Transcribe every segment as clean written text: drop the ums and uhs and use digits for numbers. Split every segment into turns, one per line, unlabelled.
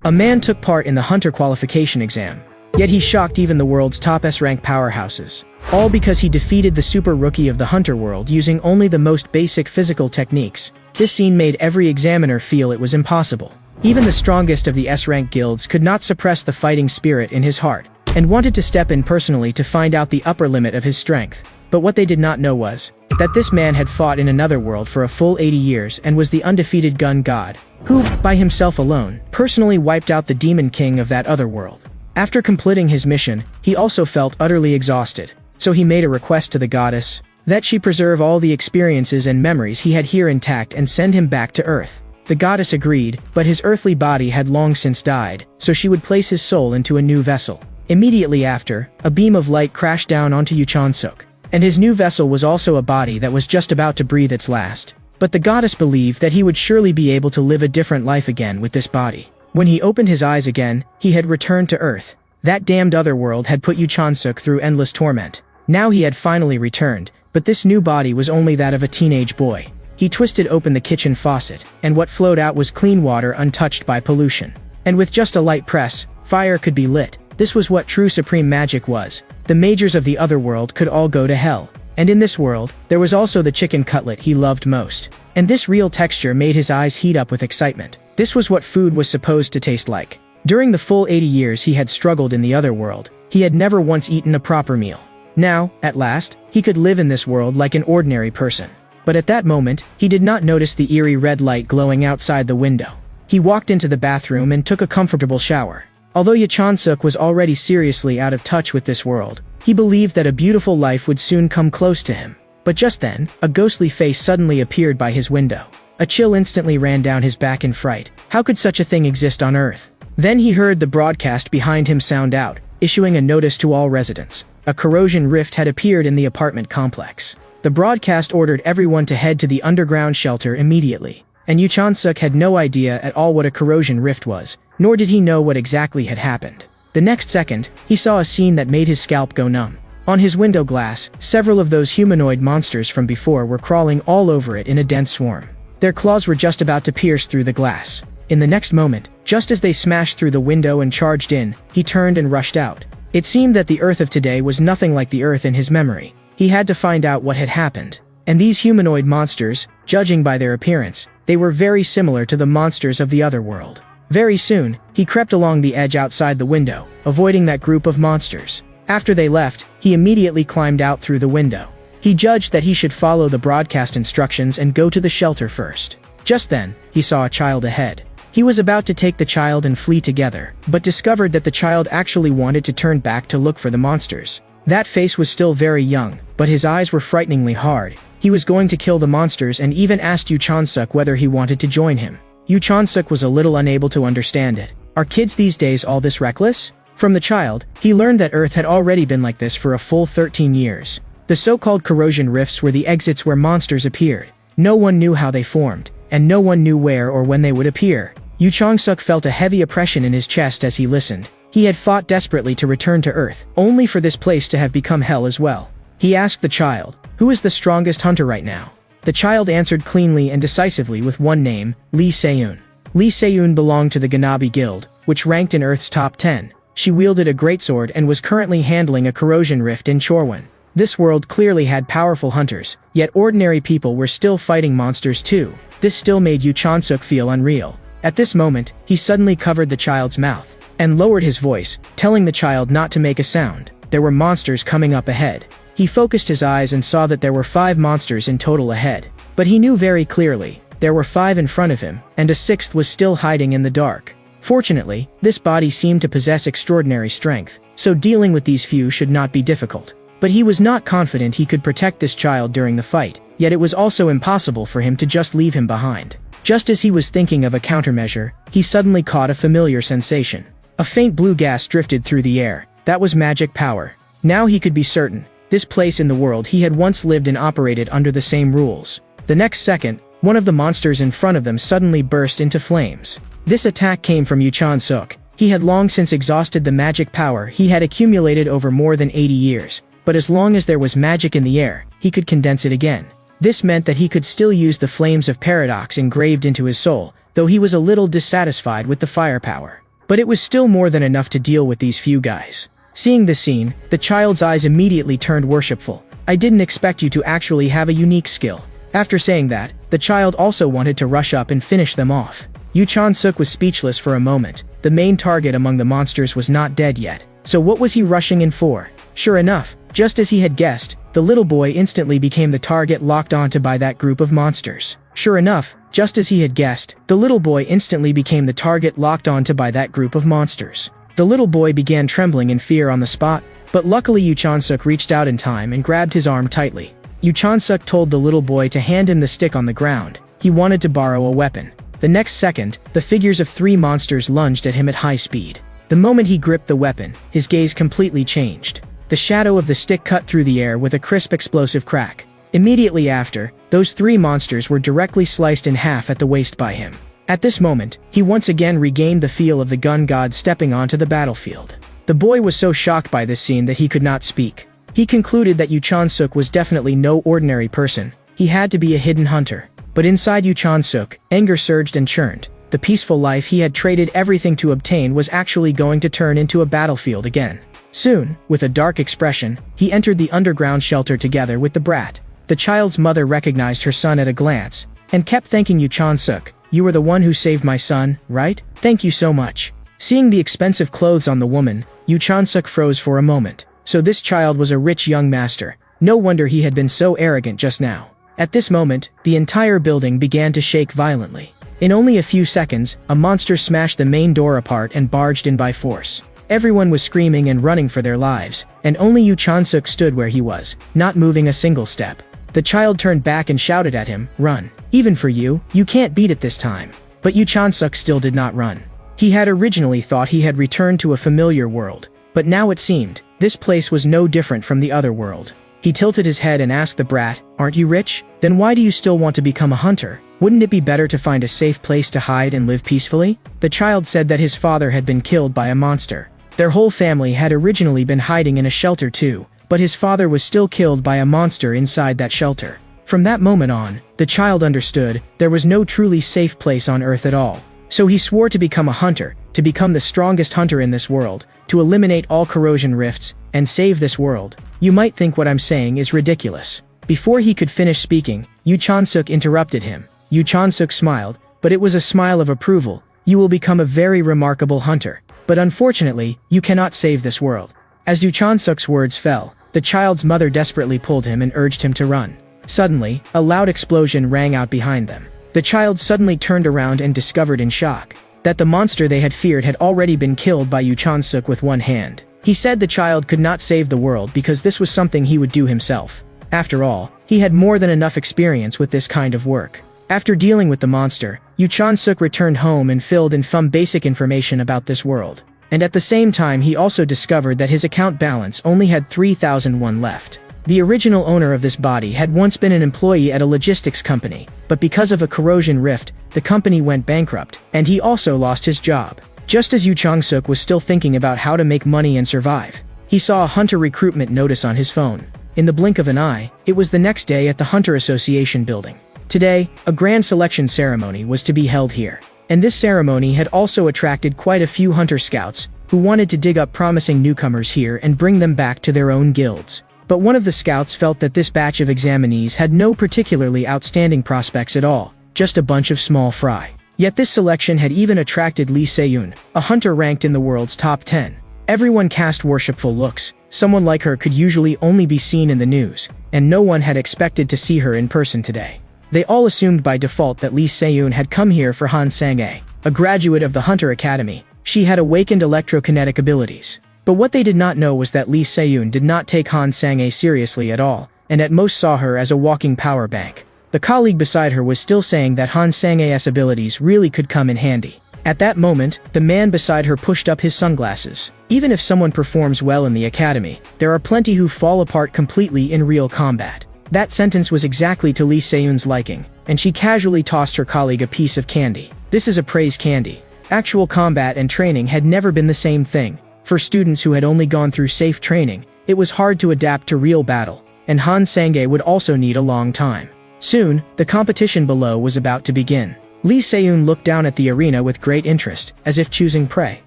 A man took part in the hunter qualification exam. Yet he shocked even the world's top S-rank powerhouses. All because he defeated the super rookie of the hunter world using only the most basic physical techniques. This scene made every examiner feel it was impossible. Even the strongest of the S-rank guilds could not suppress the fighting spirit in his heart, and wanted to step in personally to find out the upper limit of his strength. But what they did not know was that this man had fought in another world for a full 80 years and was the undefeated gun god, who, by himself alone, personally wiped out the demon king of that other world. After completing his mission, he also felt utterly exhausted, so he made a request to the goddess that she preserve all the experiences and memories he had here intact and send him back to Earth. The goddess agreed, but his earthly body had long since died, so she would place his soul into a new vessel. Immediately after, a beam of light crashed down onto Yu Chon-suk, and his new vessel was also a body that was just about to breathe its last. But the goddess believed that he would surely be able to live a different life again with this body. When he opened his eyes again, he had returned to Earth. That damned other world had put Yu Chon-suk through endless torment. Now he had finally returned, but this new body was only that of a teenage boy. He twisted open the kitchen faucet, and what flowed out was clean water untouched by pollution. And with just a light press, fire could be lit. This was what true supreme magic was. The majors of the other world could all go to hell. And in this world, there was also the chicken cutlet he loved most. And this real texture made his eyes heat up with excitement. This was what food was supposed to taste like. During the full 80 years he had struggled in the other world, he had never once eaten a proper meal. Now, at last, he could live in this world like an ordinary person. But at that moment, he did not notice the eerie red light glowing outside the window. He walked into the bathroom and took a comfortable shower. Although Yu Chon-suk was already seriously out of touch with this world, he believed that a beautiful life would soon come close to him. But just then, a ghostly face suddenly appeared by his window. A chill instantly ran down his back in fright. How could such a thing exist on Earth? Then he heard the broadcast behind him sound out, issuing a notice to all residents. A corrosion rift had appeared in the apartment complex. The broadcast ordered everyone to head to the underground shelter immediately. And Yu Chon-suk had no idea at all what a corrosion rift was, nor did he know what exactly had happened. The next second, he saw a scene that made his scalp go numb. On his window glass, several of those humanoid monsters from before were crawling all over it in a dense swarm. Their claws were just about to pierce through the glass. In the next moment, just as they smashed through the window and charged in, he turned and rushed out. It seemed that the Earth of today was nothing like the Earth in his memory. He had to find out what had happened. And these humanoid monsters, judging by their appearance, they were very similar to the monsters of the other world. Very soon, he crept along the edge outside the window, avoiding that group of monsters. After they left, he immediately climbed out through the window. He judged that he should follow the broadcast instructions and go to the shelter first. Just then, he saw a child ahead. He was about to take the child and flee together, but discovered that the child actually wanted to turn back to look for the monsters. That face was still very young, but his eyes were frighteningly hard. He was going to kill the monsters and even asked Yu Chon-suk whether he wanted to join him. Yu Chon-suk was a little unable to understand it. Are kids these days all this reckless? From the child, he learned that Earth had already been like this for a full 13 years. The so-called corrosion rifts were the exits where monsters appeared. No one knew how they formed, and no one knew where or when they would appear. Yu Chon-suk felt a heavy oppression in his chest as he listened. He had fought desperately to return to Earth, only for this place to have become hell as well. He asked the child, "Who is the strongest hunter right now?" The child answered cleanly and decisively with one name, Lee Se-eun. Lee Se-eun belonged to the Ganabi Guild, which ranked in Earth's top 10. She wielded a greatsword and was currently handling a corrosion rift in Chorwon. This world clearly had powerful hunters, yet ordinary people were still fighting monsters too. This still made Yu Chon-suk feel unreal. At this moment, he suddenly covered the child's mouth and lowered his voice, telling the child not to make a sound. There were monsters coming up ahead. He focused his eyes and saw that there were 5 monsters in total ahead. But he knew very clearly, there were 5 in front of him, and a 6th was still hiding in the dark. Fortunately, this body seemed to possess extraordinary strength, so dealing with these few should not be difficult. But he was not confident he could protect this child during the fight, yet it was also impossible for him to just leave him behind. Just as he was thinking of a countermeasure, he suddenly caught a familiar sensation. A faint blue gas drifted through the air. That was magic power. Now he could be certain. This place in the world he had once lived and operated under the same rules. The next second, one of the monsters in front of them suddenly burst into flames. This attack came from Yu Chon-suk. He had long since exhausted the magic power he had accumulated over more than 80 years. But as long as there was magic in the air, he could condense it again. This meant that he could still use the flames of paradox engraved into his soul, though he was a little dissatisfied with the firepower. But it was still more than enough to deal with these few guys. Seeing this scene, the child's eyes immediately turned worshipful. I didn't expect you to actually have a unique skill. After saying that, the child also wanted to rush up and finish them off. Yu Chan-suk was speechless for a moment. The main target among the monsters was not dead yet. So what was he rushing in for? Sure enough, just as he had guessed, the little boy instantly became the target locked onto by that group of monsters. Sure enough, just as he had guessed, the little boy instantly became the target locked onto by that group of monsters. The little boy began trembling in fear on the spot, but luckily Yu Chan-suk reached out in time and grabbed his arm tightly. Yu Chan-suk told the little boy to hand him the stick on the ground. He wanted to borrow a weapon. The next second, the figures of 3 monsters lunged at him at high speed. The moment he gripped the weapon, his gaze completely changed. The shadow of the stick cut through the air with a crisp explosive crack. Immediately after, those 3 monsters were directly sliced in half at the waist by him. At this moment, he once again regained the feel of the gun god stepping onto the battlefield. The boy was so shocked by this scene that he could not speak. He concluded that Yu Chan-suk was definitely no ordinary person. He had to be a hidden hunter. But inside Yu Chan-suk, anger surged and churned. The peaceful life he had traded everything to obtain was actually going to turn into a battlefield again. Soon, with a dark expression, he entered the underground shelter together with the brat. The child's mother recognized her son at a glance, and kept thanking Yu Chan-suk. You were the one who saved my son, right? Thank you so much. Seeing the expensive clothes on the woman, Yu Chan-suk froze for a moment. So this child was a rich young master. No wonder he had been so arrogant just now. At this moment, the entire building began to shake violently. In only a few seconds, a monster smashed the main door apart and barged in by force. Everyone was screaming and running for their lives, and only Yu Chan-suk stood where he was, not moving a single step. The child turned back and shouted at him, "Run. Even for you, you can't beat it this time." But Yu Chan-suk still did not run. He had originally thought he had returned to a familiar world, but now it seemed, this place was no different from the other world. He tilted his head and asked the brat, "Aren't you rich? Then why do you still want to become a hunter? Wouldn't it be better to find a safe place to hide and live peacefully?" The child said that his father had been killed by a monster. Their whole family had originally been hiding in a shelter too, but his father was still killed by a monster inside that shelter. From that moment on, the child understood there was no truly safe place on Earth at all. So he swore to become a hunter, to become the strongest hunter in this world, to eliminate all corrosion rifts, and save this world. You might think what I'm saying is ridiculous. Before he could finish speaking, Yu Chan-suk interrupted him. Yu Chan-suk smiled, but it was a smile of approval. You will become a very remarkable hunter. But unfortunately, you cannot save this world. As Yu Chan-suk's words fell, the child's mother desperately pulled him and urged him to run. Suddenly, a loud explosion rang out behind them. The child suddenly turned around and discovered in shock that the monster they had feared had already been killed by Yu Chan-suk with one hand. He said the child could not save the world because this was something he would do himself. After all, he had more than enough experience with this kind of work. After dealing with the monster, Yu Chan-suk returned home and filled in some basic information about this world. And at the same time he also discovered that his account balance only had 3,001 left. The original owner of this body had once been an employee at a logistics company, but because of a corrosion rift, the company went bankrupt, and he also lost his job. Just as Yu Chan-suk was still thinking about how to make money and survive, he saw a hunter recruitment notice on his phone. In the blink of an eye, it was the next day at the Hunter Association building. Today, a grand selection ceremony was to be held here. And this ceremony had also attracted quite a few hunter scouts, who wanted to dig up promising newcomers here and bring them back to their own guilds. But one of the scouts felt that this batch of examinees had no particularly outstanding prospects at all, just a bunch of small fry. Yet this selection had even attracted Lee Se-yoon, a hunter ranked in the world's top 10. Everyone cast worshipful looks. Someone like her could usually only be seen in the news, and no one had expected to see her in person today. They all assumed by default that Lee Se-yoon had come here for Han Sang-ae, a graduate of the Hunter Academy. She had awakened electrokinetic abilities. But what they did not know was that Lee Se-yoon did not take Han Sang-ae seriously at all, and at most saw her as a walking power bank. The colleague beside her was still saying that Han Sang-ae's abilities really could come in handy. At that moment, the man beside her pushed up his sunglasses. Even if someone performs well in the academy, there are plenty who fall apart completely in real combat. That sentence was exactly to Lee Se-yoon's liking, and she casually tossed her colleague a piece of candy. This is a praise candy. Actual combat and training had never been the same thing. For students who had only gone through safe training, it was hard to adapt to real battle, and Han Sang-ae would also need a long time. Soon, the competition below was about to begin. Lee Se-yoon looked down at the arena with great interest, as if choosing prey.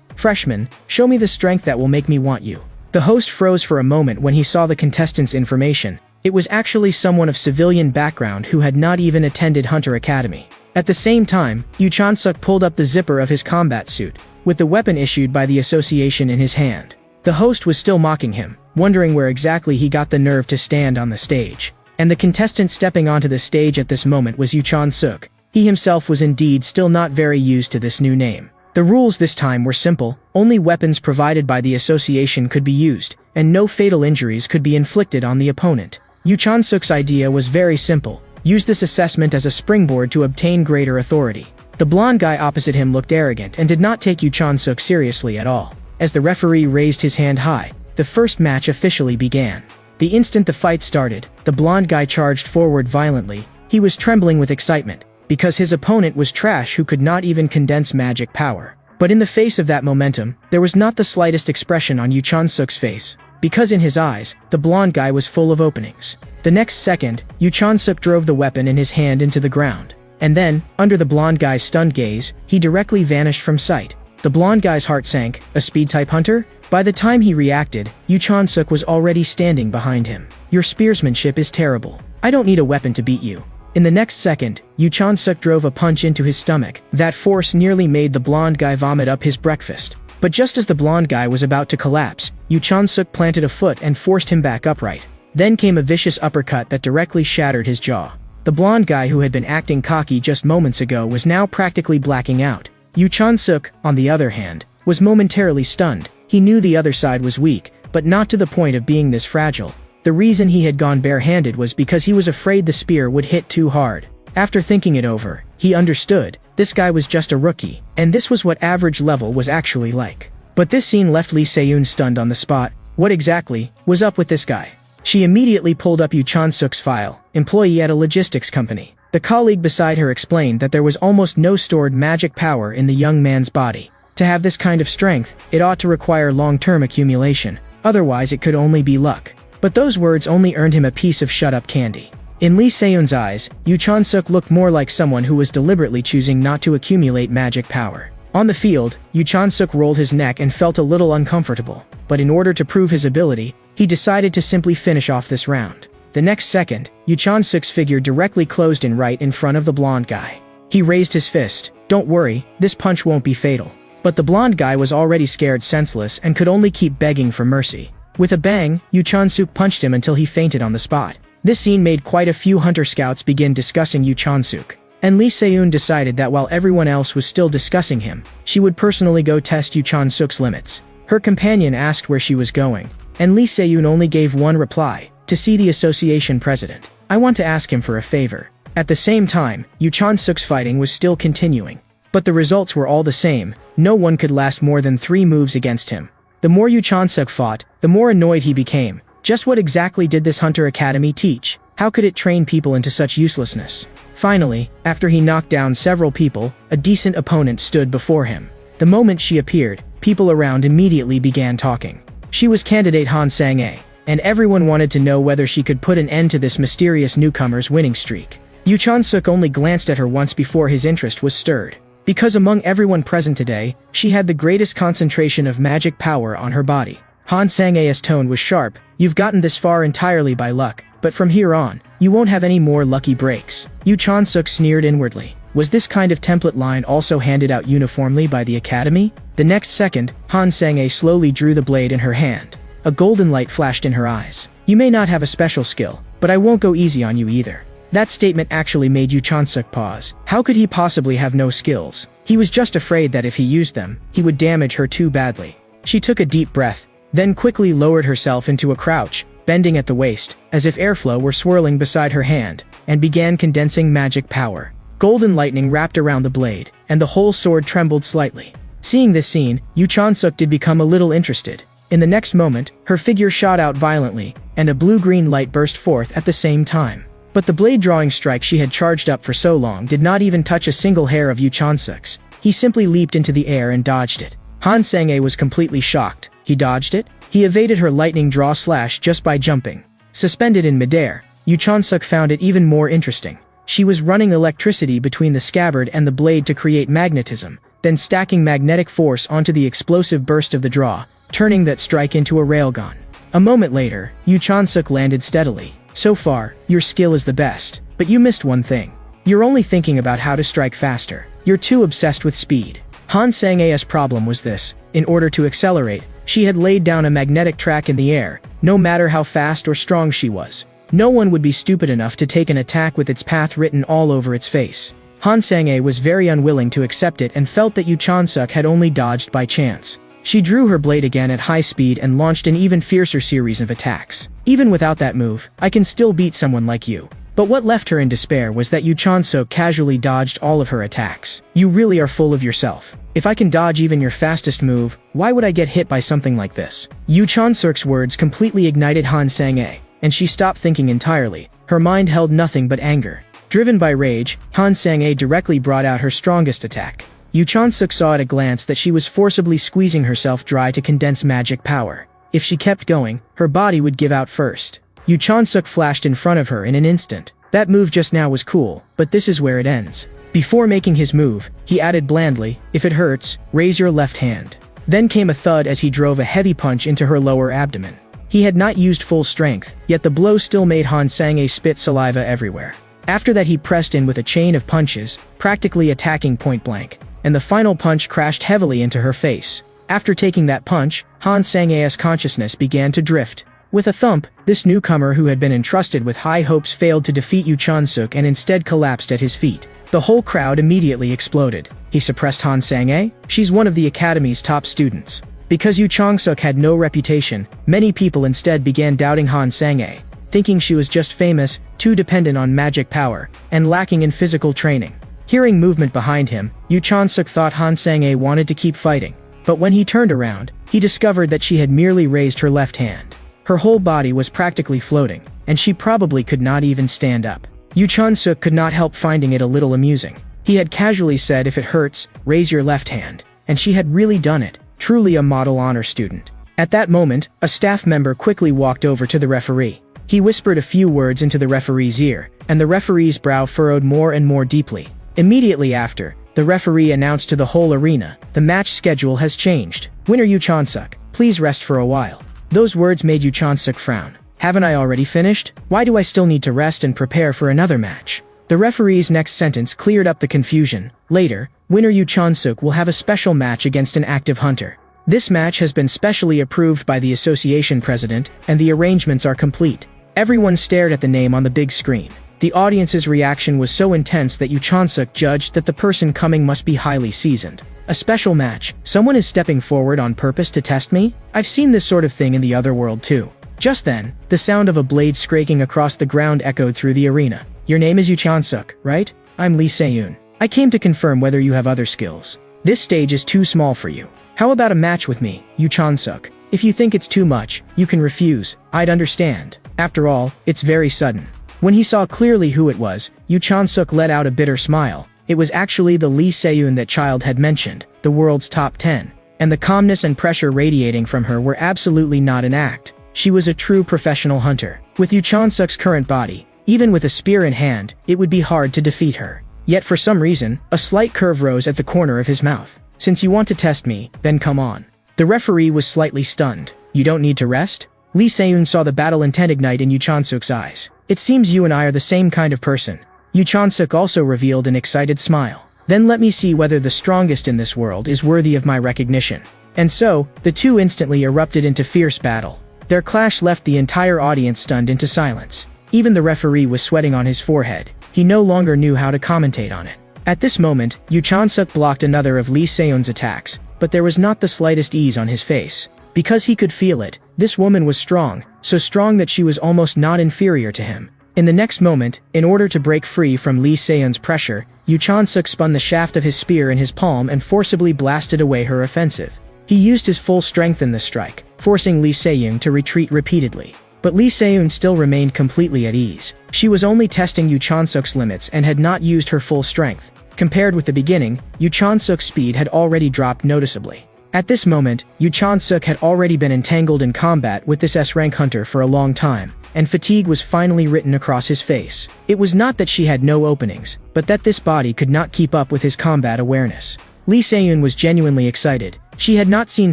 Freshman, show me the strength that will make me want you. The host froze for a moment when he saw the contestant's information. It was actually someone of civilian background who had not even attended Hunter Academy. At the same time, Yu Chan-suk pulled up the zipper of his combat suit, with the weapon issued by the association in his hand. The host was still mocking him, wondering where exactly he got the nerve to stand on the stage. And the contestant stepping onto the stage at this moment was Yu Chan-suk. He himself was indeed still not very used to this new name. The rules this time were simple: only weapons provided by the association could be used, and no fatal injuries could be inflicted on the opponent. Yu Chan-suk's idea was very simple: use this assessment as a springboard to obtain greater authority. The blonde guy opposite him looked arrogant and did not take Yu Chan-suk seriously at all. As the referee raised his hand high, the first match officially began. The instant the fight started, the blonde guy charged forward violently. He was trembling with excitement, because his opponent was trash who could not even condense magic power. But in the face of that momentum, there was not the slightest expression on Yu Chan-suk's face, because in his eyes, the blonde guy was full of openings. The next second, Yu Chan-suk drove the weapon in his hand into the ground. And then, under the blonde guy's stunned gaze, he directly vanished from sight. The blonde guy's heart sank. A speed-type hunter? By the time he reacted, Yu Chan-suk was already standing behind him. Your spearsmanship is terrible. I don't need a weapon to beat you. In the next second, Yu Chan-suk drove a punch into his stomach. That force nearly made the blonde guy vomit up his breakfast. But just as the blonde guy was about to collapse, Yu Chan-suk planted a foot and forced him back upright. Then came a vicious uppercut that directly shattered his jaw. The blonde guy who had been acting cocky just moments ago was now practically blacking out. Yu Chan-suk, on the other hand, was momentarily stunned. He knew the other side was weak, but not to the point of being this fragile. The reason he had gone barehanded was because he was afraid the spear would hit too hard. After thinking it over, he understood. This guy was just a rookie, and this was what average level was actually like. But this scene left Lee Se-yoon stunned on the spot. What exactly was up with this guy? She immediately pulled up Yu Chan-suk's file, employee at a logistics company. The colleague beside her explained that there was almost no stored magic power in the young man's body. To have this kind of strength, it ought to require long-term accumulation. Otherwise it could only be luck. But those words only earned him a piece of shut-up candy. In Lee Se-yoon's eyes, Yu Chan-suk looked more like someone who was deliberately choosing not to accumulate magic power. On the field, Yu Chan-suk rolled his neck and felt a little uncomfortable. But in order to prove his ability, he decided to simply finish off this round. The next second, Yu Chan-suk's figure directly closed in right in front of the blonde guy. He raised his fist. Don't worry, this punch won't be fatal. But the blonde guy was already scared senseless and could only keep begging for mercy. With a bang, Yu Chan-suk punched him until he fainted on the spot. This scene made quite a few hunter scouts begin discussing Yu Chan-suk. And Lee Se-yoon decided that while everyone else was still discussing him, she would personally go test Yu Chan-suk's limits. Her companion asked where she was going, and Lee Se-yoon only gave one reply: to see the association president. I want to ask him for a favor. At the same time, Yu Chan-suk's fighting was still continuing. But the results were all the same. No one could last more than 3 moves against him. The more Yu Chan-suk fought, the more annoyed he became. Just what exactly did this Hunter Academy teach? How could it train people into such uselessness? Finally, after he knocked down several people, a decent opponent stood before him. The moment she appeared, people around immediately began talking. She was candidate Han Sang-ae, and everyone wanted to know whether she could put an end to this mysterious newcomer's winning streak. Yu Chan-suk only glanced at her once before his interest was stirred. Because among everyone present today, she had the greatest concentration of magic power on her body. Han Sang-ae's tone was sharp. You've gotten this far entirely by luck, but from here on, you won't have any more lucky breaks. Yu Chan-suk sneered inwardly. Was this kind of template line also handed out uniformly by the academy? The next second, Han Sang-ae slowly drew the blade in her hand. A golden light flashed in her eyes. You may not have a special skill, but I won't go easy on you either. That statement actually made Yu Chan-suk pause. How could he possibly have no skills? He was just afraid that if he used them, he would damage her too badly. She took a deep breath, then quickly lowered herself into a crouch, bending at the waist, as if airflow were swirling beside her hand, and began condensing magic power. Golden lightning wrapped around the blade, and the whole sword trembled slightly. Seeing this scene, Yu Chan-suk did become a little interested. In the next moment, her figure shot out violently, and a blue-green light burst forth at the same time. But the blade-drawing strike she had charged up for so long did not even touch a single hair of Yu Chan-suk's. He simply leaped into the air and dodged it. Han Sang-ae was completely shocked. He dodged it? He evaded her lightning draw slash just by jumping. Suspended in midair, Yu Chan-suk found it even more interesting. She was running electricity between the scabbard and the blade to create magnetism, then stacking magnetic force onto the explosive burst of the draw, turning that strike into a railgun. A moment later, Yu Chansuk landed steadily. So far, your skill is the best, but you missed one thing. You're only thinking about how to strike faster. You're too obsessed with speed. Han Sang-a's problem was this: in order to accelerate, she had laid down a magnetic track in the air, no matter how fast or strong she was. No one would be stupid enough to take an attack with its path written all over its face. Han Sang-a was very unwilling to accept it and felt that Yu Chansuk had only dodged by chance. She drew her blade again at high speed and launched an even fiercer series of attacks. Even without that move, I can still beat someone like you. But what left her in despair was that Yu Chansuk casually dodged all of her attacks. You really are full of yourself. If I can dodge even your fastest move, why would I get hit by something like this? Yu Chansuk's words completely ignited Han Sang-a, and she stopped thinking entirely. Her mind held nothing but anger. Driven by rage, Han Sang-a directly brought out her strongest attack. Yu Chansuk saw at a glance that she was forcibly squeezing herself dry to condense magic power. If she kept going, her body would give out first. Yu Chansuk flashed in front of her in an instant. That move just now was cool, but this is where it ends. Before making his move, he added blandly, "If it hurts, raise your left hand." Then came a thud as he drove a heavy punch into her lower abdomen. He had not used full strength, yet the blow still made Han Sang-a spit saliva everywhere. After that he pressed in with a chain of punches, practically attacking point blank, and the final punch crashed heavily into her face. After taking that punch, Han Sang-a's consciousness began to drift. With a thump, this newcomer who had been entrusted with high hopes failed to defeat Yu Chansuk and instead collapsed at his feet. The whole crowd immediately exploded. He suppressed Han Sang-a? She's one of the academy's top students. Because Yu Chansuk had no reputation, many people instead began doubting Han Sang-a, thinking she was just famous, too dependent on magic power, and lacking in physical training. Hearing movement behind him, Yu Chansuk thought Han Sang-a wanted to keep fighting. But when he turned around, he discovered that she had merely raised her left hand. Her whole body was practically floating, and she probably could not even stand up. Yu Chansuk could not help finding it a little amusing. He had casually said, "If it hurts, raise your left hand," and she had really done it, truly a model honor student. At that moment, a staff member quickly walked over to the referee. He whispered a few words into the referee's ear, and the referee's brow furrowed more and more deeply. Immediately after, the referee announced to the whole arena, "The match schedule has changed. Winner Yu Chansuk, please rest for a while." Those words made Yu Chansuk frown. Haven't I already finished? Why do I still need to rest and prepare for another match? The referee's next sentence cleared up the confusion. Later, winner Yu Chansuk will have a special match against an active hunter. This match has been specially approved by the association president, and the arrangements are complete. Everyone stared at the name on the big screen. The audience's reaction was so intense that Yu Chansuk judged that the person coming must be highly seasoned. A special match? Someone is stepping forward on purpose to test me? I've seen this sort of thing in the other world too. Just then, the sound of a blade scraping across the ground echoed through the arena. Your name is Yu Chansuk, right? I'm Lee Se-yoon. I came to confirm whether you have other skills. This stage is too small for you. How about a match with me, Yu Chansuk? If you think it's too much, you can refuse. I'd understand. After all, it's very sudden. When he saw clearly who it was, Yu Chansuk let out a bitter smile. It was actually the Lee Se-yoon that Child had mentioned, the world's top 10. And the calmness and pressure radiating from her were absolutely not an act. She was a true professional hunter. With Yu Chansuk's current body, even with a spear in hand, it would be hard to defeat her. Yet for some reason, a slight curve rose at the corner of his mouth. Since you want to test me, then come on. The referee was slightly stunned. You don't need to rest? Lee Se-yoon saw the battle intent ignite in Yu Chansuk's eyes. It seems you and I are the same kind of person. Yu Chansuk also revealed an excited smile. Then let me see whether the strongest in this world is worthy of my recognition. And so, the two instantly erupted into fierce battle. Their clash left the entire audience stunned into silence. Even the referee was sweating on his forehead. He no longer knew how to commentate on it. At this moment, Yu Chansuk blocked another of Lee Se-yoon's attacks, but there was not the slightest ease on his face. Because he could feel it, this woman was strong, so strong that she was almost not inferior to him. In the next moment, in order to break free from Lee Se-yoon's pressure, Yu Chansuk spun the shaft of his spear in his palm and forcibly blasted away her offensive. He used his full strength in the strike, forcing Lee Se-yoon to retreat repeatedly. But Lee Se-yoon still remained completely at ease. She was only testing Yu Chansuk's limits and had not used her full strength. Compared with the beginning, Yu Chansuk's speed had already dropped noticeably. At this moment, Yu Chansuk had already been entangled in combat with this S-rank hunter for a long time, and fatigue was finally written across his face. It was not that she had no openings, but that this body could not keep up with his combat awareness. Lee Se-yoon was genuinely excited. She had not seen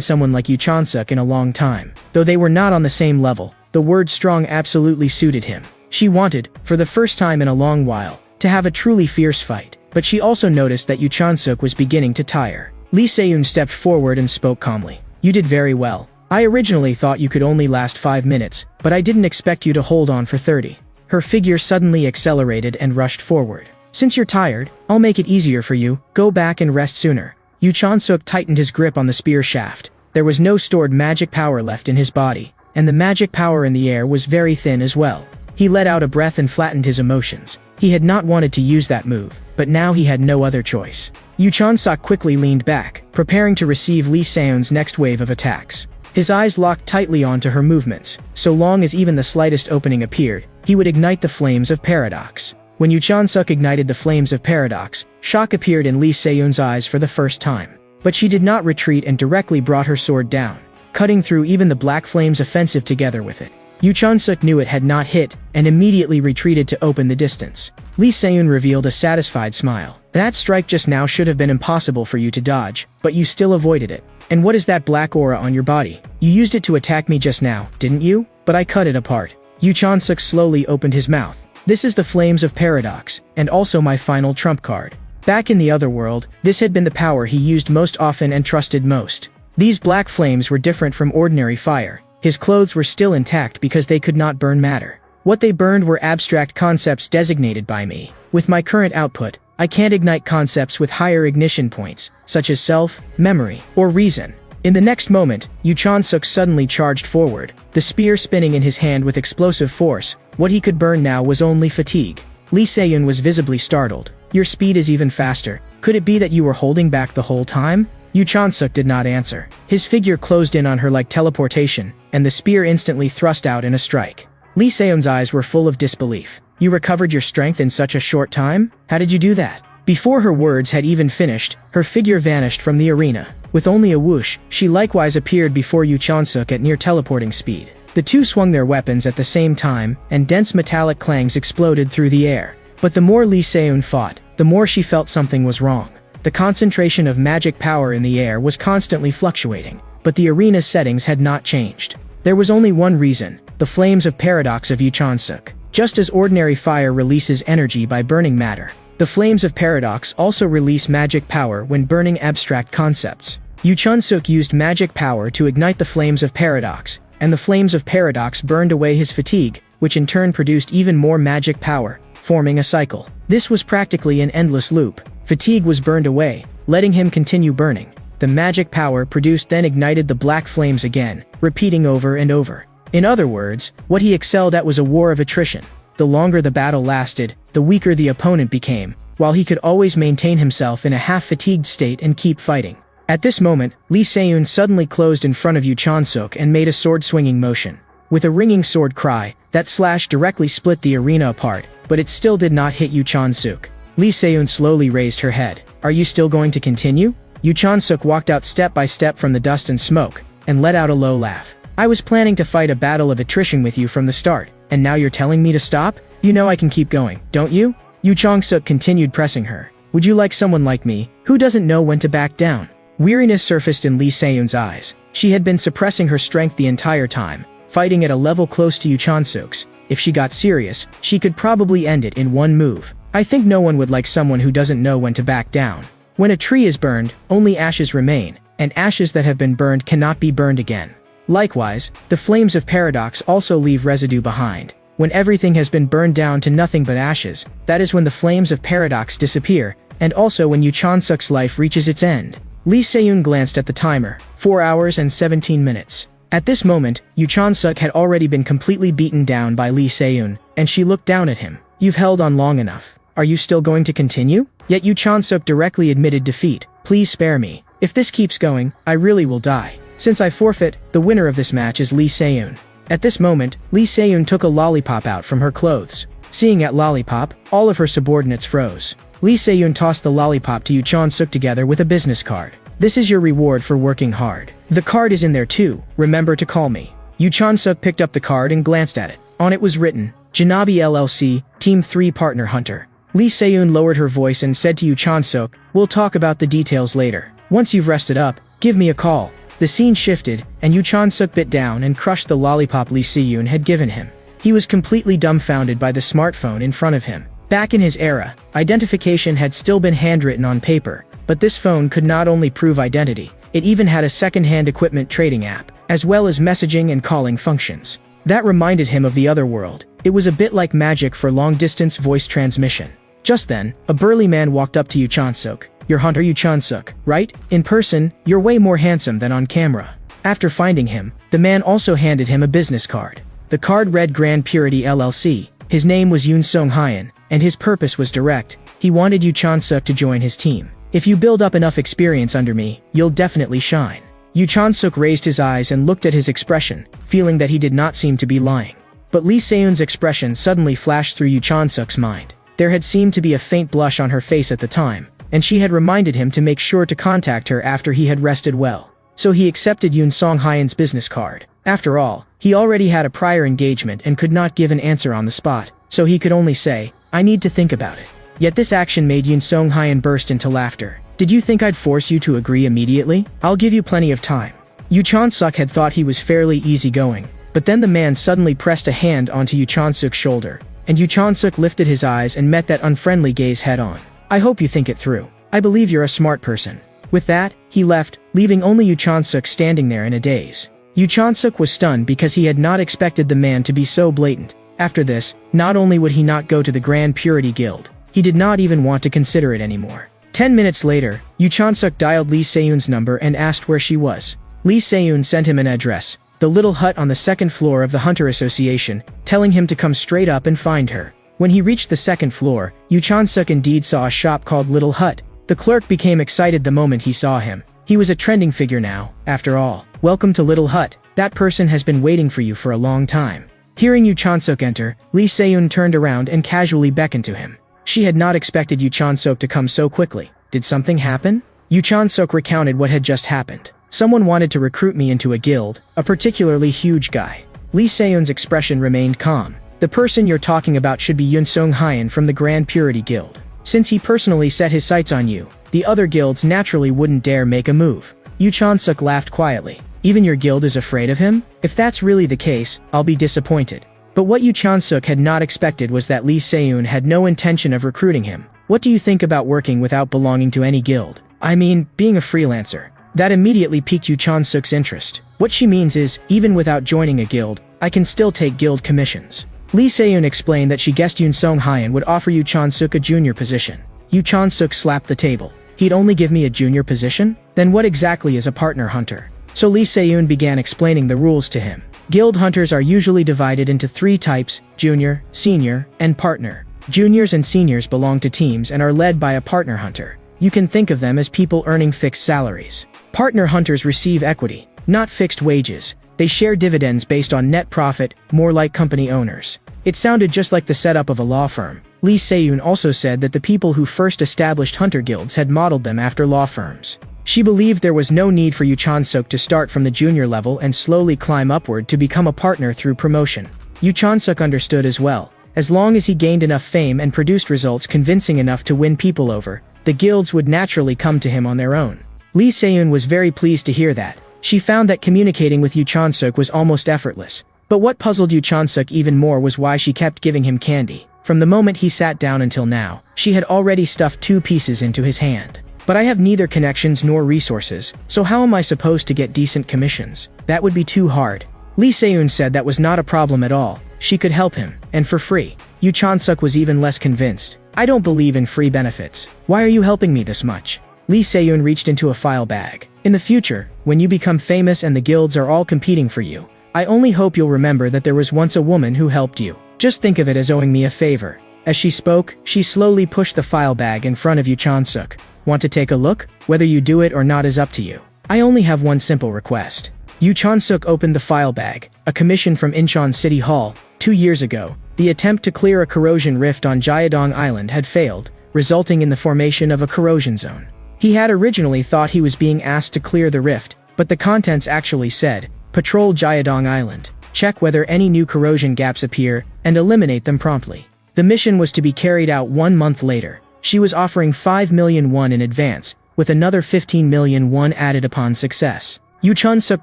someone like Yoo Chan-suk in a long time. Though they were not on the same level, the word strong absolutely suited him. She wanted, for the first time in a long while, to have a truly fierce fight. But she also noticed that Yoo Chan-suk was beginning to tire. Lee Se-yoon stepped forward and spoke calmly. "You did very well. I originally thought you could only last 5 minutes, but I didn't expect you to hold on for 30. Her figure suddenly accelerated and rushed forward. "Since you're tired, I'll make it easier for you. Go back and rest sooner." Yoo Chan-suk tightened his grip on the spear shaft. There was no stored magic power left in his body, and the magic power in the air was very thin as well. He let out a breath and flattened his emotions. He had not wanted to use that move, but now he had no other choice. Yoo Chan-suk quickly leaned back, preparing to receive Lee Se-yoon's next wave of attacks. His eyes locked tightly onto her movements. So long as even the slightest opening appeared, he would ignite the flames of paradox. When Yoo Chan-suk ignited the flames of paradox, shock appeared in Lee Se-yoon's eyes for the first time. But she did not retreat and directly brought her sword down, cutting through even the black flames offensive together with it. Yoo Chan-suk knew it had not hit, and immediately retreated to open the distance. Lee Se-yoon revealed a satisfied smile. "That strike just now should have been impossible for you to dodge, but you still avoided it. And what is that black aura on your body? You used it to attack me just now, didn't you? But I cut it apart." Yoo Chan-suk slowly opened his mouth. "This is the Flames of Paradox, and also my final trump card." Back in the other world, this had been the power he used most often and trusted most. These black flames were different from ordinary fire. His clothes were still intact because they could not burn matter. What they burned were abstract concepts designated by me. With my current output, I can't ignite concepts with higher ignition points, such as self, memory, or reason. In the next moment, Yoo Chan-suk suddenly charged forward, the spear spinning in his hand with explosive force. What he could burn now was only fatigue. Lee Se-yoon was visibly startled. "Your speed is even faster. Could it be that you were holding back the whole time?" Yoo Chan-suk did not answer. His figure closed in on her like teleportation, and the spear instantly thrust out in a strike. Lee Se-yoon's eyes were full of disbelief. "You recovered your strength in such a short time? How did you do that?" Before her words had even finished, her figure vanished from the arena. With only a whoosh, she likewise appeared before Yoo Chan-suk at near teleporting speed. The two swung their weapons at the same time, and dense metallic clangs exploded through the air. But the more Lee Se-yoon fought, the more she felt something was wrong. The concentration of magic power in the air was constantly fluctuating, but the arena's settings had not changed. There was only one reason: the flames of paradox of Yoo Chan-suk. Just as ordinary fire releases energy by burning matter, the flames of paradox also release magic power when burning abstract concepts. Yoo Chan-suk used magic power to ignite the flames of paradox, and the flames of paradox burned away his fatigue, which in turn produced even more magic power, forming a cycle. This was practically an endless loop. Fatigue was burned away, letting him continue burning. The magic power produced then ignited the black flames again, repeating over and over. In other words, what he excelled at was a war of attrition. The longer the battle lasted, the weaker the opponent became, while he could always maintain himself in a half-fatigued state and keep fighting. At this moment, Lee Se-yoon suddenly closed in front of Yoo Chan-suk and made a sword-swinging motion. With a ringing sword cry, that slash directly split the arena apart, but it still did not hit Yoo Chan-suk. Lee Se-yoon slowly raised her head. "Are you still going to continue?" Yoo Chan-suk walked out step by step from the dust and smoke, and let out a low laugh. "I was planning to fight a battle of attrition with you from the start, and now you're telling me to stop? You know I can keep going, don't you?" Yoo Chan-suk continued pressing her. "Would you like someone like me, who doesn't know when to back down?" Weariness surfaced in Lee Se-yoon's eyes. She had been suppressing her strength the entire time, fighting at a level close to Yoo Chan-suk's. If she got serious, she could probably end it in one move. "I think no one would like someone who doesn't know when to back down. When a tree is burned, only ashes remain, and ashes that have been burned cannot be burned again. Likewise, the flames of paradox also leave residue behind. When everything has been burned down to nothing but ashes, that is when the flames of paradox disappear, and also when Yoo Chan-suk's life reaches its end." Lee Se-yoon glanced at the timer, 4 hours and 17 minutes. At this moment, Yoo Chan-suk had already been completely beaten down by Lee Se-yoon, and she looked down at him. "You've held on long enough. Are you still going to continue?" Yet Yoo Chan-suk directly admitted defeat. "Please spare me. If this keeps going, I really will die. Since I forfeit, the winner of this match is Lee Se-yoon." At this moment, Lee Se-yoon took a lollipop out from her clothes. Seeing that lollipop, all of her subordinates froze. Lee Se-yoon tossed the lollipop to Yoo Chan-suk together with a business card. "This is your reward for working hard. The card is in there too. Remember to call me." Yoo Chan-suk picked up the card and glanced at it. On it was written, "Janabi LLC, Team 3 Partner Hunter." Lee Se-yoon lowered her voice and said to Yoo Chan-suk, "We'll talk about the details later. Once you've rested up, give me a call." The scene shifted, and Yoo Chan-suk bit down and crushed the lollipop Lee Se-yoon had given him. He was completely dumbfounded by the smartphone in front of him. Back in his era, identification had still been handwritten on paper, but this phone could not only prove identity, it even had a second-hand equipment trading app, as well as messaging and calling functions. That reminded him of the other world. It was a bit like magic for long-distance voice transmission. Just then, a burly man walked up to Yoo Chan-suk. "You're Hunter Yoo Chan-suk, right? In person, you're way more handsome than on camera." After finding him, the man also handed him a business card. The card read Grand Purity LLC. His name was Yoon Sung-hyun, and his purpose was direct. He wanted Yoo Chan-suk to join his team. "If you build up enough experience under me, you'll definitely shine." Yoo Chan-suk raised his eyes and looked at his expression, feeling that he did not seem to be lying. But Lee Se-yoon's expression suddenly flashed through Yoo Chan-suk's mind. There had seemed to be a faint blush on her face at the time, and she had reminded him to make sure to contact her after he had rested well. So he accepted Yoon Sung-hyun's business card. After all, he already had a prior engagement and could not give an answer on the spot, so he could only say, "I need to think about it." Yet this action made Yoon Sung-hyun burst into laughter. "Did you think I'd force you to agree immediately? I'll give you plenty of time." Yoo Chan-suk had thought he was fairly easygoing, but then the man suddenly pressed a hand onto Yoo Chan-suk's shoulder, and Yoo Chan-suk lifted his eyes and met that unfriendly gaze head-on. "I hope you think it through. I believe you're a smart person." With that, he left, leaving only Yoo Chan-suk standing there in a daze. Yoo Chan-suk was stunned because he had not expected the man to be so blatant. After this, not only would he not go to the Grand Purity Guild, he did not even want to consider it anymore. 10 minutes later, Yoo Chan-suk dialed Lee Se-yoon's number and asked where she was. Lee Se-yoon sent him an address, the little hut on the second floor of the Hunter Association, telling him to come straight up and find her. When he reached the second floor, Yoo Chan-suk indeed saw a shop called Little Hut. The clerk became excited the moment he saw him. He was a trending figure now, after all. "Welcome to Little Hut. That person has been waiting for you for a long time." Hearing Yoo Chan-suk enter, Lee Se-yoon turned around and casually beckoned to him. She had not expected Yoo Chan-suk to come so quickly. Did something happen? Yoo Chan-suk recounted what had just happened. "Someone wanted to recruit me into a guild, a particularly huge guy." Lee Se-yoon's expression remained calm. "The person you're talking about should be Yoon Sung-hyun from the Grand Purity Guild. Since he personally set his sights on you, the other guilds naturally wouldn't dare make a move." Yoo Chan-suk laughed quietly. "Even your guild is afraid of him? If that's really the case, I'll be disappointed." But what Yoo Chan-suk had not expected was that Lee Se-yoon had no intention of recruiting him. "What do you think about working without belonging to any guild? I mean, being a freelancer." That immediately piqued Yoo Chan-suk's interest. What she means is, even without joining a guild, I can still take guild commissions. Lee Se-yoon explained that she guessed Yoon Sung-hyun would offer Yoo Chan-suk a junior position. Yoo Chan-suk slapped the table. "He'd only give me a junior position? Then what exactly is a partner hunter?" So Lee Se-yoon began explaining the rules to him. Guild hunters are usually divided into 3 types: junior, senior, and partner. Juniors and seniors belong to teams and are led by a partner hunter. You can think of them as people earning fixed salaries. Partner hunters receive equity, not fixed wages. They share dividends based on net profit, more like company owners. It sounded just like the setup of a law firm. Lee Se-yoon also said that the people who first established hunter guilds had modeled them after law firms. She believed there was no need for Yoo Chan-suk to start from the junior level and slowly climb upward to become a partner through promotion. Yoo Chan-suk understood as well. As long as he gained enough fame and produced results convincing enough to win people over, the guilds would naturally come to him on their own. Lee Se-yoon was very pleased to hear that. She found that communicating with Yoo Chan-suk was almost effortless. But what puzzled Yoo Chan-suk even more was why she kept giving him candy. From the moment he sat down until now, she had already stuffed 2 pieces into his hand. "But I have neither connections nor resources, so how am I supposed to get decent commissions? That would be too hard." Lee Se-yoon said that was not a problem at all. She could help him, and for free. Yoo Chan-suk was even less convinced. "I don't believe in free benefits. Why are you helping me this much?" Lee Se-yoon reached into a file bag. "In the future, when you become famous and the guilds are all competing for you, I only hope you'll remember that there was once a woman who helped you. Just think of it as owing me a favor." As she spoke, she slowly pushed the file bag in front of Yoo Chan-suk. "Want to take a look? Whether you do it or not is up to you. I only have one simple request." Yoo Chan-suk opened the file bag. A commission from Incheon City Hall. 2 years ago, the attempt to clear a corrosion rift on Jiadong Island had failed, resulting in the formation of a corrosion zone. He had originally thought he was being asked to clear the rift, but the contents actually said, "Patrol Jiadong Island. Check whether any new corrosion gaps appear, and eliminate them promptly." The mission was to be carried out 1 month later. She was offering 5 million won in advance, with another 15 million won added upon success. Yu Chun-suk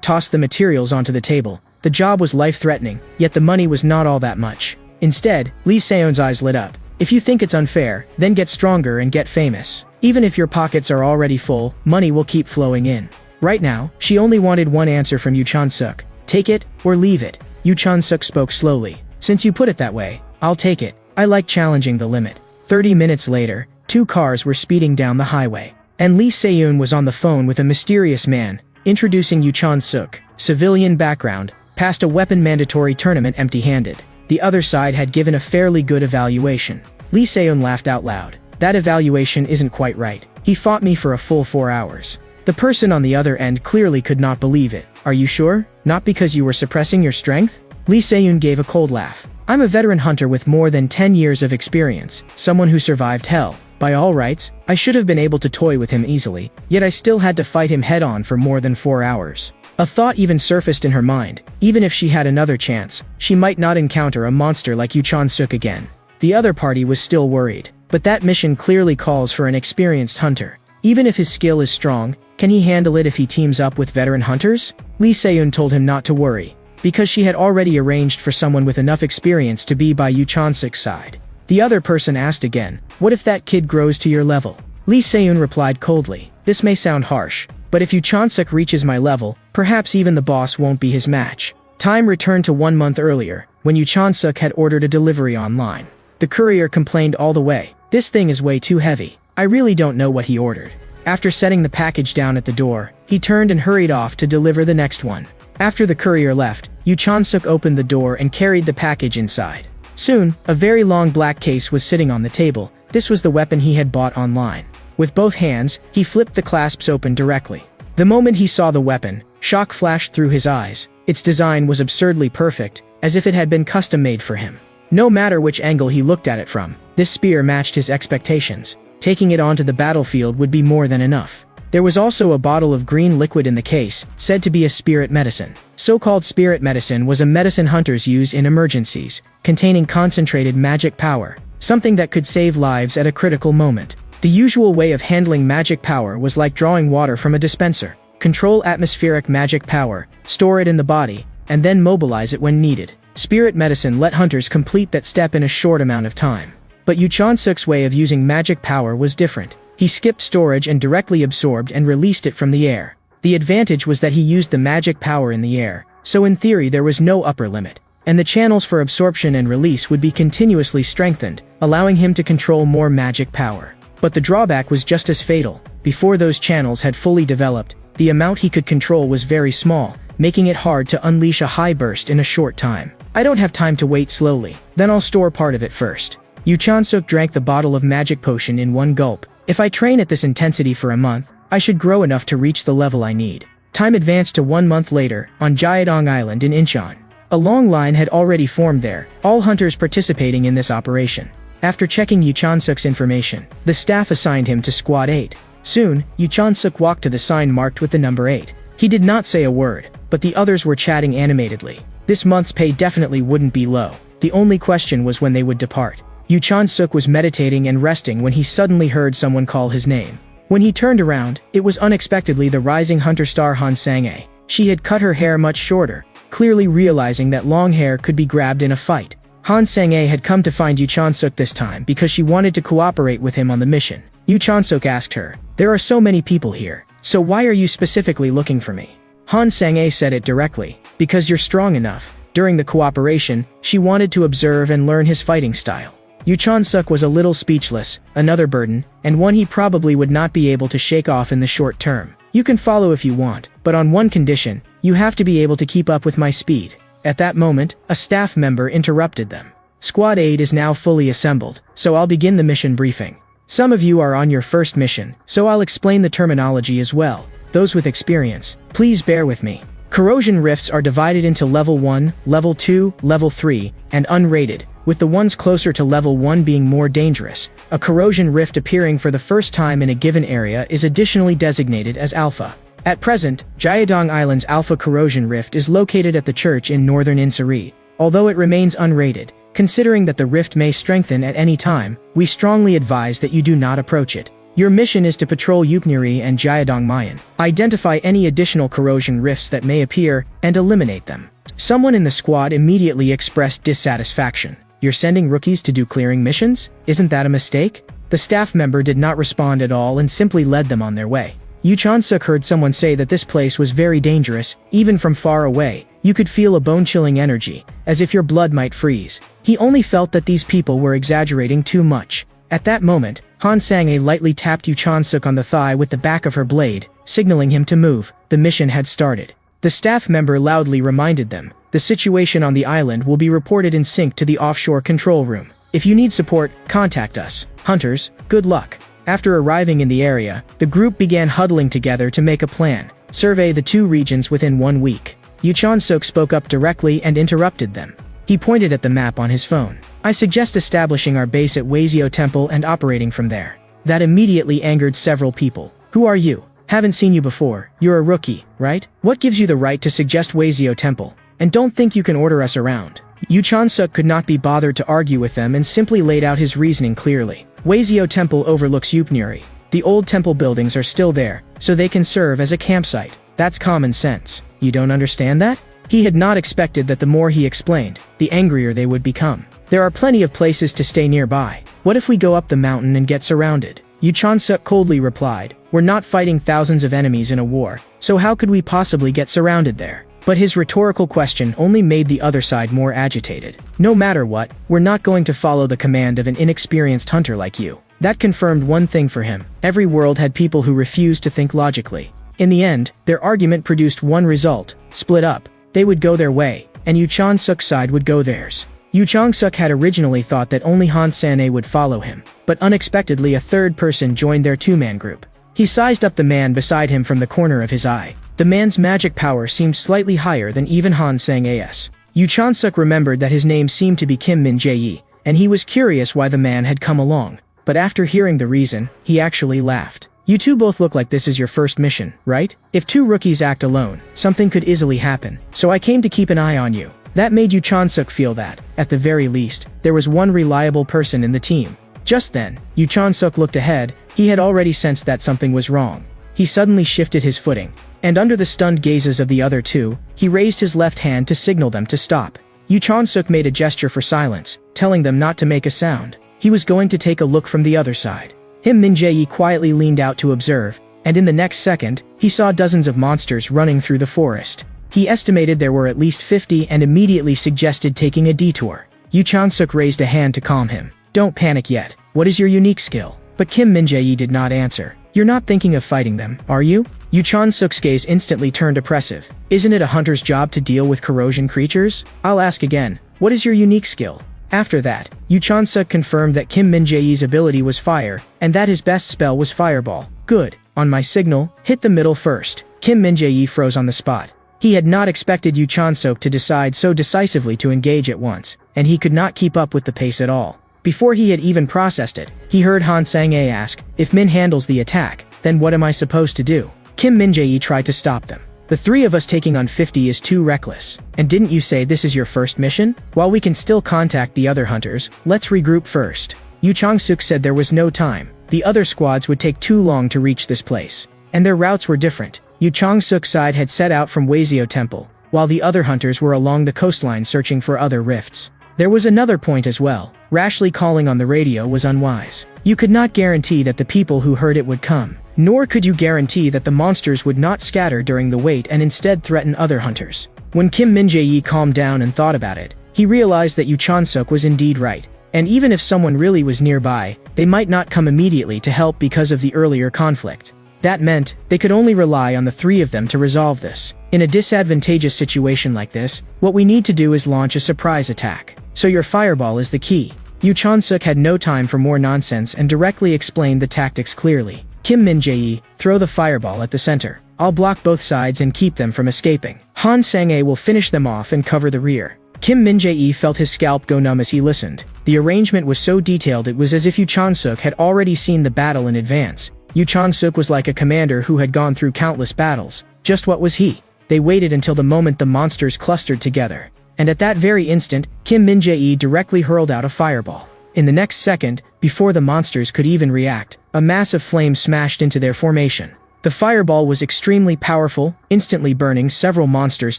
tossed the materials onto the table. The job was life-threatening, yet the money was not all that much. Instead, Lee Se-eun's eyes lit up. If you think it's unfair, then get stronger and get famous. Even if your pockets are already full, money will keep flowing in. Right now, she only wanted one answer from Yu Chun-suk. Take it, or leave it. Yu Chun-suk spoke slowly. Since you put it that way, I'll take it. I like challenging the limit. 30 minutes later, 2 cars were speeding down the highway. And Lee Se-eun was on the phone with a mysterious man, introducing Yu Chun-suk, civilian background, passed a weapon mandatory tournament empty-handed. The other side had given a fairly good evaluation. Lee Se-eun laughed out loud. That evaluation isn't quite right. He fought me for a full 4 hours. The person on the other end clearly could not believe it. Are you sure? Not because you were suppressing your strength? Lee Se-eun gave a cold laugh. I'm a veteran hunter with more than 10 years of experience, someone who survived hell. By all rights, I should have been able to toy with him easily, yet I still had to fight him head-on for more than 4 hours. A thought even surfaced in her mind. Even if she had another chance, she might not encounter a monster like Yu Chun-suk again. The other party was still worried, but that mission clearly calls for an experienced hunter. Even if his skill is strong, can he handle it if he teams up with veteran hunters? Lee Se-eun told him not to worry, because she had already arranged for someone with enough experience to be by Yu Chun-suk's side. The other person asked again, what if that kid grows to your level? Lee Se-eun replied coldly, this may sound harsh, but if Yu Chun-suk reaches my level, perhaps even the boss won't be his match. Time returned to 1 month earlier, when Yu Chun-suk had ordered a delivery online. The courier complained all the way, this thing is way too heavy. I really don't know what he ordered. After setting the package down at the door, he turned and hurried off to deliver the next one. After the courier left, Yu Chun-suk opened the door and carried the package inside. Soon, a very long black case was sitting on the table. This was the weapon he had bought online. With both hands, he flipped the clasps open directly. The moment he saw the weapon, shock flashed through his eyes. Its design was absurdly perfect, as if it had been custom-made for him. No matter which angle he looked at it from, this spear matched his expectations. Taking it onto the battlefield would be more than enough. There was also a bottle of green liquid in the case, said to be a spirit medicine. So-called spirit medicine was a medicine hunters use in emergencies, containing concentrated magic power, something that could save lives at a critical moment. The usual way of handling magic power was like drawing water from a dispenser. Control atmospheric magic power, store it in the body, and then mobilize it when needed. Spirit medicine let hunters complete that step in a short amount of time. But Yu Chun-suk's way of using magic power was different. He skipped storage and directly absorbed and released it from the air. The advantage was that he used the magic power in the air, so in theory there was no upper limit. And the channels for absorption and release would be continuously strengthened, allowing him to control more magic power. But the drawback was just as fatal. Before those channels had fully developed, the amount he could control was very small, making it hard to unleash a high burst in a short time. I don't have time to wait slowly, then I'll store part of it first. Yu Chun-suk drank the bottle of magic potion in one gulp. If I train at this intensity for a month, I should grow enough to reach the level I need. Time advanced to 1 month later, on Jaedong Island in Incheon. A long line had already formed there, all hunters participating in this operation. After checking Yu Chun-suk's information, the staff assigned him to Squad 8. Soon, Yu Chun-suk walked to the sign marked with the number 8. He did not say a word, but the others were chatting animatedly. This month's pay definitely wouldn't be low. The only question was when they would depart. Yu Chun-suk was meditating and resting when he suddenly heard someone call his name. When he turned around, it was unexpectedly the rising hunter star Han Sang-ae. She had cut her hair much shorter, clearly realizing that long hair could be grabbed in a fight. Han Sang-ae had come to find Yu Chun-suk this time because she wanted to cooperate with him on the mission. Yu Chun-suk asked her, "There are so many people here, so why are you specifically looking for me?" Han Sang-ae said it directly, "Because you're strong enough." During the cooperation, she wanted to observe and learn his fighting style. Yu Chun-suk was a little speechless, another burden, and one he probably would not be able to shake off in the short term. "You can follow if you want, but on one condition, you have to be able to keep up with my speed." At that moment, a staff member interrupted them. "Squad 8 is now fully assembled, so I'll begin the mission briefing. Some of you are on your first mission, so I'll explain the terminology as well. Those with experience, please bear with me. Corrosion rifts are divided into Level 1, Level 2, Level 3, and unrated, with the ones closer to Level 1 being more dangerous. A corrosion rift appearing for the first time in a given area is additionally designated as Alpha. At present, Jaedong Island's Alpha corrosion rift is located at the church in northern Insari. Although it remains unrated, Considering that the rift may strengthen at any time, we strongly advise that you do not approach it. Your mission is to patrol Yuknuri and Jiadongmayan, identify any additional corrosion rifts that may appear, and eliminate them. Someone in the squad immediately expressed dissatisfaction. You're sending rookies to do clearing missions? Isn't that a mistake? The staff member did not respond at all and simply led them on their way. Yu Chan-suk heard someone say that this place was very dangerous, even from far away. You could feel a bone-chilling energy, as if your blood might freeze. He only felt that these people were exaggerating too much. At that moment, Han Sang-a lightly tapped Yu Chan-suk on the thigh with the back of her blade, signaling him to move. The mission had started. The staff member loudly reminded them, the situation on the island will be reported in sync to the offshore control room. If you need support, contact us. Hunters, good luck. After arriving in the area, the group began huddling together to make a plan. Survey the two regions within 1 week. Yu Chan-suk spoke up directly and interrupted them. He pointed at the map on his phone. I suggest establishing our base at Weizhou Temple and operating from there. That immediately angered several people. Who are you? Haven't seen you before. You're a rookie, right? What gives you the right to suggest Weizhou Temple? And don't think you can order us around. Yu Chan-suk could not be bothered to argue with them and simply laid out his reasoning clearly. Weizhou Temple overlooks Yuknuri. The old temple buildings are still there, so they can serve as a campsite. That's common sense. You don't understand that? He had not expected that the more he explained, the angrier they would become. There are plenty of places to stay nearby. What if we go up the mountain and get surrounded? Yu Chan-suk coldly replied, we're not fighting thousands of enemies in a war, so how could we possibly get surrounded there? But his rhetorical question only made the other side more agitated. No matter what, we're not going to follow the command of an inexperienced hunter like you. That confirmed one thing for him. Every world had people who refused to think logically. In the end, their argument produced one result: split up. They would go their way, and Yu Chan-suk's side would go theirs. Yu Chan-suk had originally thought that only Han Sang-a would follow him, but unexpectedly a third person joined their two-man group. He sized up the man beside him from the corner of his eye. The man's magic power seemed slightly higher than even Han Sang-a's. Yu Chan-suk remembered that his name seemed to be Kim Min-jae, and he was curious why the man had come along. But after hearing the reason, he actually laughed. You two both look like this is your first mission, right? If two rookies act alone, something could easily happen, so I came to keep an eye on you. That made Yu Chan-suk feel that, at the very least, there was one reliable person in the team. Just then, Yu Chan-suk looked ahead. He had already sensed that something was wrong. He suddenly shifted his footing, and under the stunned gazes of the other two, he raised his left hand to signal them to stop. Yu Chan-suk made a gesture for silence, telling them not to make a sound. He was going to take a look from the other side. Kim Min-jae quietly leaned out to observe, and in the next second, he saw dozens of monsters running through the forest. He estimated there were at least 50 and immediately suggested taking a detour. Yu Chan-suk raised a hand to calm him. Don't panic yet. What is your unique skill? But Kim Min-jae did not answer. You're not thinking of fighting them, are you? Yu Chan-suk's gaze instantly turned oppressive. Isn't it a hunter's job to deal with corrosion creatures? I'll ask again. What is your unique skill? After that, Yu Chan-suk confirmed that Kim Min-jae's ability was fire, and that his best spell was fireball. Good. On my signal, hit the middle first. Kim Min-jae froze on the spot. He had not expected Yu Chan-suk to decide so decisively to engage at once, and he could not keep up with the pace at all. Before he had even processed it, he heard Han Sang-a ask, if Min handles the attack, then what am I supposed to do? Kim Min-jae tried to stop them. The three of us taking on 50 is too reckless. And didn't you say this is your first mission? While we can still contact the other hunters, let's regroup first. Yu Chan-suk said there was no time. The other squads would take too long to reach this place. And their routes were different. Yu Chan-suk's side had set out from Weizhou Temple, while the other hunters were along the coastline searching for other rifts. There was another point as well. Rashly calling on the radio was unwise. You could not guarantee that the people who heard it would come, nor could you guarantee that the monsters would not scatter during the wait and instead threaten other hunters. When Kim Min-jae calmed down and thought about it, he realized that Yu Chan-suk was indeed right. And even if someone really was nearby, they might not come immediately to help because of the earlier conflict. That meant, they could only rely on the three of them to resolve this. In a disadvantageous situation like this, what we need to do is launch a surprise attack. So your fireball is the key. Yu Chan-suk had no time for more nonsense and directly explained the tactics clearly. Kim Min-jae, throw the fireball at the center. I'll block both sides and keep them from escaping. Han Sang-a will finish them off and cover the rear. Kim Min-jae felt his scalp go numb as he listened. The arrangement was so detailed it was as if Yu Chan-suk had already seen the battle in advance. Yu Chan-suk was like a commander who had gone through countless battles. Just what was he? They waited until the moment the monsters clustered together. and at that very instant, Kim Min-jae directly hurled out a fireball. In the next second, before the monsters could even react, a massive flame smashed into their formation. The fireball was extremely powerful, instantly burning several monsters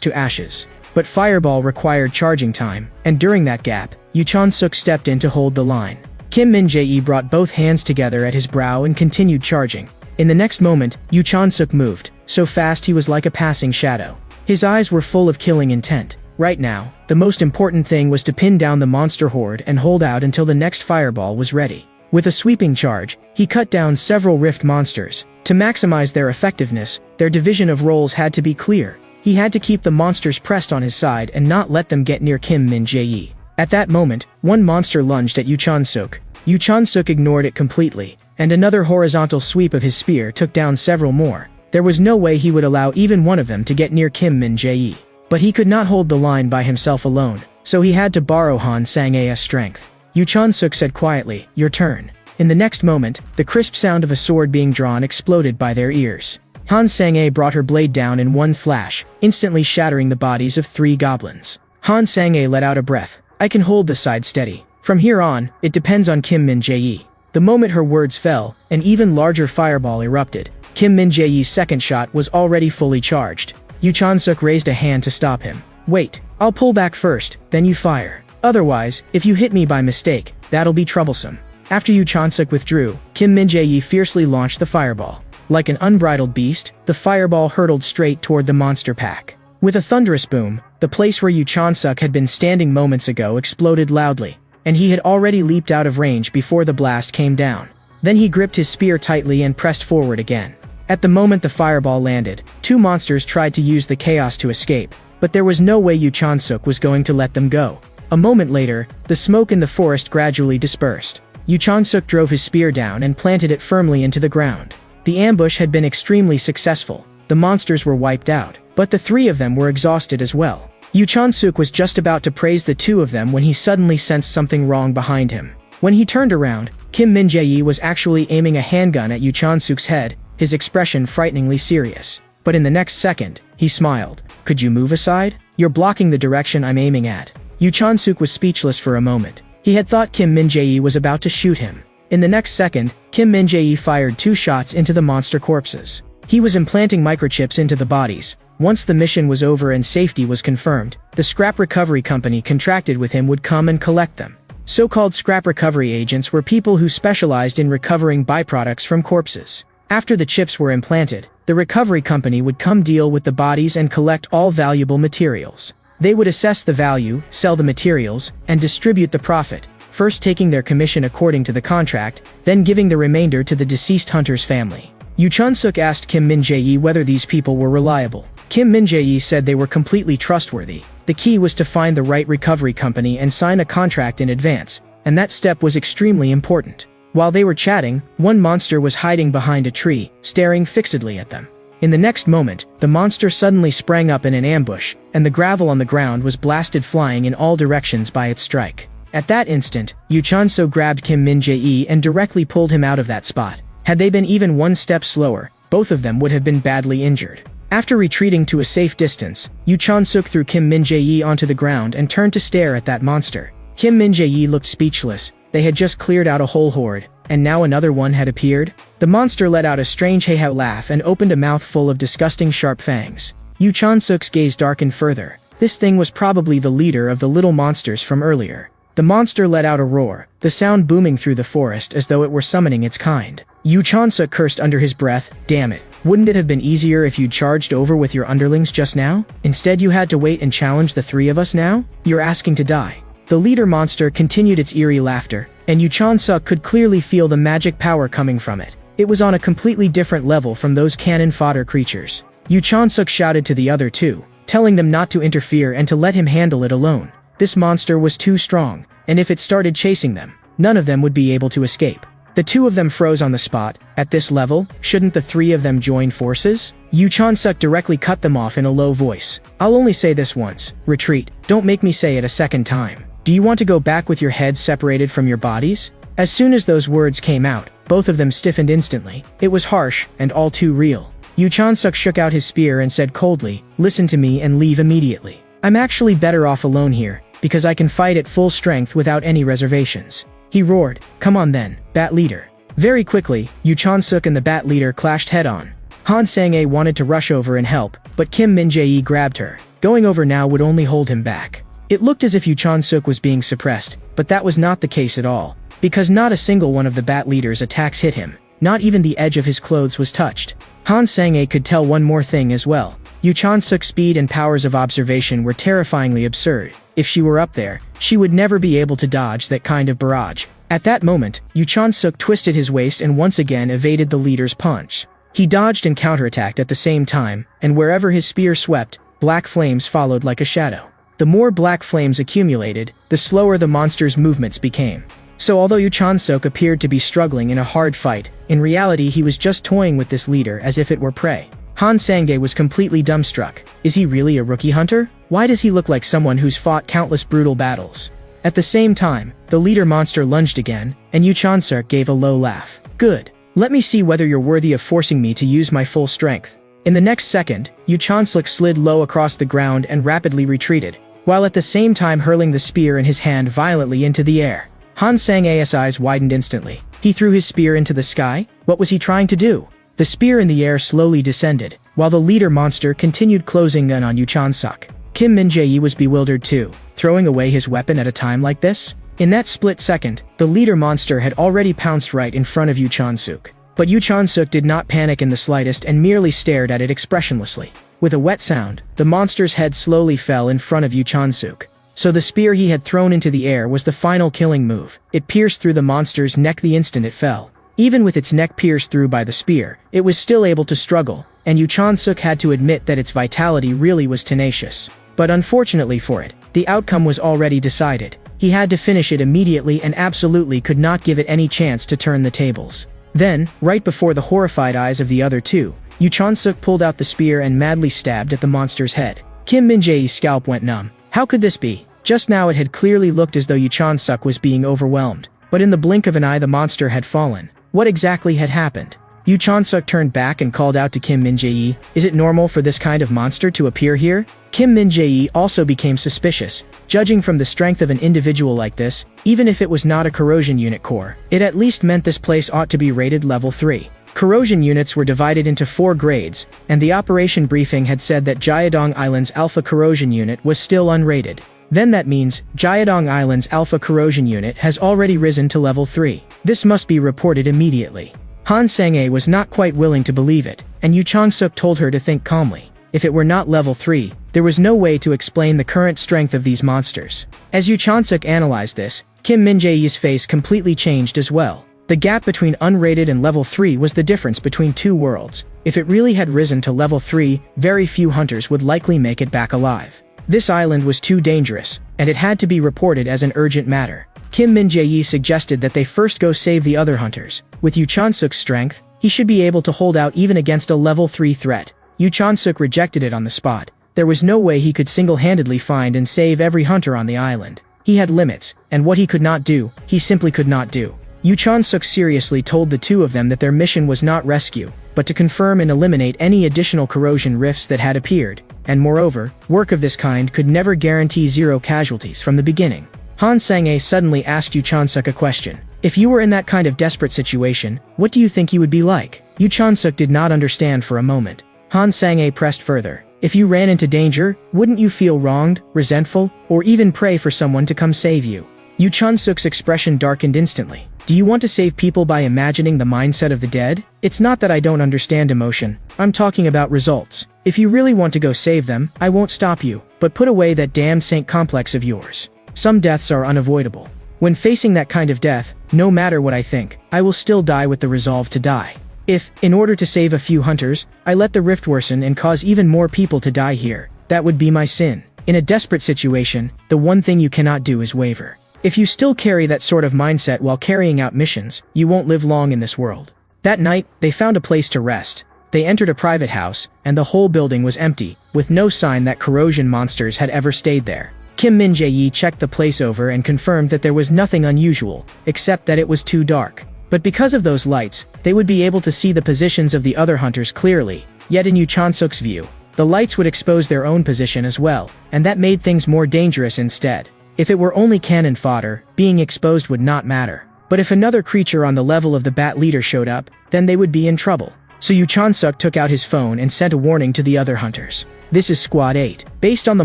to ashes. But fireball required charging time, and during that gap, Yoo Chan-suk stepped in to hold the line. Kim Min-jae brought both hands together at his brow and continued charging. In the next moment, Yoo Chan-suk moved, so fast he was like a passing shadow. His eyes were full of killing intent. Right now, the most important thing was to pin down the monster horde and hold out until the next fireball was ready. With a sweeping charge, he cut down several rift monsters. To maximize their effectiveness, their division of roles had to be clear. He had to keep the monsters pressed on his side and not let them get near Kim Min-jae. At that moment, one monster lunged at Yoo Chan-suk. Yoo Chan-suk ignored it completely, and another horizontal sweep of his spear took down several more. There was no way he would allow even one of them to get near Kim Min-jae. But he could not hold the line by himself alone, so he had to borrow Han Sang-a's strength. Yoo Chan-suk said quietly, "Your turn." In the next moment, the crisp sound of a sword being drawn exploded by their ears. Han Sang-a brought her blade down in one slash, instantly shattering the bodies of 3 goblins. Han Sang-a let out a breath. "I can hold the side steady. From here on, it depends on Kim Min-jae." The moment her words fell, an even larger fireball erupted. Kim Min-jae's second shot was already fully charged. Yoo Chan-suk raised a hand to stop him. "Wait, I'll pull back first, then you fire. Otherwise, if you hit me by mistake, that'll be troublesome." After Yoo Chan-suk withdrew, Kim Min-jae fiercely launched the fireball. Like an unbridled beast, the fireball hurtled straight toward the monster pack. With a thunderous boom, the place where Yoo Chan-suk had been standing moments ago exploded loudly, and he had already leaped out of range before the blast came down. Then he gripped his spear tightly and pressed forward again. At the moment the fireball landed, 2 monsters tried to use the chaos to escape, but there was no way Yoo Chan-suk was going to let them go. A moment later, the smoke in the forest gradually dispersed. Yoo Chan-suk drove his spear down and planted it firmly into the ground. The ambush had been extremely successful. The monsters were wiped out, but the 3 of them were exhausted as well. Yoo Chan-suk was just about to praise the 2 of them when he suddenly sensed something wrong behind him. When he turned around, Kim Min-jae was actually aiming a handgun at Yoo Chan-suk's head, his expression frighteningly serious. But in the next second, he smiled. "Could you move aside? You're blocking the direction I'm aiming at." Yoo Chan-suk was speechless for a moment. He had thought Kim Min-jae was about to shoot him. In the next second, Kim Min-jae fired 2 shots into the monster corpses. He was implanting microchips into the bodies. Once the mission was over and safety was confirmed, the scrap recovery company contracted with him would come and collect them. So-called scrap recovery agents were people who specialized in recovering byproducts from corpses. After the chips were implanted, the recovery company would come deal with the bodies and collect all valuable materials. They would assess the value, sell the materials, and distribute the profit, first taking their commission according to the contract, then giving the remainder to the deceased hunter's family. Yoo Chan-suk asked Kim Min-jae whether these people were reliable. Kim Min-jae said they were completely trustworthy. The key was to find the right recovery company and sign a contract in advance, and that step was extremely important. While they were chatting, one monster was hiding behind a tree, staring fixedly at them. In the next moment, the monster suddenly sprang up in an ambush, and the gravel on the ground was blasted flying in all directions by its strike. At that instant, Yoo Chan-suk grabbed Kim Min-jae and directly pulled him out of that spot. Had they been even one step slower, both of them would have been badly injured. After retreating to a safe distance, Yoo Chan-suk threw Kim Min-jae onto the ground and turned to stare at that monster. Kim Min-jae looked speechless. They had just cleared out a whole horde, and now another one had appeared? The monster let out a strange hey-how laugh and opened a mouth full of disgusting sharp fangs. Yoo Chan-suk's gaze darkened further. This thing was probably the leader of the little monsters from earlier. The monster let out a roar, the sound booming through the forest as though it were summoning its kind. Yoo Chan-suk cursed under his breath, "Damn it. Wouldn't it have been easier if you'd charged over with your underlings just now? Instead you had to wait and challenge the 3 of us now? You're asking to die." The leader monster continued its eerie laughter, and Yoo Chan-suk could clearly feel the magic power coming from it. It was on a completely different level from those cannon fodder creatures. Yoo Chan-suk shouted to the other 2, telling them not to interfere and to let him handle it alone. This monster was too strong, and if it started chasing them, none of them would be able to escape. The 2 of them froze on the spot. At this level, shouldn't the 3 of them join forces? Yoo Chan-suk directly cut them off in a low voice. "I'll only say this once. Retreat. Don't make me say it a second time. Do you want to go back with your heads separated from your bodies?" As soon as those words came out, both of them stiffened instantly. It was harsh, and all too real. Yoo Chan-suk shook out his spear and said coldly, "Listen to me and leave immediately." I'm actually better off alone here, because I can fight at full strength without any reservations. He roared, "Come on then, Bat Leader." Very quickly, Yu Chon-suk and the Bat Leader clashed head-on. Han Sang-ae wanted to rush over and help, but Kim Min-jae grabbed her. Going over now would only hold him back. It looked as if Yu Chon-suk was being suppressed, but that was not the case at all, because not a single one of the Bat Leader's attacks hit him. Not even the edge of his clothes was touched. Han Sang-ae could tell one more thing as well. Yu Chon-suk's speed and powers of observation were terrifyingly absurd. If she were up there, she would never be able to dodge that kind of barrage. At that moment, Yu Chon-suk twisted his waist and once again evaded the leader's punch. He dodged and counterattacked at the same time, and wherever his spear swept, black flames followed like a shadow. The more black flames accumulated, the slower the monster's movements became. So although Yu Chon-suk appeared to be struggling in a hard fight, in reality he was just toying with this leader as if it were prey. Han Sang-ae was completely dumbstruck. Is he really a rookie hunter? Why does he look like someone who's fought countless brutal battles? At the same time, the leader monster lunged again, and Yu Chon-suk gave a low laugh. Good. Let me see whether you're worthy of forcing me to use my full strength. In the next second, Yu Chon-suk slid low across the ground and rapidly retreated, while at the same time hurling the spear in his hand violently into the air. Han Sang-ae's eyes widened instantly. He threw his spear into the sky? What was he trying to do? The spear in the air slowly descended, while the leader monster continued closing in on Yu Chon-suk. Kim Min-jae was bewildered too, throwing away his weapon at a time like this? In that split second, the leader monster had already pounced right in front of Yu Chon-suk. But Yu Chon-suk did not panic in the slightest and merely stared at it expressionlessly. With a wet sound, the monster's head slowly fell in front of Yu Chon-suk. So the spear he had thrown into the air was the final killing move. It pierced through the monster's neck the instant it fell. Even with its neck pierced through by the spear, it was still able to struggle, and Yu Chon-suk had to admit that its vitality really was tenacious. But unfortunately for it, the outcome was already decided. He had to finish it immediately and absolutely could not give it any chance to turn the tables. Then, right before the horrified eyes of the other two, Yu Chon-suk pulled out the spear and madly stabbed at the monster's head. Kim Min-jae's scalp went numb. How could this be? Just now it had clearly looked as though Yu Chon-suk was being overwhelmed. But in the blink of an eye the monster had fallen. What exactly had happened? Yu Chon-suk turned back and called out to Kim Min-jae, "Is it normal for this kind of monster to appear here?" Kim Min-jae also became suspicious. Judging from the strength of an individual like this, even if it was not a corrosion unit core, it at least meant this place ought to be rated level 3. Corrosion units were divided into 4 grades, and the operation briefing had said that Jiadong Island's Alpha Corrosion Unit was still unrated. Then that means, Jiadong Island's Alpha Corrosion Unit has already risen to level 3. This must be reported immediately. Han Sang-ae was not quite willing to believe it, and Yu Chon-suk told her to think calmly. If it were not level 3, there was no way to explain the current strength of these monsters. As Yu Chon-suk analyzed this, Kim Min-jae's face completely changed as well. The gap between unrated and level 3 was the difference between 2 worlds. If it really had risen to level 3, very few hunters would likely make it back alive. This island was too dangerous, and it had to be reported as an urgent matter. Kim Min-jae suggested that they first go save the other hunters. With Yu Chon-suk's strength, he should be able to hold out even against a level 3 threat. Yu Chon-suk rejected it on the spot. There was no way he could single-handedly find and save every hunter on the island. He had limits, and what he could not do, he simply could not do. Yu Chon-suk seriously told the two of them that their mission was not rescue, but to confirm and eliminate any additional corrosion rifts that had appeared, and moreover, work of this kind could never guarantee 0 casualties from the beginning. Han Sang-ae suddenly asked Yu Chon-suk a question. If you were in that kind of desperate situation, what do you think you would be like? Yu Chon-suk did not understand for a moment. Han Sang-ae pressed further. If you ran into danger, wouldn't you feel wronged, resentful, or even pray for someone to come save you? Yu Chon-suk's expression darkened instantly. Do you want to save people by imagining the mindset of the dead? It's not that I don't understand emotion. I'm talking about results. If you really want to go save them, I won't stop you, but put away that damned saint complex of yours. Some deaths are unavoidable. When facing that kind of death, no matter what I think, I will still die with the resolve to die. If, in order to save a few hunters, I let the rift worsen and cause even more people to die here, that would be my sin. In a desperate situation, the one thing you cannot do is waver. If you still carry that sort of mindset while carrying out missions, you won't live long in this world. That night, they found a place to rest. They entered a private house, and the whole building was empty, with no sign that corrosion monsters had ever stayed there. Kim Min-jae checked the place over and confirmed that there was nothing unusual, except that it was too dark. But because of those lights, they would be able to see the positions of the other hunters clearly. Yet in Yu Chon-suk's view, The lights would expose their own position as well, and that made things more dangerous instead. If it were only cannon fodder, being exposed would not matter. But if another creature on the level of the bat leader showed up, then they would be in trouble. So Yu Chan-suk took out his phone and sent a warning to the other hunters. This is Squad 8. Based on the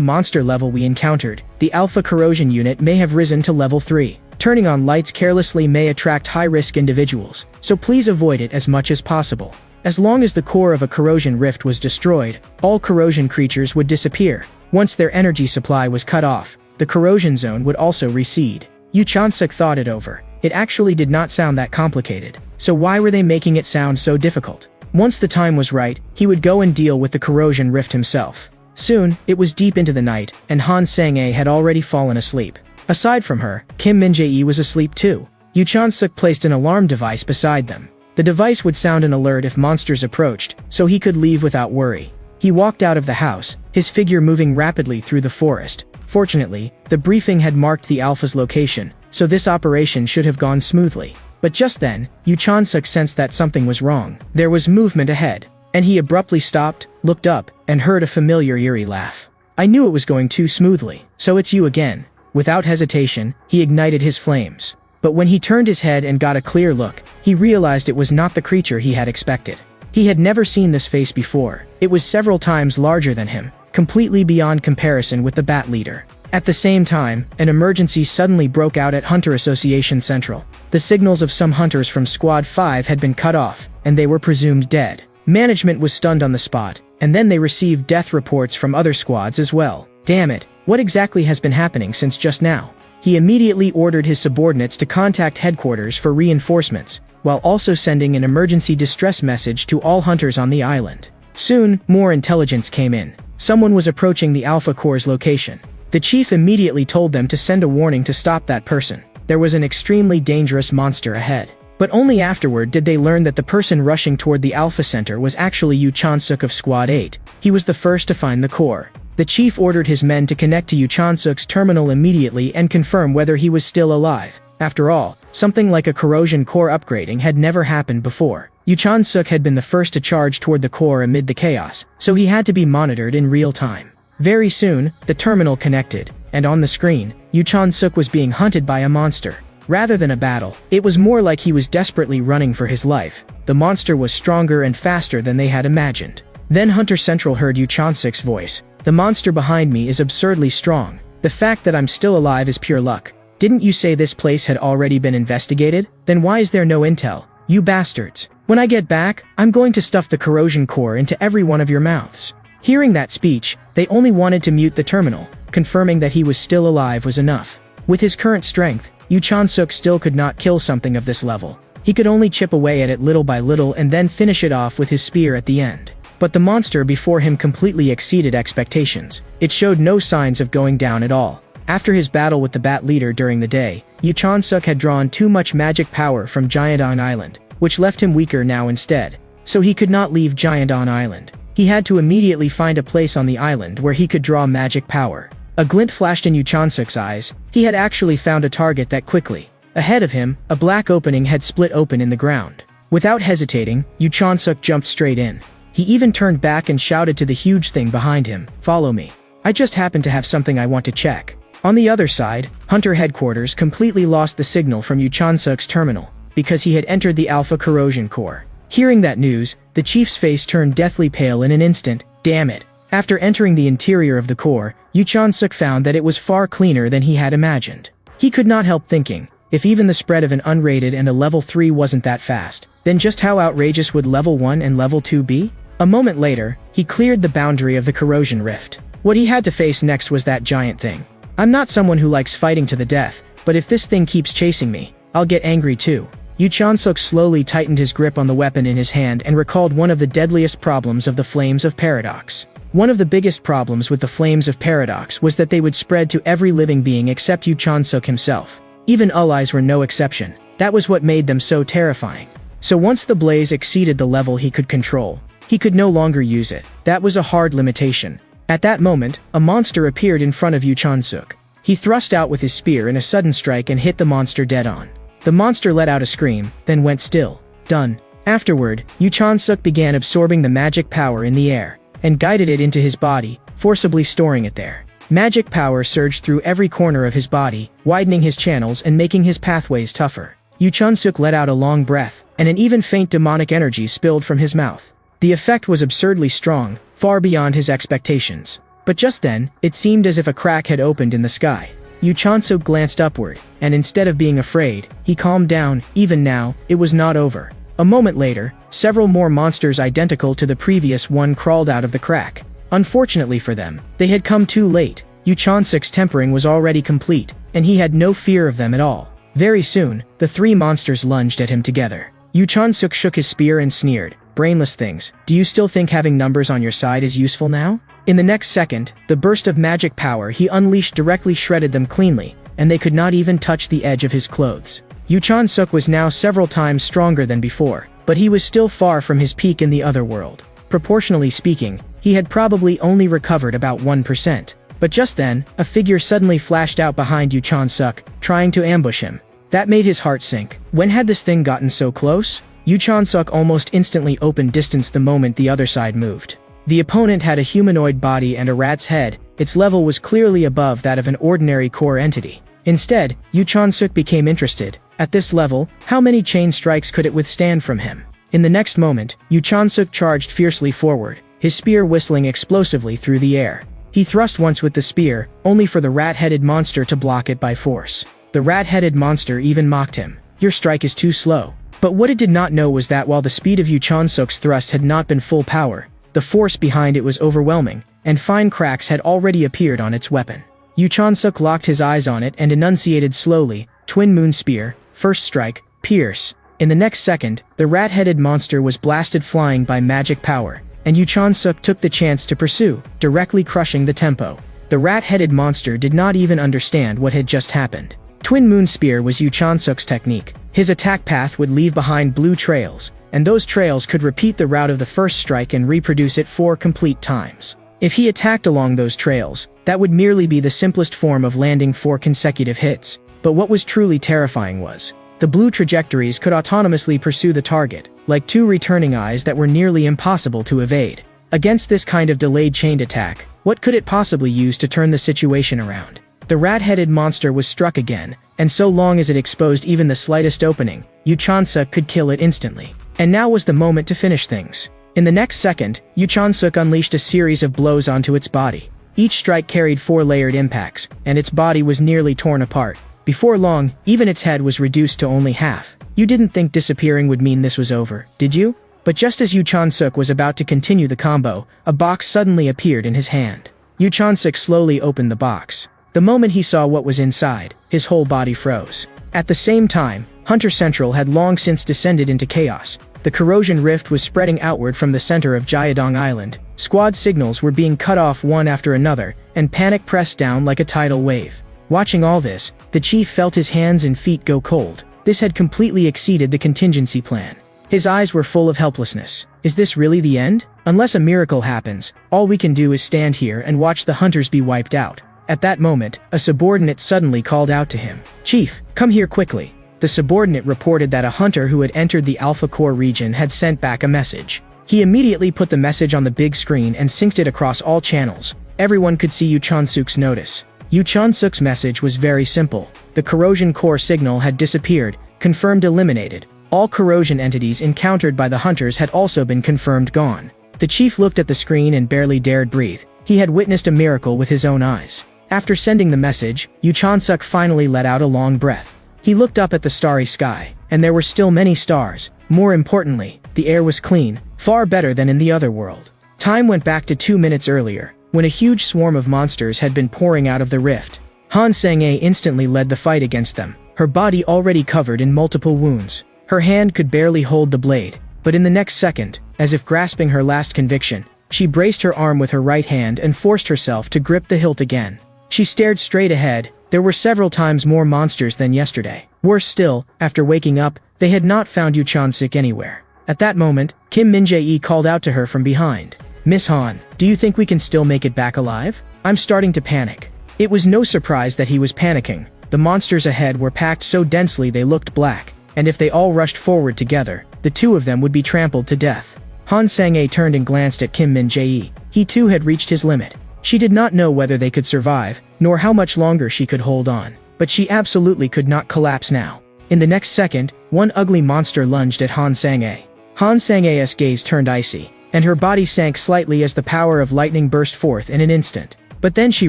monster level we encountered, the Alpha Corrosion unit may have risen to level 3. Turning on lights carelessly may attract high-risk individuals, so please avoid it as much as possible. As long as the core of a corrosion rift was destroyed, all corrosion creatures would disappear. Once their energy supply was cut off, the corrosion zone would also recede. Yu Chan-suk thought it over. It actually did not sound that complicated, so why were they making it sound so difficult? Once the time was right, he would go and deal with the corrosion rift himself. Soon, it was deep into the night, and Han Sang-ae had already fallen asleep. Aside from her, Kim Min-jae was asleep too. Yu Chan-suk placed an alarm device beside them. The device would sound an alert if monsters approached, so he could leave without worry. He walked out of the house, his figure moving rapidly through the forest. Fortunately, the briefing had marked the Alpha's location, so this operation should have gone smoothly. But just then, Yu Chan-suk sensed that something was wrong. There was movement ahead, and he abruptly stopped, looked up, and heard a familiar eerie laugh. I knew it was going too smoothly. So it's you again. Without hesitation, he ignited his flames. But when he turned his head and got a clear look, he realized it was not the creature he had expected. He had never seen this face before. It was several times larger than him, completely beyond comparison with the Bat Leader. At the same time, an emergency suddenly broke out at Hunter Association Central. The signals of some hunters from Squad 5 had been cut off, and they were presumed dead. Management was stunned on the spot, and then they received death reports from other squads as well. Damn it, what exactly has been happening since just now? He immediately ordered his subordinates to contact headquarters for reinforcements, while also sending an emergency distress message to all hunters on the island. Soon, more intelligence came in. Someone was approaching the Alpha Core's location. The chief immediately told them to send a warning to stop that person. There was an extremely dangerous monster ahead. But only afterward did they learn that the person rushing toward the Alpha Center was actually Yu Chan-suk of Squad 8. He was the first to find the core. The chief ordered his men to connect to Yu Chan-suk's terminal immediately and confirm whether he was still alive. After all, something like a corrosion core upgrading had never happened before. Yu Chan-suk had been the first to charge toward the core amid the chaos, so he had to be monitored in real time. Very soon, the terminal connected, and on the screen, Yu Chan-suk was being hunted by a monster. Rather than a battle, it was more like he was desperately running for his life. The monster was stronger and faster than they had imagined. Then Hunter Central heard Yu Chan-suk's voice. The monster behind me is absurdly strong. The fact that I'm still alive is pure luck. Didn't you say this place had already been investigated? Then why is there no intel? You bastards. When I get back, I'm going to stuff the corrosion core into every one of your mouths. Hearing that speech, they only wanted to mute the terminal. Confirming that he was still alive was enough. With his current strength, Yu Chan-suk still could not kill something of this level. He could only chip away at it little by little and then finish it off with his spear at the end. But the monster before him completely exceeded expectations. It showed no signs of going down at all. After his battle with the Bat Leader during the day, Yu Chan-suk had drawn too much magic power from Giant-on Island, which left him weaker now instead. So he could not leave Giant-on Island. He had to immediately find a place on the island where he could draw magic power. A glint flashed in Yu Chan-suk's eyes. He had actually found a target that quickly. Ahead of him, a black opening had split open in the ground. Without hesitating, Yu Chan-suk jumped straight in. He even turned back and shouted to the huge thing behind him, "Follow me. I just happen to have something I want to check." On the other side, Hunter Headquarters completely lost the signal from Yu Chan-suk's terminal, because he had entered the Alpha Corrosion Core. Hearing that news, the chief's face turned deathly pale in an instant. Damn it. After entering the interior of the core, Yu Chan-suk found that it was far cleaner than he had imagined. He could not help thinking, if even the spread of an unrated and a level 3 wasn't that fast, then just how outrageous would level 1 and level 2 be? A moment later, he cleared the boundary of the corrosion rift. What he had to face next was that giant thing. I'm not someone who likes fighting to the death, but if this thing keeps chasing me, I'll get angry too. Yu Chan-suk slowly tightened his grip on the weapon in his hand and recalled one of the deadliest problems of the Flames of Paradox. One of the biggest problems with the Flames of Paradox was that they would spread to every living being except Yu Chan-suk himself. Even allies were no exception. That was what made them so terrifying. So once the blaze exceeded the level he could control, he could no longer use it. That was a hard limitation. At that moment, a monster appeared in front of Yu Chan-suk. He thrust out with his spear in a sudden strike and hit the monster dead on. The monster let out a scream, then went still. Done. Afterward, Yu Chan-suk began absorbing the magic power in the air. and guided it into his body, forcibly storing it there. Magic power surged through every corner of his body, widening his channels and making his pathways tougher. Yu Chun-suk let out a long breath, and an even faint demonic energy spilled from his mouth. The effect was absurdly strong, far beyond his expectations. But just then, it seemed as if a crack had opened in the sky. Yu Chun-suk glanced upward, and instead of being afraid, he calmed down. Even now, it was not over. A moment later, several more monsters identical to the previous one crawled out of the crack. Unfortunately for them, they had come too late. Yu Chun-suk's tempering was already complete, and he had no fear of them at all. Very soon, the three monsters lunged at him together. Yu Chun-suk shook his spear and sneered, "Brainless things, do you still think having numbers on your side is useful now?" In the next second, the burst of magic power he unleashed directly shredded them cleanly, and they could not even touch the edge of his clothes. Yu Chun-suk was now several times stronger than before, but he was still far from his peak in the other world. Proportionally speaking, he had probably only recovered about 1%. But just then, a figure suddenly flashed out behind Yu Chun-suk, trying to ambush him. That made his heart sink. When had this thing gotten so close? Yu Chun-suk almost instantly opened distance the moment the other side moved. The opponent had a humanoid body and a rat's head. Its level was clearly above that of an ordinary core entity. Instead, Yu Chun-suk became interested. At this level, how many chain strikes could it withstand from him? In the next moment, Yu Chun-suk charged fiercely forward, his spear whistling explosively through the air. He thrust once with the spear, only for the rat-headed monster to block it by force. The rat-headed monster even mocked him. "Your strike is too slow." But what it did not know was that while the speed of Yu Chun-suk's thrust had not been full power, the force behind it was overwhelming, and fine cracks had already appeared on its weapon. Yu Chun-suk locked his eyes on it and enunciated slowly, "Twin Moon Spear, first strike, pierce." In the next second, the rat-headed monster was blasted flying by magic power, and Yu Chun-suk took the chance to pursue, directly crushing the tempo. The rat-headed monster did not even understand what had just happened. Twin Moon Spear was Yu Chun-suk's technique. His attack path would leave behind blue trails, and those trails could repeat the route of the first strike and reproduce it 4 complete times. If he attacked along those trails, that would merely be the simplest form of landing 4 consecutive hits. But what was truly terrifying was, the blue trajectories could autonomously pursue the target, like 2 returning eyes that were nearly impossible to evade. Against this kind of delayed chained attack, what could it possibly use to turn the situation around? The rat-headed monster was struck again, and so long as it exposed even the slightest opening, Yu Chun-suk could kill it instantly. And now was the moment to finish things. In the next second, Yu Chun-suk unleashed a series of blows onto its body. Each strike carried 4 layered impacts, and its body was nearly torn apart. Before long, even its head was reduced to only half. You didn't think disappearing would mean this was over, did you? But just as Yu Chun-suk was about to continue the combo, a box suddenly appeared in his hand. Yu Chun-suk slowly opened the box. The moment he saw what was inside, his whole body froze. At the same time, Hunter Central had long since descended into chaos. The corrosion rift was spreading outward from the center of Jiadong Island. Squad signals were being cut off one after another, and panic pressed down like a tidal wave. Watching all this, the chief felt his hands and feet go cold. This had completely exceeded the contingency plan. His eyes were full of helplessness. Is this really the end? Unless a miracle happens, all we can do is stand here and watch the hunters be wiped out. At that moment, a subordinate suddenly called out to him. "Chief, come here quickly." The subordinate reported that a hunter who had entered the Alpha Core region had sent back a message. He immediately put the message on the big screen and synced it across all channels. Everyone could see Yu Chun-suk's notice. Yu Chun-suk's message was very simple. The corrosion core signal had disappeared, confirmed eliminated. All corrosion entities encountered by the hunters had also been confirmed gone. The chief looked at the screen and barely dared breathe. He had witnessed a miracle with his own eyes. After sending the message, Yu Chun-suk finally let out a long breath. He looked up at the starry sky, and there were still many stars. More importantly, the air was clean, far better than in the other world. Time went back to 2 minutes earlier, when a huge swarm of monsters had been pouring out of the rift. Han Sang-a instantly led the fight against them, her body already covered in multiple wounds. Her hand could barely hold the blade, but in the next second, as if grasping her last conviction, she braced her arm with her right hand and forced herself to grip the hilt again. She stared straight ahead. There were several times more monsters than yesterday. Worse still, after waking up, they had not found Yu Chun-suk anywhere. At that moment, Kim Min-jae called out to her from behind. "Miss Han, do you think we can still make it back alive? I'm starting to panic." It was no surprise that he was panicking. The monsters ahead were packed so densely they looked black, and if they all rushed forward together, the 2 of them would be trampled to death. Han Sang-a turned and glanced at Kim Min-jae. He too had reached his limit. She did not know whether they could survive, nor how much longer she could hold on, but she absolutely could not collapse now. In the next second, one ugly monster lunged at Han Sang-ae. Han Sang-ae's gaze turned icy, and her body sank slightly as the power of lightning burst forth in an instant. But then she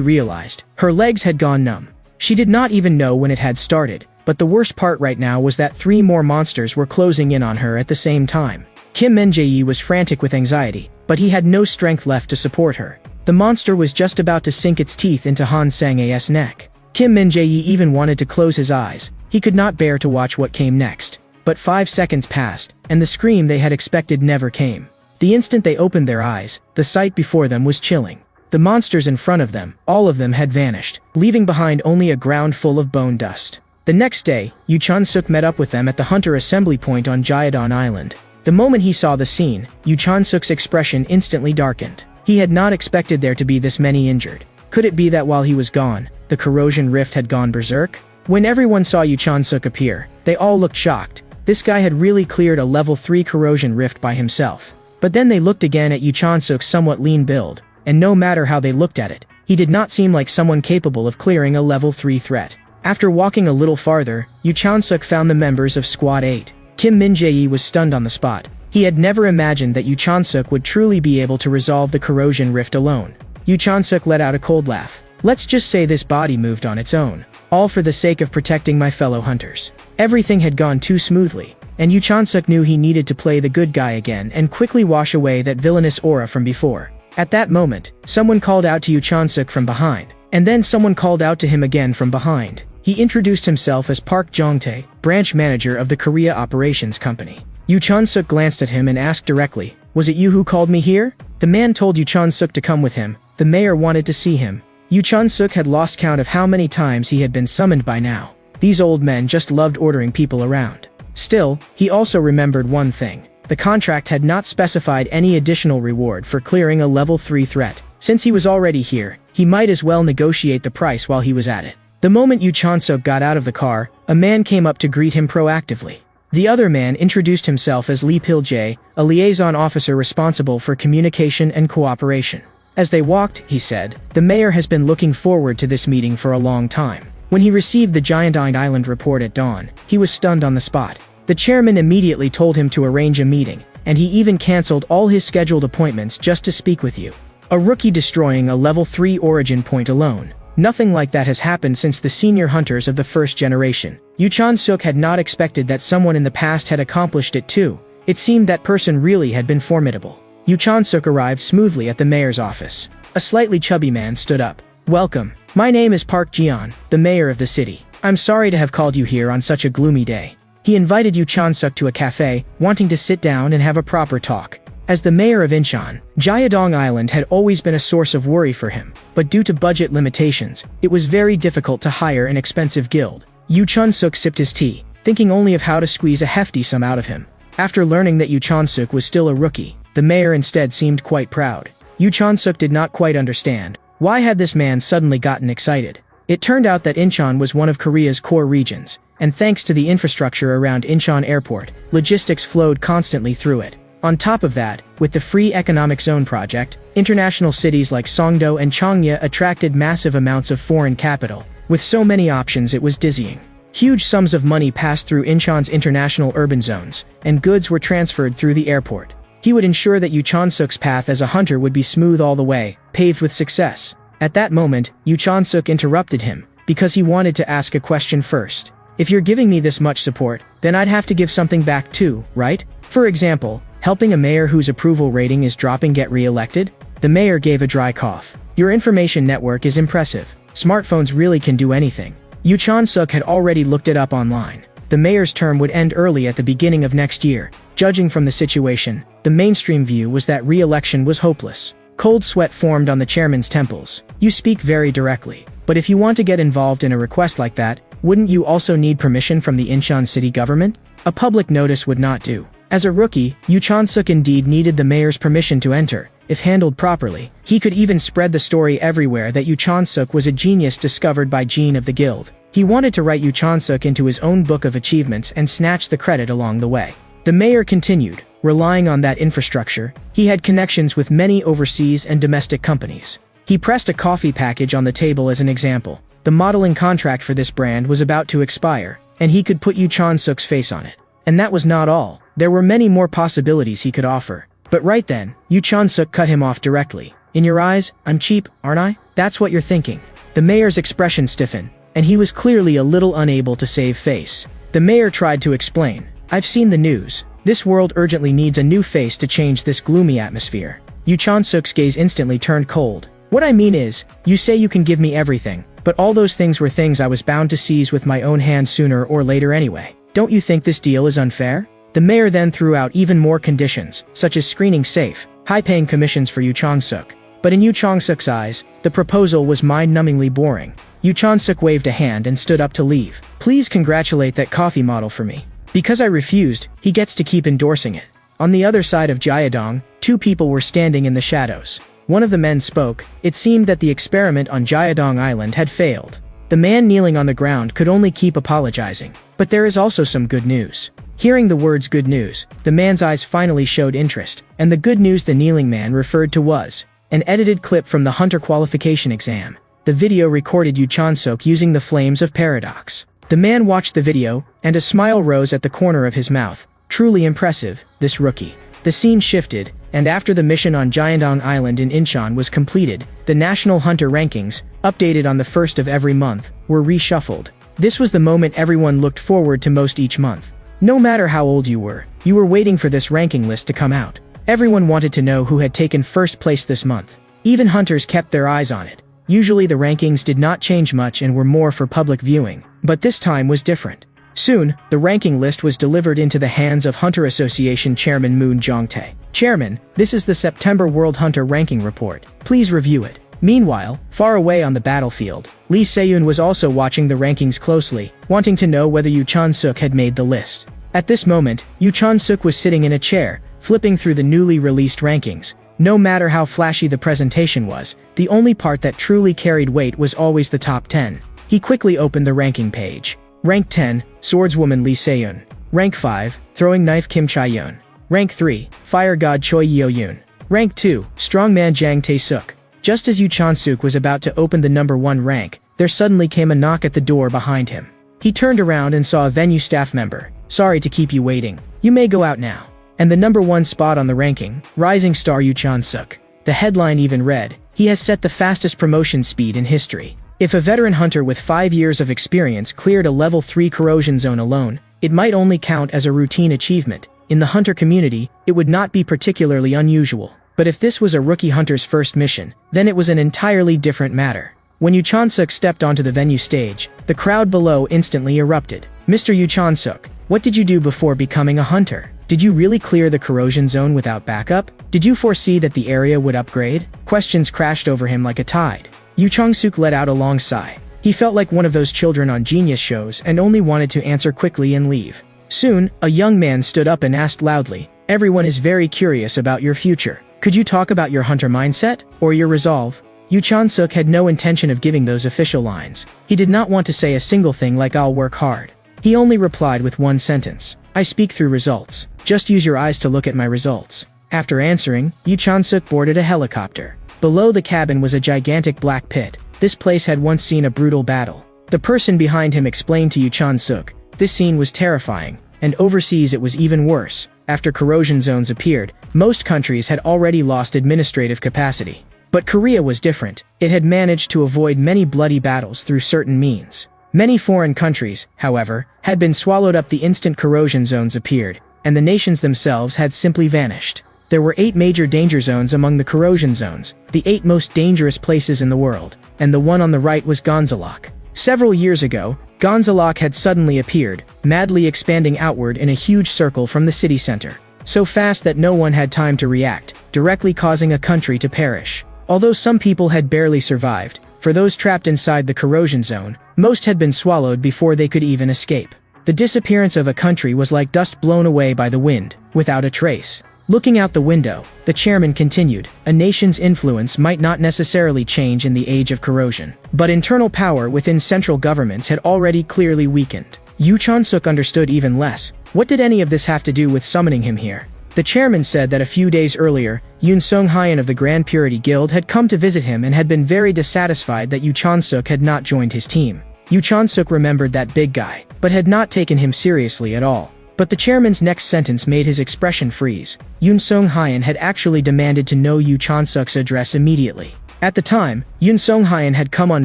realized, her legs had gone numb. She did not even know when it had started, but the worst part right now was that 3 more monsters were closing in on her at the same time. Kim Min-jae was frantic with anxiety, but he had no strength left to support her. The monster was just about to sink its teeth into Han Sang-ae's neck. Kim Min-jae even wanted to close his eyes. He could not bear to watch what came next. But 5 seconds passed, and the scream they had expected never came. The instant they opened their eyes, the sight before them was chilling. The monsters in front of them, all of them had vanished, leaving behind only a ground full of bone dust. The next day, Yu Chan-suk met up with them at the Hunter Assembly Point on Jiadong Island. The moment he saw the scene, Yu Chan-suk's expression instantly darkened. He had not expected there to be this many injured. Could it be that while he was gone, the corrosion rift had gone berserk? When everyone saw Yu Chan-suk appear, they all looked shocked. This guy had really cleared a level 3 corrosion rift by himself. But then they looked again at Yu Chan-suk's somewhat lean build, and no matter how they looked at it, he did not seem like someone capable of clearing a level 3 threat. After walking a little farther, Yu Chan-suk found the members of Squad 8. Kim Min-jae was stunned on the spot. He had never imagined that Yu Chan-suk would truly be able to resolve the corrosion rift alone. Yu Chan-suk let out a cold laugh. Let's just say this body moved on its own. All for the sake of protecting my fellow hunters. Everything had gone too smoothly, and Yu Chan-suk knew he needed to play the good guy again and quickly wash away that villainous aura from before. At that moment, someone called out to Yu Chan-suk from behind, and then someone called out to him again from behind. He introduced himself as Park Jong-tae, branch manager of the Korea Operations Company. Yu Chan-suk glanced at him and asked directly, "Was it you who called me here?" The man told Yu Chan-suk to come with him. The mayor wanted to see him. Yu Chan-suk had lost count of how many times he had been summoned by now. These old men just loved ordering people around. Still, he also remembered one thing. The contract had not specified any additional reward for clearing a level 3 threat. Since he was already here, he might as well negotiate the price while he was at it. The moment Yu Chan-suk got out of the car, a man came up to greet him proactively. The other man introduced himself as Lee Pil-jae, a liaison officer responsible for communication and cooperation. As they walked, he said, "The mayor has been looking forward to this meeting for a long time." When he received the Jiadong Island report at dawn, he was stunned on the spot. The chairman immediately told him to arrange a meeting, and he even cancelled all his scheduled appointments just to speak with you. A rookie destroying a level 3 origin point alone. Nothing like that has happened since the senior hunters of the first generation. Yu Chan-suk had not expected that someone in the past had accomplished it too. It seemed that person really had been formidable. Yu Chan-suk arrived smoothly at the mayor's office. A slightly chubby man stood up. "Welcome. My name is Park Jian, the mayor of the city. I'm sorry to have called you here on such a gloomy day." He invited Yu Chan-suk to a cafe, wanting to sit down and have a proper talk. As the mayor of Incheon, Jiadong Island had always been a source of worry for him, but due to budget limitations, it was very difficult to hire an expensive guild. Yu Chan-suk sipped his tea, thinking only of how to squeeze a hefty sum out of him. After learning that Yu Chan-suk was still a rookie, the mayor instead seemed quite proud. Yu Chan-suk did not quite understand. Why had this man suddenly gotten excited? It turned out that Incheon was one of Korea's core regions, and thanks to the infrastructure around Incheon Airport, logistics flowed constantly through it. On top of that, with the Free Economic Zone project, international cities like Songdo and Chongya attracted massive amounts of foreign capital. With so many options, it was dizzying. Huge sums of money passed through Incheon's international urban zones, and goods were transferred through the airport. He would ensure that Yu Chan-suk's path as a hunter would be smooth all the way, paved with success. At that moment, Yu Chan-suk interrupted him, because he wanted to ask a question first. "If you're giving me this much support, then I'd have to give something back too, right? For example, helping a mayor whose approval rating is dropping get re-elected?" The mayor gave a dry cough. "Your information network is impressive. Smartphones really can do anything." Yu Chan-suk had already looked it up online. The mayor's term would end early at the beginning of next year. Judging from the situation, the mainstream view was that re-election was hopeless. Cold sweat formed on the chairman's temples. "You speak very directly. But if you want to get involved in a request like that, wouldn't you also need permission from the Incheon city government? A public notice would not do." As a rookie, Yu Chan-suk indeed needed the mayor's permission to enter. If handled properly, he could even spread the story everywhere that Yu Chan-suk was a genius discovered by Jean of the guild. He wanted to write Yu Chan-suk into his own book of achievements and snatch the credit along the way. The mayor continued, relying on that infrastructure, he had connections with many overseas and domestic companies. He pressed a coffee package on the table as an example. The modeling contract for this brand was about to expire, and he could put Yu Chan-suk's face on it. And that was not all. There were many more possibilities he could offer. But right then, Yu Chan-suk cut him off directly. "In your eyes, I'm cheap, aren't I? That's what you're thinking." The mayor's expression stiffened, and he was clearly a little unable to save face. The mayor tried to explain. "I've seen the news. This world urgently needs a new face to change this gloomy atmosphere." Yu Chan-suk's gaze instantly turned cold. "What I mean is, you say you can give me everything, but all those things were things I was bound to seize with my own hands sooner or later anyway. Don't you think this deal is unfair?" The mayor then threw out even more conditions, such as screening safe, high-paying commissions for Yu Chan-suk. But in Yu Chan-suk's eyes, the proposal was mind-numbingly boring. Yu Chan-suk waved a hand and stood up to leave. "Please congratulate that coffee model for me. Because I refused, he gets to keep endorsing it." On the other side of Jiadong, two people were standing in the shadows. One of the men spoke. It seemed that the experiment on Jiadong Island had failed. The man kneeling on the ground could only keep apologizing. "But there is also some good news." Hearing the words good news, the man's eyes finally showed interest, and the good news the kneeling man referred to was an edited clip from the Hunter qualification exam. The video recorded Yu Chan-suk using the flames of paradox. The man watched the video, and a smile rose at the corner of his mouth. Truly impressive, this rookie. The scene shifted, and after the mission on Jiadong Island in Incheon was completed, the National Hunter rankings, updated on the first of every month, were reshuffled. This was the moment everyone looked forward to most each month. No matter how old you were waiting for this ranking list to come out. Everyone wanted to know who had taken first place this month. Even hunters kept their eyes on it. Usually the rankings did not change much and were more for public viewing, but this time was different. Soon, the ranking list was delivered into the hands of Hunter Association Chairman Moon Jong-tae. "Chairman, this is the September World Hunter Ranking Report. Please review it." Meanwhile, far away on the battlefield, Lee Se-yoon was also watching the rankings closely, wanting to know whether Yu Chan-suk had made the list. At this moment, Yu Chan-suk was sitting in a chair, flipping through the newly released rankings. No matter how flashy the presentation was, the only part that truly carried weight was always the top 10. He quickly opened the ranking page. Rank 10, Swordswoman Lee Se-yoon. Rank 5, Throwing Knife Kim Chae-yoon. Rank 3, Fire God Choi Yeo-yoon. Rank 2, Strongman Jang Tae-suk. Just as Yu Chan-suk was about to open the number 1 rank, there suddenly came a knock at the door behind him. He turned around and saw a venue staff member. "Sorry to keep you waiting. You may go out now." And the number 1 spot on the ranking, rising star Yu Chan-suk. The headline even read, "He has set the fastest promotion speed in history." If a veteran hunter with 5 years of experience cleared a level 3 corrosion zone alone, it might only count as a routine achievement. In the hunter community, it would not be particularly unusual. But if this was a rookie hunter's first mission, then it was an entirely different matter. When Yu Chan-suk stepped onto the venue stage, the crowd below instantly erupted. "Mr. Yu Chan-suk, what did you do before becoming a hunter? Did you really clear the corrosion zone without backup? Did you foresee that the area would upgrade?" Questions crashed over him like a tide. Yu Chan-suk let out a long sigh. He felt like one of those children on genius shows and only wanted to answer quickly and leave. Soon, a young man stood up and asked loudly, "Everyone is very curious about your future. Could you talk about your hunter mindset, or your resolve?" Yu Chan-suk had no intention of giving those official lines. He did not want to say a single thing like "I'll work hard." He only replied with one sentence, "I speak through results. Just use your eyes to look at my results." After answering, Yu Chan-suk boarded a helicopter. Below the cabin was a gigantic black pit. This place had once seen a brutal battle. The person behind him explained to Yu Chan-suk, this scene was terrifying, and overseas it was even worse. After corrosion zones appeared, most countries had already lost administrative capacity. But Korea was different. It had managed to avoid many bloody battles through certain means. Many foreign countries, however, had been swallowed up the instant corrosion zones appeared, and the nations themselves had simply vanished. There were 8 major danger zones among the corrosion zones, the 8 most dangerous places in the world, and the one on the right was Gonzalok. Several years ago, Gonzalok had suddenly appeared, madly expanding outward in a huge circle from the city center. So fast that no one had time to react, directly causing a country to perish. Although some people had barely survived, for those trapped inside the corrosion zone, most had been swallowed before they could even escape. The disappearance of a country was like dust blown away by the wind, without a trace. Looking out the window, the chairman continued, "A nation's influence might not necessarily change in the age of corrosion, but internal power within central governments had already clearly weakened." Yu Chan-suk understood even less. What did any of this have to do with summoning him here? The chairman said that a few days earlier, Yoon Sung-hyun of the Grand Purity Guild had come to visit him and had been very dissatisfied that Yoo Chon-suk had not joined his team. Yoo Chon-suk remembered that big guy, but had not taken him seriously at all. But the chairman's next sentence made his expression freeze. Yoon Sung-hyun had actually demanded to know Yoo Chon-suk's address immediately. At the time, Yoon Sung-hyun had come on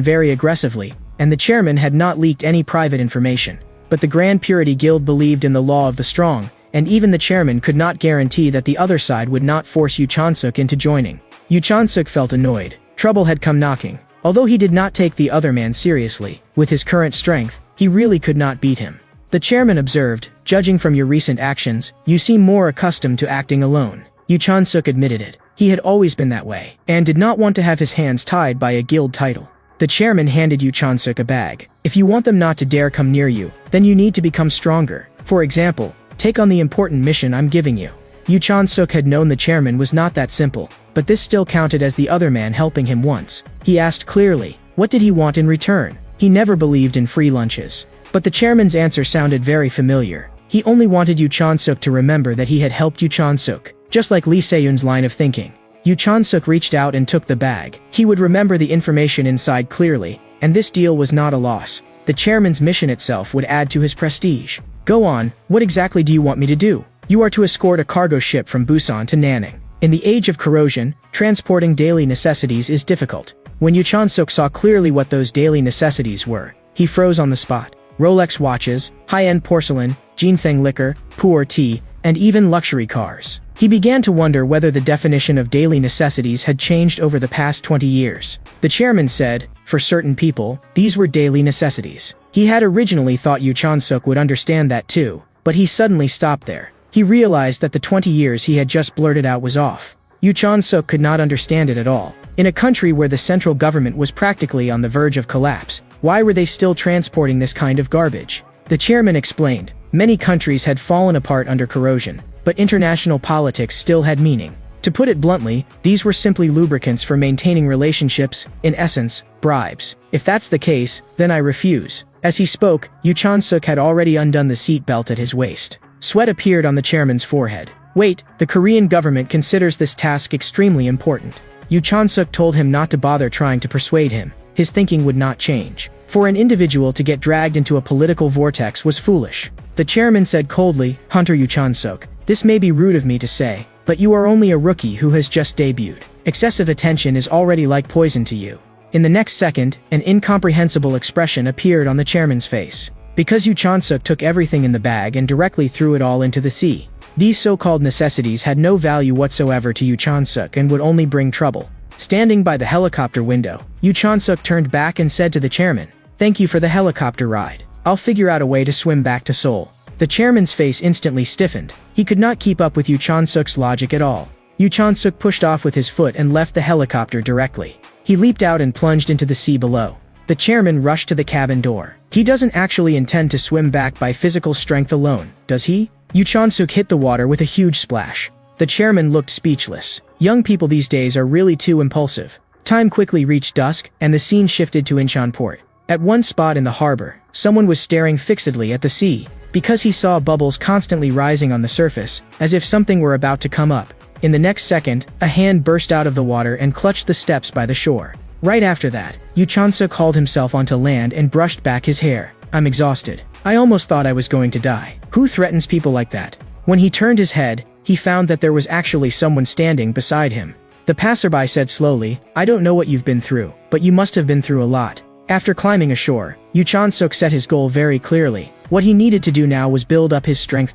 very aggressively, and the chairman had not leaked any private information. But the Grand Purity Guild believed in the law of the strong, and even the chairman could not guarantee that the other side would not force Yoo Chon-suk into joining. Yoo Chon-suk felt annoyed. Trouble had come knocking. Although he did not take the other man seriously, with his current strength, he really could not beat him. The chairman observed, "Judging from your recent actions, you seem more accustomed to acting alone." Yoo Chon-suk admitted it. He had always been that way, and did not want to have his hands tied by a guild title. The chairman handed Yoo Chon-suk a bag. "If you want them not to dare come near you, then you need to become stronger. For example, take on the important mission I'm giving you." Yoo Chon-suk had known the chairman was not that simple, but this still counted as the other man helping him once. He asked clearly, what did he want in return? He never believed in free lunches. But the chairman's answer sounded very familiar. He only wanted Yoo Chon-suk to remember that he had helped Yoo Chon-suk, just like Lee Se-yoon's line of thinking. Yoo Chon-suk reached out and took the bag. He would remember the information inside clearly, and this deal was not a loss. The chairman's mission itself would add to his prestige. "Go on, what exactly do you want me to do?" "You are to escort a cargo ship from Busan to Nanning. In the age of corrosion, transporting daily necessities is difficult." When Yoo Chon-suk saw clearly what those daily necessities were, he froze on the spot. Rolex watches, high-end porcelain, ginseng liquor, pu'er tea, and even luxury cars. He began to wonder whether the definition of daily necessities had changed over the past 20 years. The chairman said, for certain people, these were daily necessities. He had originally thought Yoo Chon-suk would understand that too, but he suddenly stopped there. He realized that the 20 years he had just blurted out was off. Yoo Chon-suk could not understand it at all. In a country where the central government was practically on the verge of collapse, why were they still transporting this kind of garbage? The chairman explained, many countries had fallen apart under corrosion, but international politics still had meaning. To put it bluntly, these were simply lubricants for maintaining relationships, in essence, bribes. If that's the case, then I refuse. As he spoke, Yoo Chon-suk had already undone the seat belt at his waist. Sweat appeared on the chairman's forehead. Wait, the Korean government considers this task extremely important. Yoo Chon-suk told him not to bother trying to persuade him. His thinking would not change. For an individual to get dragged into a political vortex was foolish. The chairman said coldly, "Hunter Yoo Chon-suk, this may be rude of me to say, but you are only a rookie who has just debuted. Excessive attention is already like poison to you." In the next second, an incomprehensible expression appeared on the chairman's face. Because Yoo Chon-suk took everything in the bag and directly threw it all into the sea. These so-called necessities had no value whatsoever to Yoo Chon-suk and would only bring trouble. Standing by the helicopter window, Yoo Chon-suk turned back and said to the chairman, "Thank you for the helicopter ride. I'll figure out a way to swim back to Seoul." The chairman's face instantly stiffened. He could not keep up with Yoo Chon-suk's logic at all. Yoo Chon-suk pushed off with his foot and left the helicopter directly. He leaped out and plunged into the sea below. The chairman rushed to the cabin door. He doesn't actually intend to swim back by physical strength alone, does he? Yoo Chon-suk hit the water with a huge splash. The chairman looked speechless. Young people these days are really too impulsive. Time quickly reached dusk, and the scene shifted to Incheon port. At one spot in the harbor, someone was staring fixedly at the sea, because he saw bubbles constantly rising on the surface, as if something were about to come up. In the next second, a hand burst out of the water and clutched the steps by the shore. Right after that, Yoo Chon-suk hauled himself onto land and brushed back his hair. "I'm exhausted. I almost thought I was going to die. Who threatens people like that?" When he turned his head, he found that there was actually someone standing beside him. The passerby said slowly, "I don't know what you've been through, but you must have been through a lot." After climbing ashore, Yoo Chon-suk set his goal very clearly. What he needed to do now was build up his strength.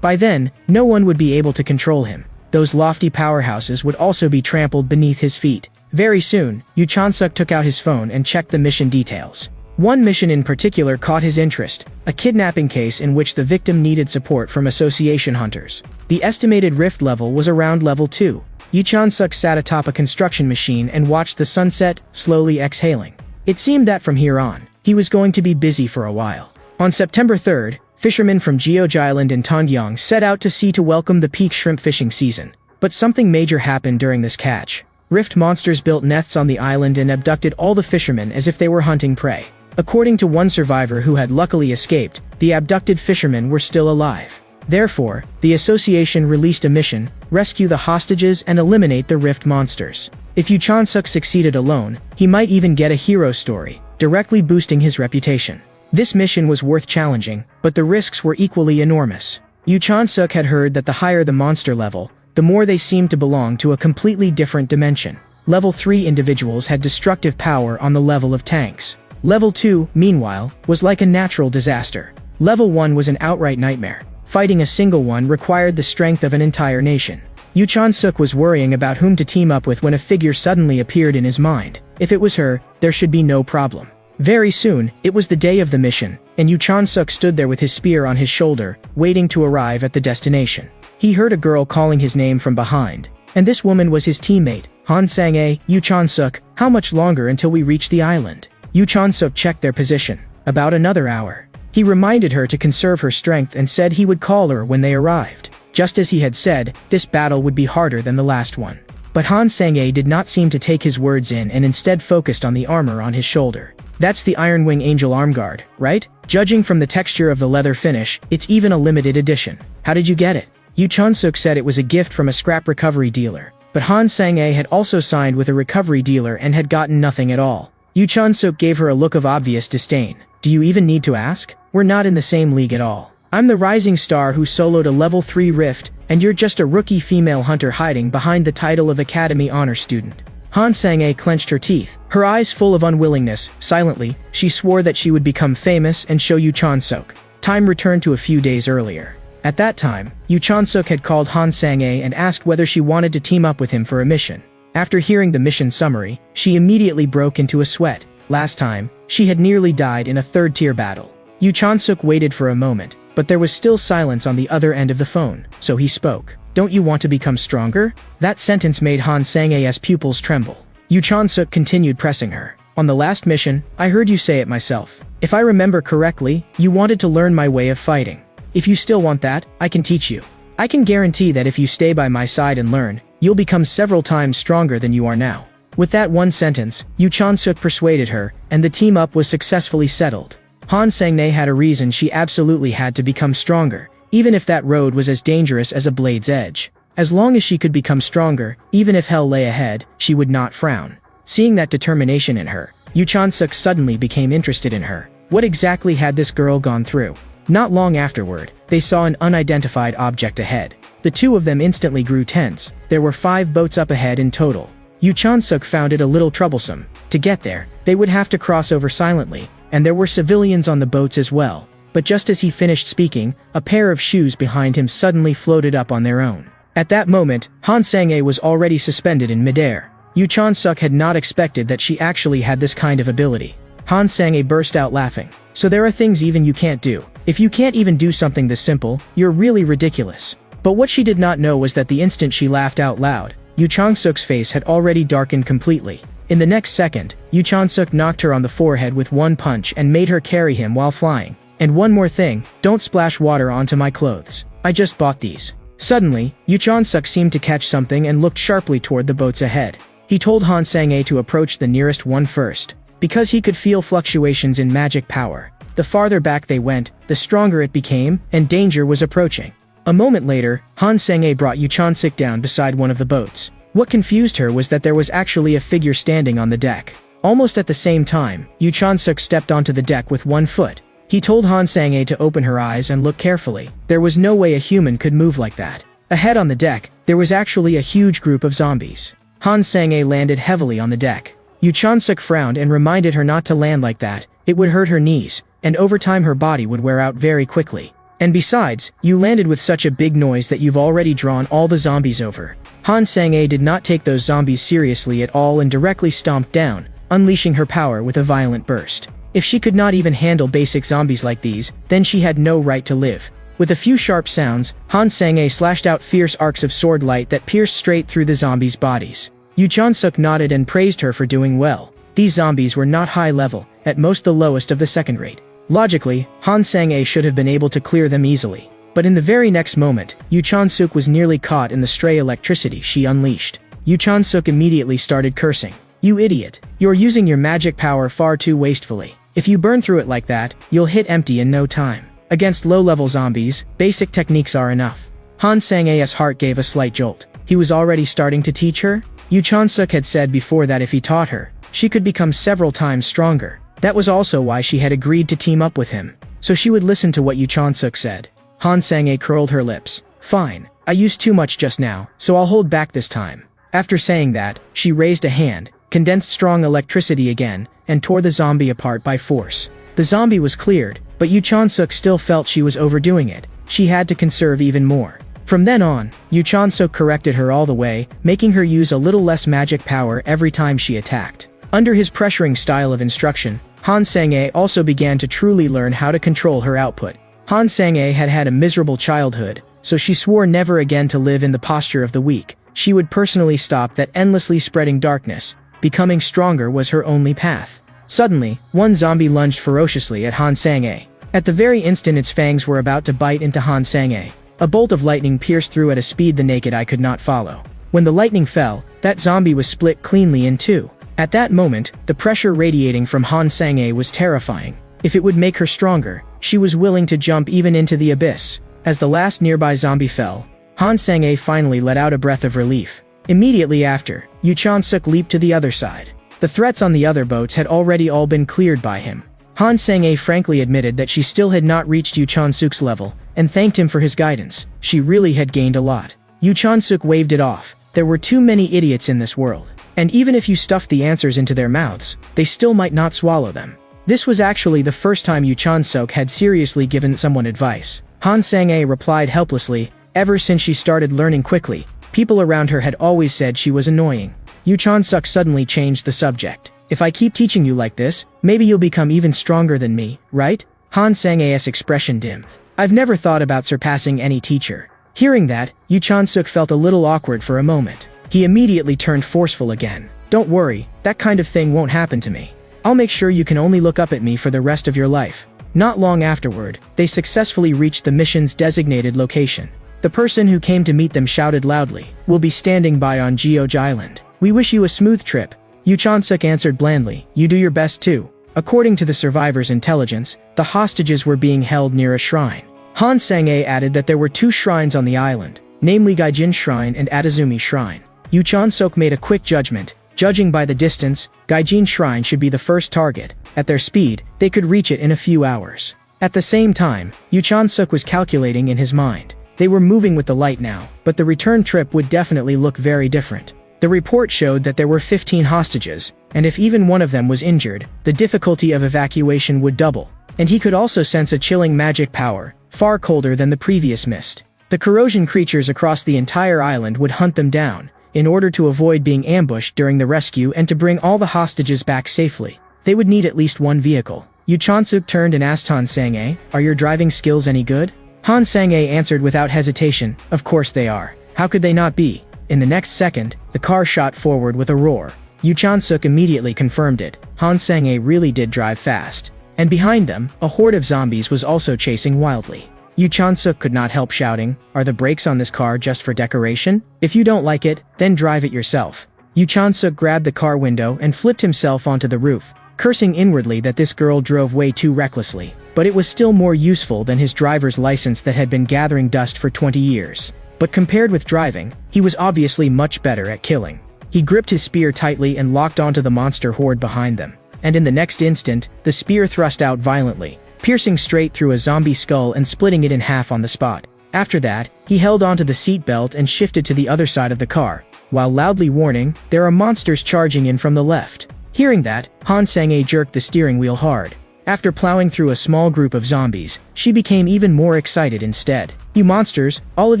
By then, no one would be able to control him. Those lofty powerhouses would also be trampled beneath his feet. Very soon, Yoo Chon-suk took out his phone and checked the mission details. One mission in particular caught his interest, a kidnapping case in which the victim needed support from association hunters. The estimated rift level was around level 2. Yoo Chon-suk sat atop a construction machine and watched the sunset, slowly exhaling. It seemed that from here on, he was going to be busy for a while. On September 3rd, fishermen from Jeoji Island and Tongyang set out to sea to welcome the peak shrimp fishing season. But something major happened during this catch. Rift monsters built nests on the island and abducted all the fishermen as if they were hunting prey. According to one survivor who had luckily escaped, the abducted fishermen were still alive. Therefore, the association released a mission: rescue the hostages and eliminate the rift monsters. If Yu Chan-suk succeeded alone, he might even get a hero story, directly boosting his reputation. This mission was worth challenging, but the risks were equally enormous. Yu Chan-suk had heard that the higher the monster level, the more they seemed to belong to a completely different dimension. Level 3 individuals had destructive power on the level of tanks. Level 2, meanwhile, was like a natural disaster. Level 1 was an outright nightmare. Fighting a single one required the strength of an entire nation. Yu Chan-suk was worrying about whom to team up with when a figure suddenly appeared in his mind. If it was her, there should be no problem. Very soon, it was the day of the mission, and Yu Chan-suk stood there with his spear on his shoulder, waiting to arrive at the destination. He heard a girl calling his name from behind, and this woman was his teammate, Han Sang-ae. Yu Chan-suk, how much longer until we reach the island? Yu Chan-suk checked their position. About another hour. He reminded her to conserve her strength and said he would call her when they arrived. Just as he had said, this battle would be harder than the last one. But Han Sang-ae did not seem to take his words in and instead focused on the armor on his shoulder. That's the Iron Wing Angel arm guard, right? Judging from the texture of the leather finish, it's even a limited edition. How did you get it? Yu Chan-suk said it was a gift from a scrap recovery dealer. But Han Sang-ae had also signed with a recovery dealer and had gotten nothing at all. Yu Chan-suk gave her a look of obvious disdain. Do you even need to ask? We're not in the same league at all. I'm the rising star who soloed a level 3 rift, and you're just a rookie female hunter hiding behind the title of Academy Honor Student. Han Sang-ae clenched her teeth, her eyes full of unwillingness. Silently, she swore that she would become famous and show Yu Chan-suk. Time returned to a few days earlier. At that time, Yu Chan-suk had called Han Sang-ae and asked whether she wanted to team up with him for a mission. After hearing the mission summary, she immediately broke into a sweat. Last time, she had nearly died in a third-tier battle. Yu Chan-suk waited for a moment, but there was still silence on the other end of the phone, so he spoke. Don't you want to become stronger? That sentence made Han Sang-ae's pupils tremble. Yu Chan-suk continued pressing her. On the last mission, I heard you say it myself. If I remember correctly, you wanted to learn my way of fighting. If you still want that, I can teach you. I can guarantee that if you stay by my side and learn, you'll become several times stronger than you are now. With that one sentence, Yu Chan-suk persuaded her, and the team-up was successfully settled. Han Sang-ae had a reason she absolutely had to become stronger, even if that road was as dangerous as a blade's edge. As long as she could become stronger, even if hell lay ahead, she would not frown. Seeing that determination in her, Yu Chan-suk suddenly became interested in her. What exactly had this girl gone through? Not long afterward, they saw an unidentified object ahead. The two of them instantly grew tense. There were 5 boats up ahead in total. Yu Chan-suk found it a little troublesome. To get there, they would have to cross over silently, and there were civilians on the boats as well. But just as he finished speaking, a pair of shoes behind him suddenly floated up on their own. At that moment, Han Sang-ae was already suspended in midair. Yu Chan-suk had not expected that she actually had this kind of ability. Han Sang-ae burst out laughing. So there are things even you can't do. If you can't even do something this simple, you're really ridiculous. But what she did not know was that the instant she laughed out loud, Yu Chan-suk's face had already darkened completely. In the next second, Yu Chan-suk knocked her on the forehead with one punch and made her carry him while flying. And one more thing, don't splash water onto my clothes. I just bought these. Suddenly, Yu Chan-suk seemed to catch something and looked sharply toward the boats ahead. He told Han Sang-ae to approach the nearest one first. Because he could feel fluctuations in magic power. The farther back they went, the stronger it became, and danger was approaching. A moment later, Han Sang-ae brought Yu Chan-suk down beside one of the boats. What confused her was that there was actually a figure standing on the deck. Almost at the same time, Yu Chan-suk stepped onto the deck with one foot. He told Han Sang-ae to open her eyes and look carefully. There was no way a human could move like that. Ahead on the deck, there was actually a huge group of zombies. Han Sang-ae landed heavily on the deck. Yu Chan-suk frowned and reminded her not to land like that. It would hurt her knees, and over time her body would wear out very quickly. And besides, you landed with such a big noise that you've already drawn all the zombies over. Han Sang-ae did not take those zombies seriously at all and directly stomped down, unleashing her power with a violent burst. If she could not even handle basic zombies like these, then she had no right to live. With a few sharp sounds, Han Sang-ae slashed out fierce arcs of sword light that pierced straight through the zombies' bodies. Yu Chan-suk nodded and praised her for doing well. These zombies were not high level, at most the lowest of the second rate. Logically, Han Sang-ae should have been able to clear them easily. But in the very next moment, Yu Chan-suk was nearly caught in the stray electricity she unleashed. Yu Chan-suk immediately started cursing. You idiot. You're using your magic power far too wastefully. If you burn through it like that, you'll hit empty in no time. Against low-level zombies, basic techniques are enough. Han Sang-a's heart gave a slight jolt. He was already starting to teach her? Yu Chan-suk had said before that if he taught her, she could become several times stronger. That was also why she had agreed to team up with him, so she would listen to what Yu Chan-suk said. Han Sang-a curled her lips. Fine, I used too much just now, so I'll hold back this time. After saying that, she raised a hand, condensed strong electricity again, and tore the zombie apart by force. The zombie was cleared, but Yu Chan-suk still felt she was overdoing it. She had to conserve even more. From then on, Yu Chan-suk corrected her all the way, making her use a little less magic power every time she attacked. Under his pressuring style of instruction, Han Sang-a also began to truly learn how to control her output. Han Sang-a had had a miserable childhood, so she swore never again to live in the posture of the weak. She would personally stop that endlessly spreading darkness. Becoming stronger was her only path. Suddenly, one zombie lunged ferociously at Han Sang-a. At the very instant its fangs were about to bite into Han Sang-a, a bolt of lightning pierced through at a speed the naked eye could not follow. When the lightning fell, that zombie was split cleanly in two. At that moment, the pressure radiating from Han Sang-a was terrifying. If it would make her stronger, she was willing to jump even into the abyss. As the last nearby zombie fell, Han Sang-a finally let out a breath of relief. Immediately after, Yu Chan-suk leaped to the other side. The threats on the other boats had already all been cleared by him. Han Sang-a frankly admitted that she still had not reached Yu Chan-suk's level, and thanked him for his guidance. She really had gained a lot. Yu Chan-suk waved it off. There were too many idiots in this world. And even if you stuffed the answers into their mouths, they still might not swallow them. This was actually the first time Yu Chan-suk had seriously given someone advice. Han Sang-a replied helplessly. Ever since she started learning quickly, people around her had always said she was annoying. Yu Chan-suk suddenly changed the subject. If I keep teaching you like this, maybe you'll become even stronger than me, right? Han Sang-a's expression dimmed. I've never thought about surpassing any teacher. Hearing that, Yu Chan-suk felt a little awkward for a moment. He immediately turned forceful again. Don't worry, that kind of thing won't happen to me. I'll make sure you can only look up at me for the rest of your life. Not long afterward, they successfully reached the mission's designated location. The person who came to meet them shouted loudly, "We'll be standing by on Geoj Island. We wish you a smooth trip." Yu Chan-suk answered blandly, "You do your best too." According to the survivors' intelligence, the hostages were being held near a shrine. Han Sang-a added that there were two shrines on the island, namely Gaijin Shrine and Atazumi Shrine. Yu Chan-suk made a quick judgment. Judging by the distance, Gaijin Shrine should be the first target. At their speed, they could reach it in a few hours. At the same time, Yu Chan-suk was calculating in his mind. They were moving with the light now, but the return trip would definitely look very different. The report showed that there were 15 hostages, and if even one of them was injured, the difficulty of evacuation would double. And he could also sense a chilling magic power, far colder than the previous mist. The corrosion creatures across the entire island would hunt them down, in order to avoid being ambushed during the rescue and to bring all the hostages back safely. They would need at least one vehicle. Yu Chan-suk turned and asked Han Sang-a, "Are your driving skills any good?" Han Sang-a answered without hesitation, "Of course they are. How could they not be?" In the next second, the car shot forward with a roar. Yu Chan-suk immediately confirmed it. Han Sang-a really did drive fast. And behind them, a horde of zombies was also chasing wildly. Yu Chan-suk could not help shouting, "Are the brakes on this car just for decoration? If you don't like it, then drive it yourself." Yu Chan-suk grabbed the car window and flipped himself onto the roof, cursing inwardly that this girl drove way too recklessly. But it was still more useful than his driver's license that had been gathering dust for 20 years. But compared with driving, he was obviously much better at killing. He gripped his spear tightly and locked onto the monster horde behind them. And in the next instant, the spear thrust out violently, piercing straight through a zombie skull and splitting it in half on the spot. After that, he held onto the seatbelt and shifted to the other side of the car, while loudly warning, "There are monsters charging in from the left." Hearing that, Han Sang-a jerked the steering wheel hard. After plowing through a small group of zombies, she became even more excited instead. "You monsters, all of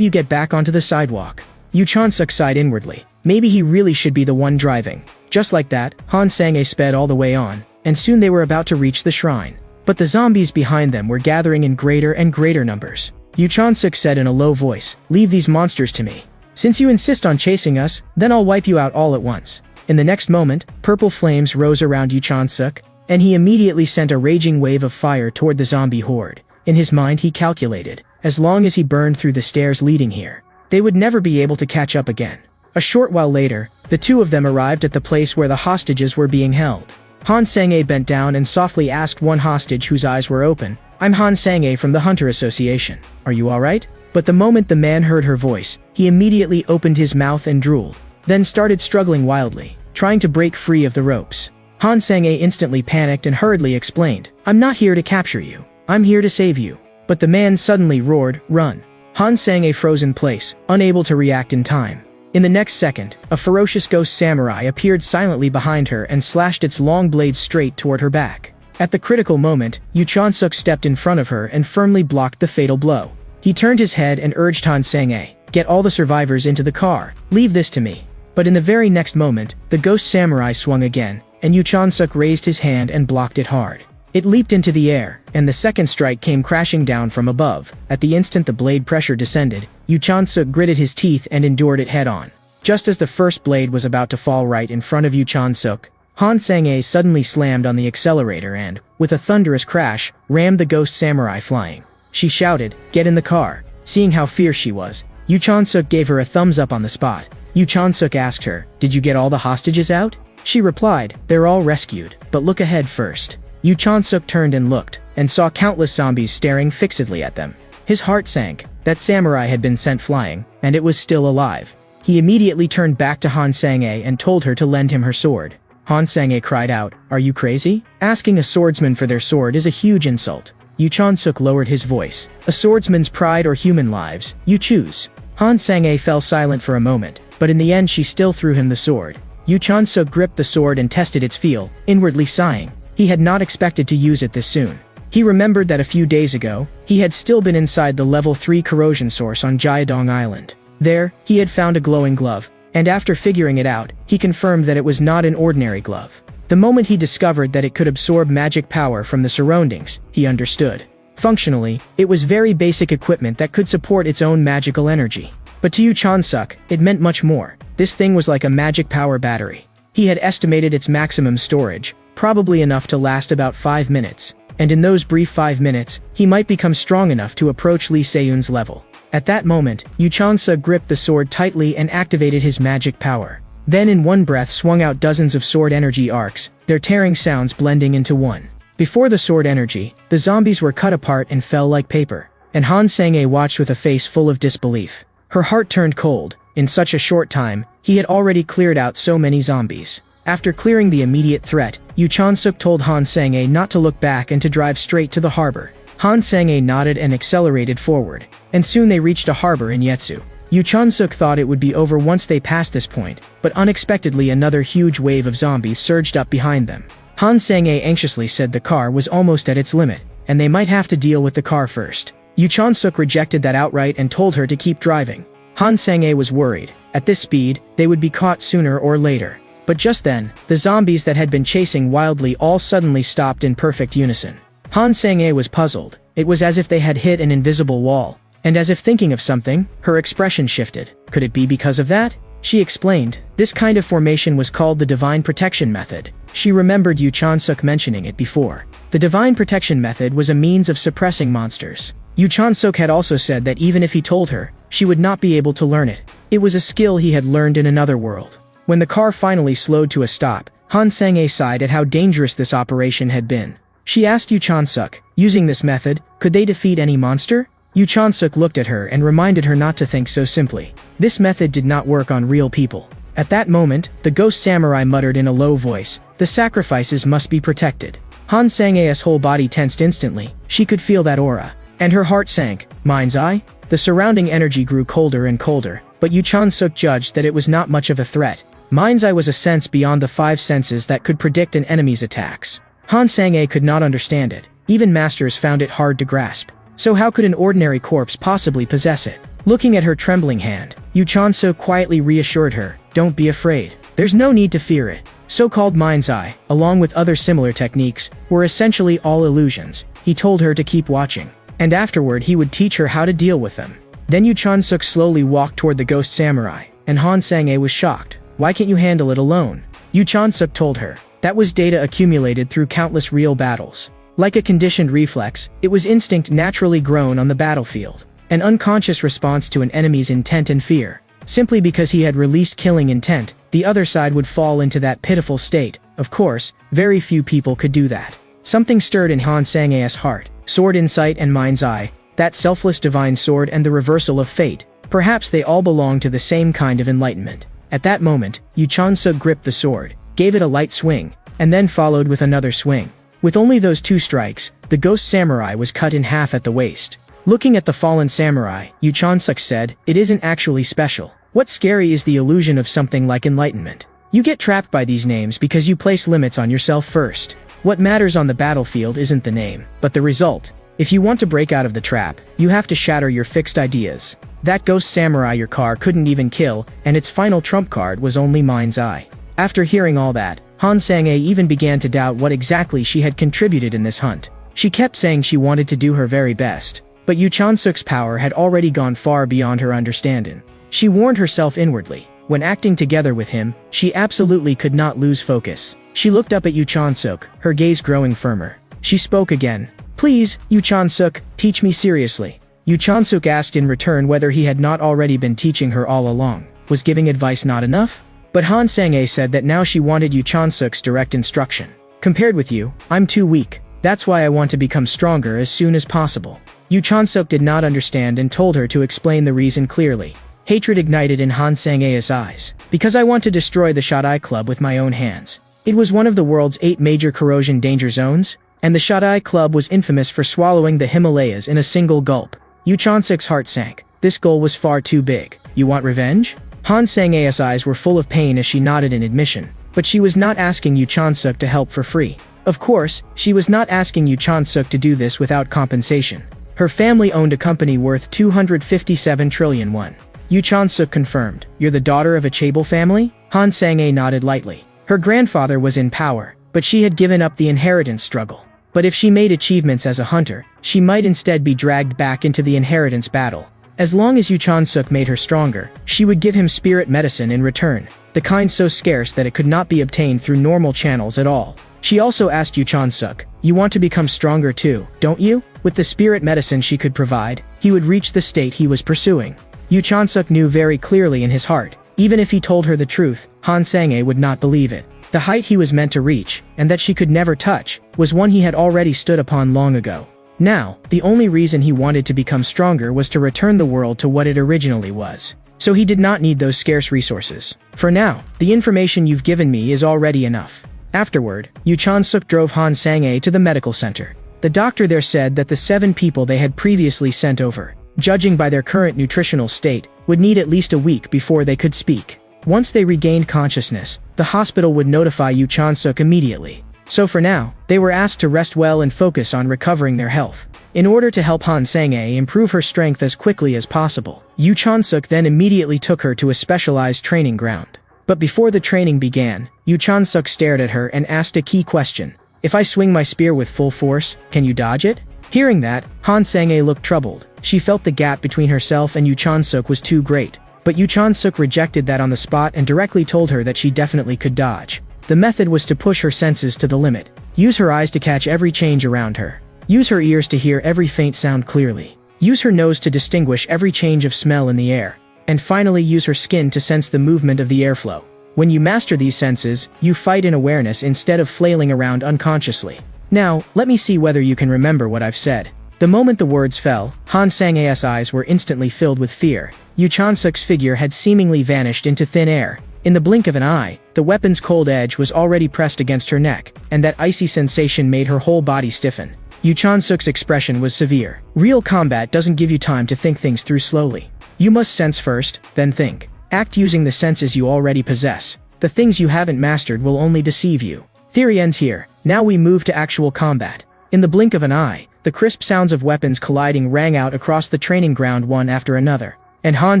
you get back onto the sidewalk." Yu Chan-suk sighed inwardly. Maybe he really should be the one driving. Just like that, Han Sang-a sped all the way on, and soon they were about to reach the shrine. But the zombies behind them were gathering in greater and greater numbers. Yu Chan-suk said in a low voice, "Leave these monsters to me. Since you insist on chasing us, then I'll wipe you out all at once." In the next moment, purple flames rose around Yu Chan-suk, and he immediately sent a raging wave of fire toward the zombie horde. In his mind he calculated, as long as he burned through the stairs leading here, they would never be able to catch up again. A short while later, the two of them arrived at the place where the hostages were being held. Han Sang-a bent down and softly asked one hostage whose eyes were open, I'm Han Sang-a from the Hunter Association. Are you alright? But the moment the man heard her voice, he immediately opened his mouth and drooled, then started struggling wildly, trying to break free of the ropes. Han Sang-a instantly panicked and hurriedly explained, I'm not here to capture you. I'm here to save you. But the man suddenly roared, run. Han Sang-a froze in place, unable to react in time. In the next second, a ferocious ghost samurai appeared silently behind her and slashed its long blades straight toward her back. At the critical moment, Yu Chon-suk stepped in front of her and firmly blocked the fatal blow. He turned his head and urged Han Sang-a, get all the survivors into the car, leave this to me. But in the very next moment, the ghost samurai swung again, and Yu Chon-suk raised his hand and blocked it hard. It leaped into the air, and the second strike came crashing down from above. At the instant the blade pressure descended, Yu Chon-suk gritted his teeth and endured it head-on. Just as the first blade was about to fall right in front of Yu Chon-suk, Han Sang-a suddenly slammed on the accelerator and, with a thunderous crash, rammed the ghost samurai flying. She shouted, get in the car. Seeing how fierce she was, Yu Chon-suk gave her a thumbs up on the spot. Yu Chon-suk asked her, did you get all the hostages out? She replied, they're all rescued, but look ahead first. Yu Chon-suk turned and looked, and saw countless zombies staring fixedly at them. His heart sank. That samurai had been sent flying, and it was still alive. He immediately turned back to Han Sang-a and told her to lend him her sword. Han Sang-a cried out, are you crazy? Asking a swordsman for their sword is a huge insult. Yu Chon-suk lowered his voice. A swordsman's pride or human lives, you choose. Han Sang-a fell silent for a moment, but in the end she still threw him the sword. Yu Chon-suk gripped the sword and tested its feel, inwardly sighing. He had not expected to use it this soon. He remembered that a few days ago, he had still been inside the level 3 corrosion source on Jiadong Island. There, he had found a glowing glove, and after figuring it out, he confirmed that it was not an ordinary glove. The moment he discovered that it could absorb magic power from the surroundings, he understood. Functionally, it was very basic equipment that could support its own magical energy. But to Yu Chon-suk, it meant much more. This thing was like a magic power battery. He had estimated its maximum storage, probably enough to last about 5 minutes. And in those brief 5 minutes, he might become strong enough to approach Lee Se-eun's level. At that moment, Yu Chon-suk gripped the sword tightly and activated his magic power. Then in one breath swung out dozens of sword energy arcs, their tearing sounds blending into one. Before the sword energy, the zombies were cut apart and fell like paper. And Han Sang-a watched with a face full of disbelief. Her heart turned cold. In such a short time, he had already cleared out so many zombies. After clearing the immediate threat, Yu Chon-suk told Han Sang-a not to look back and to drive straight to the harbor. Han Sang-a nodded and accelerated forward, and soon they reached a harbor in Yetsu. Yu Chon-suk thought it would be over once they passed this point, but unexpectedly another huge wave of zombies surged up behind them. Han Sang-a anxiously said the car was almost at its limit, and they might have to deal with the car first. Yu Chon-suk rejected that outright and told her to keep driving. Han Sang-a was worried. At this speed, they would be caught sooner or later. But just then, the zombies that had been chasing wildly all suddenly stopped in perfect unison. Han Sang-a was puzzled. It was as if they had hit an invisible wall. And as if thinking of something, her expression shifted. Could it be because of that? She explained, this kind of formation was called the Divine Protection Method. She remembered Yu Chon-suk mentioning it before. The Divine Protection Method was a means of suppressing monsters. Yu Chon-suk had also said that even if he told her, she would not be able to learn it. It was a skill he had learned in another world. When the car finally slowed to a stop, Han Sang-a sighed at how dangerous this operation had been. She asked Yu Chon-suk, using this method, could they defeat any monster? Yu Chon-suk looked at her and reminded her not to think so simply. This method did not work on real people. At that moment, the ghost samurai muttered in a low voice, the sacrifices must be protected. Han Sang-a's whole body tensed instantly. She could feel that aura. And her heart sank. Mind's eye? The surrounding energy grew colder and colder, but Yu Chon-suk judged that it was not much of a threat. Mind's eye was a sense beyond the 5 senses that could predict an enemy's attacks. Han Sang-a could not understand it. Even masters found it hard to grasp. So how could an ordinary corpse possibly possess it? Looking at her trembling hand, Yu Chon-suk quietly reassured her, don't be afraid. There's no need to fear it. So-called Mind's Eye, along with other similar techniques, were essentially all illusions. He told her to keep watching. And afterward he would teach her how to deal with them. Then Yu Chon-suk slowly walked toward the ghost samurai, and Han Sang-a was shocked. Why can't you handle it alone? Yu Chon-suk told her. That was data accumulated through countless real battles. Like a conditioned reflex, it was instinct naturally grown on the battlefield. An unconscious response to an enemy's intent and fear. Simply because he had released killing intent, the other side would fall into that pitiful state. Of course, very few people could do that. Something stirred in Han Sang-a's heart. sword insight and mind's eye, that selfless divine sword and the reversal of fate. Perhaps they all belong to the same kind of enlightenment. At that moment, Yu Chansuk gripped the sword, gave it a light swing, and then followed with another swing. With only those 2 strikes, the ghost samurai was cut in half at the waist. Looking at the fallen samurai, Yu Chansuk said, "It isn't actually special. What's scary is the illusion of something like enlightenment. You get trapped by these names because you place limits on yourself first. What matters on the battlefield isn't the name, but the result. If you want to break out of the trap, you have to shatter your fixed ideas. That ghost samurai your car couldn't even kill, and its final trump card was only mind's eye." After hearing all that, Han Sang-ae even began to doubt what exactly she had contributed in this hunt. She kept saying she wanted to do her very best, but Yu Chansuk's power had already gone far beyond her understanding. She warned herself inwardly. When acting together with him, she absolutely could not lose focus. She looked up at Yu Chansuk, her gaze growing firmer. She spoke again. "Please, Yu Chansuk, teach me seriously." Yu Chansuk asked in return whether he had not already been teaching her all along. Was giving advice not enough? But Han Sang-ae said that now she wanted Yu Chansuk's direct instruction. "Compared with you, I'm too weak. That's why I want to become stronger as soon as possible." Yu Chansuk did not understand and told her to explain the reason clearly. Hatred ignited in Han Sang-ae's eyes. "Because I want to destroy the Shodai Club with my own hands." It was one of the world's 8 major corrosion danger zones, and the Shodai Club was infamous for swallowing the Himalayas in a single gulp. Yu Chansuk's heart sank. This goal was far too big. "You want revenge?" Han Sang-ae's eyes were full of pain as she nodded in admission. But she was not asking Yu Chansuk to help for free. Of course, she was not asking Yu Chansuk to do this without compensation. Her family owned a company worth 257 trillion won. Yu Chansuk confirmed. "You're the daughter of a chaebol family?" Han Sang-ae nodded lightly. Her grandfather was in power, but she had given up the inheritance struggle. But if she made achievements as a hunter, she might instead be dragged back into the inheritance battle. As long as Yu Chansuk made her stronger, she would give him spirit medicine in return, the kind so scarce that it could not be obtained through normal channels at all. She also asked Yu Chansuk, "You want to become stronger too, don't you?" With the spirit medicine she could provide, he would reach the state he was pursuing. Yu Chansuk knew very clearly in his heart, even if he told her the truth, Han Sang-ae would not believe it. The height he was meant to reach, and that she could never touch, was one he had already stood upon long ago. Now, the only reason he wanted to become stronger was to return the world to what it originally was. So he did not need those scarce resources. "For now, the information you've given me is already enough." Afterward, Yu Chansuk drove Han Sang-ae to the medical center. The doctor there said that the 7 people they had previously sent over, judging by their current nutritional state, would need at least a week before they could speak. Once they regained consciousness, the hospital would notify Yu Chansuk immediately. So for now, they were asked to rest well and focus on recovering their health. In order to help Han Sang-ae improve her strength as quickly as possible, Yu Chansuk then immediately took her to a specialized training ground. But before the training began, Yu Chansuk stared at her and asked a key question. "If I swing my spear with full force, can you dodge it?" Hearing that, Han Sang-ae looked troubled. She felt the gap between herself and Yu Chansuk was too great. But Yu Chansuk rejected that on the spot and directly told her that she definitely could dodge. The method was to push her senses to the limit. Use her eyes to catch every change around her. Use her ears to hear every faint sound clearly. Use her nose to distinguish every change of smell in the air. And finally use her skin to sense the movement of the airflow. When you master these senses, you fight in awareness instead of flailing around unconsciously. Now, let me see whether you can remember what I've said. The moment the words fell, Han Sang-ae's eyes were instantly filled with fear. Yu Chansuk's figure had seemingly vanished into thin air. In the blink of an eye, the weapon's cold edge was already pressed against her neck, and that icy sensation made her whole body stiffen. Yu Chansuk's expression was severe. Real combat doesn't give you time to think things through slowly. You must sense first, then think. Act using the senses you already possess. The things you haven't mastered will only deceive you. Theory ends here. Now we move to actual combat. In the blink of an eye, the crisp sounds of weapons colliding rang out across the training ground one after another. And Han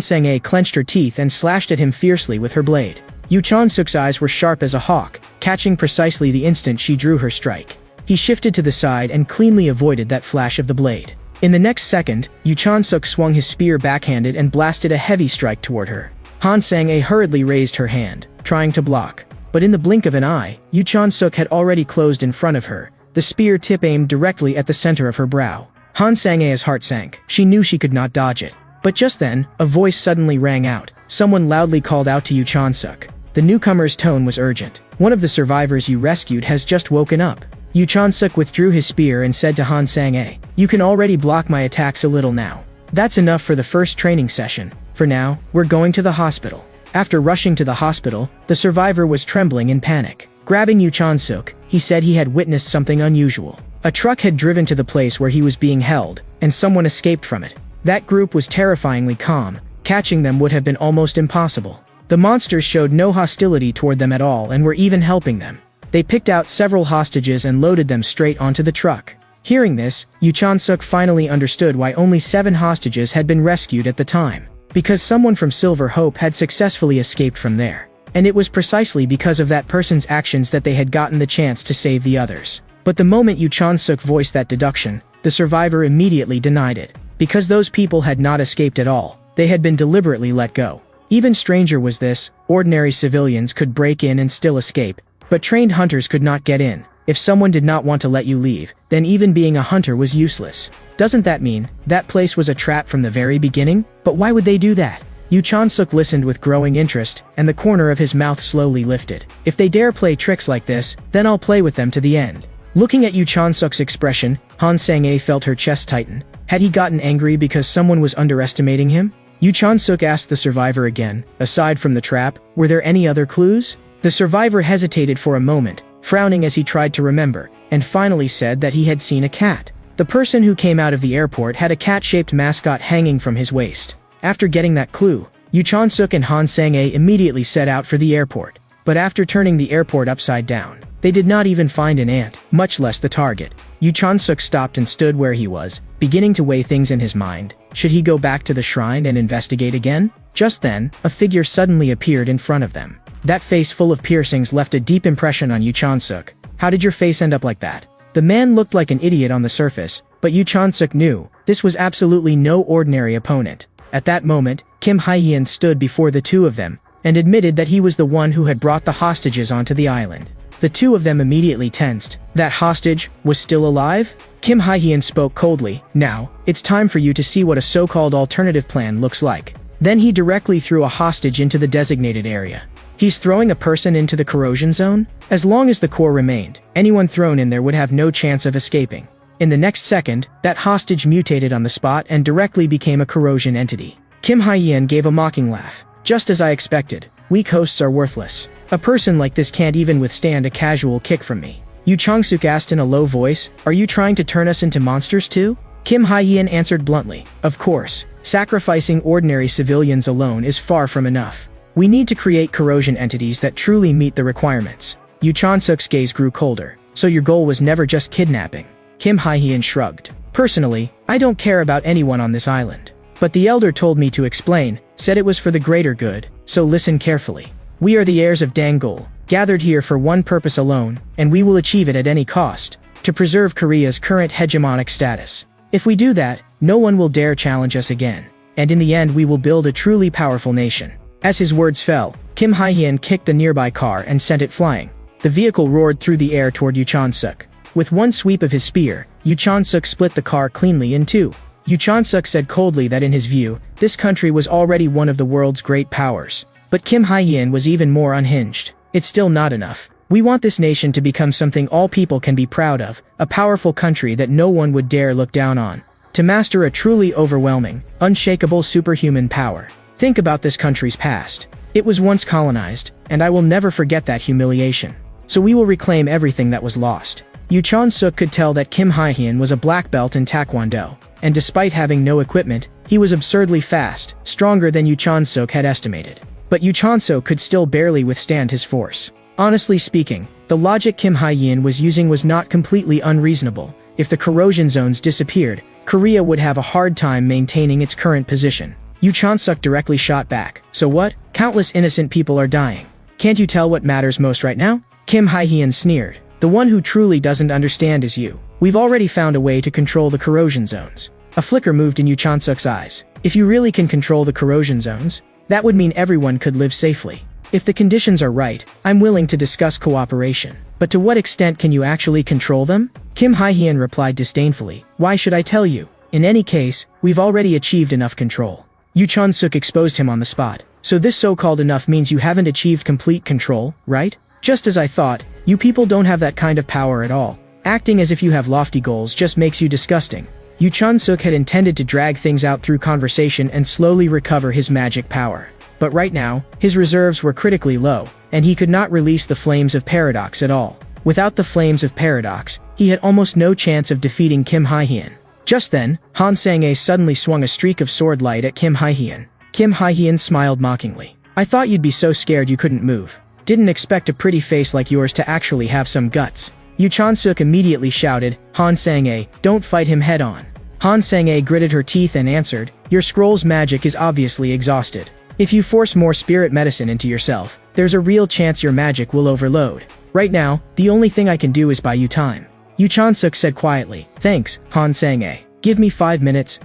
Sang-ae clenched her teeth and slashed at him fiercely with her blade. Yu Chansuk's eyes were sharp as a hawk, catching precisely the instant she drew her strike. He shifted to the side and cleanly avoided that flash of the blade. In the next second, Yu Chansuk swung his spear backhanded and blasted a heavy strike toward her. Han Sang-ae hurriedly raised her hand, trying to block. But in the blink of an eye, Yu Chansuk had already closed in front of her, the spear tip aimed directly at the center of her brow. Han Sang-ae's heart sank. She knew she could not dodge it. But just then, a voice suddenly rang out. Someone loudly called out to Yu Chansuk. The newcomer's tone was urgent. "One of the survivors you rescued has just woken up." Yu Chon-suk withdrew his spear and said to Han Sang-a, "You can already block my attacks a little now. That's enough for the first training session. For now, we're going to the hospital." After rushing to the hospital, the survivor was trembling in panic. Grabbing Yu Chon-suk, he said he had witnessed something unusual. A truck had driven to the place where he was being held, and someone escaped from it. That group was terrifyingly calm. Catching them would have been almost impossible. The monsters showed no hostility toward them at all and were even helping them. They picked out several hostages and loaded them straight onto the truck. Hearing this, Yu Chon-suk finally understood why only 7 hostages had been rescued at the time. Because someone from Silver Hope had successfully escaped from there. And it was precisely because of that person's actions that they had gotten the chance to save the others. But the moment Yu Chon-suk voiced that deduction, the survivor immediately denied it. Because those people had not escaped at all, they had been deliberately let go. Even stranger was this, ordinary civilians could break in and still escape, but trained hunters could not get in. If someone did not want to let you leave, then even being a hunter was useless. Doesn't that mean that place was a trap from the very beginning? But why would they do that? Yu Chon-suk listened with growing interest, and the corner of his mouth slowly lifted. If they dare play tricks like this, then I'll play with them to the end. Looking at Yu Chon-suk's expression, Han Sang-a felt her chest tighten. Had he gotten angry because someone was underestimating him? Yu Chon-suk asked the survivor again, aside from the trap, were there any other clues? The survivor hesitated for a moment, frowning as he tried to remember, and finally said that he had seen a cat. The person who came out of the airport had a cat-shaped mascot hanging from his waist. After getting that clue, Yu Chon-suk and Han Sang-a immediately set out for the airport. But after turning the airport upside down, they did not even find an ant, much less the target. Yu Chon-suk stopped and stood where he was, beginning to weigh things in his mind. Should he go back to the shrine and investigate again? Just then, a figure suddenly appeared in front of them. That face full of piercings left a deep impression on Yu Chon-suk. How did your face end up like that? The man looked like an idiot on the surface, but Yu Chon-suk knew this was absolutely no ordinary opponent. At that moment, Kim Hye-yeon stood before the two of them, and admitted that he was the one who had brought the hostages onto the island. The two of them immediately tensed. That hostage was still alive? Kim Hye-yeon spoke coldly. "Now, it's time for you to see what a so-called alternative plan looks like." Then he directly threw a hostage into the designated area. He's throwing a person into the corrosion zone? As long as the core remained, anyone thrown in there would have no chance of escaping. In the next second, that hostage mutated on the spot and directly became a corrosion entity. Kim Hye-yeon gave a mocking laugh. "Just as I expected. Weak hosts are worthless. A person like this can't even withstand a casual kick from me." Yu Chon-suk asked in a low voice, "Are you trying to turn us into monsters too?" Kim Hye-yeon answered bluntly, "Of course. Sacrificing ordinary civilians alone is far from enough. We need to create corrosion entities that truly meet the requirements." Yu Chon-suk's gaze grew colder. "So your goal was never just kidnapping?" Kim Hye-yeon shrugged. "Personally, I don't care about anyone on this island. But the elder told me to explain, said it was for the greater good, so listen carefully. We are the heirs of Dangul, gathered here for one purpose alone, and we will achieve it at any cost, to preserve Korea's current hegemonic status. If we do that, no one will dare challenge us again. And in the end we will build a truly powerful nation." As his words fell, Kim Hye-yeon kicked the nearby car and sent it flying. The vehicle roared through the air toward Yu Chon-suk. With one sweep of his spear, Yu Chon-suk split the car cleanly in two. Yu Chon-suk said coldly that in his view, this country was already one of the world's great powers. But Kim Hye-yeon was even more unhinged. "It's still not enough. We want this nation to become something all people can be proud of, a powerful country that no one would dare look down on. To master a truly overwhelming, unshakable superhuman power. Think about this country's past. It was once colonized, and I will never forget that humiliation. So we will reclaim everything that was lost." Yu Chon-suk could tell that Kim Hye-yeon was a black belt in Taekwondo, and despite having no equipment, he was absurdly fast, stronger than Yu Chon-suk had estimated. But Yu Chon-suk could still barely withstand his force. Honestly speaking, the logic Kim Hye-yeon was using was not completely unreasonable. If the corrosion zones disappeared, Korea would have a hard time maintaining its current position. Yu Chon-suk directly shot back. "So what? Countless innocent people are dying. Can't you tell what matters most right now?" Kim Hye-yeon sneered. "The one who truly doesn't understand is you. We've already found a way to control the corrosion zones." A flicker moved in Yu Chon-suk's eyes. "If you really can control the corrosion zones, that would mean everyone could live safely. If the conditions are right, I'm willing to discuss cooperation. But to what extent can you actually control them?" Kim Hye-yeon replied disdainfully. "Why should I tell you? In any case, we've already achieved enough control." Yu Chon-suk exposed him on the spot. "So this so-called enough means you haven't achieved complete control, right? Just as I thought, you people don't have that kind of power at all." Acting as if you have lofty goals just makes you disgusting. Yu Chon-suk had intended to drag things out through conversation and slowly recover his magic power. But right now, his reserves were critically low, and he could not release the Flames of Paradox at all. Without the Flames of Paradox, he had almost no chance of defeating Kim Hae-hyun. Just then, Han Sang-ae suddenly swung a streak of sword light at Kim Hae-hyun. Kim Hae-hyun smiled mockingly. "I thought you'd be so scared you couldn't move. Didn't expect a pretty face like yours to actually have some guts." Yu Chon-suk immediately shouted, "Han Sang-ae, don't fight him head-on." Han Sang-ae gritted her teeth and answered, "Your scroll's magic is obviously exhausted. If you force more spirit medicine into yourself, there's a real chance your magic will overload. Right now, the only thing I can do is buy you time." Yu Chon-suk said quietly, "Thanks, Han Sang-ae. Give me 5 minutes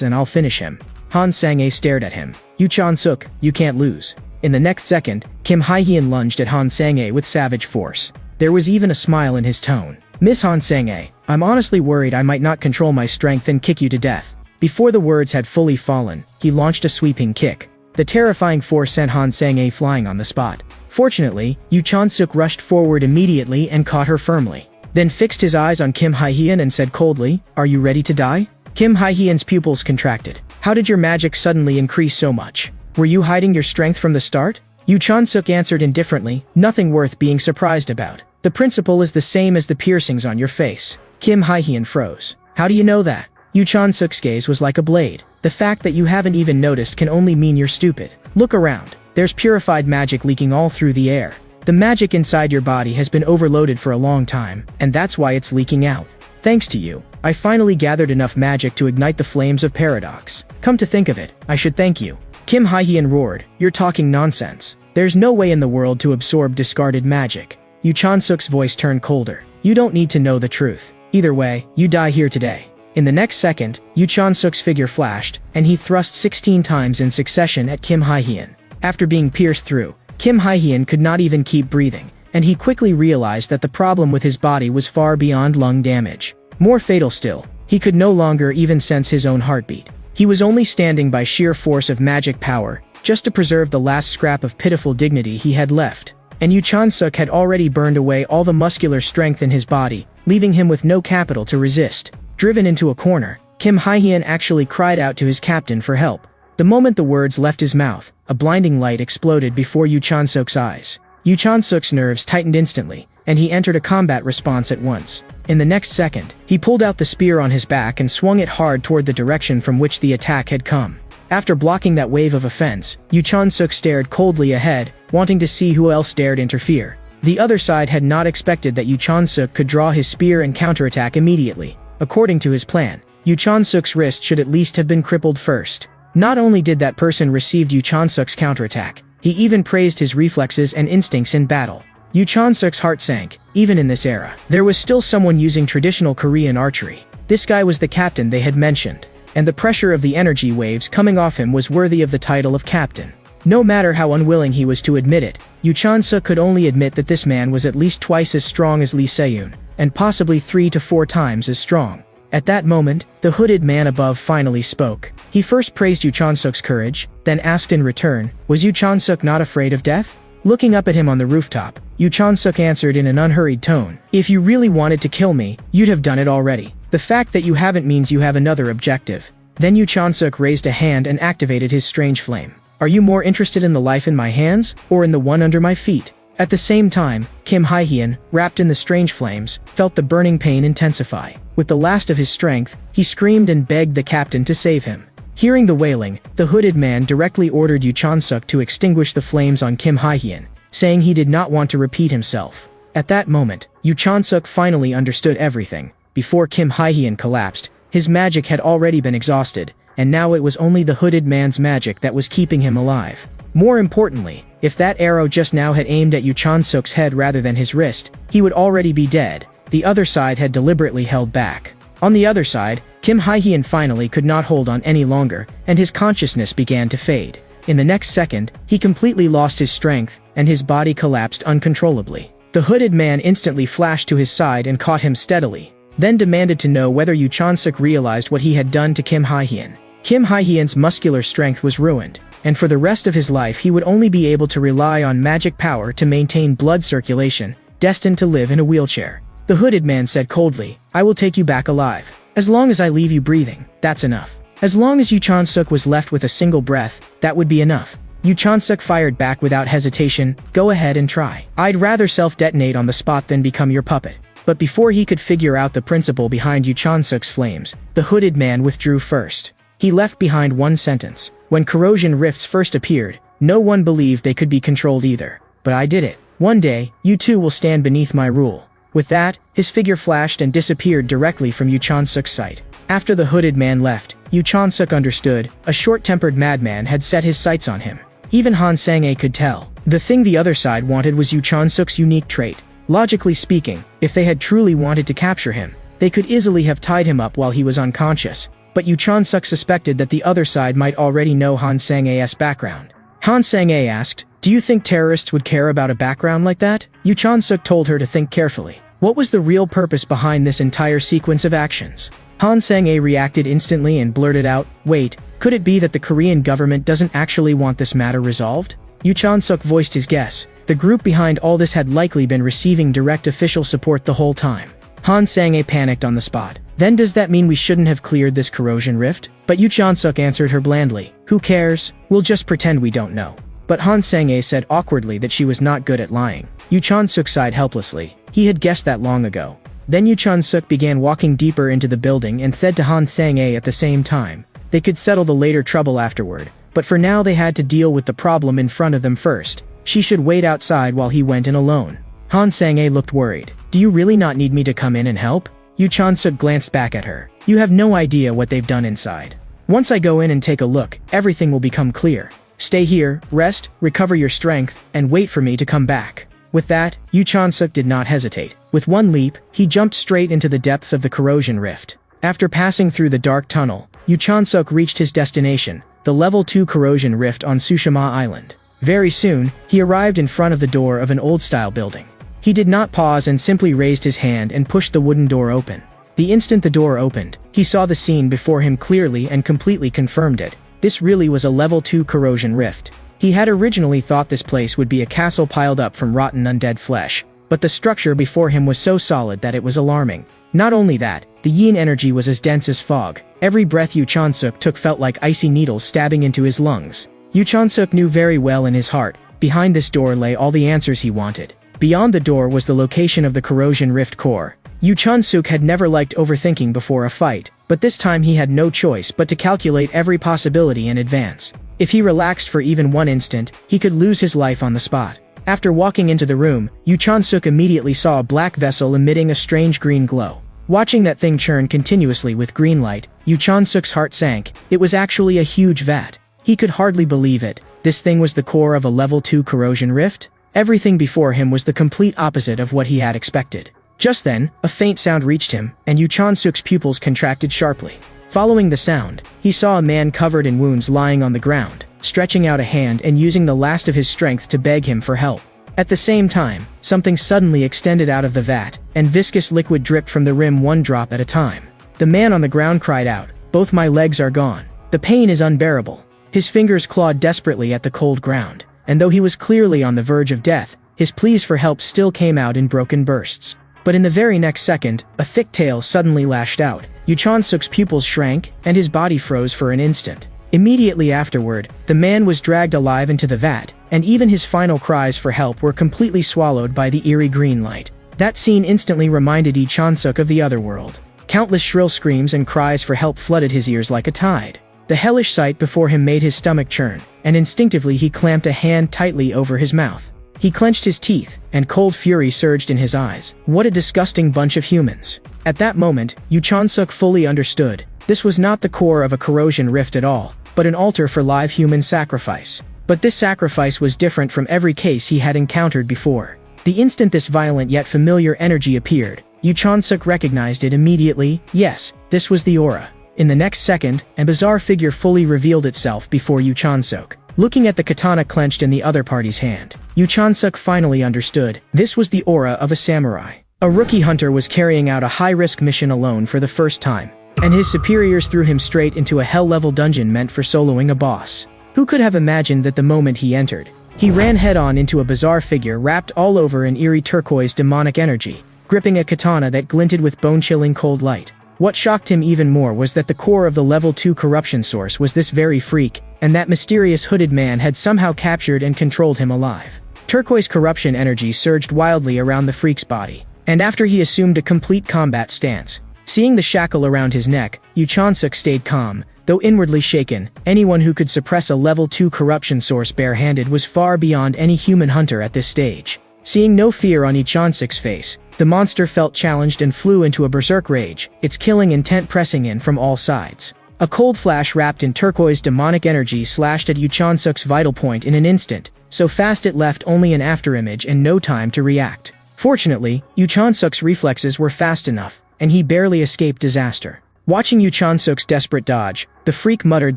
and I'll finish him." Han Sang-ae stared at him. "Yu Chon-suk, you can't lose." In the next second, Kim Hae-hyun lunged at Han Sang-ae with savage force. There was even a smile in his tone. "Miss Han Sang-ae, I'm honestly worried I might not control my strength and kick you to death." Before the words had fully fallen, he launched a sweeping kick. The terrifying force sent Han Sang-ae flying on the spot. Fortunately, Yu Chon-suk rushed forward immediately and caught her firmly. Then fixed his eyes on Kim Hae-hyun and said coldly, "Are you ready to die?" Kim Hae-hyun's pupils contracted. "How did your magic suddenly increase so much? Were you hiding your strength from the start?" Yu Chon-suk answered indifferently, "Nothing worth being surprised about. The principle is the same as the piercings on your face." Kim Hae-hyun froze. "How do you know that?" Yu Chon-suk's gaze was like a blade. "The fact that you haven't even noticed can only mean you're stupid. Look around. There's purified magic leaking all through the air. The magic inside your body has been overloaded for a long time, and that's why it's leaking out. Thanks to you, I finally gathered enough magic to ignite the Flames of Paradox. Come to think of it, I should thank you." Kim Hae-hyun roared, "You're talking nonsense. There's no way in the world to absorb discarded magic." Yu Chon-suk's voice turned colder. "You don't need to know the truth. Either way, you die here today." In the next second, Yu Chon-suk's figure flashed, and he thrust 16 times in succession at Kim Hae-hyun. After being pierced through, Kim Hae-hyun could not even keep breathing, and he quickly realized that the problem with his body was far beyond lung damage. More fatal still, he could no longer even sense his own heartbeat. He was only standing by sheer force of magic power, just to preserve the last scrap of pitiful dignity he had left. And Yu Chon-suk had already burned away all the muscular strength in his body, leaving him with no capital to resist. Driven into a corner, Kim Hae-hyun actually cried out to his captain for help. The moment the words left his mouth, a blinding light exploded before Yu Chon-suk's eyes. Yu Chon-suk's nerves tightened instantly, and he entered a combat response at once. In the next second, he pulled out the spear on his back and swung it hard toward the direction from which the attack had come. After blocking that wave of offense, Yu Chon-suk stared coldly ahead, wanting to see who else dared interfere. The other side had not expected that Yu Chon-suk could draw his spear and counterattack immediately. According to his plan, Yu Chon-suk's wrist should at least have been crippled first. Not only did that person receive Yu Chon-suk's counterattack, he even praised his reflexes and instincts in battle. Yu Chon-suk's heart sank. Even in this era, there was still someone using traditional Korean archery. This guy was the captain they had mentioned, and the pressure of the energy waves coming off him was worthy of the title of captain. No matter how unwilling he was to admit it, Yu Chon-suk could only admit that this man was at least twice as strong as Lee Se-yoon, and possibly 3 to 4 times as strong. At that moment, the hooded man above finally spoke. He first praised Yu Chon-suk's courage, then asked in return, was Yu Chon-suk not afraid of death? Looking up at him on the rooftop, Yu Chon-suk answered in an unhurried tone, "If you really wanted to kill me, you'd have done it already. The fact that you haven't means you have another objective." Then Yu Chon-suk raised a hand and activated his strange flame. "Are you more interested in the life in my hands, or in the one under my feet?" At the same time, Kim Hae-hyun, wrapped in the strange flames, felt the burning pain intensify. With the last of his strength, he screamed and begged the captain to save him. Hearing the wailing, the hooded man directly ordered Yu Chon-suk to extinguish the flames on Kim Hae-hyun, saying he did not want to repeat himself. At that moment, Yu Chon-suk finally understood everything. Before Kim Hae-hyun collapsed, his magic had already been exhausted, and now it was only the hooded man's magic that was keeping him alive. More importantly, if that arrow just now had aimed at Yu Chon-suk's head rather than his wrist, he would already be dead. The other side had deliberately held back. On the other side, Kim Hae-hyun finally could not hold on any longer, and his consciousness began to fade. In the next second, he completely lost his strength, and his body collapsed uncontrollably. The hooded man instantly flashed to his side and caught him steadily, then demanded to know whether Yu Chon-suk realized what he had done to Kim Hae-hyun. Kim Hae-hyun's muscular strength was ruined, and for the rest of his life he would only be able to rely on magic power to maintain blood circulation, destined to live in a wheelchair. The hooded man said coldly, "I will take you back alive. As long as I leave you breathing, that's enough. As long as Yu Chan-suk was left with a single breath, that would be enough." Yu Chan-suk fired back without hesitation, "Go ahead and try. I'd rather self-detonate on the spot than become your puppet." But before he could figure out the principle behind Yu Chan-suk's flames, the hooded man withdrew first. He left behind one sentence. "When corrosion rifts first appeared, no one believed they could be controlled either. But I did it. One day, you too will stand beneath my rule." With that, his figure flashed and disappeared directly from Yu Chan-suk's sight. After the hooded man left, Yu Chan-suk understood, a short-tempered madman had set his sights on him. Even Han Sang-ae could tell. The thing the other side wanted was Yu Chan-suk's unique trait. Logically speaking, if they had truly wanted to capture him, they could easily have tied him up while he was unconscious. But Yu Chan-suk suspected that the other side might already know Han Sang-ae's background. Han Sang-ae asked, "Do you think terrorists would care about a background like that?" Yu Chan-suk told her to think carefully. What was the real purpose behind this entire sequence of actions? Han Sang-ae reacted instantly and blurted out, "Wait, could it be that the Korean government doesn't actually want this matter resolved?" Yu Chan-suk voiced his guess. The group behind all this had likely been receiving direct official support the whole time. Han Sang-ae panicked on the spot. "Then does that mean we shouldn't have cleared this corrosion rift?" But Yu Chan-suk answered her blandly, "Who cares? We'll just pretend we don't know." But Han Sang-ae said awkwardly that she was not good at lying. Yu Chan-suk sighed helplessly. He had guessed that long ago. Then Yu Chan-suk began walking deeper into the building and said to Han Sang-ae at the same time, they could settle the later trouble afterward, but for now they had to deal with the problem in front of them first. She should wait outside while he went in alone. Han Sang-ae looked worried. "Do you really not need me to come in and help?" Yu Chan-suk glanced back at her. "You have no idea what they've done inside. Once I go in and take a look, everything will become clear. Stay here, rest, recover your strength, and wait for me to come back." With that, Yu Chan-suk did not hesitate. With one leap, he jumped straight into the depths of the corrosion rift. After passing through the dark tunnel, Yu Chan-suk reached his destination, the level 2 corrosion rift on Tsushima Island. Very soon, he arrived in front of the door of an old-style building. He did not pause and simply raised his hand and pushed the wooden door open. The instant the door opened, he saw the scene before him clearly and completely confirmed it. This really was a level 2 corrosion rift. He had originally thought this place would be a castle piled up from rotten undead flesh, but the structure before him was so solid that it was alarming. Not only that, the yin energy was as dense as fog. Every breath Yu Chan-suk took felt like icy needles stabbing into his lungs. Yu Chan-suk knew very well in his heart, behind this door lay all the answers he wanted. Beyond the door was the location of the corrosion rift core. Yu Chan-suk had never liked overthinking before a fight, but this time he had no choice but to calculate every possibility in advance. If he relaxed for even one instant, he could lose his life on the spot. After walking into the room, Yu Chan-suk immediately saw a black vessel emitting a strange green glow. Watching that thing churn continuously with green light, Yu Chan-suk's heart sank. It was actually a huge vat. He could hardly believe it. This thing was the core of a level 2 corrosion rift? Everything before him was the complete opposite of what he had expected. Just then, a faint sound reached him, and Yu Chan-suk's pupils contracted sharply. Following the sound, he saw a man covered in wounds lying on the ground, stretching out a hand and using the last of his strength to beg him for help. At the same time, something suddenly extended out of the vat, and viscous liquid dripped from the rim one drop at a time. The man on the ground cried out, "Both my legs are gone. The pain is unbearable." His fingers clawed desperately at the cold ground, and though he was clearly on the verge of death, his pleas for help still came out in broken bursts. But in the very next second, a thick tail suddenly lashed out. Yu Chan-suk's pupils shrank, and his body froze for an instant. Immediately afterward, the man was dragged alive into the vat, and even his final cries for help were completely swallowed by the eerie green light. That scene instantly reminded Yu Chan-suk of the other world. Countless shrill screams and cries for help flooded his ears like a tide. The hellish sight before him made his stomach churn, and instinctively he clamped a hand tightly over his mouth. He clenched his teeth, and cold fury surged in his eyes. What a disgusting bunch of humans. At that moment, Yu Chan-suk fully understood. This was not the core of a corrosion rift at all, but an altar for live human sacrifice. But this sacrifice was different from every case he had encountered before. The instant this violent yet familiar energy appeared, Yu Chan-suk recognized it immediately. Yes, this was the aura. In the next second, a bizarre figure fully revealed itself before Yu Chan-suk. Looking at the katana clenched in the other party's hand, Yu Chan-suk finally understood. This was the aura of a samurai. A rookie hunter was carrying out a high-risk mission alone for the first time, and his superiors threw him straight into a hell-level dungeon meant for soloing a boss. Who could have imagined that the moment he entered, he ran head-on into a bizarre figure wrapped all over in eerie turquoise demonic energy? gripping a katana that glinted with bone-chilling cold light. What shocked him even more was that the core of the level 2 corruption source was this very freak, and that mysterious hooded man had somehow captured and controlled him alive. Turquoise corruption energy surged wildly around the freak's body, and after he assumed a complete combat stance, seeing the shackle around his neck, Yu Chansuk stayed calm, though inwardly shaken. Anyone who could suppress a level 2 corruption source barehanded was far beyond any human hunter at this stage. Seeing no fear on Yu Chansuk's face, the monster felt challenged and flew into a berserk rage, its killing intent pressing in from all sides. A cold flash wrapped in turquoise demonic energy slashed at Yu Chansuk's vital point in an instant, so fast it left only an afterimage and no time to react. Fortunately, Yu Chansuk's reflexes were fast enough, and he barely escaped disaster. Watching Yu Chansuk's desperate dodge, the freak muttered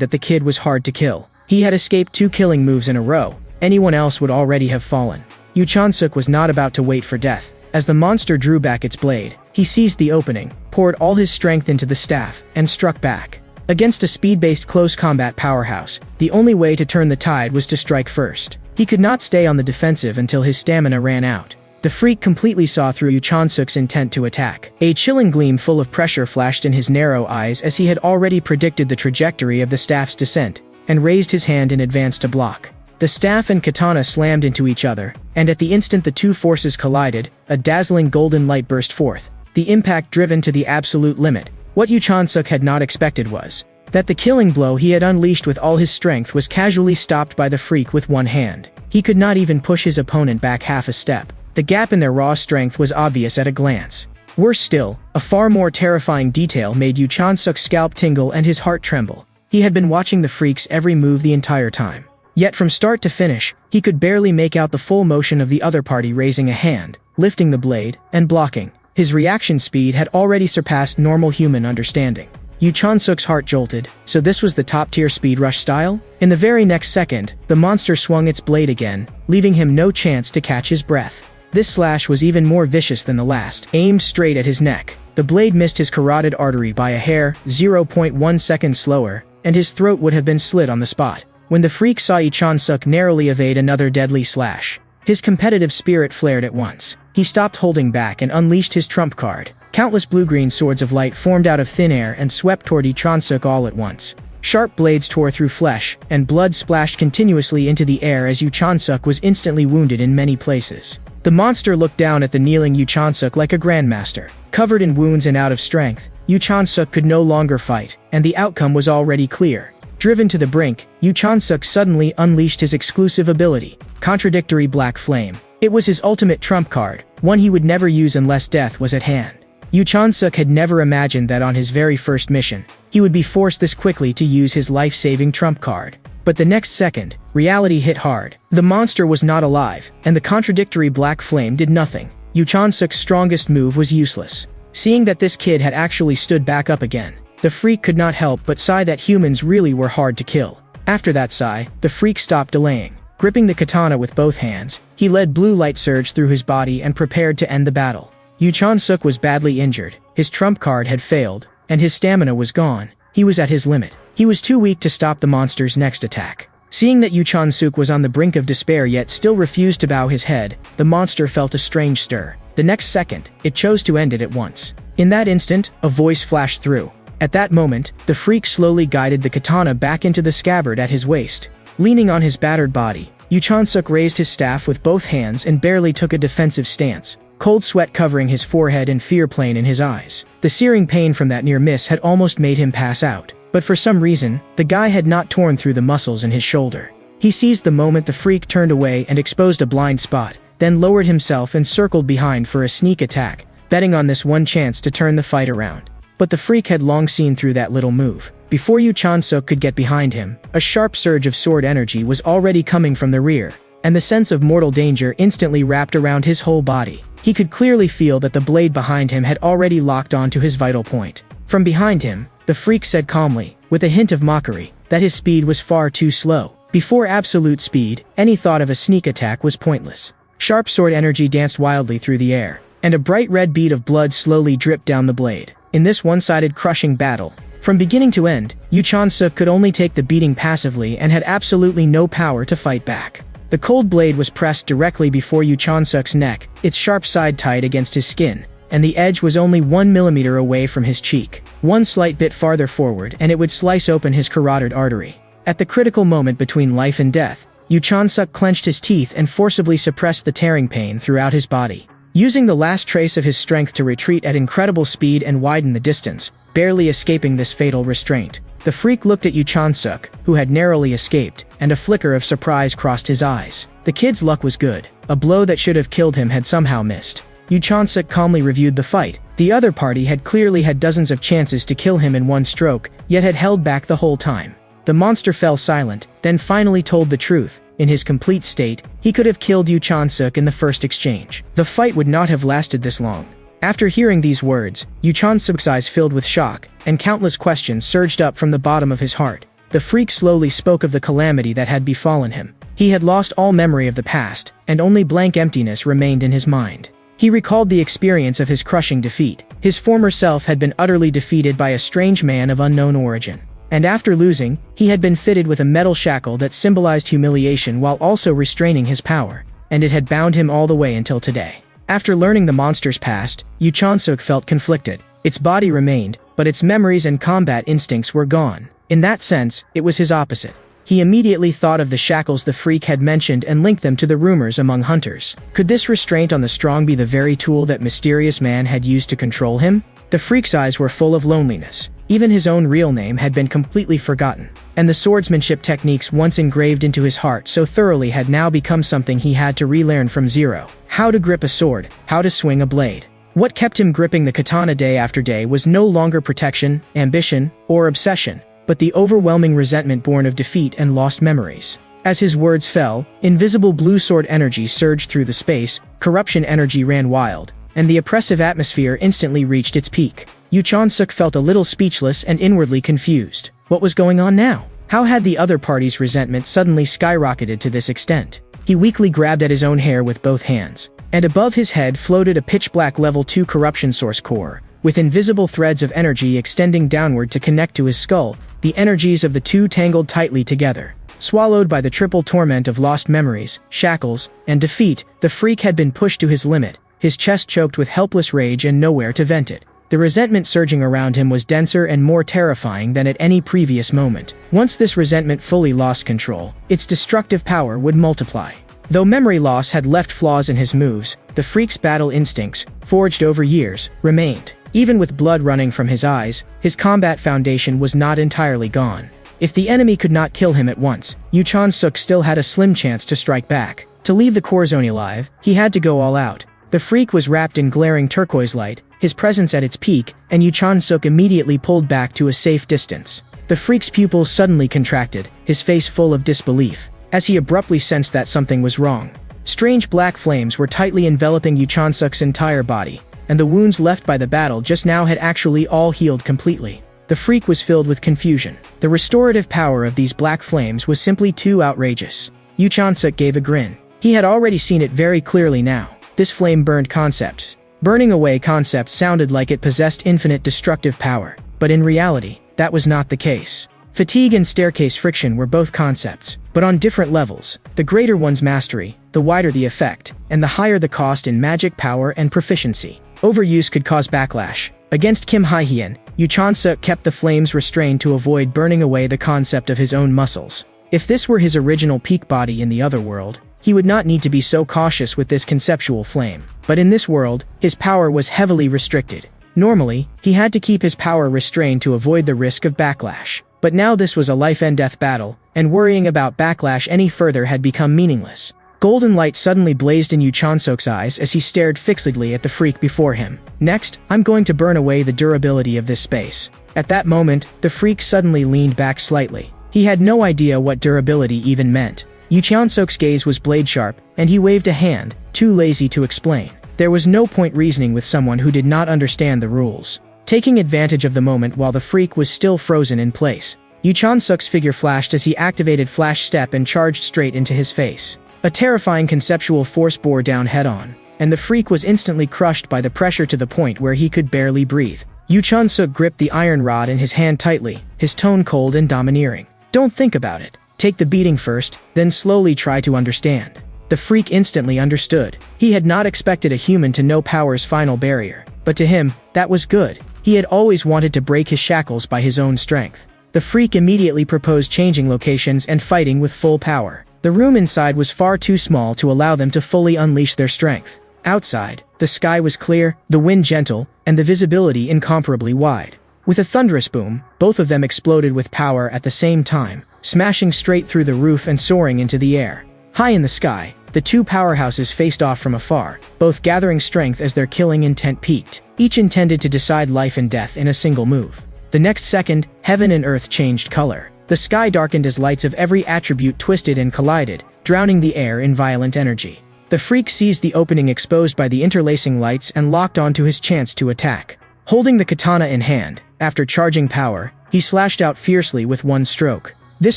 that the kid was hard to kill. He had escaped 2 killing moves in a row. Anyone else would already have fallen. Yu Chansuk was not about to wait for death. As the monster drew back its blade, he seized the opening, poured all his strength into the staff, and struck back. Against a speed-based close combat powerhouse, the only way to turn the tide was to strike first. He could not stay on the defensive until his stamina ran out. The freak completely saw through Yu Chansuk's intent to attack. A chilling gleam full of pressure flashed in his narrow eyes as he had already predicted the trajectory of the staff's descent, and raised his hand in advance to block. The staff and katana slammed into each other, and at the instant the two forces collided, a dazzling golden light burst forth, the impact driven to the absolute limit. What Yu Chansuk had not expected was that the killing blow he had unleashed with all his strength was casually stopped by the freak with one hand. He could not even push his opponent back half a step. The gap in their raw strength was obvious at a glance. Worse still, a far more terrifying detail made Yu Chansuk's scalp tingle and his heart tremble. He had been watching the freak's every move the entire time. Yet from start to finish, he could barely make out the full motion of the other party raising a hand, lifting the blade, and blocking. His reaction speed had already surpassed normal human understanding. Yu Chansuk's heart jolted. So this was the top-tier speed rush style? In the very next second, the monster swung its blade again, leaving him no chance to catch his breath. This slash was even more vicious than the last, aimed straight at his neck. The blade missed his carotid artery by a hair, 0.1 seconds slower, and his throat would have been slit on the spot. When the freak saw Yu Chansuk narrowly evade another deadly slash, his competitive spirit flared at once. He stopped holding back and unleashed his trump card. Countless blue-green swords of light formed out of thin air and swept toward Yu Chansuk all at once. Sharp blades tore through flesh, and blood splashed continuously into the air as Yu Chansuk was instantly wounded in many places. The monster looked down at the kneeling Yu Chansuk like a grandmaster. Covered in wounds and out of strength, Yu Chansuk could no longer fight, and the outcome was already clear. Driven to the brink, Yu Chansuk suddenly unleashed his exclusive ability, Contradictory Black Flame. It was his ultimate trump card, one he would never use unless death was at hand. Yu Chansuk had never imagined that on his very first mission, he would be forced this quickly to use his life-saving trump card. But the next second, reality hit hard. The monster was not alive, and the Contradictory Black Flame did nothing. Yu Chansuk's strongest move was useless. Seeing that this kid had actually stood back up again, the freak could not help but sigh that humans really were hard to kill. After that sigh, the freak stopped delaying. Gripping the katana with both hands, he let blue light surge through his body and prepared to end the battle. Yu Chansuk was badly injured, his trump card had failed, and his stamina was gone. He was at his limit. He was too weak to stop the monster's next attack. Seeing that Yu Chansuk was on the brink of despair yet still refused to bow his head, the monster felt a strange stir. The next second, it chose to end it at once. In that instant, a voice flashed through. At that moment, the freak slowly guided the katana back into the scabbard at his waist. Leaning on his battered body, Yu Chansuk raised his staff with both hands and barely took a defensive stance, cold sweat covering his forehead and fear plain in his eyes. The searing pain from that near miss had almost made him pass out, but for some reason, the guy had not torn through the muscles in his shoulder. He seized the moment the freak turned away and exposed a blind spot, then lowered himself and circled behind for a sneak attack, betting on this one chance to turn the fight around. But the freak had long seen through that little move. Before Yu Chansuk could get behind him, a sharp surge of sword energy was already coming from the rear, and the sense of mortal danger instantly wrapped around his whole body. He could clearly feel that the blade behind him had already locked onto his vital point. From behind him, the freak said calmly, with a hint of mockery, that his speed was far too slow. Before absolute speed, any thought of a sneak attack was pointless. Sharp sword energy danced wildly through the air, and a bright red bead of blood slowly dripped down the blade. In this one-sided crushing battle, from beginning to end, Yu Chansuk could only take the beating passively and had absolutely no power to fight back. The cold blade was pressed directly before Yu Chansuk's neck, its sharp side tight against his skin, and the edge was only 1 millimeter away from his cheek. One slight bit farther forward and it would slice open his carotid artery. At the critical moment between life and death, Yu Chon-suk clenched his teeth and forcibly suppressed the tearing pain throughout his body. Using the last trace of his strength to retreat at incredible speed and widen the distance, barely escaping this fatal restraint, the freak looked at Yu Chon-suk, who had narrowly escaped, and a flicker of surprise crossed his eyes. The kid's luck was good. A blow that should have killed him had somehow missed. Yu Chon-suk calmly reviewed the fight. The other party had clearly had dozens of chances to kill him in one stroke, yet had held back the whole time. The monster fell silent, then finally told the truth. In his complete state, he could have killed Yu Chon-suk in the first exchange. The fight would not have lasted this long. After hearing these words, Yu Chon-suk's eyes filled with shock, and countless questions surged up from the bottom of his heart. The freak slowly spoke of the calamity that had befallen him. He had lost all memory of the past, and only blank emptiness remained in his mind. He recalled the experience of his crushing defeat. His former self had been utterly defeated by a strange man of unknown origin. And after losing, he had been fitted with a metal shackle that symbolized humiliation while also restraining his power, and it had bound him all the way until today. After learning the monster's past, Yu Chon-suk felt conflicted. Its body remained, but its memories and combat instincts were gone. In that sense, it was his opposite. He immediately thought of the shackles the freak had mentioned and linked them to the rumors among hunters. Could this restraint on the strong be the very tool that mysterious man had used to control him? The freak's eyes were full of loneliness. Even his own real name had been completely forgotten, and the swordsmanship techniques once engraved into his heart so thoroughly had now become something he had to relearn from zero. How to grip a sword, how to swing a blade. What kept him gripping the katana day after day was no longer protection, ambition, or obsession, but the overwhelming resentment born of defeat and lost memories. As his words fell, invisible blue sword energy surged through the space, corruption energy ran wild, and the oppressive atmosphere instantly reached its peak. Yu Chon-suk felt a little speechless and inwardly confused. What was going on now? How had the other party's resentment suddenly skyrocketed to this extent? He weakly grabbed at his own hair with both hands, and above his head floated a pitch-black level 2 corruption source core, with invisible threads of energy extending downward to connect to his skull. The energies of the two tangled tightly together. Swallowed by the triple torment of lost memories, shackles, and defeat, the freak had been pushed to his limit, his chest choked with helpless rage and nowhere to vent it. The resentment surging around him was denser and more terrifying than at any previous moment. Once this resentment fully lost control, its destructive power would multiply. Though memory loss had left flaws in his moves, the freak's battle instincts, forged over years, remained. Even with blood running from his eyes, his combat foundation was not entirely gone. If the enemy could not kill him at once, Yu Chon-suk still had a slim chance to strike back. To leave the core zone alive, he had to go all out. The freak was wrapped in glaring turquoise light, his presence at its peak, and Yu Chon-suk immediately pulled back to a safe distance. The freak's pupils suddenly contracted, his face full of disbelief, as he abruptly sensed that something was wrong. Strange black flames were tightly enveloping Yu Chon-suk's entire body, and the wounds left by the battle just now had actually all healed completely. The freak was filled with confusion. The restorative power of these black flames was simply too outrageous. Yu Chon-suk gave a grin. He had already seen it very clearly now. This flame burned concepts. Burning away concepts sounded like it possessed infinite destructive power, but in reality, that was not the case. Fatigue and staircase friction were both concepts, but on different levels. The greater one's mastery, the wider the effect, and the higher the cost in magic power and proficiency. Overuse could cause backlash. Against Kim Hae-hyen, Yu Chon-suk kept the flames restrained to avoid burning away the concept of his own muscles. If this were his original peak body in the other world, he would not need to be so cautious with this conceptual flame. But in this world, his power was heavily restricted. Normally, he had to keep his power restrained to avoid the risk of backlash. But now this was a life-and-death battle, and worrying about backlash any further had become meaningless. Golden light suddenly blazed in Yu Chon-suk's eyes as he stared fixedly at the freak before him. Next, I'm going to burn away the durability of this space. At that moment, the freak suddenly leaned back slightly. He had no idea what durability even meant. Yu Chon-suk's gaze was blade-sharp, and he waved a hand, too lazy to explain. There was no point reasoning with someone who did not understand the rules. Taking advantage of the moment while the freak was still frozen in place, Yu Chon-suk's figure flashed as he activated Flash Step and charged straight into his face. A terrifying conceptual force bore down head-on, and the freak was instantly crushed by the pressure to the point where he could barely breathe. Yu Chon-suk gripped the iron rod in his hand tightly, his tone cold and domineering. Don't think about it. Take the beating first, then slowly try to understand. The freak instantly understood. He had not expected a human to know power's final barrier. But to him, that was good. He had always wanted to break his shackles by his own strength. The freak immediately proposed changing locations and fighting with full power. The room inside was far too small to allow them to fully unleash their strength. Outside, the sky was clear, the wind gentle, and the visibility incomparably wide. With a thunderous boom, both of them exploded with power at the same time, smashing straight through the roof and soaring into the air. High in the sky, the two powerhouses faced off from afar, both gathering strength as their killing intent peaked. Each intended to decide life and death in a single move. The next second, heaven and earth changed color. The sky darkened as lights of every attribute twisted and collided, drowning the air in violent energy. The freak seized the opening exposed by the interlacing lights and locked onto his chance to attack. Holding the katana in hand, after charging power, he slashed out fiercely with one stroke. This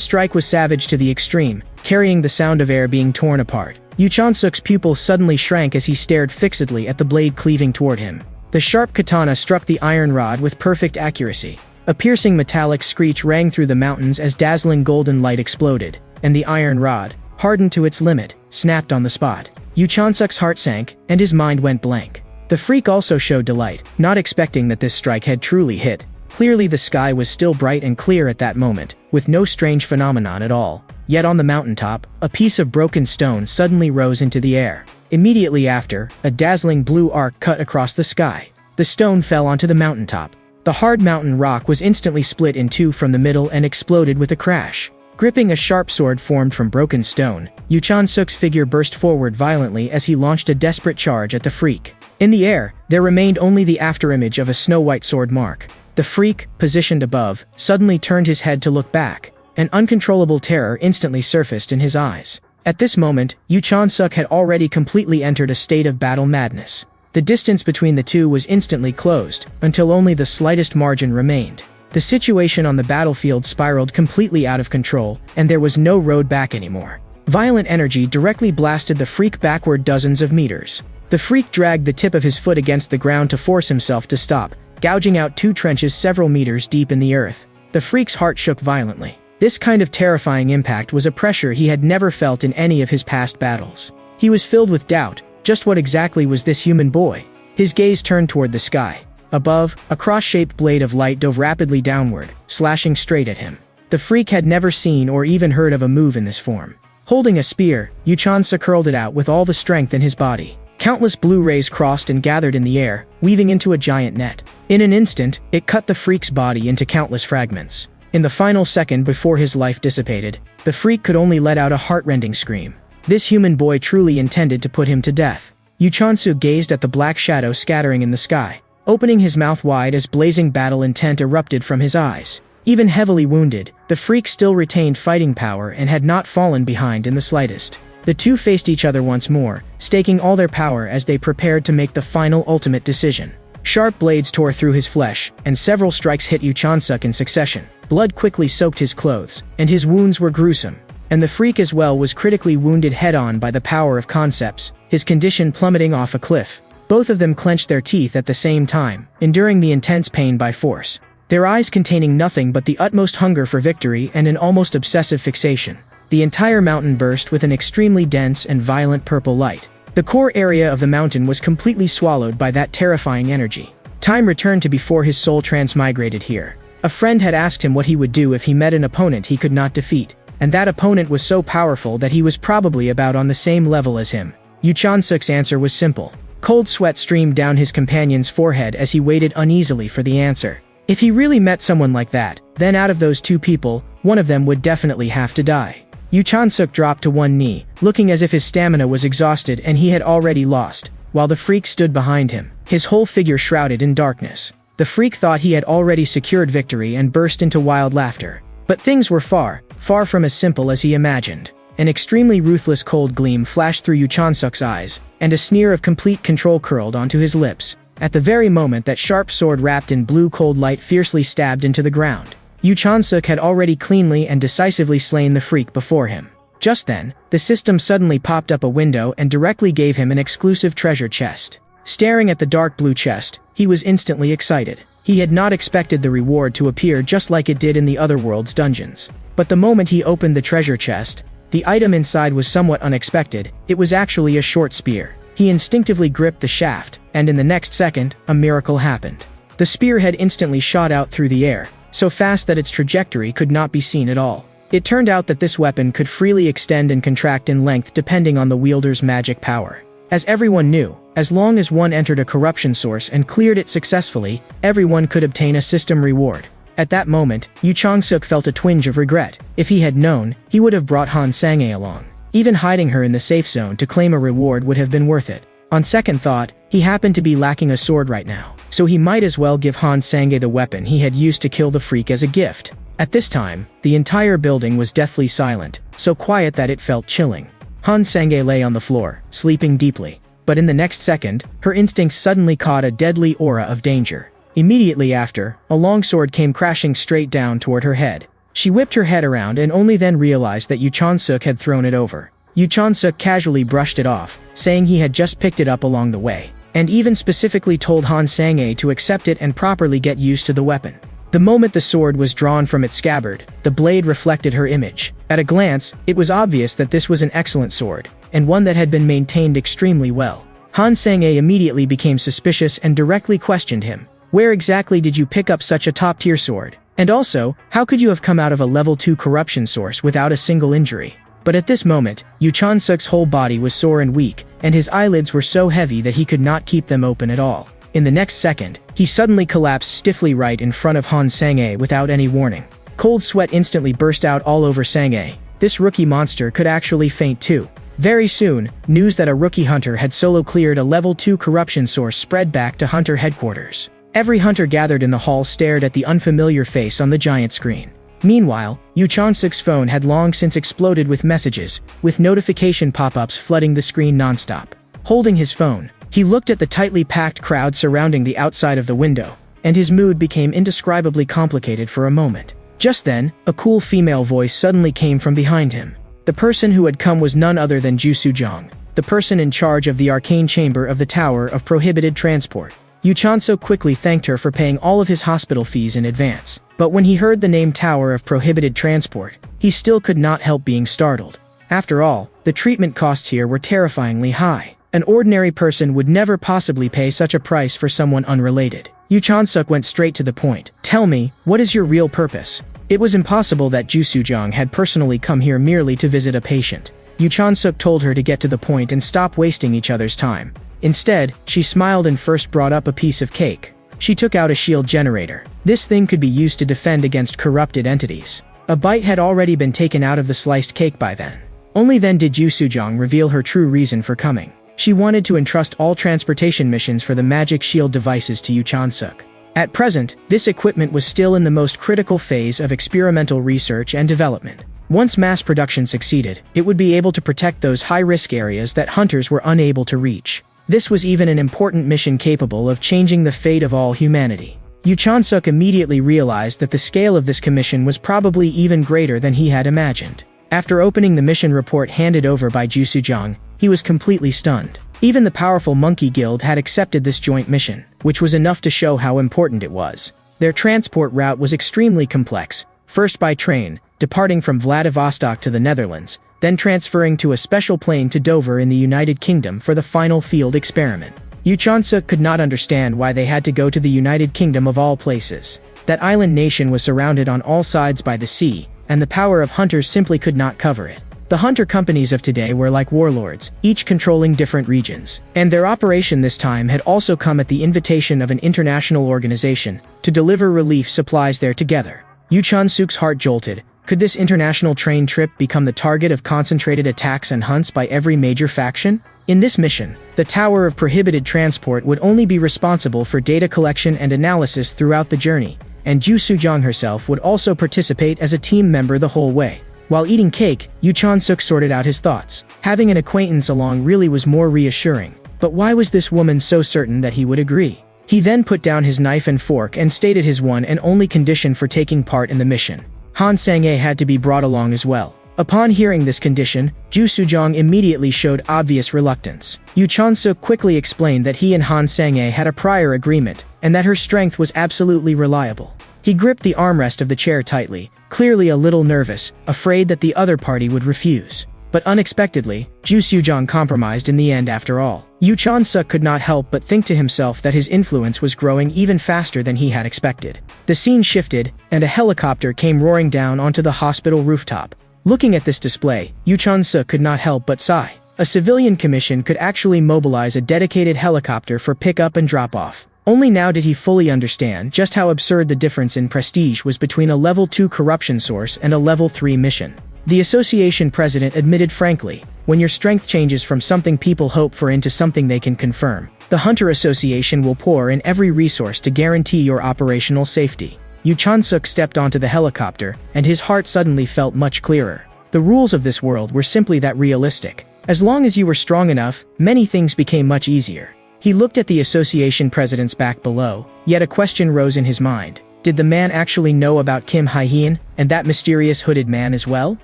strike was savage to the extreme, carrying the sound of air being torn apart. Yu Chansuk's pupils suddenly shrank as he stared fixedly at the blade cleaving toward him. The sharp katana struck the iron rod with perfect accuracy. A piercing metallic screech rang through the mountains as dazzling golden light exploded, and the iron rod, hardened to its limit, snapped on the spot. Yu Chansuk's heart sank, and his mind went blank. The freak also showed delight, not expecting that this strike had truly hit. Clearly the sky was still bright and clear at that moment, with no strange phenomenon at all. Yet on the mountaintop, a piece of broken stone suddenly rose into the air. Immediately after, a dazzling blue arc cut across the sky. The stone fell onto the mountaintop. The hard mountain rock was instantly split in two from the middle and exploded with a crash. Gripping a sharp sword formed from broken stone, Yu Chansuk's figure burst forward violently as he launched a desperate charge at the freak. In the air, there remained only the afterimage of a snow-white sword mark. The freak, positioned above, suddenly turned his head to look back. An uncontrollable terror instantly surfaced in his eyes. At this moment, Yu Chansuk had already completely entered a state of battle madness. The distance between the two was instantly closed, until only the slightest margin remained. The situation on the battlefield spiraled completely out of control, and there was no road back anymore. Violent energy directly blasted the freak backward dozens of meters. The freak dragged the tip of his foot against the ground to force himself to stop, gouging out two trenches several meters deep in the earth. The freak's heart shook violently. This kind of terrifying impact was a pressure he had never felt in any of his past battles. He was filled with doubt. Just what exactly was this human boy? His gaze turned toward the sky. Above, a cross-shaped blade of light dove rapidly downward, slashing straight at him. The freak had never seen or even heard of a move in this form. Holding a spear, Yu Chansuk curled it out with all the strength in his body. Countless blue rays crossed and gathered in the air, weaving into a giant net. In an instant, it cut the freak's body into countless fragments. In the final second before his life dissipated, the freak could only let out a heart-rending scream. This human boy truly intended to put him to death. Yu Chansuk gazed at the black shadow scattering in the sky, opening his mouth wide as blazing battle intent erupted from his eyes. Even heavily wounded, the freak still retained fighting power and had not fallen behind in the slightest. The two faced each other once more, staking all their power as they prepared to make the final ultimate decision. Sharp blades tore through his flesh, and several strikes hit Yu Chansuk in succession. Blood quickly soaked his clothes, and his wounds were gruesome. And the freak as well was critically wounded head-on by the power of concepts, his condition plummeting off a cliff. Both of them clenched their teeth at the same time, enduring the intense pain by force. Their eyes containing nothing but the utmost hunger for victory and an almost obsessive fixation. The entire mountain burst with an extremely dense and violent purple light. The core area of the mountain was completely swallowed by that terrifying energy. Time returned to before his soul transmigrated here. A friend had asked him what he would do if he met an opponent he could not defeat, and that opponent was so powerful that he was probably about on the same level as him. Yu Chansuk's answer was simple. Cold sweat streamed down his companion's forehead as he waited uneasily for the answer. If he really met someone like that, then out of those two people, one of them would definitely have to die. Yu Chansuk dropped to one knee, looking as if his stamina was exhausted and he had already lost, while the freak stood behind him, his whole figure shrouded in darkness. The freak thought he had already secured victory and burst into wild laughter. But things were far from as simple as he imagined. An extremely ruthless cold gleam flashed through Yu Chansuk's eyes, and a sneer of complete control curled onto his lips. At the very moment that sharp sword wrapped in blue cold light fiercely stabbed into the ground, Yu Chansuk had already cleanly and decisively slain the freak before him. Just then, the system suddenly popped up a window and directly gave him an exclusive treasure chest. Staring at the dark blue chest, he was instantly excited. He had not expected the reward to appear just like it did in the other world's dungeons. But the moment he opened the treasure chest, the item inside was somewhat unexpected. It was actually a short spear. He instinctively gripped the shaft, and in the next second, a miracle happened. The spearhead instantly shot out through the air, so fast that its trajectory could not be seen at all. It turned out that this weapon could freely extend and contract in length depending on the wielder's magic power. As everyone knew, as long as one entered a corruption source and cleared it successfully, everyone could obtain a system reward. At that moment, Yu Chang-suk felt a twinge of regret. If he had known, he would have brought Han Sang-e along. Even hiding her in the safe zone to claim a reward would have been worth it. On second thought, he happened to be lacking a sword right now, so he might as well give Han Sang-e the weapon he had used to kill the freak as a gift. At this time, the entire building was deathly silent, so quiet that it felt chilling. Han Sang-e lay on the floor, sleeping deeply. But in the next second, her instincts suddenly caught a deadly aura of danger. Immediately after, a longsword came crashing straight down toward her head. She whipped her head around and only then realized that Yu Chang-suk had thrown it over. Yu Chang-suk casually brushed it off, saying he had just picked it up along the way, and even specifically told Han Sang-e to accept it and properly get used to the weapon. The moment the sword was drawn from its scabbard, the blade reflected her image. At a glance, it was obvious that this was an excellent sword, and one that had been maintained extremely well. Han Sang-e immediately became suspicious and directly questioned him. Where exactly did you pick up such a top-tier sword? And also, how could you have come out of a level 2 corruption source without a single injury? But at this moment, Yu Chang-suk's whole body was sore and weak, and his eyelids were so heavy that he could not keep them open at all. In the next second, he suddenly collapsed stiffly right in front of Han Sang-e without any warning. Cold sweat instantly burst out all over Sang-e. This rookie monster could actually faint too. Very soon, news that a rookie hunter had solo cleared a level 2 corruption source spread back to hunter headquarters. Every hunter gathered in the hall stared at the unfamiliar face on the giant screen. Meanwhile, Yu Chang-suk's phone had long since exploded with messages, with notification pop-ups flooding the screen non-stop. Holding his phone, he looked at the tightly packed crowd surrounding the outside of the window, and his mood became indescribably complicated for a moment. Just then, a cool female voice suddenly came from behind him. The person who had come was none other than Ju Sujong, the person in charge of the arcane chamber of the Tower of Prohibited Transport. Yu Chang-suk quickly thanked her for paying all of his hospital fees in advance. But when he heard the name Tower of Prohibited Transport, he still could not help being startled. After all, the treatment costs here were terrifyingly high. An ordinary person would never possibly pay such a price for someone unrelated. Yu Chang-suk went straight to the point. Tell me, what is your real purpose? It was impossible that Ju Sujong had personally come here merely to visit a patient. Yu Chang-suk told her to get to the point and stop wasting each other's time. Instead, she smiled and first brought up a piece of cake. She took out a shield generator. This thing could be used to defend against corrupted entities. A bite had already been taken out of the sliced cake by then. Only then did Ju Sujong reveal her true reason for coming. She wanted to entrust all transportation missions for the magic shield devices to Yu Chang-suk. At present, this equipment was still in the most critical phase of experimental research and development. Once mass production succeeded, it would be able to protect those high-risk areas that hunters were unable to reach. This was even an important mission capable of changing the fate of all humanity. Yu Chang-suk immediately realized that the scale of this commission was probably even greater than he had imagined. After opening the mission report handed over by Ju Sujong, he was completely stunned. Even the powerful Monkey Guild had accepted this joint mission, which was enough to show how important it was. Their transport route was extremely complex, first by train, departing from Vladivostok to the Netherlands, then transferring to a special plane to Dover in the United Kingdom for the final field experiment. Yu Chang-suk could not understand why they had to go to the United Kingdom of all places. That island nation was surrounded on all sides by the sea, and the power of hunters simply could not cover it. The hunter companies of today were like warlords, each controlling different regions, and their operation this time had also come at the invitation of an international organization to deliver relief supplies there together. Yu Chang-suk's heart jolted. Could this international train trip become the target of concentrated attacks and hunts by every major faction? In this mission, the Tower of Prohibited Transport would only be responsible for data collection and analysis throughout the journey, and Ju Sujong herself would also participate as a team member the whole way. While eating cake, Yu Chang-suk sorted out his thoughts. Having an acquaintance along really was more reassuring. But why was this woman so certain that he would agree? He then put down his knife and fork and stated his one and only condition for taking part in the mission. Han Sang-e had to be brought along as well. Upon hearing this condition, Ju Sujong immediately showed obvious reluctance. Yu Chang-suk quickly explained that he and Han Sang-e had a prior agreement, and that her strength was absolutely reliable. He gripped the armrest of the chair tightly, clearly a little nervous, afraid that the other party would refuse. But unexpectedly, Ju Sujong compromised in the end after all. Yu Chan-suk could not help but think to himself that his influence was growing even faster than he had expected. The scene shifted, and a helicopter came roaring down onto the hospital rooftop. Looking at this display, Yu Chan-suk could not help but sigh. A civilian commission could actually mobilize a dedicated helicopter for pick-up and drop-off. Only now did he fully understand just how absurd the difference in prestige was between a level 2 corruption source and a level 3 mission. The association president admitted frankly, when your strength changes from something people hope for into something they can confirm, the Hunter Association will pour in every resource to guarantee your operational safety. Yu Chan-suk stepped onto the helicopter, and his heart suddenly felt much clearer. The rules of this world were simply that realistic. As long as you were strong enough, many things became much easier. He looked at the association president's back below, yet a question rose in his mind. Did the man actually know about Kim Hye-hyun, and that mysterious hooded man as well?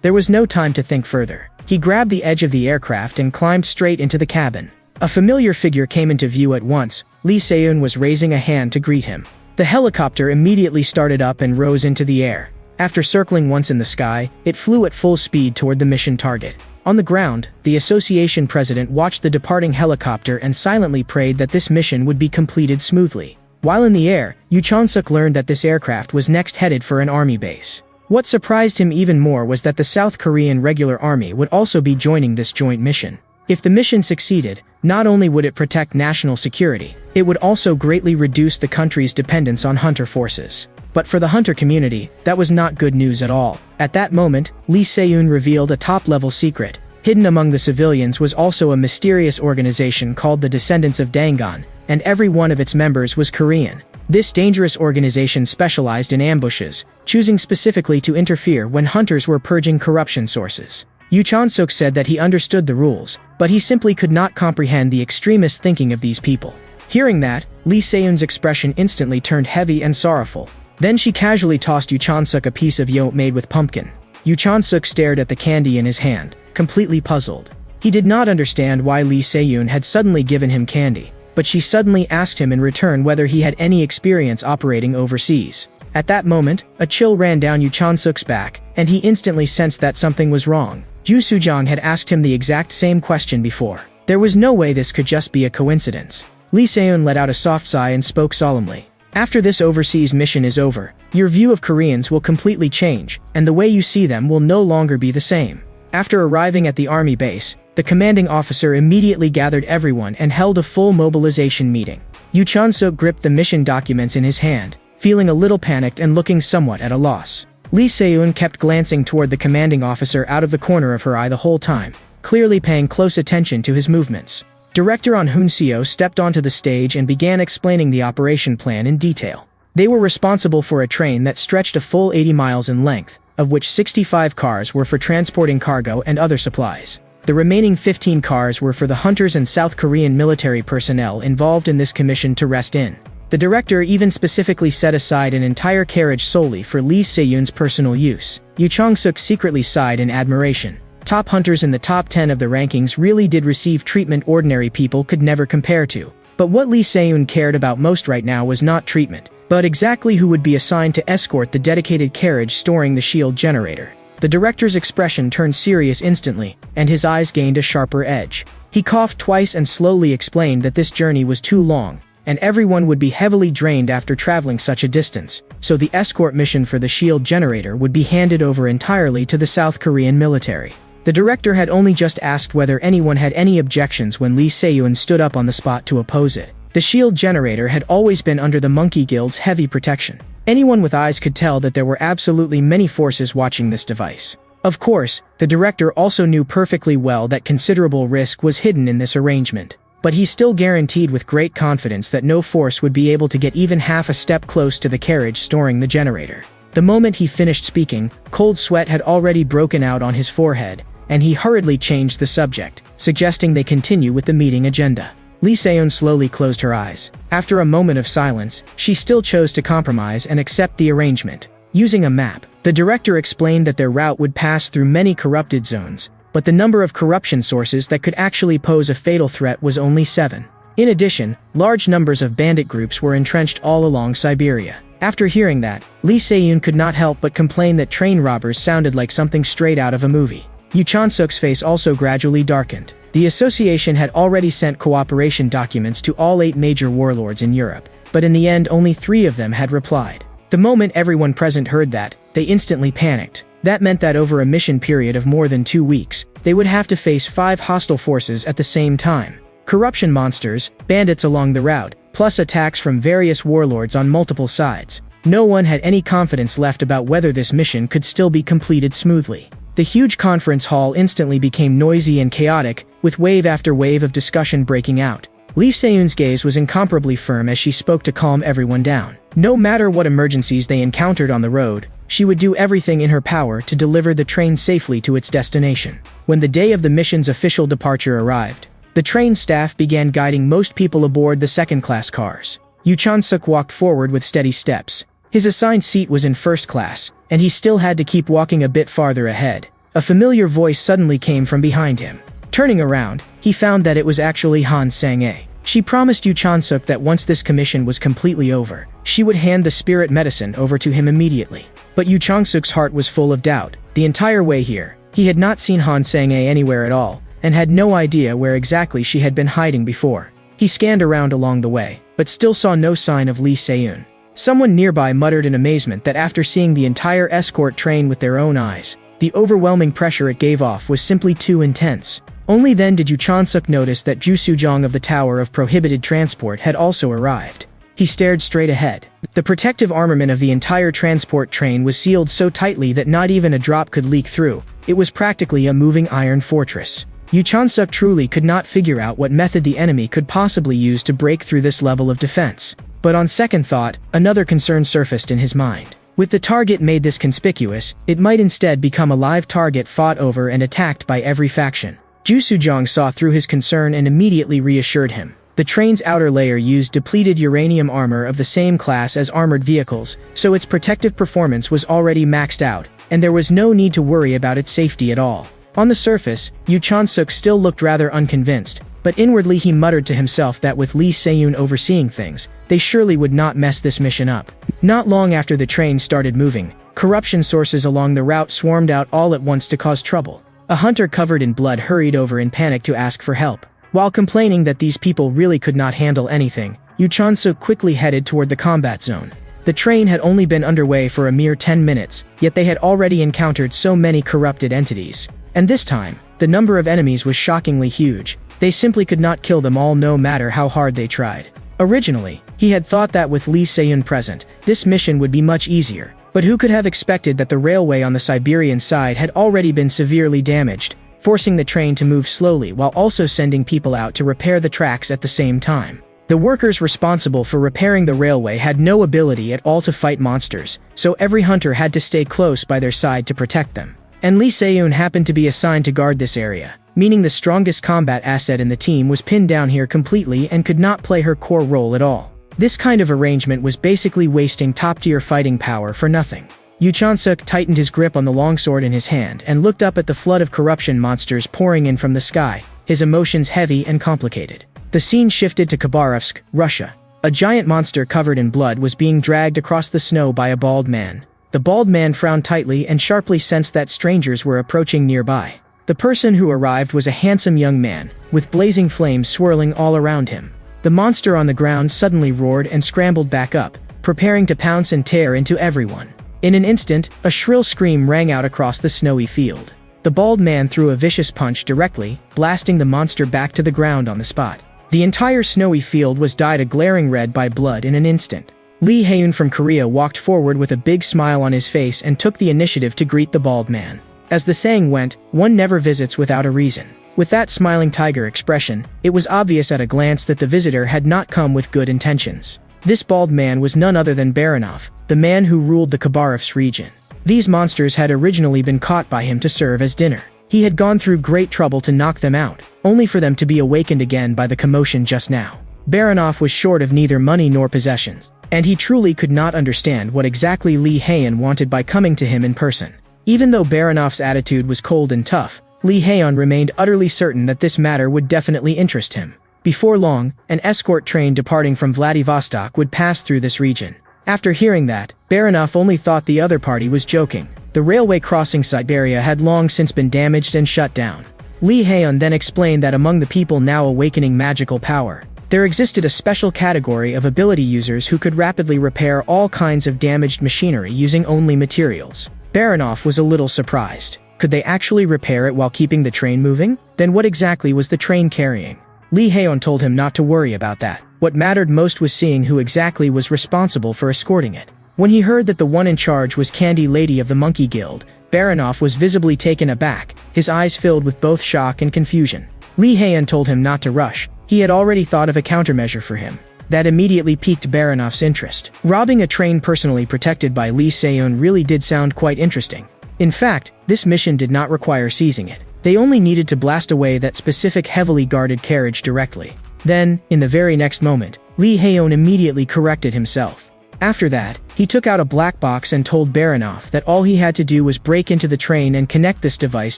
There was no time to think further. He grabbed the edge of the aircraft and climbed straight into the cabin. A familiar figure came into view at once. Lee Se-eun was raising a hand to greet him. The helicopter immediately started up and rose into the air. After circling once in the sky, it flew at full speed toward the mission target. On the ground, the association president watched the departing helicopter and silently prayed that this mission would be completed smoothly. While in the air, Yu Chan-suk learned that this aircraft was next headed for an army base. What surprised him even more was that the South Korean regular army would also be joining this joint mission. If the mission succeeded, not only would it protect national security, it would also greatly reduce the country's dependence on hunter forces. But for the hunter community, that was not good news at all. At that moment, Lee Se-eun revealed a top-level secret. Hidden among the civilians was also a mysterious organization called the Descendants of Dangon, and every one of its members was Korean. This dangerous organization specialized in ambushes, choosing specifically to interfere when hunters were purging corruption sources. Yu Chan-suk said that he understood the rules, but he simply could not comprehend the extremist thinking of these people. Hearing that, Lee Se-eun's expression instantly turned heavy and sorrowful. Then she casually tossed Yu Chan-suk a piece of yolk made with pumpkin. Yu Chan-suk stared at the candy in his hand, completely puzzled. He did not understand why Lee Se-eun had suddenly given him candy, but she suddenly asked him in return whether he had any experience operating overseas. At that moment, a chill ran down Yu Chan-suk's back, and he instantly sensed that something was wrong. Ju Sujong had asked him the exact same question before. There was no way this could just be a coincidence. Lee Se-eun let out a soft sigh and spoke solemnly. After this overseas mission is over, your view of Koreans will completely change, and the way you see them will no longer be the same. After arriving at the army base, the commanding officer immediately gathered everyone and held a full mobilization meeting. Yu Chan-suk gripped the mission documents in his hand, feeling a little panicked and looking somewhat at a loss. Lee Se-eun kept glancing toward the commanding officer out of the corner of her eye the whole time, clearly paying close attention to his movements. Director On Hoon-seo stepped onto the stage and began explaining the operation plan in detail. They were responsible for a train that stretched a full 80 miles in length, of which 65 cars were for transporting cargo and other supplies. The remaining 15 cars were for the hunters and South Korean military personnel involved in this commission to rest in. The director even specifically set aside an entire carriage solely for Lee Se-eun's personal use. Yu Chan-suk secretly sighed in admiration. Top hunters in the top 10 of the rankings really did receive treatment ordinary people could never compare to. But what Lee Se-eun cared about most right now was not treatment, but exactly who would be assigned to escort the dedicated carriage storing the shield generator. The director's expression turned serious instantly, and his eyes gained a sharper edge. He coughed twice and slowly explained that this journey was too long, and everyone would be heavily drained after traveling such a distance, so the escort mission for the shield generator would be handed over entirely to the South Korean military. The director had only just asked whether anyone had any objections when Lee Se-eun stood up on the spot to oppose it. The shield generator had always been under the Monkey Guild's heavy protection. Anyone with eyes could tell that there were absolutely many forces watching this device. Of course, the director also knew perfectly well that considerable risk was hidden in this arrangement. But he still guaranteed with great confidence that no force would be able to get even half a step close to the carriage storing the generator. The moment he finished speaking, cold sweat had already broken out on his forehead, and he hurriedly changed the subject, suggesting they continue with the meeting agenda. Lee Se-eun slowly closed her eyes. After a moment of silence, she still chose to compromise and accept the arrangement. Using a map, the director explained that their route would pass through many corrupted zones, but the number of corruption sources that could actually pose a fatal threat was only 7. In addition, large numbers of bandit groups were entrenched all along Siberia. After hearing that, Lee Se-eun could not help but complain that train robbers sounded like something straight out of a movie. Yu Chansuk's face also gradually darkened. The association had already sent cooperation documents to all 8 major warlords in Europe, but in the end only 3 of them had replied. The moment everyone present heard that, they instantly panicked. That meant that over a mission period of more than 2 weeks, they would have to face 5 hostile forces at the same time. Corruption monsters, bandits along the route, plus attacks from various warlords on multiple sides. No one had any confidence left about whether this mission could still be completed smoothly. The huge conference hall instantly became noisy and chaotic, with wave after wave of discussion breaking out. Lee Se-eun's gaze was incomparably firm as she spoke to calm everyone down. No matter what emergencies they encountered on the road, she would do everything in her power to deliver the train safely to its destination. When the day of the mission's official departure arrived, the train staff began guiding most people aboard the second-class cars. Yu Chansuk walked forward with steady steps. His assigned seat was in first class, and he still had to keep walking a bit farther ahead. A familiar voice suddenly came from behind him. Turning around, he found that it was actually Han Sang-ae. She promised Yu Chansuk that once this commission was completely over, she would hand the spirit medicine over to him immediately. But Yu Chansuk's heart was full of doubt. The entire way here, he had not seen Han Sang-ae anywhere at all, and had no idea where exactly she had been hiding before. He scanned around along the way, but still saw no sign of Lee Se-eun. Someone nearby muttered in amazement that after seeing the entire escort train with their own eyes, the overwhelming pressure it gave off was simply too intense. Only then did Yu Chansuk notice that Ju Sujong of the Tower of Prohibited Transport had also arrived. He stared straight ahead. The protective armament of the entire transport train was sealed so tightly that not even a drop could leak through. It was practically a moving iron fortress. Yu Chansuk truly could not figure out what method the enemy could possibly use to break through this level of defense. But on second thought, another concern surfaced in his mind. With the target made this conspicuous, it might instead become a live target fought over and attacked by every faction. Ju Sujong saw through his concern and immediately reassured him. The train's outer layer used depleted uranium armor of the same class as armored vehicles, so its protective performance was already maxed out, and there was no need to worry about its safety at all. On the surface, Yu Chansuk still looked rather unconvinced, but inwardly he muttered to himself that with Lee Se-eun overseeing things, they surely would not mess this mission up. Not long after the train started moving, corruption sources along the route swarmed out all at once to cause trouble. A hunter covered in blood hurried over in panic to ask for help. While complaining that these people really could not handle anything, Yu Chansuk quickly headed toward the combat zone. The train had only been underway for a mere 10 minutes, yet they had already encountered so many corrupted entities. And this time, the number of enemies was shockingly huge. They simply could not kill them all no matter how hard they tried. Originally, he had thought that with Lee Se-eun present, this mission would be much easier, but who could have expected that the railway on the Siberian side had already been severely damaged, forcing the train to move slowly while also sending people out to repair the tracks at the same time. The workers responsible for repairing the railway had no ability at all to fight monsters, so every hunter had to stay close by their side to protect them. And Lee Se-eun happened to be assigned to guard this area, meaning the strongest combat asset in the team was pinned down here completely and could not play her core role at all. This kind of arrangement was basically wasting top-tier fighting power for nothing. Yu Chansuk tightened his grip on the longsword in his hand and looked up at the flood of corruption monsters pouring in from the sky, his emotions heavy and complicated. The scene shifted to Khabarovsk, Russia. A giant monster covered in blood was being dragged across the snow by a bald man. The bald man frowned tightly and sharply sensed that strangers were approaching nearby. The person who arrived was a handsome young man, with blazing flames swirling all around him. The monster on the ground suddenly roared and scrambled back up, preparing to pounce and tear into everyone. In an instant, a shrill scream rang out across the snowy field. The bald man threw a vicious punch directly, blasting the monster back to the ground on the spot. The entire snowy field was dyed a glaring red by blood in an instant. Lee Hae-eun from Korea walked forward with a big smile on his face and took the initiative to greet the bald man. As the saying went, one never visits without a reason. With that smiling tiger expression, it was obvious at a glance that the visitor had not come with good intentions. This bald man was none other than Baranov, the man who ruled the Khabarovsk region. These monsters had originally been caught by him to serve as dinner. He had gone through great trouble to knock them out, only for them to be awakened again by the commotion just now. Baranov was short of neither money nor possessions, and he truly could not understand what exactly Lee Hae-eun wanted by coming to him in person. Even though Baranov's attitude was cold and tough, Lee Hae-eun remained utterly certain that this matter would definitely interest him. Before long, an escort train departing from Vladivostok would pass through this region. After hearing that, Baranov only thought the other party was joking. The railway crossing Siberia had long since been damaged and shut down. Lee Hae-un then explained that among the people now awakening magical power, there existed a special category of ability users who could rapidly repair all kinds of damaged machinery using only materials. Baranov was a little surprised. Could they actually repair it while keeping the train moving? Then what exactly was the train carrying? Lee Hae-un told him not to worry about that. What mattered most was seeing who exactly was responsible for escorting it. When he heard that the one in charge was Candy Lady of the Monkey Guild, Baranov was visibly taken aback, his eyes filled with both shock and confusion. Lee Hae-un told him not to rush. He had already thought of a countermeasure for him. That immediately piqued Baranov's interest. Robbing a train personally protected by Lee Hae-un really did sound quite interesting. In fact, this mission did not require seizing it. They only needed to blast away that specific heavily guarded carriage directly. Then, in the very next moment, Lee Hae-un immediately corrected himself. After that, he took out a black box and told Baranov that all he had to do was break into the train and connect this device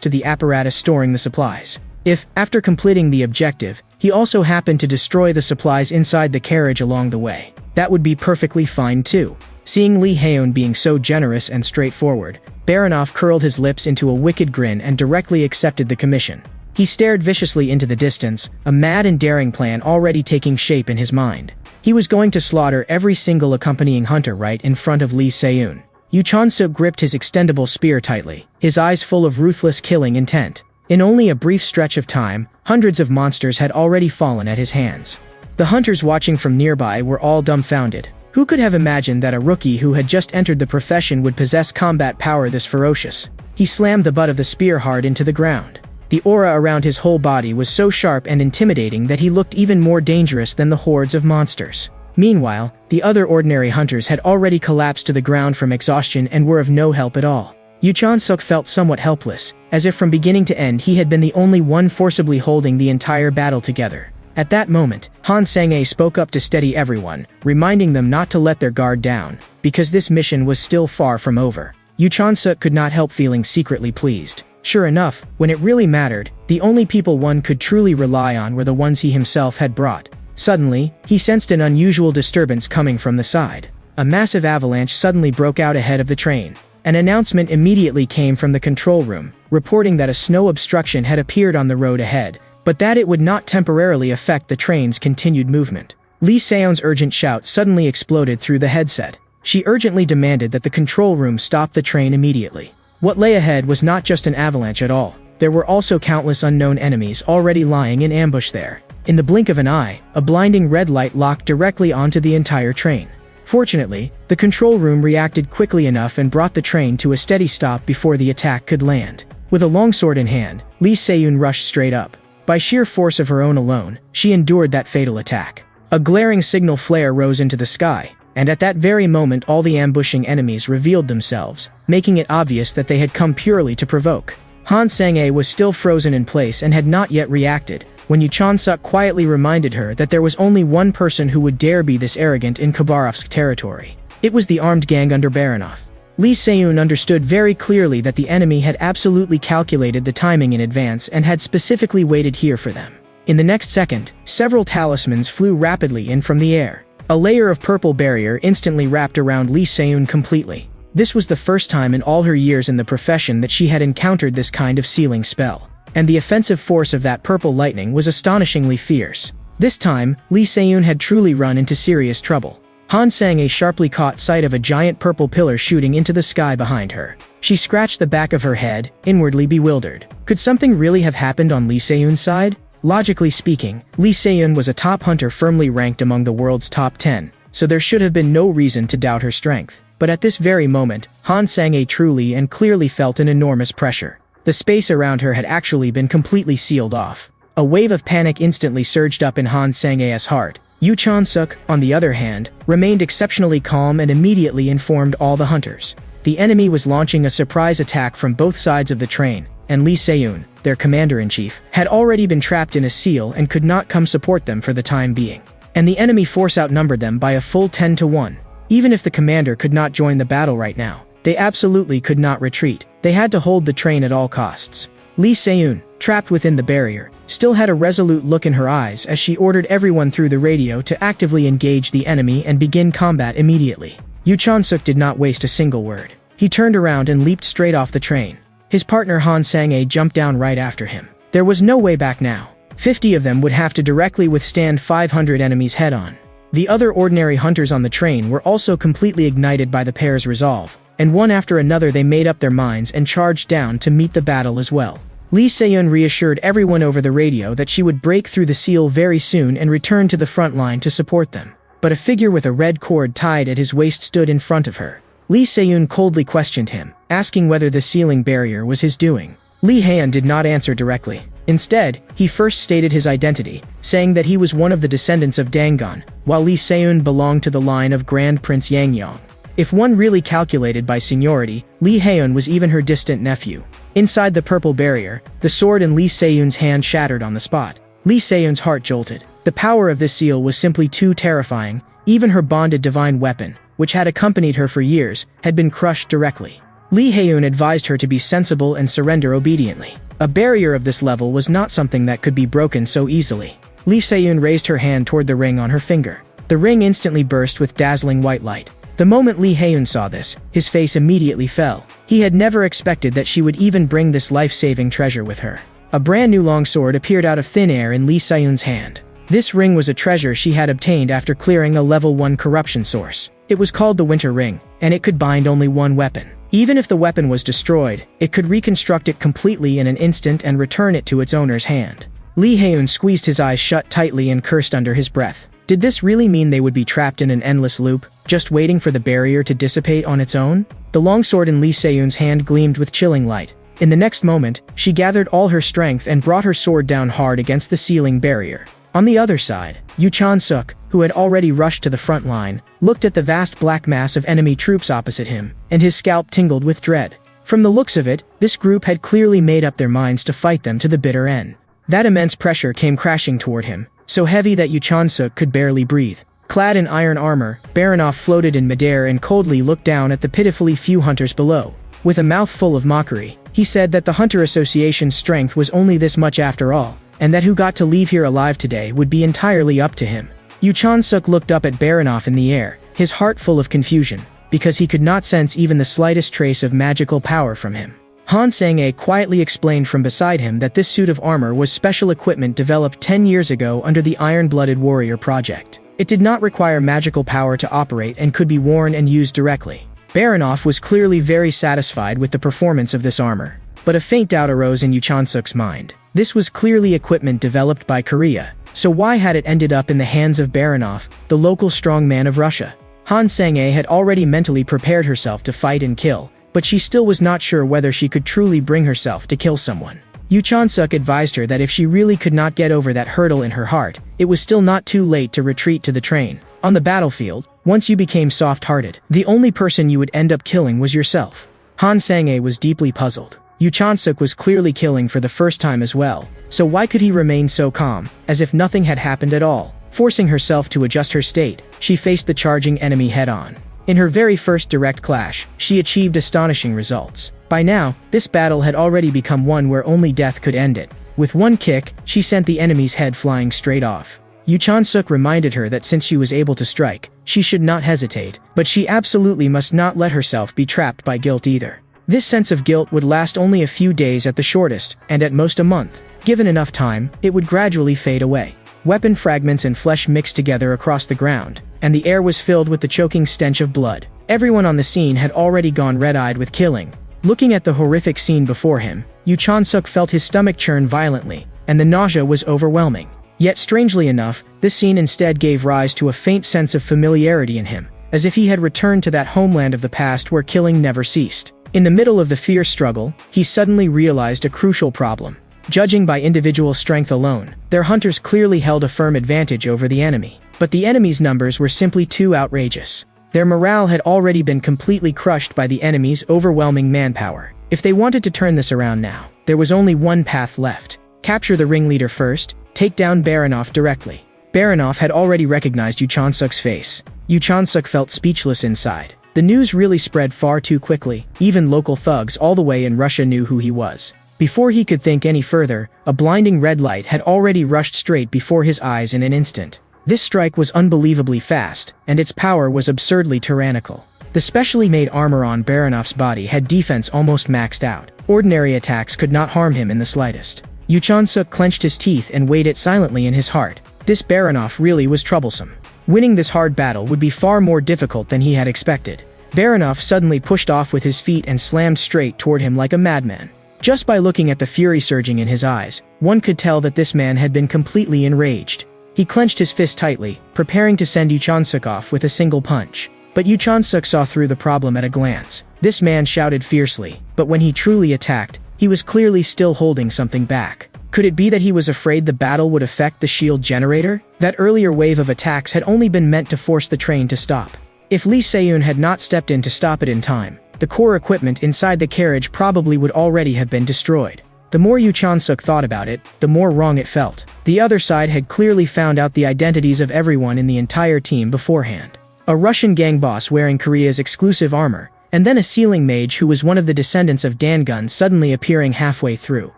to the apparatus storing the supplies. If, after completing the objective, he also happened to destroy the supplies inside the carriage along the way, that would be perfectly fine too. Seeing Lee Hae-un being so generous and straightforward, Baranov curled his lips into a wicked grin and directly accepted the commission. He stared viciously into the distance, a mad and daring plan already taking shape in his mind. He was going to slaughter every single accompanying hunter right in front of Lee Hae-un. Yu Chon-suk gripped his extendable spear tightly, his eyes full of ruthless killing intent. In only a brief stretch of time, hundreds of monsters had already fallen at his hands. The hunters watching from nearby were all dumbfounded. Who could have imagined that a rookie who had just entered the profession would possess combat power this ferocious? He slammed the butt of the spear hard into the ground. The aura around his whole body was so sharp and intimidating that he looked even more dangerous than the hordes of monsters. Meanwhile, the other ordinary hunters had already collapsed to the ground from exhaustion and were of no help at all. Yu Chon-suk felt somewhat helpless, as if from beginning to end he had been the only one forcibly holding the entire battle together. At that moment, Han Sang-ae spoke up to steady everyone, reminding them not to let their guard down, because this mission was still far from over. Yu Chon-suk could not help feeling secretly pleased. Sure enough, when it really mattered, the only people one could truly rely on were the ones he himself had brought. Suddenly, he sensed an unusual disturbance coming from the side. A massive avalanche suddenly broke out ahead of the train. An announcement immediately came from the control room, reporting that a snow obstruction had appeared on the road ahead, but that it would not temporarily affect the train's continued movement. Lee Hae-un's urgent shout suddenly exploded through the headset. She urgently demanded that the control room stop the train immediately. What lay ahead was not just an avalanche at all. There were also countless unknown enemies already lying in ambush there. In the blink of an eye, a blinding red light locked directly onto the entire train. Fortunately, the control room reacted quickly enough and brought the train to a steady stop before the attack could land. With a longsword in hand, Lee Hae-un rushed straight up. By sheer force of her own alone, she endured that fatal attack. A glaring signal flare rose into the sky, and at that very moment all the ambushing enemies revealed themselves, making it obvious that they had come purely to provoke. Han Sang-ae was still frozen in place and had not yet reacted, when Yu Chon-suk quietly reminded her that there was only one person who would dare be this arrogant in Khabarovsk territory. It was the armed gang under Baranov. Lee Hae-un understood very clearly that the enemy had absolutely calculated the timing in advance and had specifically waited here for them. In the next second, several talismans flew rapidly in from the air. A layer of purple barrier instantly wrapped around Lee Hae-un completely. This was the first time in all her years in the profession that she had encountered this kind of sealing spell. And the offensive force of that purple lightning was astonishingly fierce. This time, Lee Hae-un had truly run into serious trouble. Han Sang-ae sharply caught sight of a giant purple pillar shooting into the sky behind her. She scratched the back of her head, inwardly bewildered. Could something really have happened on Lee Hae-un's side? Logically speaking, Lee Hae-un was a top hunter firmly ranked among the world's top 10, so there should have been no reason to doubt her strength. But at this very moment, Han Sang-ae truly and clearly felt an enormous pressure. The space around her had actually been completely sealed off. A wave of panic instantly surged up in Han Sang-ae's heart. Yu Chon-suk, on the other hand, remained exceptionally calm and immediately informed all the hunters. The enemy was launching a surprise attack from both sides of the train, and Lee Hae-un, their commander-in-chief, had already been trapped in a seal and could not come support them for the time being. And the enemy force outnumbered them by a full 10 to 1. Even if the commander could not join the battle right now, they absolutely could not retreat. They had to hold the train at all costs. Lee Hae-un, trapped within the barrier, still had a resolute look in her eyes as she ordered everyone through the radio to actively engage the enemy and begin combat immediately. Yu Chon-suk did not waste a single word. He turned around and leaped straight off the train. His partner Han Sang-a jumped down right after him. There was no way back now. 50 of them would have to directly withstand 500 enemies head-on. The other ordinary hunters on the train were also completely ignited by the pair's resolve, and one after another they made up their minds and charged down to meet the battle as well. Lee Se-eun reassured everyone over the radio that she would break through the seal very soon and return to the front line to support them. But a figure with a red cord tied at his waist stood in front of her. Lee Se-eun coldly questioned him, asking whether the sealing barrier was his doing. Lee Hae-un did not answer directly. Instead, he first stated his identity, saying that he was one of the descendants of Dangon, while Lee Se-eun belonged to the line of Grand Prince Yangyong. If one really calculated by seniority, Lee Hae-un was even her distant nephew. Inside the purple barrier, the sword in Lee Se-eun's hand shattered on the spot. Lee Se-eun's heart jolted. The power of this seal was simply too terrifying. Even her bonded divine weapon, which had accompanied her for years, had been crushed directly. Lee Hae-un advised her to be sensible and surrender obediently. A barrier of this level was not something that could be broken so easily. Lee Se-eun raised her hand toward the ring on her finger. The ring instantly burst with dazzling white light. The moment Lee Hae-un saw this, his face immediately fell. He had never expected that she would even bring this life-saving treasure with her. A brand new longsword appeared out of thin air in Lee Se-eun's hand. This ring was a treasure she had obtained after clearing a level 1 corruption source. It was called the Winter Ring, and it could bind only one weapon. Even if the weapon was destroyed, it could reconstruct it completely in an instant and return it to its owner's hand. Lee Hae-un squeezed his eyes shut tightly and cursed under his breath. Did this really mean they would be trapped in an endless loop, just waiting for the barrier to dissipate on its own? The longsword in Lee Se-eun's hand gleamed with chilling light. In the next moment, she gathered all her strength and brought her sword down hard against the sealing barrier. On the other side, Yu Chan-suk, who had already rushed to the front line, looked at the vast black mass of enemy troops opposite him, and his scalp tingled with dread. From the looks of it, this group had clearly made up their minds to fight them to the bitter end. That immense pressure came crashing toward him, so heavy that Yu Chan-suk could barely breathe. Clad in iron armor, Baranov floated in midair and coldly looked down at the pitifully few hunters below. With a mouth full of mockery, he said that the Hunter Association's strength was only this much after all, and that who got to leave here alive today would be entirely up to him. Yu Chan-suk looked up at Baranov in the air, his heart full of confusion, because he could not sense even the slightest trace of magical power from him. Han Sang-a quietly explained from beside him that this suit of armor was special equipment developed 10 years ago under the Iron-Blooded Warrior project. It did not require magical power to operate and could be worn and used directly. Baranov was clearly very satisfied with the performance of this armor, but a faint doubt arose in Yu Chan-suk's mind. This was clearly equipment developed by Korea, so why had it ended up in the hands of Baranov, the local strongman of Russia? Han Sang-a had already mentally prepared herself to fight and kill, but she still was not sure whether she could truly bring herself to kill someone. Yu Chan-suk advised her that if she really could not get over that hurdle in her heart, it was still not too late to retreat to the train. On the battlefield, once you became soft-hearted, the only person you would end up killing was yourself. Han Sang-a was deeply puzzled. Yu Chan-suk was clearly killing for the first time as well, so why could he remain so calm, as if nothing had happened at all? Forcing herself to adjust her state, she faced the charging enemy head-on. In her very first direct clash, she achieved astonishing results. By now, this battle had already become one where only death could end it. With one kick, she sent the enemy's head flying straight off. Yu Chan-suk reminded her that since she was able to strike, she should not hesitate, but she absolutely must not let herself be trapped by guilt either. This sense of guilt would last only a few days at the shortest, and at most a month. Given enough time, it would gradually fade away. Weapon fragments and flesh mixed together across the ground, and the air was filled with the choking stench of blood. Everyone on the scene had already gone red-eyed with killing. Looking at the horrific scene before him, Yu Chan-suk felt his stomach churn violently, and the nausea was overwhelming. Yet strangely enough, this scene instead gave rise to a faint sense of familiarity in him, as if he had returned to that homeland of the past where killing never ceased. In the middle of the fierce struggle, he suddenly realized a crucial problem. Judging by individual strength alone, their hunters clearly held a firm advantage over the enemy. But the enemy's numbers were simply too outrageous. Their morale had already been completely crushed by the enemy's overwhelming manpower. If they wanted to turn this around now, there was only one path left. Capture the ringleader first, take down Baranov directly. Baranov had already recognized Yu Chan-suk's face. Yu Chan-suk felt speechless inside. The news really spread far too quickly. Even local thugs all the way in Russia knew who he was. Before he could think any further, a blinding red light had already rushed straight before his eyes in an instant. This strike was unbelievably fast, and its power was absurdly tyrannical. The specially made armor on Baranov's body had defense almost maxed out. Ordinary attacks could not harm him in the slightest. Yu Chon-suk clenched his teeth and weighed it silently in his heart. This Baranov really was troublesome. Winning this hard battle would be far more difficult than he had expected. Baranov suddenly pushed off with his feet and slammed straight toward him like a madman. Just by looking at the fury surging in his eyes, one could tell that this man had been completely enraged. He clenched his fist tightly, preparing to send Yu Chon-suk off with a single punch. But Yu Chon-suk saw through the problem at a glance. This man shouted fiercely, but when he truly attacked, he was clearly still holding something back. Could it be that he was afraid the battle would affect the shield generator? That earlier wave of attacks had only been meant to force the train to stop. If Lee Se-eun had not stepped in to stop it in time, the core equipment inside the carriage probably would already have been destroyed. The more Yu Chon-suk thought about it, the more wrong it felt. The other side had clearly found out the identities of everyone in the entire team beforehand. A Russian gang boss wearing Korea's exclusive armor, and then a ceiling mage who was one of the descendants of Dangun suddenly appearing halfway through.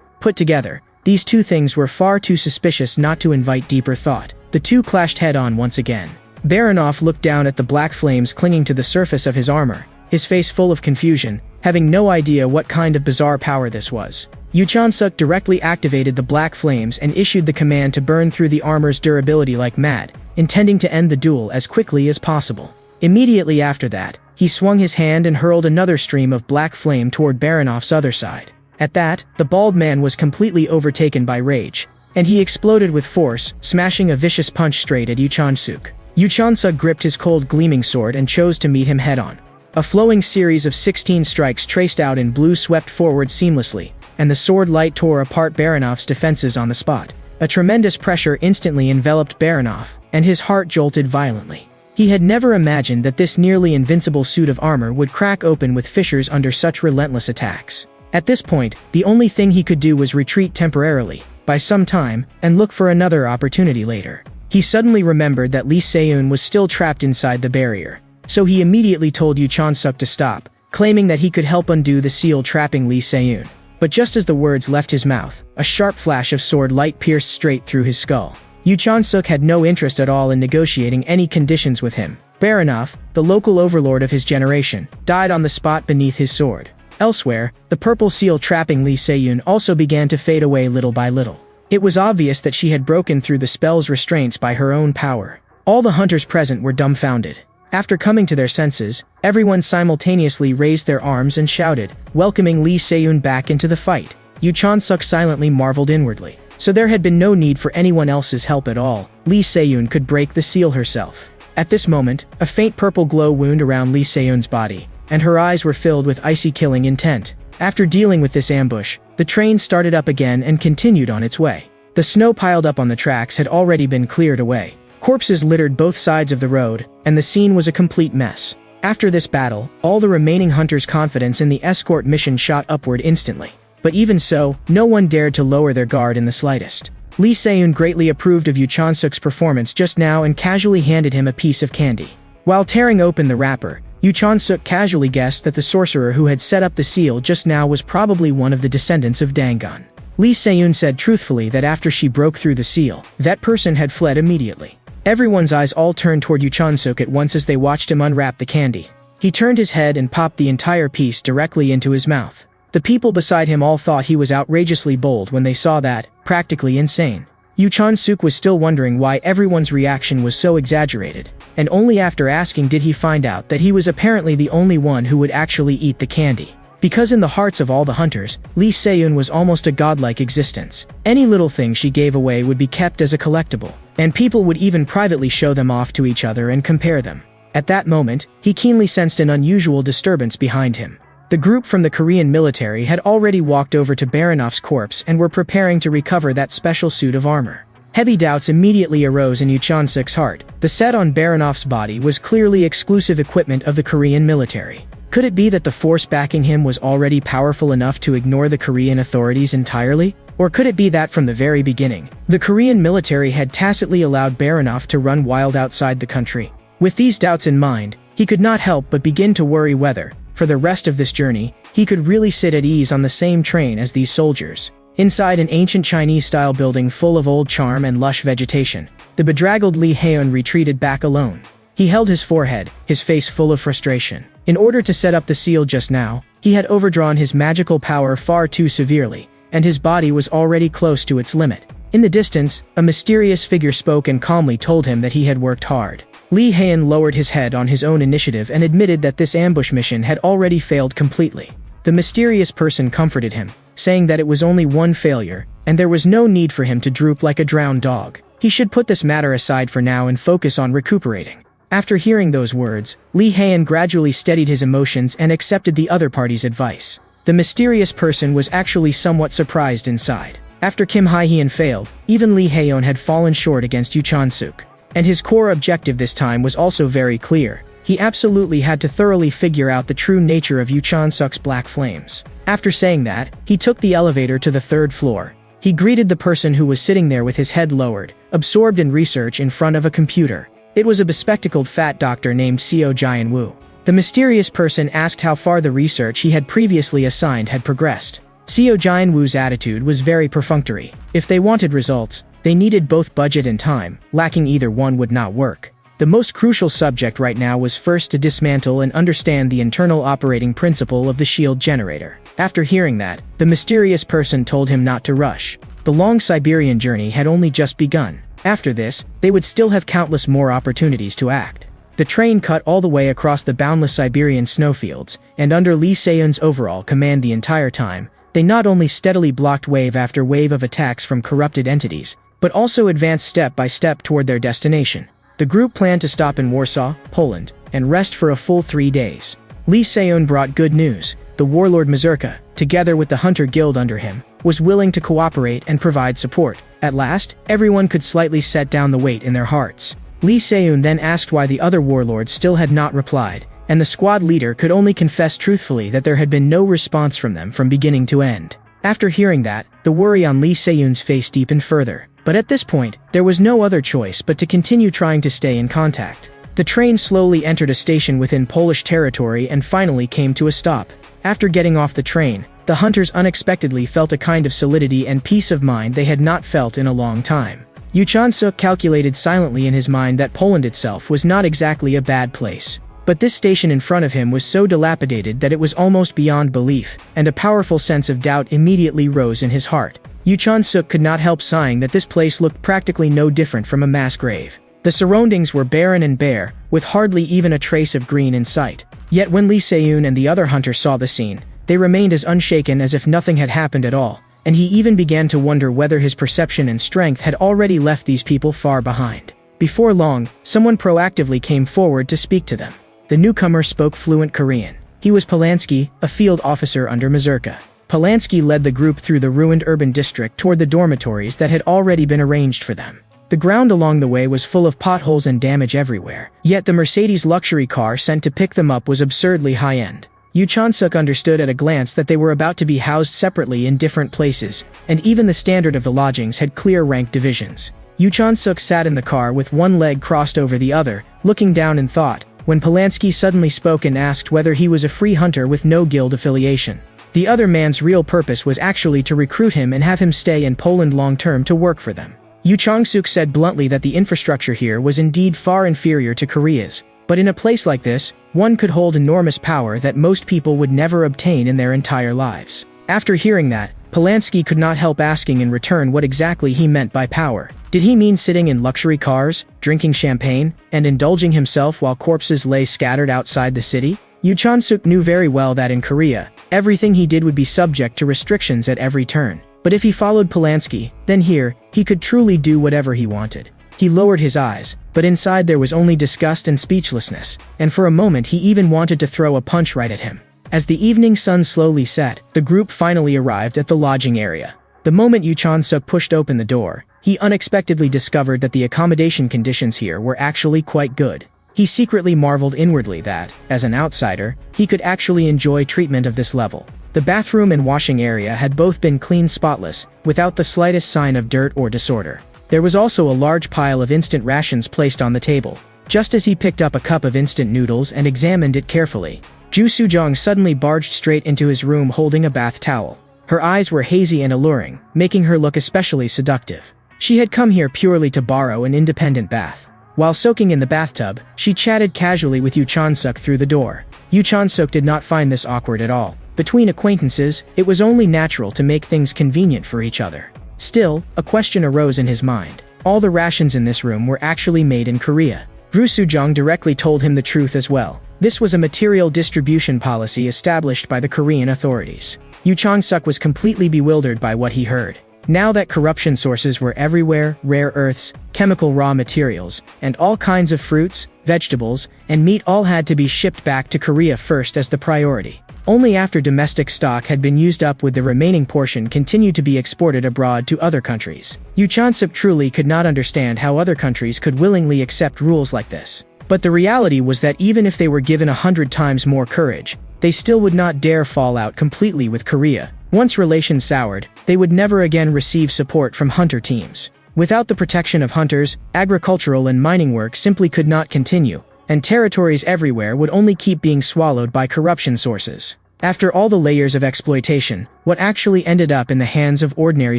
Put together, these two things were far too suspicious not to invite deeper thought. The two clashed head-on once again. Baranov looked down at the black flames clinging to the surface of his armor, his face full of confusion, having no idea what kind of bizarre power this was. Yu Chon-suk directly activated the black flames and issued the command to burn through the armor's durability like mad, intending to end the duel as quickly as possible. Immediately after that, he swung his hand and hurled another stream of black flame toward Baranov's other side. At that, the bald man was completely overtaken by rage, and he exploded with force, smashing a vicious punch straight at Yu Chon-suk. Yu Chon-suk gripped his cold gleaming sword and chose to meet him head-on. A flowing series of 16 strikes traced out in blue swept forward seamlessly, and the sword light tore apart Baranov's defenses on the spot. A tremendous pressure instantly enveloped Baranov, and his heart jolted violently. He had never imagined that this nearly invincible suit of armor would crack open with fissures under such relentless attacks. At this point, the only thing he could do was retreat temporarily, by some time, and look for another opportunity later. He suddenly remembered that Lee Se-eun was still trapped inside the barrier, so he immediately told Yu Chon-suk to stop, claiming that he could help undo the seal trapping Lee Se-eun. But just as the words left his mouth, a sharp flash of sword light pierced straight through his skull. Yu Chon-suk had no interest at all in negotiating any conditions with him. Baranov, the local overlord of his generation, died on the spot beneath his sword. Elsewhere, the purple seal trapping Lee Se-eun also began to fade away little by little. It was obvious that she had broken through the spell's restraints by her own power. All the hunters present were dumbfounded. After coming to their senses, everyone simultaneously raised their arms and shouted, welcoming Lee Se-eun back into the fight. Yu Chon-suk silently marveled inwardly. So there had been no need for anyone else's help at all. Lee Se-eun could break the seal herself. At this moment, a faint purple glow wound around Lee Se-eun's body, and her eyes were filled with icy killing intent. After dealing with this ambush, the train started up again and continued on its way. The snow piled up on the tracks had already been cleared away. Corpses littered both sides of the road, and the scene was a complete mess. After this battle, all the remaining hunters' confidence in the escort mission shot upward instantly. But even so, no one dared to lower their guard in the slightest. Lee Se-eun greatly approved of Yu Chon-suk's performance just now and casually handed him a piece of candy. While tearing open the wrapper, Yu Chon-suk casually guessed that the sorcerer who had set up the seal just now was probably one of the descendants of Dangun. Lee Se-eun said truthfully that after she broke through the seal, that person had fled immediately. Everyone's eyes all turned toward Yu Chon-suk at once as they watched him unwrap the candy. He turned his head and popped the entire piece directly into his mouth. The people beside him all thought he was outrageously bold when they saw that, practically insane. Yu Chon-suk was still wondering why everyone's reaction was so exaggerated, and only after asking did he find out that he was apparently the only one who would actually eat the candy. Because in the hearts of all the hunters, Lee Se-eun was almost a godlike existence. Any little thing she gave away would be kept as a collectible, and people would even privately show them off to each other and compare them. At that moment, he keenly sensed an unusual disturbance behind him. The group from the Korean military had already walked over to Baranov's corpse and were preparing to recover that special suit of armor. Heavy doubts immediately arose in Yu Chon-suk's heart. The set on Baranov's body was clearly exclusive equipment of the Korean military. Could it be that the force backing him was already powerful enough to ignore the Korean authorities entirely? Or could it be that from the very beginning, the Korean military had tacitly allowed Baranov to run wild outside the country? With these doubts in mind, he could not help but begin to worry whether, for the rest of this journey, he could really sit at ease on the same train as these soldiers. Inside an ancient Chinese-style building full of old charm and lush vegetation, the bedraggled Lee Se-eun retreated back alone. He held his forehead, his face full of frustration. In order to set up the seal just now, he had overdrawn his magical power far too severely, and his body was already close to its limit. In the distance, a mysterious figure spoke and calmly told him that he had worked hard. Lee Haen lowered his head on his own initiative and admitted that this ambush mission had already failed completely. The mysterious person comforted him, saying that it was only one failure, and there was no need for him to droop like a drowned dog. He should put this matter aside for now and focus on recuperating. After hearing those words, Lee Haen gradually steadied his emotions and accepted the other party's advice. The mysterious person was actually somewhat surprised inside. After Kim Hae-hyun failed, even Lee Haeon had fallen short against Yu Chan-suk. And his core objective this time was also very clear. He absolutely had to thoroughly figure out the true nature of Yu Chan-suk's black flames. After saying that, he took the elevator to the 3rd floor. He greeted the person who was sitting there with his head lowered, absorbed in research in front of a computer. It was a bespectacled fat doctor named Seo Jian-woo. The mysterious person asked how far the research he had previously assigned had progressed. Seo Jian-woo's attitude was very perfunctory. If they wanted results, they needed both budget and time. Lacking either one would not work. The most crucial subject right now was first to dismantle and understand the internal operating principle of the shield generator. After hearing that, the mysterious person told him not to rush. The long Siberian journey had only just begun. After this, they would still have countless more opportunities to act. The train cut all the way across the boundless Siberian snowfields, and under Lee Se-eun's overall command the entire time, they not only steadily blocked wave after wave of attacks from corrupted entities, but also advanced step by step toward their destination. The group planned to stop in Warsaw, Poland, and rest for a full 3 days. Lee Se-eun brought good news. The warlord Mazurka, together with the hunter guild under him, was willing to cooperate and provide support. At last, everyone could slightly set down the weight in their hearts. Lee Se-eun then asked why the other warlords still had not replied, and the squad leader could only confess truthfully that there had been no response from them from beginning to end. After hearing that, the worry on Lee Se-eun's face deepened further. But at this point, there was no other choice but to continue trying to stay in contact. The train slowly entered a station within Polish territory and finally came to a stop. After getting off the train, the hunters unexpectedly felt a kind of solidity and peace of mind they had not felt in a long time. Yu Chan-suk calculated silently in his mind that Poland itself was not exactly a bad place. But this station in front of him was so dilapidated that it was almost beyond belief, and a powerful sense of doubt immediately rose in his heart. Yu Chan-suk could not help sighing that this place looked practically no different from a mass grave. The surroundings were barren and bare, with hardly even a trace of green in sight. Yet when Lee Se-eun and the other hunter saw the scene, they remained as unshaken as if nothing had happened at all, and he even began to wonder whether his perception and strength had already left these people far behind. Before long, someone proactively came forward to speak to them. The newcomer spoke fluent Korean. He was Polanski, a field officer under Mazurka. Polanski led the group through the ruined urban district toward the dormitories that had already been arranged for them. The ground along the way was full of potholes and damage everywhere, yet the Mercedes luxury car sent to pick them up was absurdly high-end. Yu Chan-suk understood at a glance that they were about to be housed separately in different places, and even the standard of the lodgings had clear rank divisions. Yu Chan-suk sat in the car with one leg crossed over the other, looking down in thought, when Polanski suddenly spoke and asked whether he was a free hunter with no guild affiliation. The other man's real purpose was actually to recruit him and have him stay in Poland long-term to work for them. Yu Chan-suk said bluntly that the infrastructure here was indeed far inferior to Korea's, but in a place like this, one could hold enormous power that most people would never obtain in their entire lives. After hearing that, Polanski could not help asking in return what exactly he meant by power. Did he mean sitting in luxury cars, drinking champagne, and indulging himself while corpses lay scattered outside the city? Yu Chan-suk knew very well that in Korea, everything he did would be subject to restrictions at every turn. But if he followed Polanski, then here, he could truly do whatever he wanted. He lowered his eyes, but inside there was only disgust and speechlessness, and for a moment he even wanted to throw a punch right at him. As the evening sun slowly set, the group finally arrived at the lodging area. The moment Yu Chan-suk pushed open the door, he unexpectedly discovered that the accommodation conditions here were actually quite good. He secretly marveled inwardly that, as an outsider, he could actually enjoy treatment of this level. The bathroom and washing area had both been clean spotless, without the slightest sign of dirt or disorder. There was also a large pile of instant rations placed on the table. Just as he picked up a cup of instant noodles and examined it carefully, Ju Sujong suddenly barged straight into his room holding a bath towel. Her eyes were hazy and alluring, making her look especially seductive. She had come here purely to borrow an independent bath. While soaking in the bathtub, she chatted casually with Yu Chan-suk through the door. Yu Chan-suk did not find this awkward at all. Between acquaintances, it was only natural to make things convenient for each other. Still, a question arose in his mind. All the rations in this room were actually made in Korea. Ru Sujong directly told him the truth as well. This was a material distribution policy established by the Korean authorities. Yu Chang-suk was completely bewildered by what he heard. Now that corruption sources were everywhere, rare earths, chemical raw materials, and all kinds of fruits, vegetables, and meat all had to be shipped back to Korea first as the priority. Only after domestic stock had been used up would the remaining portion continue to be exported abroad to other countries. Yu Chan-suk truly could not understand how other countries could willingly accept rules like this. But the reality was that even if they were given 100 times more courage, they still would not dare fall out completely with Korea. Once relations soured, they would never again receive support from hunter teams. Without the protection of hunters, agricultural and mining work simply could not continue, and territories everywhere would only keep being swallowed by corruption sources. After all the layers of exploitation, what actually ended up in the hands of ordinary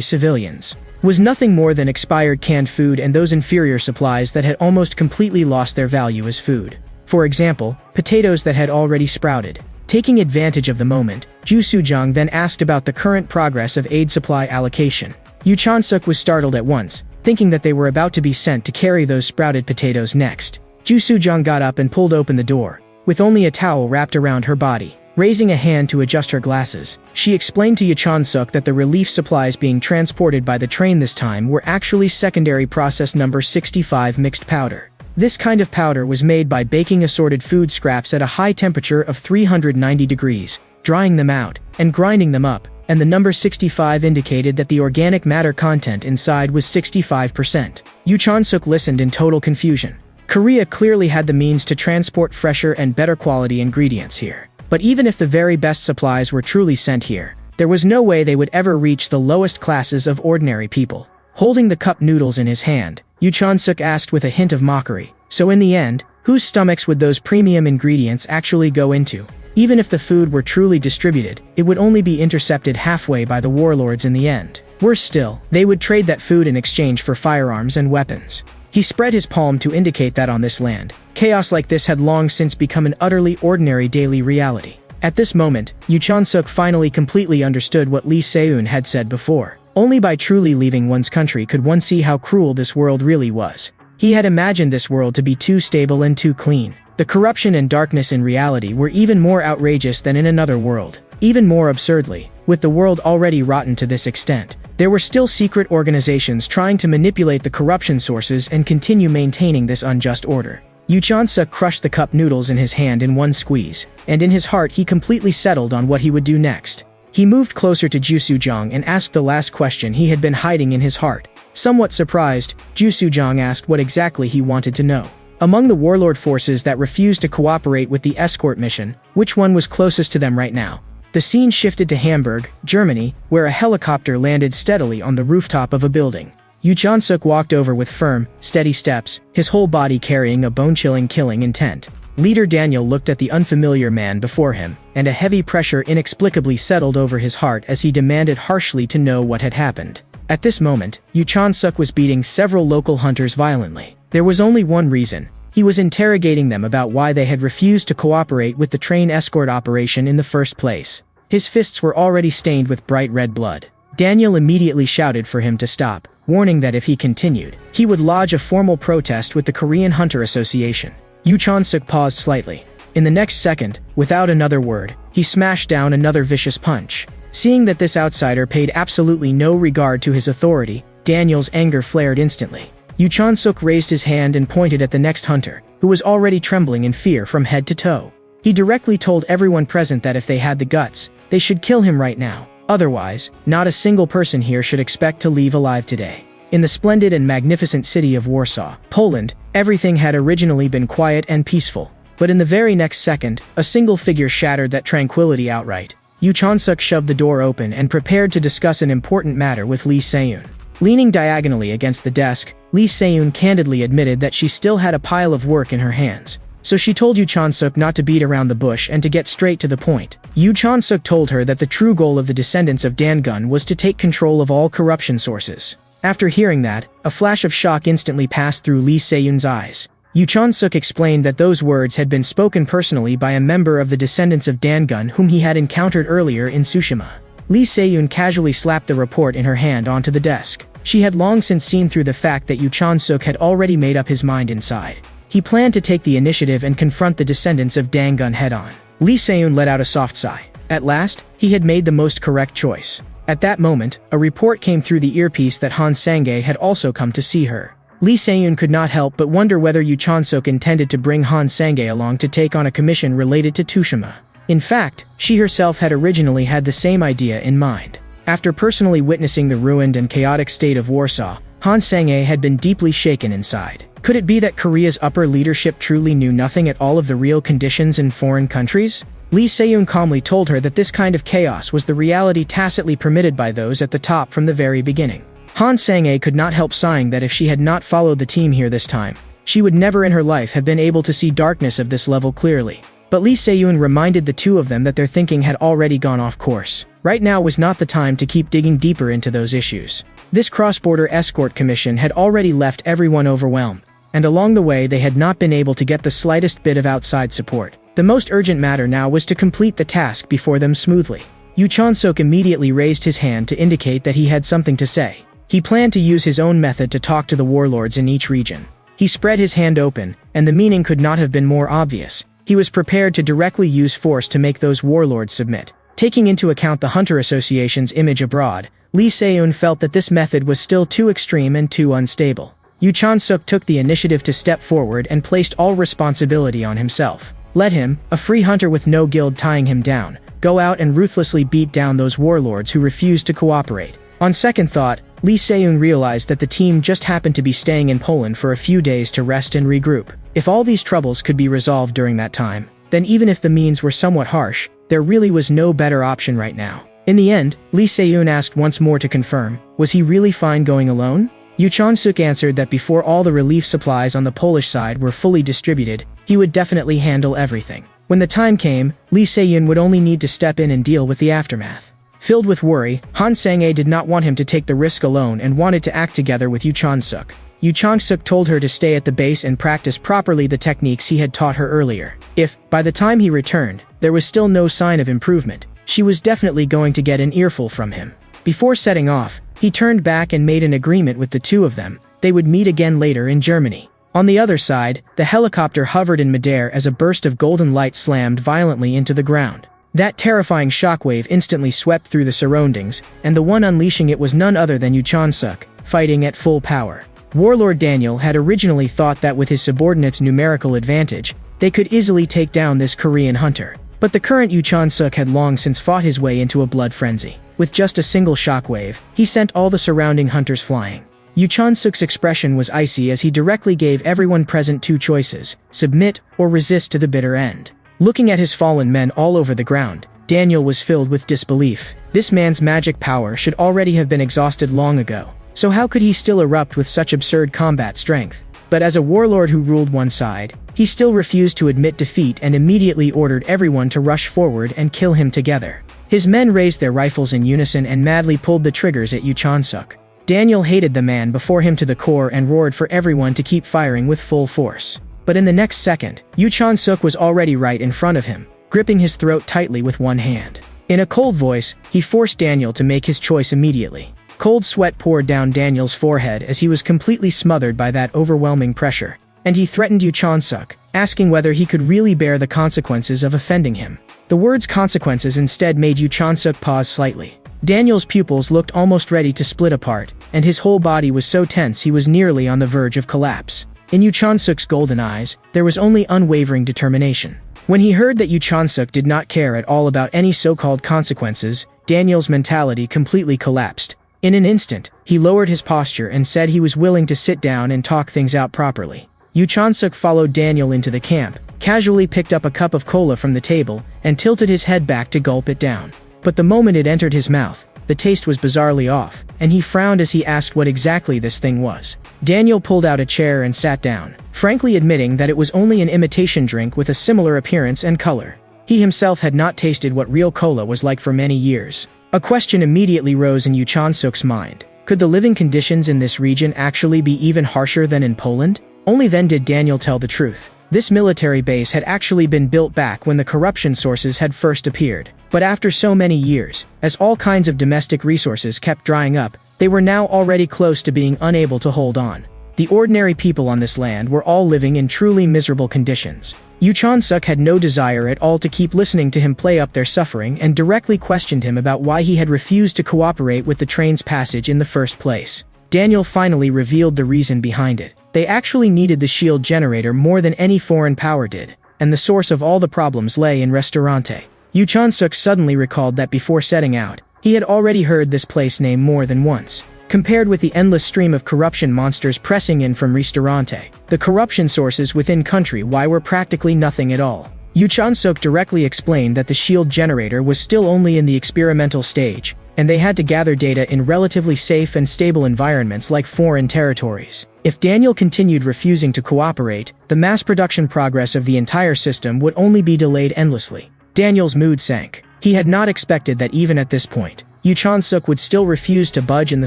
civilians was nothing more than expired canned food and those inferior supplies that had almost completely lost their value as food. For example, potatoes that had already sprouted. Taking advantage of the moment, Ju Sujong then asked about the current progress of aid supply allocation. Yu Chan-suk was startled at once, thinking that they were about to be sent to carry those sprouted potatoes next. Ju Sujong got up and pulled open the door, with only a towel wrapped around her body. Raising a hand to adjust her glasses, she explained to Yu Chan-suk that the relief supplies being transported by the train this time were actually secondary process number 65 mixed powder. This kind of powder was made by baking assorted food scraps at a high temperature of 390 degrees, drying them out, and grinding them up, and the number 65 indicated that the organic matter content inside was 65%. Yu Chan-suk listened in total confusion. Korea clearly had the means to transport fresher and better quality ingredients here. But even if the very best supplies were truly sent here, there was no way they would ever reach the lowest classes of ordinary people. Holding the cup noodles in his hand, Yu Chan-suk asked with a hint of mockery, so in the end, whose stomachs would those premium ingredients actually go into? Even if the food were truly distributed, it would only be intercepted halfway by the warlords in the end. Worse still, they would trade that food in exchange for firearms and weapons. He spread his palm to indicate that on this land, chaos like this had long since become an utterly ordinary daily reality. At this moment, Yu Chan-suk finally completely understood what Lee Se-eun had said before. Only by truly leaving one's country could one see how cruel this world really was. He had imagined this world to be too stable and too clean. The corruption and darkness in reality were even more outrageous than in another world. Even more absurdly, with the world already rotten to this extent, there were still secret organizations trying to manipulate the corruption sources and continue maintaining this unjust order. Yu Chan-suk crushed the cup noodles in his hand in one squeeze, and in his heart he completely settled on what he would do next. He moved closer to Ju Sujong and asked the last question he had been hiding in his heart. Somewhat surprised, Ju Sujong asked what exactly he wanted to know. Among the warlord forces that refused to cooperate with the escort mission, which one was closest to them right now? The scene shifted to Hamburg, Germany, where a helicopter landed steadily on the rooftop of a building. Yu Chan-suk walked over with firm, steady steps, his whole body carrying a bone-chilling killing intent. Leader Daniel looked at the unfamiliar man before him, and a heavy pressure inexplicably settled over his heart as he demanded harshly to know what had happened. At this moment, Yu Chan-suk was beating several local hunters violently. There was only one reason. He was interrogating them about why they had refused to cooperate with the train escort operation in the first place. His fists were already stained with bright red blood. Daniel immediately shouted for him to stop, warning that if he continued, he would lodge a formal protest with the Korean Hunter Association. Yu Chan-suk paused slightly. In the next second, without another word, he smashed down another vicious punch. Seeing that this outsider paid absolutely no regard to his authority, Daniel's anger flared instantly. Yu Chan-suk raised his hand and pointed at the next hunter, who was already trembling in fear from head to toe. He directly told everyone present that if they had the guts, they should kill him right now. Otherwise, not a single person here should expect to leave alive today. In the splendid and magnificent city of Warsaw, Poland, everything had originally been quiet and peaceful. But in the very next second, a single figure shattered that tranquility outright. Yu Chan-suk shoved the door open and prepared to discuss an important matter with Lee Se-eun. Leaning diagonally against the desk, Lee Se-eun candidly admitted that she still had a pile of work in her hands. So she told Yu Chan-suk not to beat around the bush and to get straight to the point. Yu Chan-suk told her that the true goal of the descendants of Dan-gun was to take control of all corruption sources. After hearing that, a flash of shock instantly passed through Lee Se-eun's eyes. Yu Chon-suk explained that those words had been spoken personally by a member of the descendants of Dangun whom he had encountered earlier in Tsushima. Lee Se-yoon casually slapped the report in her hand onto the desk. She had long since seen through the fact that Yu Chon-suk had already made up his mind inside. He planned to take the initiative and confront the descendants of Dangun head-on. Lee Se-yoon let out a soft sigh. At last, he had made the most correct choice. At that moment, a report came through the earpiece that Han Sang-ae had also come to see her. Lee Se-yoon could not help but wonder whether Yu Chon-suk intended to bring Han Sang-ae along to take on a commission related to Tsushima. In fact, she herself had originally had the same idea in mind. After personally witnessing the ruined and chaotic state of Warsaw, Han Sang-ae had been deeply shaken inside. Could it be that Korea's upper leadership truly knew nothing at all of the real conditions in foreign countries? Lee Se-yoon calmly told her that this kind of chaos was the reality tacitly permitted by those at the top from the very beginning. Han Sang-ae could not help sighing that if she had not followed the team here this time, she would never in her life have been able to see darkness of this level clearly. But Lee Se-yoon reminded the two of them that their thinking had already gone off course. Right now was not the time to keep digging deeper into those issues. This cross-border escort commission had already left everyone overwhelmed, and along the way they had not been able to get the slightest bit of outside support. The most urgent matter now was to complete the task before them smoothly. Yu Chon-suk immediately raised his hand to indicate that he had something to say. He planned to use his own method to talk to the warlords in each region. He spread his hand open, and the meaning could not have been more obvious. He was prepared to directly use force to make those warlords submit. Taking into account the Hunter Association's image abroad, Lee Se-yoon felt that this method was still too extreme and too unstable. Yu Chon-suk took the initiative to step forward and placed all responsibility on himself. Let him, a free hunter with no guild tying him down, go out and ruthlessly beat down those warlords who refused to cooperate. On second thought, Lee Se-yoon realized that the team just happened to be staying in Poland for a few days to rest and regroup. If all these troubles could be resolved during that time, then even if the means were somewhat harsh, there really was no better option right now. In the end, Lee Se-yoon asked once more to confirm, was he really fine going alone? Yu Chon-suk answered that before all the relief supplies on the Polish side were fully distributed, he would definitely handle everything. When the time came, Lee Se-yoon would only need to step in and deal with the aftermath. Filled with worry, Han Sang-ae did not want him to take the risk alone and wanted to act together with Yu Chon-suk. Yu Chon-suk told her to stay at the base and practice properly the techniques he had taught her earlier. If, by the time he returned, there was still no sign of improvement, she was definitely going to get an earful from him. Before setting off, he turned back and made an agreement with the two of them. They would meet again later in Germany. On the other side, the helicopter hovered in midair as a burst of golden light slammed violently into the ground. That terrifying shockwave instantly swept through the surroundings, and the one unleashing it was none other than Yu Chon-suk, fighting at full power. Warlord Daniel had originally thought that with his subordinates' numerical advantage, they could easily take down this Korean hunter. But the current Yu Chon-suk had long since fought his way into a blood frenzy. With just a single shockwave, he sent all the surrounding hunters flying. Yu Chon-suk's expression was icy as he directly gave everyone present two choices: submit or resist to the bitter end. Looking at his fallen men all over the ground, Daniel was filled with disbelief. This man's magic power should already have been exhausted long ago. So how could he still erupt with such absurd combat strength? But as a warlord who ruled one side, he still refused to admit defeat and immediately ordered everyone to rush forward and kill him together. His men raised their rifles in unison and madly pulled the triggers at Yu Chon-suk. Daniel hated the man before him to the core and roared for everyone to keep firing with full force. But in the next second, Yu Chon-suk was already right in front of him, gripping his throat tightly with one hand. In a cold voice, he forced Daniel to make his choice immediately. Cold sweat poured down Daniel's forehead as he was completely smothered by that overwhelming pressure, and he threatened Yu Chon-suk, asking whether he could really bear the consequences of offending him. The words consequences instead made Yu Chon-suk pause slightly. Daniel's pupils looked almost ready to split apart, and his whole body was so tense he was nearly on the verge of collapse. In Yu Chon-suk's golden eyes, there was only unwavering determination. When he heard that Yu Chon-suk did not care at all about any so-called consequences, Daniel's mentality completely collapsed. In an instant, he lowered his posture and said he was willing to sit down and talk things out properly. Yu Chon-suk followed Daniel into the camp, casually picked up a cup of cola from the table, and tilted his head back to gulp it down. But the moment it entered his mouth, the taste was bizarrely off, and he frowned as he asked what exactly this thing was. Daniel pulled out a chair and sat down, frankly admitting that it was only an imitation drink with a similar appearance and color. He himself had not tasted what real cola was like for many years. A question immediately rose in Yu Chon-suk's mind. Could the living conditions in this region actually be even harsher than in Poland? Only then did Daniel tell the truth. This military base had actually been built back when the corruption sources had first appeared. But after so many years, as all kinds of domestic resources kept drying up, they were now already close to being unable to hold on. The ordinary people on this land were all living in truly miserable conditions. Yu Chan-suk had no desire at all to keep listening to him play up their suffering and directly questioned him about why he had refused to cooperate with the train's passage in the first place. Daniel finally revealed the reason behind it. They actually needed the shield generator more than any foreign power did, and the source of all the problems lay in Restaurante. Yu Chan-suk suddenly recalled that before setting out, he had already heard this place name more than once. Compared with the endless stream of corruption monsters pressing in from Restaurante, the corruption sources within Country Y were practically nothing at all. Yu Chan-suk directly explained that the shield generator was still only in the experimental stage, and they had to gather data in relatively safe and stable environments like foreign territories. If Daniel continued refusing to cooperate, the mass production progress of the entire system would only be delayed endlessly. Daniel's mood sank. He had not expected that even at this point, Yu Chan-suk would still refuse to budge in the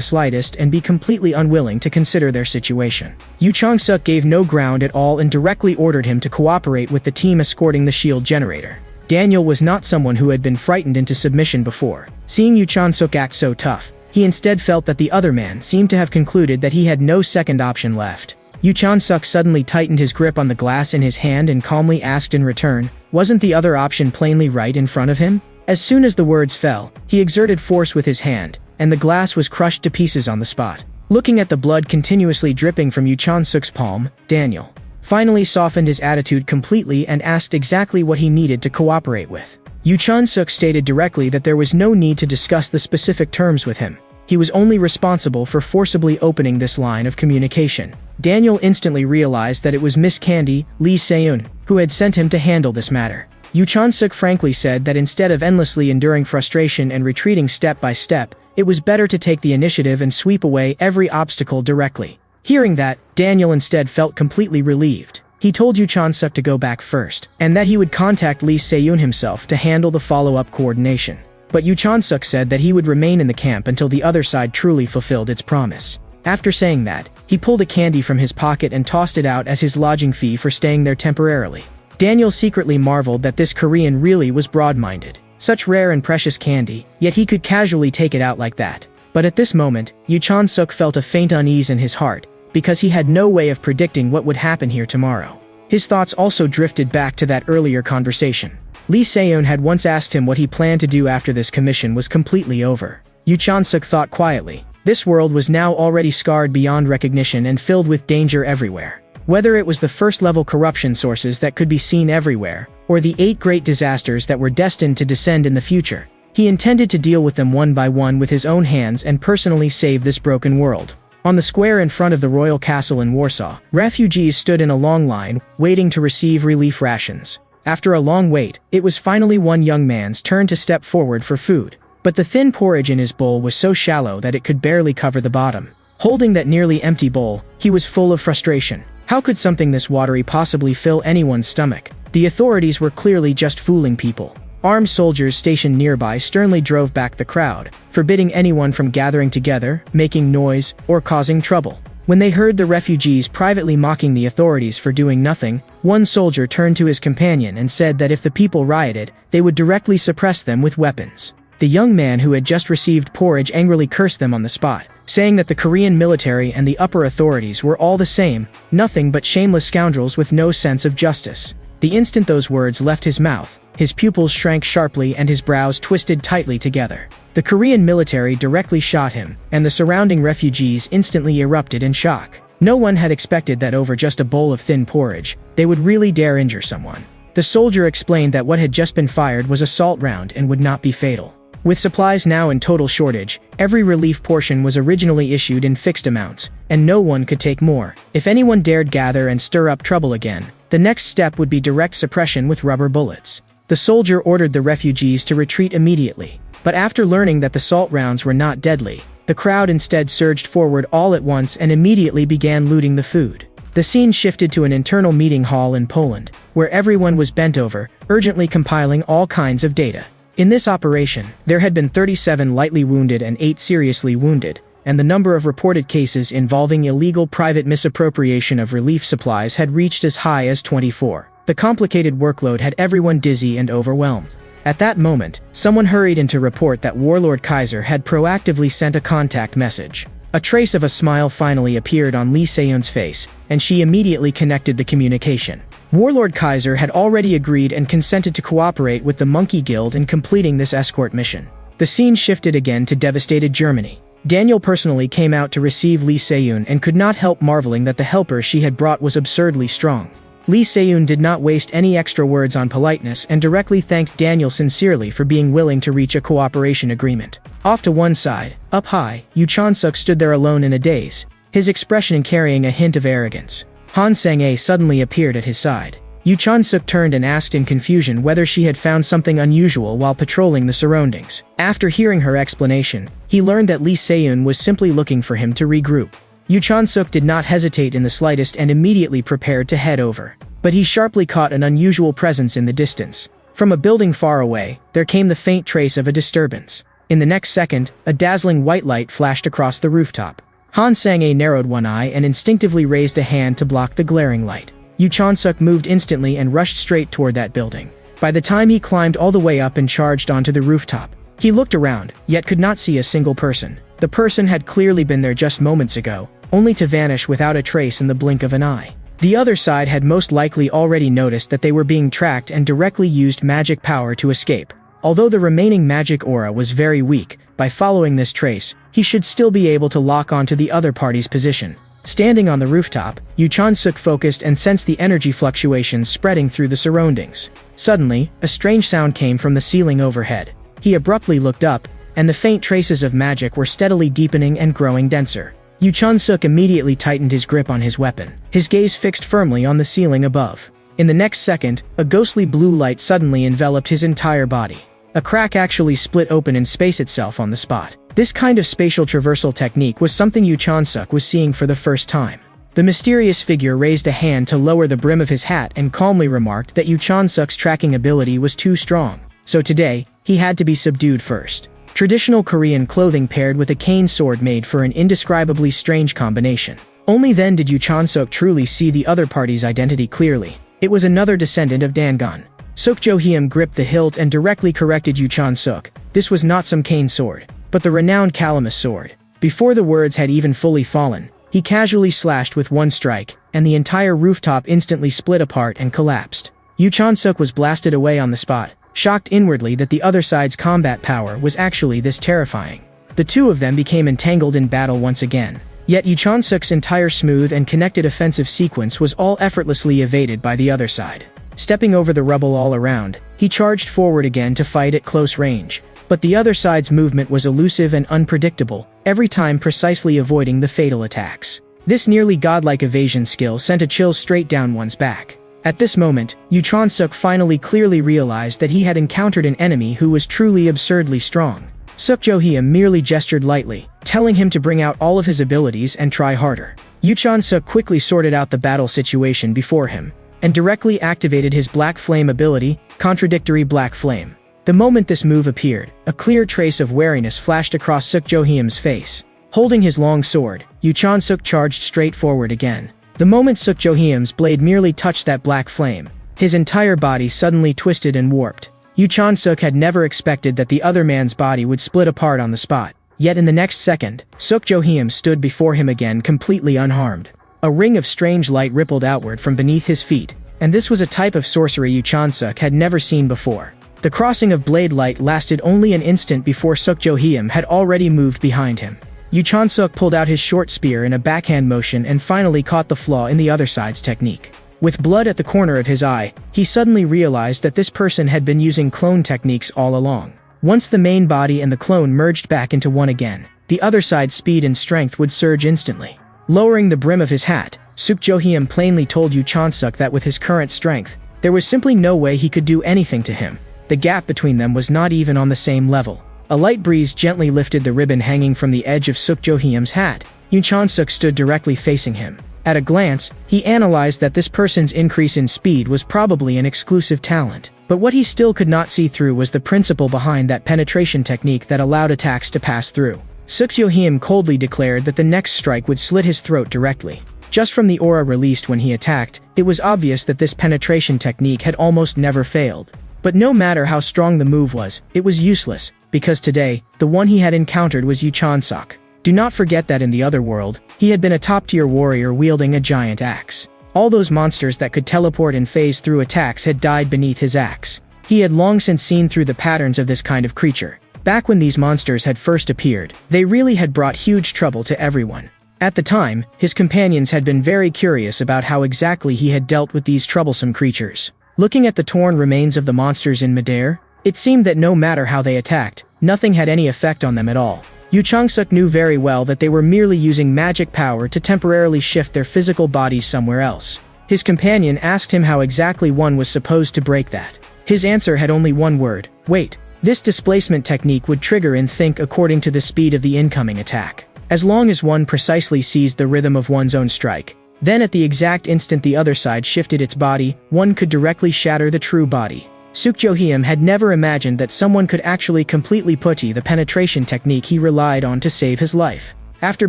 slightest and be completely unwilling to consider their situation. Yu Chan-suk gave no ground at all and directly ordered him to cooperate with the team escorting the shield generator. Daniel was not someone who had been frightened into submission before. Seeing Yu Chan-suk act so tough, he instead felt that the other man seemed to have concluded that he had no second option left. Yu Chan-suk suddenly tightened his grip on the glass in his hand and calmly asked in return, wasn't the other option plainly right in front of him? As soon as the words fell, he exerted force with his hand, and the glass was crushed to pieces on the spot. Looking at the blood continuously dripping from Yu Chan-suk's palm, Daniel finally softened his attitude completely and asked exactly what he needed to cooperate with. Yu Chan-suk stated directly that there was no need to discuss the specific terms with him. He was only responsible for forcibly opening this line of communication. Daniel instantly realized that it was Miss Candy, Lee Se-eun, who had sent him to handle this matter. Yu Chan-suk frankly said that instead of endlessly enduring frustration and retreating step by step, it was better to take the initiative and sweep away every obstacle directly. Hearing that, Daniel instead felt completely relieved. He told Yu Chan-suk to go back first, and that he would contact Lee Se-eun himself to handle the follow-up coordination. But Yu Chan-suk said that he would remain in the camp until the other side truly fulfilled its promise. After saying that, he pulled a candy from his pocket and tossed it out as his lodging fee for staying there temporarily. Daniel secretly marveled that this Korean really was broad-minded. Such rare and precious candy, yet he could casually take it out like that. But at this moment, Yu Chan-suk felt a faint unease in his heart, because he had no way of predicting what would happen here tomorrow. His thoughts also drifted back to that earlier conversation. Lee Se-eun had once asked him what he planned to do after this commission was completely over. Yu Chan-suk thought quietly. This world was now already scarred beyond recognition and filled with danger everywhere. Whether it was the first-level corruption sources that could be seen everywhere, or the 8 great disasters that were destined to descend in the future, he intended to deal with them one by one with his own hands and personally save this broken world. On the square in front of the royal castle in Warsaw, refugees stood in a long line, waiting to receive relief rations. After a long wait, it was finally one young man's turn to step forward for food. But the thin porridge in his bowl was so shallow that it could barely cover the bottom. Holding that nearly empty bowl, he was full of frustration. How could something this watery possibly fill anyone's stomach? The authorities were clearly just fooling people. Armed soldiers stationed nearby sternly drove back the crowd, forbidding anyone from gathering together, making noise, or causing trouble. When they heard the refugees privately mocking the authorities for doing nothing, one soldier turned to his companion and said that if the people rioted, they would directly suppress them with weapons. The young man who had just received porridge angrily cursed them on the spot, saying that the Korean military and the upper authorities were all the same, nothing but shameless scoundrels with no sense of justice. The instant those words left his mouth, his pupils shrank sharply and his brows twisted tightly together. The Korean military directly shot him, and the surrounding refugees instantly erupted in shock. No one had expected that over just a bowl of thin porridge, they would really dare injure someone. The soldier explained that what had just been fired was a salt round and would not be fatal. With supplies now in total shortage, every relief portion was originally issued in fixed amounts, and no one could take more. If anyone dared gather and stir up trouble again, the next step would be direct suppression with rubber bullets. The soldier ordered the refugees to retreat immediately, but after learning that the salt rounds were not deadly, the crowd instead surged forward all at once and immediately began looting the food. The scene shifted to an internal meeting hall in Poland, where everyone was bent over, urgently compiling all kinds of data. In this operation, there had been 37 lightly wounded and 8 seriously wounded, and the number of reported cases involving illegal private misappropriation of relief supplies had reached as high as 24. The complicated workload had everyone dizzy and overwhelmed. At that moment, someone hurried in to report that Warlord Kaiser had proactively sent a contact message. A trace of a smile finally appeared on Lee Se-eun's face, and she immediately connected the communication. Warlord Kaiser had already agreed and consented to cooperate with the Monkey Guild in completing this escort mission. The scene shifted again to devastated Germany. Daniel personally came out to receive Lee Se-eun and could not help marveling that the helper she had brought was absurdly strong. Lee Se-eun did not waste any extra words on politeness and directly thanked Daniel sincerely for being willing to reach a cooperation agreement. Off to one side, up high, Yoo Chan-suk stood there alone in a daze, his expression carrying a hint of arrogance. Han Sang-ae suddenly appeared at his side. Yoo Chan-suk turned and asked in confusion whether she had found something unusual while patrolling the surroundings. After hearing her explanation, he learned that Lee Se-eun was simply looking for him to regroup. Yoo Chan-suk did not hesitate in the slightest and immediately prepared to head over. But he sharply caught an unusual presence in the distance. From a building far away, there came the faint trace of a disturbance. In the next second, a dazzling white light flashed across the rooftop. Han Sang-ae narrowed one eye and instinctively raised a hand to block the glaring light. Yoo Chan-suk moved instantly and rushed straight toward that building. By the time he climbed all the way up and charged onto the rooftop, he looked around, yet could not see a single person. The person had clearly been there just moments ago, only to vanish without a trace in the blink of an eye. The other side had most likely already noticed that they were being tracked and directly used magic power to escape. Although the remaining magic aura was very weak, by following this trace, he should still be able to lock onto the other party's position. Standing on the rooftop, Yoo Chan-suk focused and sensed the energy fluctuations spreading through the surroundings. Suddenly, a strange sound came from the ceiling overhead. He abruptly looked up, and the faint traces of magic were steadily deepening and growing denser. Yoo Chan-suk immediately tightened his grip on his weapon, his gaze fixed firmly on the ceiling above. In the next second, a ghostly blue light suddenly enveloped his entire body. A crack actually split open in space itself on the spot. This kind of spatial traversal technique was something Yoo Chan-suk was seeing for the first time. The mysterious figure raised a hand to lower the brim of his hat and calmly remarked that Yoo Chan-suk's tracking ability was too strong, so today, he had to be subdued first. Traditional Korean clothing paired with a cane sword made for an indescribably strange combination. Only then did Yoo Chan-suk truly see the other party's identity clearly. It was another descendant of Dangon. Suk Jo-hyum gripped the hilt and directly corrected Yoo Chan-suk. This was not some cane sword, but the renowned Calamus sword. Before the words had even fully fallen, he casually slashed with one strike, and the entire rooftop instantly split apart and collapsed. Yoo Chan-suk was blasted away on the spot, shocked inwardly that the other side's combat power was actually this terrifying. The two of them became entangled in battle once again. Yet Yoo Chan-suk's entire smooth and connected offensive sequence was all effortlessly evaded by the other side. Stepping over the rubble all around, he charged forward again to fight at close range. But the other side's movement was elusive and unpredictable, every time precisely avoiding the fatal attacks. This nearly godlike evasion skill sent a chill straight down one's back. At this moment, Yoo Chan-suk finally clearly realized that he had encountered an enemy who was truly absurdly strong. Suk Jo-hyum merely gestured lightly, telling him to bring out all of his abilities and try harder. Yoo Chan-suk quickly sorted out the battle situation before him, and directly activated his Black Flame ability, Contradictory Black Flame. The moment this move appeared, a clear trace of wariness flashed across Suk Jo-hyum's face. Holding his long sword, Yoo Chan-suk charged straight forward again. The moment Suk Jo-hyum's blade merely touched that black flame, his entire body suddenly twisted and warped. Yoo Chan-suk had never expected that the other man's body would split apart on the spot. Yet in the next second, Suk Jo-hyum stood before him again completely unharmed. A ring of strange light rippled outward from beneath his feet, and this was a type of sorcery Yoo Chan-suk had never seen before. The crossing of blade light lasted only an instant before Suk Jo-hyum had already moved behind him. Yoo Chan-suk pulled out his short spear in a backhand motion and finally caught the flaw in the other side's technique. With blood at the corner of his eye, he suddenly realized that this person had been using clone techniques all along. Once the main body and the clone merged back into one again, the other side's speed and strength would surge instantly. Lowering the brim of his hat, Suk Jo-hyum plainly told Yoo Chan-suk that with his current strength, there was simply no way he could do anything to him. The gap between them was not even on the same level. A light breeze gently lifted the ribbon hanging from the edge of Suk Jo-hyum's hat. Yoo Chan-suk stood directly facing him. At a glance, he analyzed that this person's increase in speed was probably an exclusive talent. But what he still could not see through was the principle behind that penetration technique that allowed attacks to pass through. Suk Jo-hyeom coldly declared that the next strike would slit his throat directly. Just from the aura released when he attacked, it was obvious that this penetration technique had almost never failed. But no matter how strong the move was, it was useless, because today, the one he had encountered was Yu Chan-suk. Do not forget that in the other world, he had been a top-tier warrior wielding a giant axe. All those monsters that could teleport and phase through attacks had died beneath his axe. He had long since seen through the patterns of this kind of creature. Back when these monsters had first appeared, they really had brought huge trouble to everyone. At the time, his companions had been very curious about how exactly he had dealt with these troublesome creatures. Looking at the torn remains of the monsters in midair, it seemed that no matter how they attacked, nothing had any effect on them at all. Yu Chang-suk knew very well that they were merely using magic power to temporarily shift their physical bodies somewhere else. His companion asked him how exactly one was supposed to break that. His answer had only one word: wait. This displacement technique would trigger in sync according to the speed of the incoming attack. As long as one precisely seized the rhythm of one's own strike, then at the exact instant the other side shifted its body, one could directly shatter the true body. Suk Jo-hyeom had never imagined that someone could actually completely putty the penetration technique he relied on to save his life. After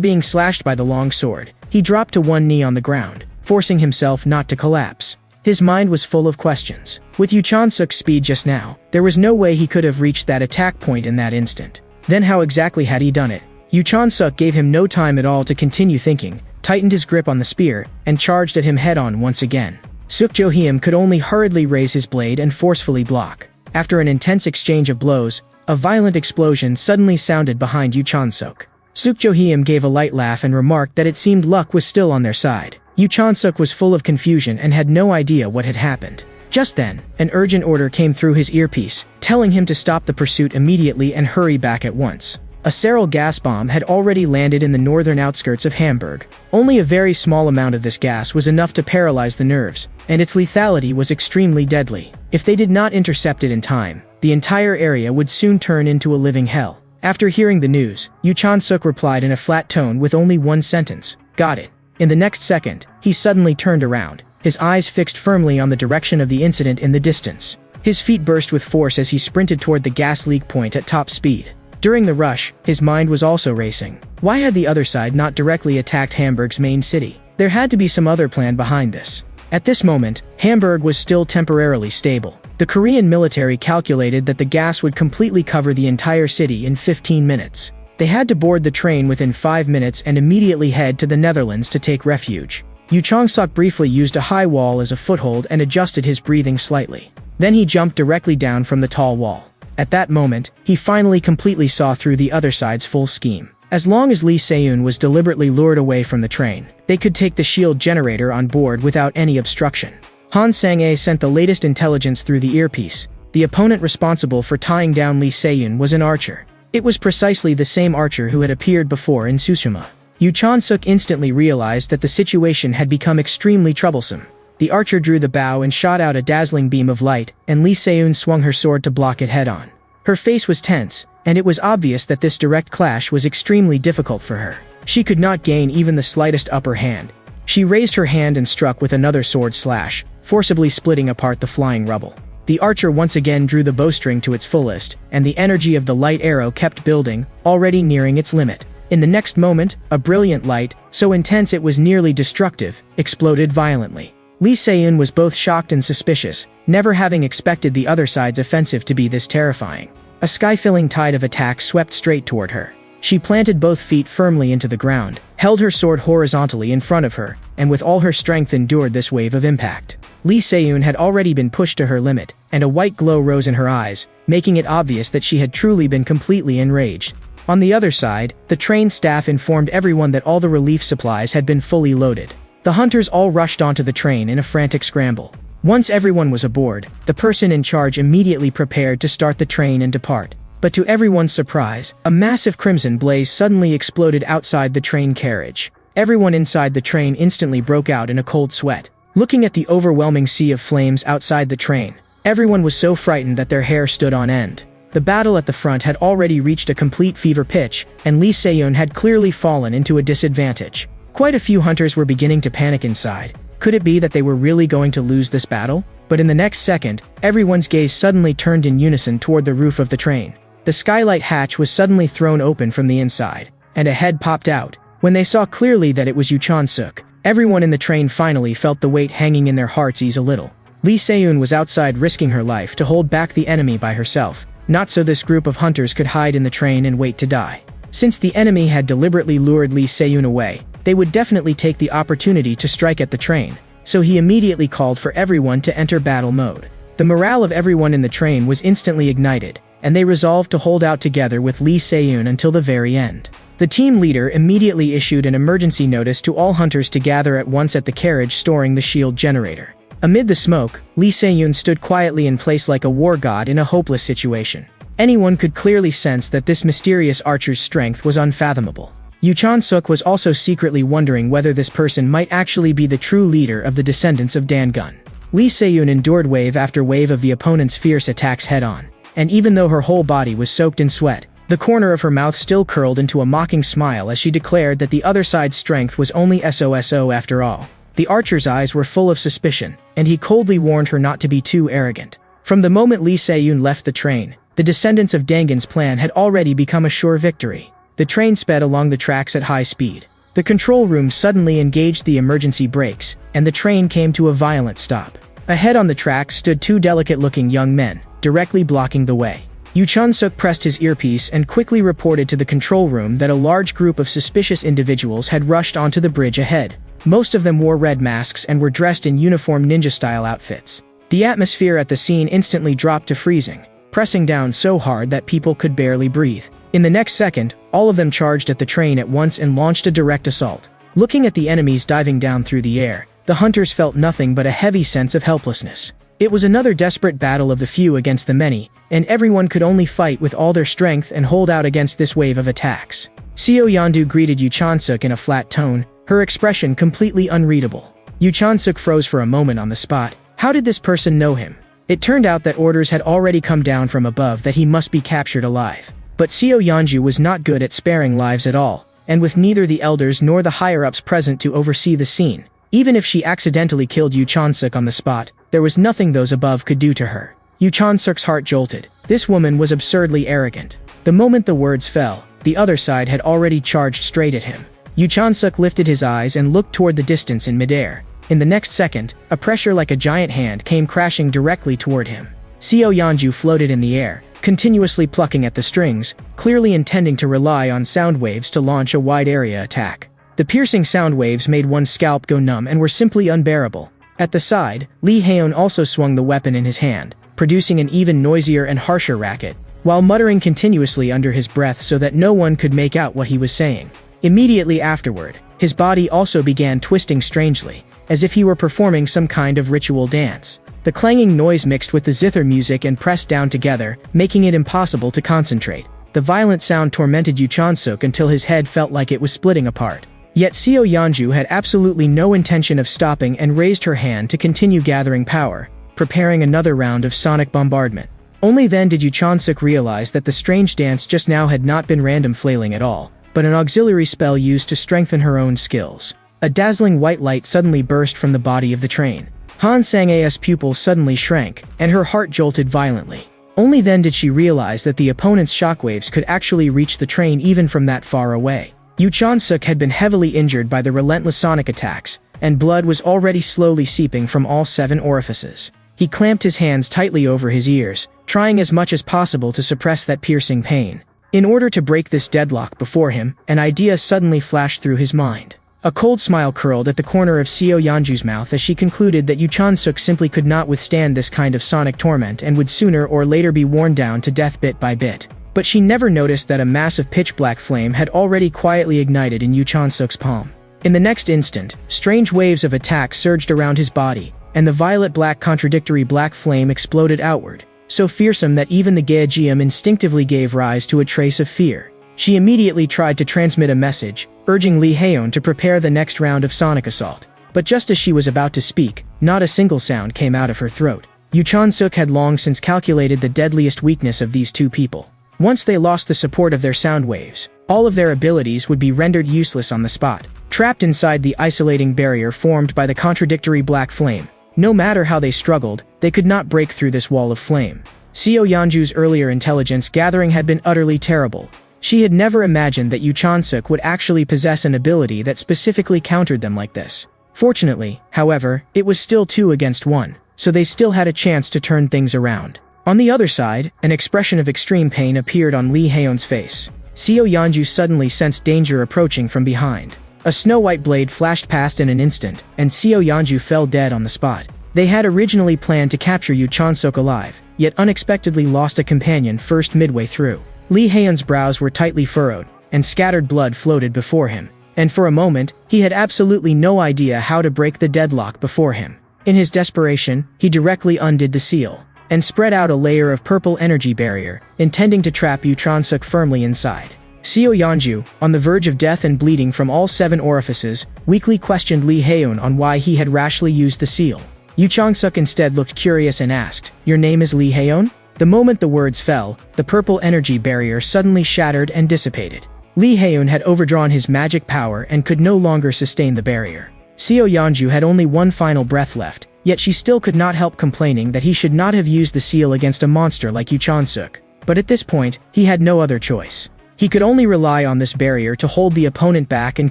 being slashed by the long sword, he dropped to one knee on the ground, forcing himself not to collapse. His mind was full of questions. With Yu Chan-suk's speed just now, there was no way he could have reached that attack point in that instant. Then how exactly had he done it? Yu Chan-suk gave him no time at all to continue thinking, tightened his grip on the spear, and charged at him head-on once again. Suk Jo-hyeom could only hurriedly raise his blade and forcefully block. After an intense exchange of blows, a violent explosion suddenly sounded behind Yu Chan-suk. Suk Jo-hyeom gave a light laugh and remarked that it seemed luck was still on their side. Yu Chan-suk was full of confusion and had no idea what had happened. Just then, an urgent order came through his earpiece, telling him to stop the pursuit immediately and hurry back at once. A saryl gas bomb had already landed in the northern outskirts of Hamburg. Only a very small amount of this gas was enough to paralyze the nerves, and its lethality was extremely deadly. If they did not intercept it in time, the entire area would soon turn into a living hell. After hearing the news, Yu Chan-suk replied in a flat tone with only one sentence: "Got it." In the next second, he suddenly turned around, his eyes fixed firmly on the direction of the incident in the distance. His feet burst with force as he sprinted toward the gas leak point at top speed. During the rush, his mind was also racing. Why had the other side not directly attacked Hamburg's main city? There had to be some other plan behind this. At this moment, Hamburg was still temporarily stable. The Korean military calculated that the gas would completely cover the entire city in 15 minutes. They had to board the train within 5 minutes and immediately head to the Netherlands to take refuge. Yu Chang-suk briefly used a high wall as a foothold and adjusted his breathing slightly. Then he jumped directly down from the tall wall. At that moment, he finally completely saw through the other side's full scheme. As long as Lee Se-eun was deliberately lured away from the train, they could take the shield generator on board without any obstruction. Han Sang-ae sent the latest intelligence through the earpiece. The opponent responsible for tying down Lee Se-eun was an archer. It was precisely the same archer who had appeared before in Tsushima. Yu Chan-suk instantly realized that the situation had become extremely troublesome. The archer drew the bow and shot out a dazzling beam of light, and Lee Se-eun swung her sword to block it head-on. Her face was tense, and it was obvious that this direct clash was extremely difficult for her. She could not gain even the slightest upper hand. She raised her hand and struck with another sword slash, forcibly splitting apart the flying rubble. The archer once again drew the bowstring to its fullest, and the energy of the light arrow kept building, already nearing its limit. In the next moment, a brilliant light, so intense it was nearly destructive, exploded violently. Lee Se-eun was both shocked and suspicious, never having expected the other side's offensive to be this terrifying. A sky-filling tide of attack swept straight toward her. She planted both feet firmly into the ground, held her sword horizontally in front of her, and with all her strength endured this wave of impact. Lee Se-eun had already been pushed to her limit, and a white glow rose in her eyes, making it obvious that she had truly been completely enraged. On the other side, the train staff informed everyone that all the relief supplies had been fully loaded. The hunters all rushed onto the train in a frantic scramble. Once everyone was aboard, the person in charge immediately prepared to start the train and depart. But to everyone's surprise, a massive crimson blaze suddenly exploded outside the train carriage. Everyone inside the train instantly broke out in a cold sweat. Looking at the overwhelming sea of flames outside the train, everyone was so frightened that their hair stood on end. The battle at the front had already reached a complete fever pitch, and Lee Se-eun had clearly fallen into a disadvantage. Quite a few hunters were beginning to panic inside. Could it be that they were really going to lose this battle? But in the next second, everyone's gaze suddenly turned in unison toward the roof of the train. the skylight hatch was suddenly thrown open from the inside, and a head popped out. When they saw clearly that it was Yu Chan-suk, everyone in the train finally felt the weight hanging in their hearts ease a little. Lee Se-eun was outside risking her life to hold back the enemy by herself, not so this group of hunters could hide in the train and wait to die. Since the enemy had deliberately lured Lee Se-eun away, they would definitely take the opportunity to strike at the train, so he immediately called for everyone to enter battle mode. The morale of everyone in the train was instantly ignited, and they resolved to hold out together with Lee Se-eun until the very end. The team leader immediately issued an emergency notice to all hunters to gather at once at the carriage storing the shield generator. Amid the smoke, Lee Se-eun stood quietly in place like a war god in a hopeless situation. Anyone could clearly sense that this mysterious archer's strength was unfathomable. Yu Chan-suk was also secretly wondering whether this person might actually be the true leader of the descendants of Dangun. Lee Se-eun endured wave after wave of the opponent's fierce attacks head-on, and even though her whole body was soaked in sweat, the corner of her mouth still curled into a mocking smile as she declared that the other side's strength was only SOSO after all. The archer's eyes were full of suspicion, and he coldly warned her not to be too arrogant. From the moment Lee Se-eun left the train, the descendants of Dangun's plan had already become a sure victory. The train sped along the tracks at high speed. The control room suddenly engaged the emergency brakes, and the train came to a violent stop. Ahead on the tracks stood two delicate-looking young men, directly blocking the way. Yu Chan-suk pressed his earpiece and quickly reported to the control room that a large group of suspicious individuals had rushed onto the bridge ahead. Most of them wore red masks and were dressed in uniform ninja-style outfits. The atmosphere at the scene instantly dropped to freezing, pressing down so hard that people could barely breathe. In the next second, all of them charged at the train at once and launched a direct assault. Looking at the enemies diving down through the air, the hunters felt nothing but a heavy sense of helplessness. It was another desperate battle of the few against the many, and everyone could only fight with all their strength and hold out against this wave of attacks. Seo Yandu greeted Yu Chan-suk in a flat tone, her expression completely unreadable. Yu Chan-suk froze for a moment on the spot. How did this person know him? It turned out that orders had already come down from above that he must be captured alive. But Seo Yanju was not good at sparing lives at all, and with neither the elders nor the higher-ups present to oversee the scene, even if she accidentally killed Yu Chan-suk on the spot, there was nothing those above could do to her. Yu Chan-suk's heart jolted. This woman was absurdly arrogant. The moment the words fell, the other side had already charged straight at him. Yu Chan-suk lifted his eyes and looked toward the distance in midair. In the next second, a pressure like a giant hand came crashing directly toward him. Seo Yanju floated in the air, continuously plucking at the strings, clearly intending to rely on sound waves to launch a wide-area attack. The piercing sound waves made one's scalp go numb and were simply unbearable. At the side, Lee Haeun also swung the weapon in his hand, producing an even noisier and harsher racket, while muttering continuously under his breath so that no one could make out what he was saying. Immediately afterward, his body also began twisting strangely, as if he were performing some kind of ritual dance. The clanging noise mixed with the zither music and pressed down together, making it impossible to concentrate. The violent sound tormented Yu Chan-suk until his head felt like it was splitting apart. Yet Seo Yanju had absolutely no intention of stopping and raised her hand to continue gathering power, preparing another round of sonic bombardment. Only then did Yu Chan-suk realize that the strange dance just now had not been random flailing at all, but an auxiliary spell used to strengthen her own skills. A dazzling white light suddenly burst from the body of the train. Han Sang-a's pupils suddenly shrank, and her heart jolted violently. Only then did she realize that the opponent's shockwaves could actually reach the train even from that far away. Yu Chan-suk had been heavily injured by the relentless sonic attacks, and blood was already slowly seeping from all 7 orifices. He clamped his hands tightly over his ears, trying as much as possible to suppress that piercing pain. In order to break this deadlock before him, an idea suddenly flashed through his mind. A cold smile curled at the corner of Seo Yanju's mouth as she concluded that Yu Chan-suk simply could not withstand this kind of sonic torment and would sooner or later be worn down to death bit by bit. But she never noticed that a massive pitch-black flame had already quietly ignited in Yu Chan-suk's palm. In the next instant, strange waves of attack surged around his body, and the violet-black contradictory black flame exploded outward, so fearsome that even the Gaegeum instinctively gave rise to a trace of fear. She immediately tried to transmit a message, urging Lee Haeun to prepare the next round of sonic assault. But just as she was about to speak, not a single sound came out of her throat. Yu Chan-suk had long since calculated the deadliest weakness of these two people. Once they lost the support of their sound waves, all of their abilities would be rendered useless on the spot, trapped inside the isolating barrier formed by the contradictory black flame. No matter how they struggled, they could not break through this wall of flame. Seo Yanju's earlier intelligence gathering had been utterly terrible. She had never imagined that Yu Chansuk would actually possess an ability that specifically countered them like this. Fortunately, however, it was still 2 against 1, so they still had a chance to turn things around. On the other side, an expression of extreme pain appeared on Lee Haeun's face. Seo Yanju suddenly sensed danger approaching from behind. A snow-white blade flashed past in an instant, and Seo Yanju fell dead on the spot. They had originally planned to capture Yu Chansuk alive, yet unexpectedly lost a companion first midway through. Lee Haeun's brows were tightly furrowed, and scattered blood floated before him, and for a moment, he had absolutely no idea how to break the deadlock before him. In his desperation, he directly undid the seal, and spread out a layer of purple energy barrier, intending to trap Yu Chansuk firmly inside. Seo Yanju, on the verge of death and bleeding from all 7 orifices, weakly questioned Lee Haeun on why he had rashly used the seal. Yu Chansuk instead looked curious and asked, "Your name is Lee Haeun?" The moment the words fell, the purple energy barrier suddenly shattered and dissipated. Lee Haeun had overdrawn his magic power and could no longer sustain the barrier. Seo Yanju had only one final breath left, yet she still could not help complaining that he should not have used the seal against a monster like Yu Chansuk. But at this point, he had no other choice. He could only rely on this barrier to hold the opponent back and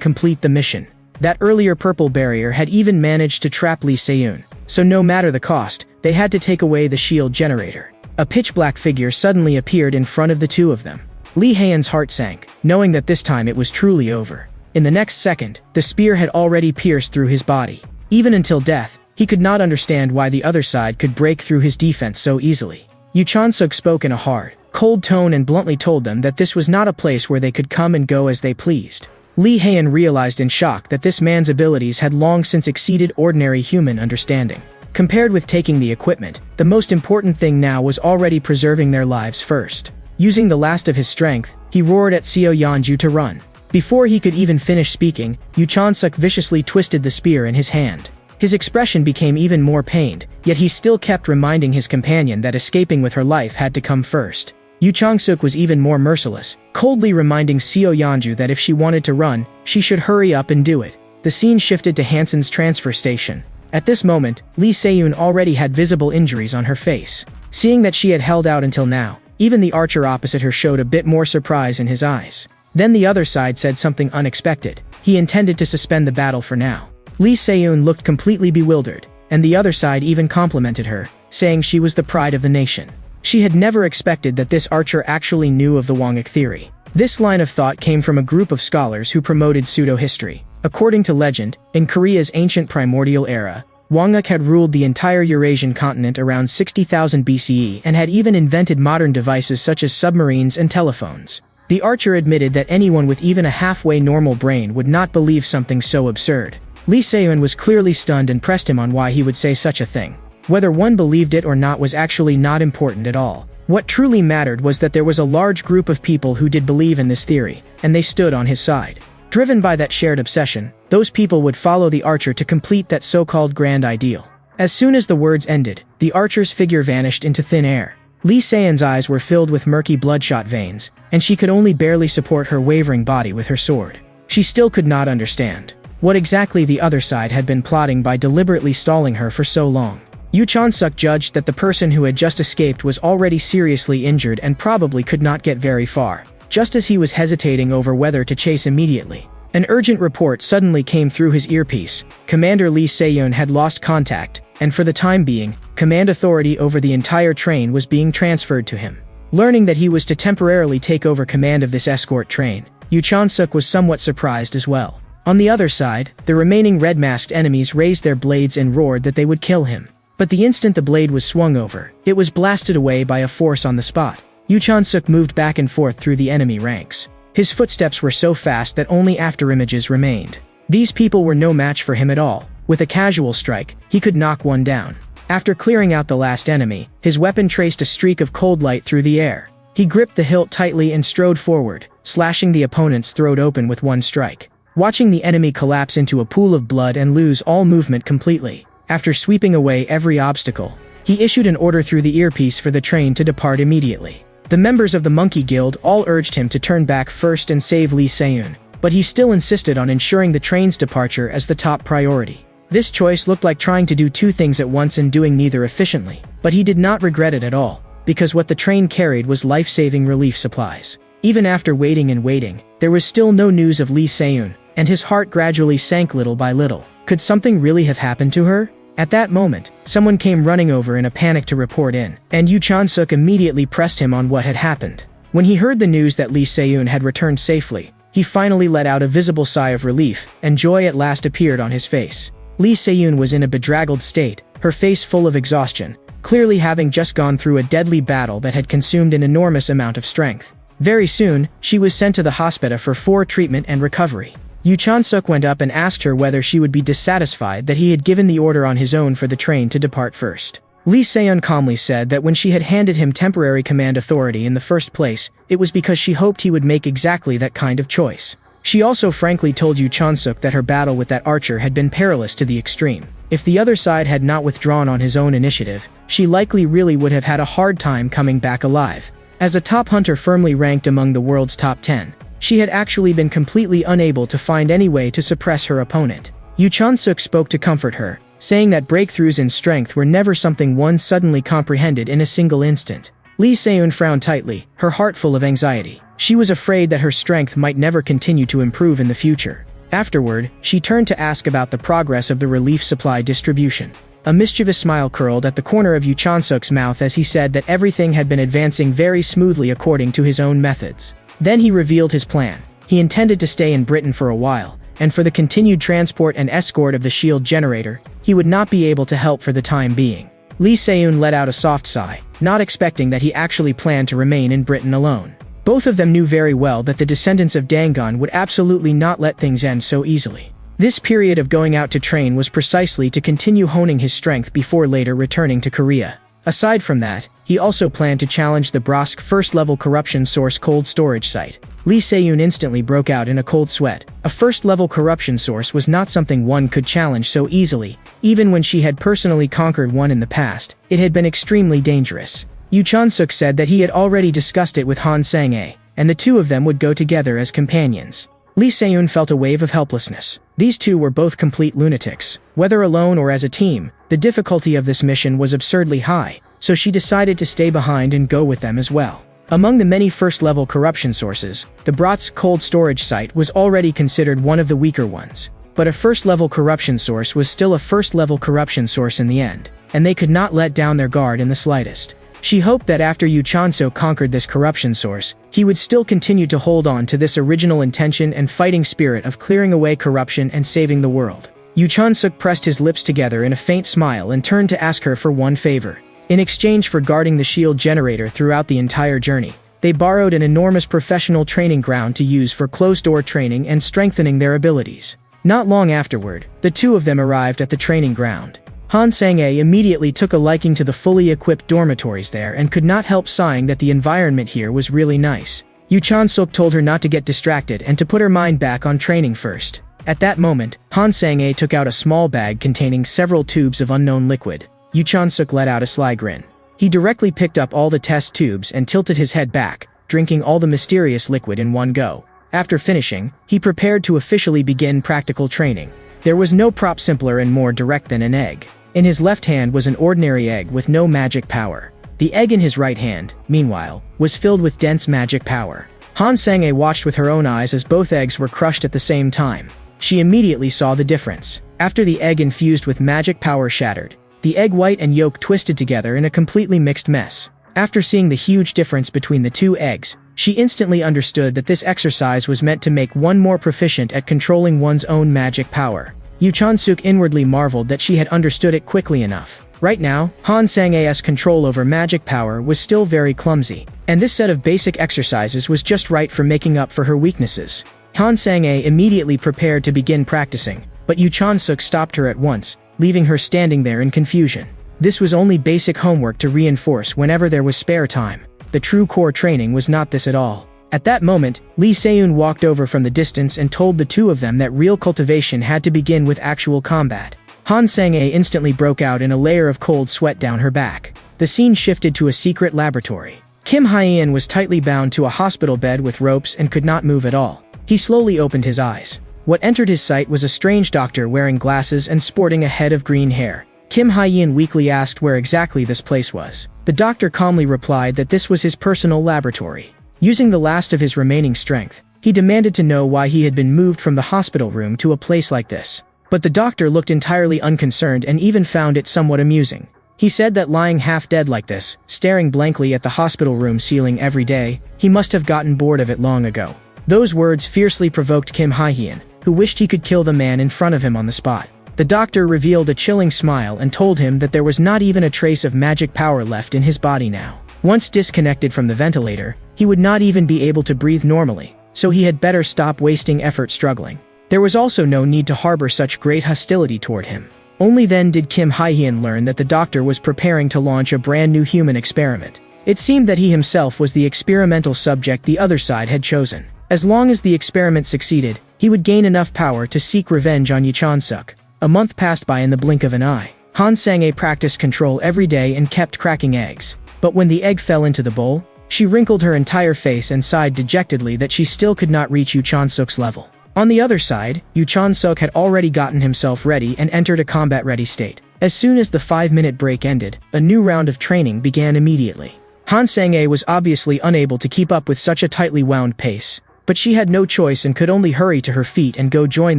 complete the mission. That earlier purple barrier had even managed to trap Lee Seun, so no matter the cost, they had to take away the shield generator. A pitch-black figure suddenly appeared in front of the 2 of them. Lee Haeun's heart sank, knowing that this time it was truly over. In the next second, the spear had already pierced through his body. Even until death, he could not understand why the other side could break through his defense so easily. Yu Chansuk spoke in a hard, cold tone and bluntly told them that this was not a place where they could come and go as they pleased. Lee Haeun realized in shock that this man's abilities had long since exceeded ordinary human understanding. Compared with taking the equipment, the most important thing now was already preserving their lives first. Using the last of his strength, he roared at Seo Yanju to run. Before he could even finish speaking, Yu Chansuk viciously twisted the spear in his hand. His expression became even more pained, yet he still kept reminding his companion that escaping with her life had to come first. Yu Chansuk was even more merciless, coldly reminding Seo Yanju that if she wanted to run, she should hurry up and do it. The scene shifted to Hansen's transfer station. At this moment, Lee Seun already had visible injuries on her face. Seeing that she had held out until now, even the archer opposite her showed a bit more surprise in his eyes. Then the other side said something unexpected. He intended to suspend the battle for now. Lee Seun looked completely bewildered, and the other side even complimented her, saying she was the pride of the nation. She had never expected that this archer actually knew of the Wangak theory. This line of thought came from a group of scholars who promoted pseudo-history. According to legend, in Korea's ancient primordial era, Wangak had ruled the entire Eurasian continent around 60,000 BCE and had even invented modern devices such as submarines and telephones. The archer admitted that anyone with even a halfway normal brain would not believe something so absurd. Lee Seun was clearly stunned and pressed him on why he would say such a thing. Whether one believed it or not was actually not important at all. What truly mattered was that there was a large group of people who did believe in this theory, and they stood on his side. Driven by that shared obsession, those people would follow the archer to complete that so-called grand ideal. As soon as the words ended, the archer's figure vanished into thin air. Lee Seun's eyes were filled with murky bloodshot veins, and she could only barely support her wavering body with her sword. She still could not understand what exactly the other side had been plotting by deliberately stalling her for so long. Yu Chansuk judged that the person who had just escaped was already seriously injured and probably could not get very far. Just as he was hesitating over whether to chase immediately, an urgent report suddenly came through his earpiece. Commander Lee Seun had lost contact, and for the time being, command authority over the entire train was being transferred to him. Learning that he was to temporarily take over command of this escort train, Yu Chansuk was somewhat surprised as well. On the other side, the remaining red-masked enemies raised their blades and roared that they would kill him. But the instant the blade was swung over, it was blasted away by a force on the spot. Yu Chansuk moved back and forth through the enemy ranks. His footsteps were so fast that only afterimages remained. These people were no match for him at all. With a casual strike, he could knock one down. After clearing out the last enemy, his weapon traced a streak of cold light through the air. He gripped the hilt tightly and strode forward, slashing the opponent's throat open with one strike. Watching the enemy collapse into a pool of blood and lose all movement completely. After sweeping away every obstacle, he issued an order through the earpiece for the train to depart immediately. The members of the Monkey Guild all urged him to turn back first and save Lee Seun, but he still insisted on ensuring the train's departure as the top priority. This choice looked like trying to do two things at once and doing neither efficiently, but he did not regret it at all. because what the train carried was life-saving relief supplies. Even after waiting and waiting, there was still no news of Lee Se-eun, and his heart gradually sank little by little. Could something really have happened to her? At that moment, someone came running over in a panic to report in, and Yoo Chan-suk immediately pressed him on what had happened. When he heard the news that Lee Se-eun had returned safely, he finally let out a visible sigh of relief, and joy at last appeared on his face. Lee Se-eun was in a bedraggled state, her face full of exhaustion, clearly having just gone through a deadly battle that had consumed an enormous amount of strength. Very soon, she was sent to the hospital for treatment and recovery. Yoo Chan-suk went up and asked her whether she would be dissatisfied that he had given the order on his own for the train to depart first. Lee Se-eun calmly said that when she had handed him temporary command authority in the first place, it was because she hoped he would make exactly that kind of choice. She also frankly told Yoo Chan-suk that her battle with that archer had been perilous to the extreme. If the other side had not withdrawn on his own initiative, she likely really would have had a hard time coming back alive. As a top hunter firmly ranked among the world's top 10, she had actually been completely unable to find any way to suppress her opponent. Yoo Chan-suk spoke to comfort her, saying that breakthroughs in strength were never something one suddenly comprehended in a single instant. Lee Se-eun frowned tightly, her heart full of anxiety. She was afraid that her strength might never continue to improve in the future. Afterward, she turned to ask about the progress of the relief supply distribution. A mischievous smile curled at the corner of Yoo Chan-suk's mouth as he said that everything had been advancing very smoothly according to his own methods. Then he revealed his plan. He intended to stay in Britain for a while, and for the continued transport and escort of the shield generator, he would not be able to help for the time being. Lee Se-eun let out a soft sigh, not expecting that he actually planned to remain in Britain alone. Both of them knew very well that the descendants of Dangun would absolutely not let things end so easily. This period of going out to train was precisely to continue honing his strength before later returning to Korea. Aside from that, he also planned to challenge the Brosk first-level corruption source cold storage site. Lee Se-eun instantly broke out in a cold sweat. A first-level corruption source was not something one could challenge so easily. Even when she had personally conquered one in the past, it had been extremely dangerous. Yoo Chan-suk said that he had already discussed it with Han Sang-ae, and the two of them would go together as companions. Lee Se-eun felt a wave of helplessness. These two were both complete lunatics. Whether alone or as a team, the difficulty of this mission was absurdly high, so she decided to stay behind and go with them as well. Among the many first-level corruption sources, the Bratsk cold storage site was already considered one of the weaker ones. But a first-level corruption source was still a first-level corruption source in the end, and they could not let down their guard in the slightest. She hoped that after Yoo Chan-suk conquered this corruption source, he would still continue to hold on to this original intention and fighting spirit of clearing away corruption and saving the world. Yoo Chan-suk pressed his lips together in a faint smile and turned to ask her for one favor. In exchange for guarding the shield generator throughout the entire journey, they borrowed an enormous professional training ground to use for closed-door training and strengthening their abilities. Not long afterward, the two of them arrived at the training ground. Han Sang-ae immediately took a liking to the fully equipped dormitories there and could not help sighing that the environment here was really nice. Yoo Chan-suk told her not to get distracted and to put her mind back on training first. At that moment, Han Sang-ae took out a small bag containing several tubes of unknown liquid. Yoo Chan-suk let out a sly grin. He directly picked up all the test tubes and tilted his head back, drinking all the mysterious liquid in one go. After finishing, he prepared to officially begin practical training. There was no prop simpler and more direct than an egg. In his left hand was an ordinary egg with no magic power. The egg in his right hand, meanwhile, was filled with dense magic power. Han Sang-ae watched with her own eyes as both eggs were crushed at the same time. She immediately saw the difference. After the egg infused with magic power shattered, the egg white and yolk twisted together in a completely mixed mess. After seeing the huge difference between the two eggs, she instantly understood that this exercise was meant to make one more proficient at controlling one's own magic power. Yoo Chan-suk inwardly marveled that she had understood it quickly enough. Right now, Han Sang-ae's control over magic power was still very clumsy, and this set of basic exercises was just right for making up for her weaknesses. Han Sang-ae immediately prepared to begin practicing, but Yoo Chan-suk stopped her at once, leaving her standing there in confusion. This was only basic homework to reinforce whenever there was spare time. The true core training was not this at all. At that moment, Lee Se-eun walked over from the distance and told the two of them that real cultivation had to begin with actual combat. Han Sang-ae instantly broke out in a layer of cold sweat down her back. The scene shifted to a secret laboratory. Kim Hye-in was tightly bound to a hospital bed with ropes and could not move at all. He slowly opened his eyes. What entered his sight was a strange doctor wearing glasses and sporting a head of green hair. Kim Hye-in weakly asked where exactly this place was. The doctor calmly replied that this was his personal laboratory. Using the last of his remaining strength, he demanded to know why he had been moved from the hospital room to a place like this. But the doctor looked entirely unconcerned and even found it somewhat amusing. He said that lying half dead like this, staring blankly at the hospital room ceiling every day, he must have gotten bored of it long ago. Those words fiercely provoked Kim Hye-in, who wished he could kill the man in front of him on the spot. The doctor revealed a chilling smile and told him that there was not even a trace of magic power left in his body now. Once disconnected from the ventilator, he would not even be able to breathe normally, so he had better stop wasting effort struggling. There was also no need to harbor such great hostility toward him. Only then did Kim Hye-in learn that the doctor was preparing to launch a brand new human experiment. It seemed that he himself was the experimental subject the other side had chosen. As long as the experiment succeeded, he would gain enough power to seek revenge on Yu Chan-suk. A month passed by in the blink of an eye. Han Sang-ae practiced control every day and kept cracking eggs. But when the egg fell into the bowl, she wrinkled her entire face and sighed dejectedly that she still could not reach Yu Chan-suk's level. On the other side, Yu Chan-suk had already gotten himself ready and entered a combat-ready state. As soon as the 5-minute break ended, a new round of training began immediately. Han Sang-ae was obviously unable to keep up with such a tightly wound pace, but she had no choice and could only hurry to her feet and go join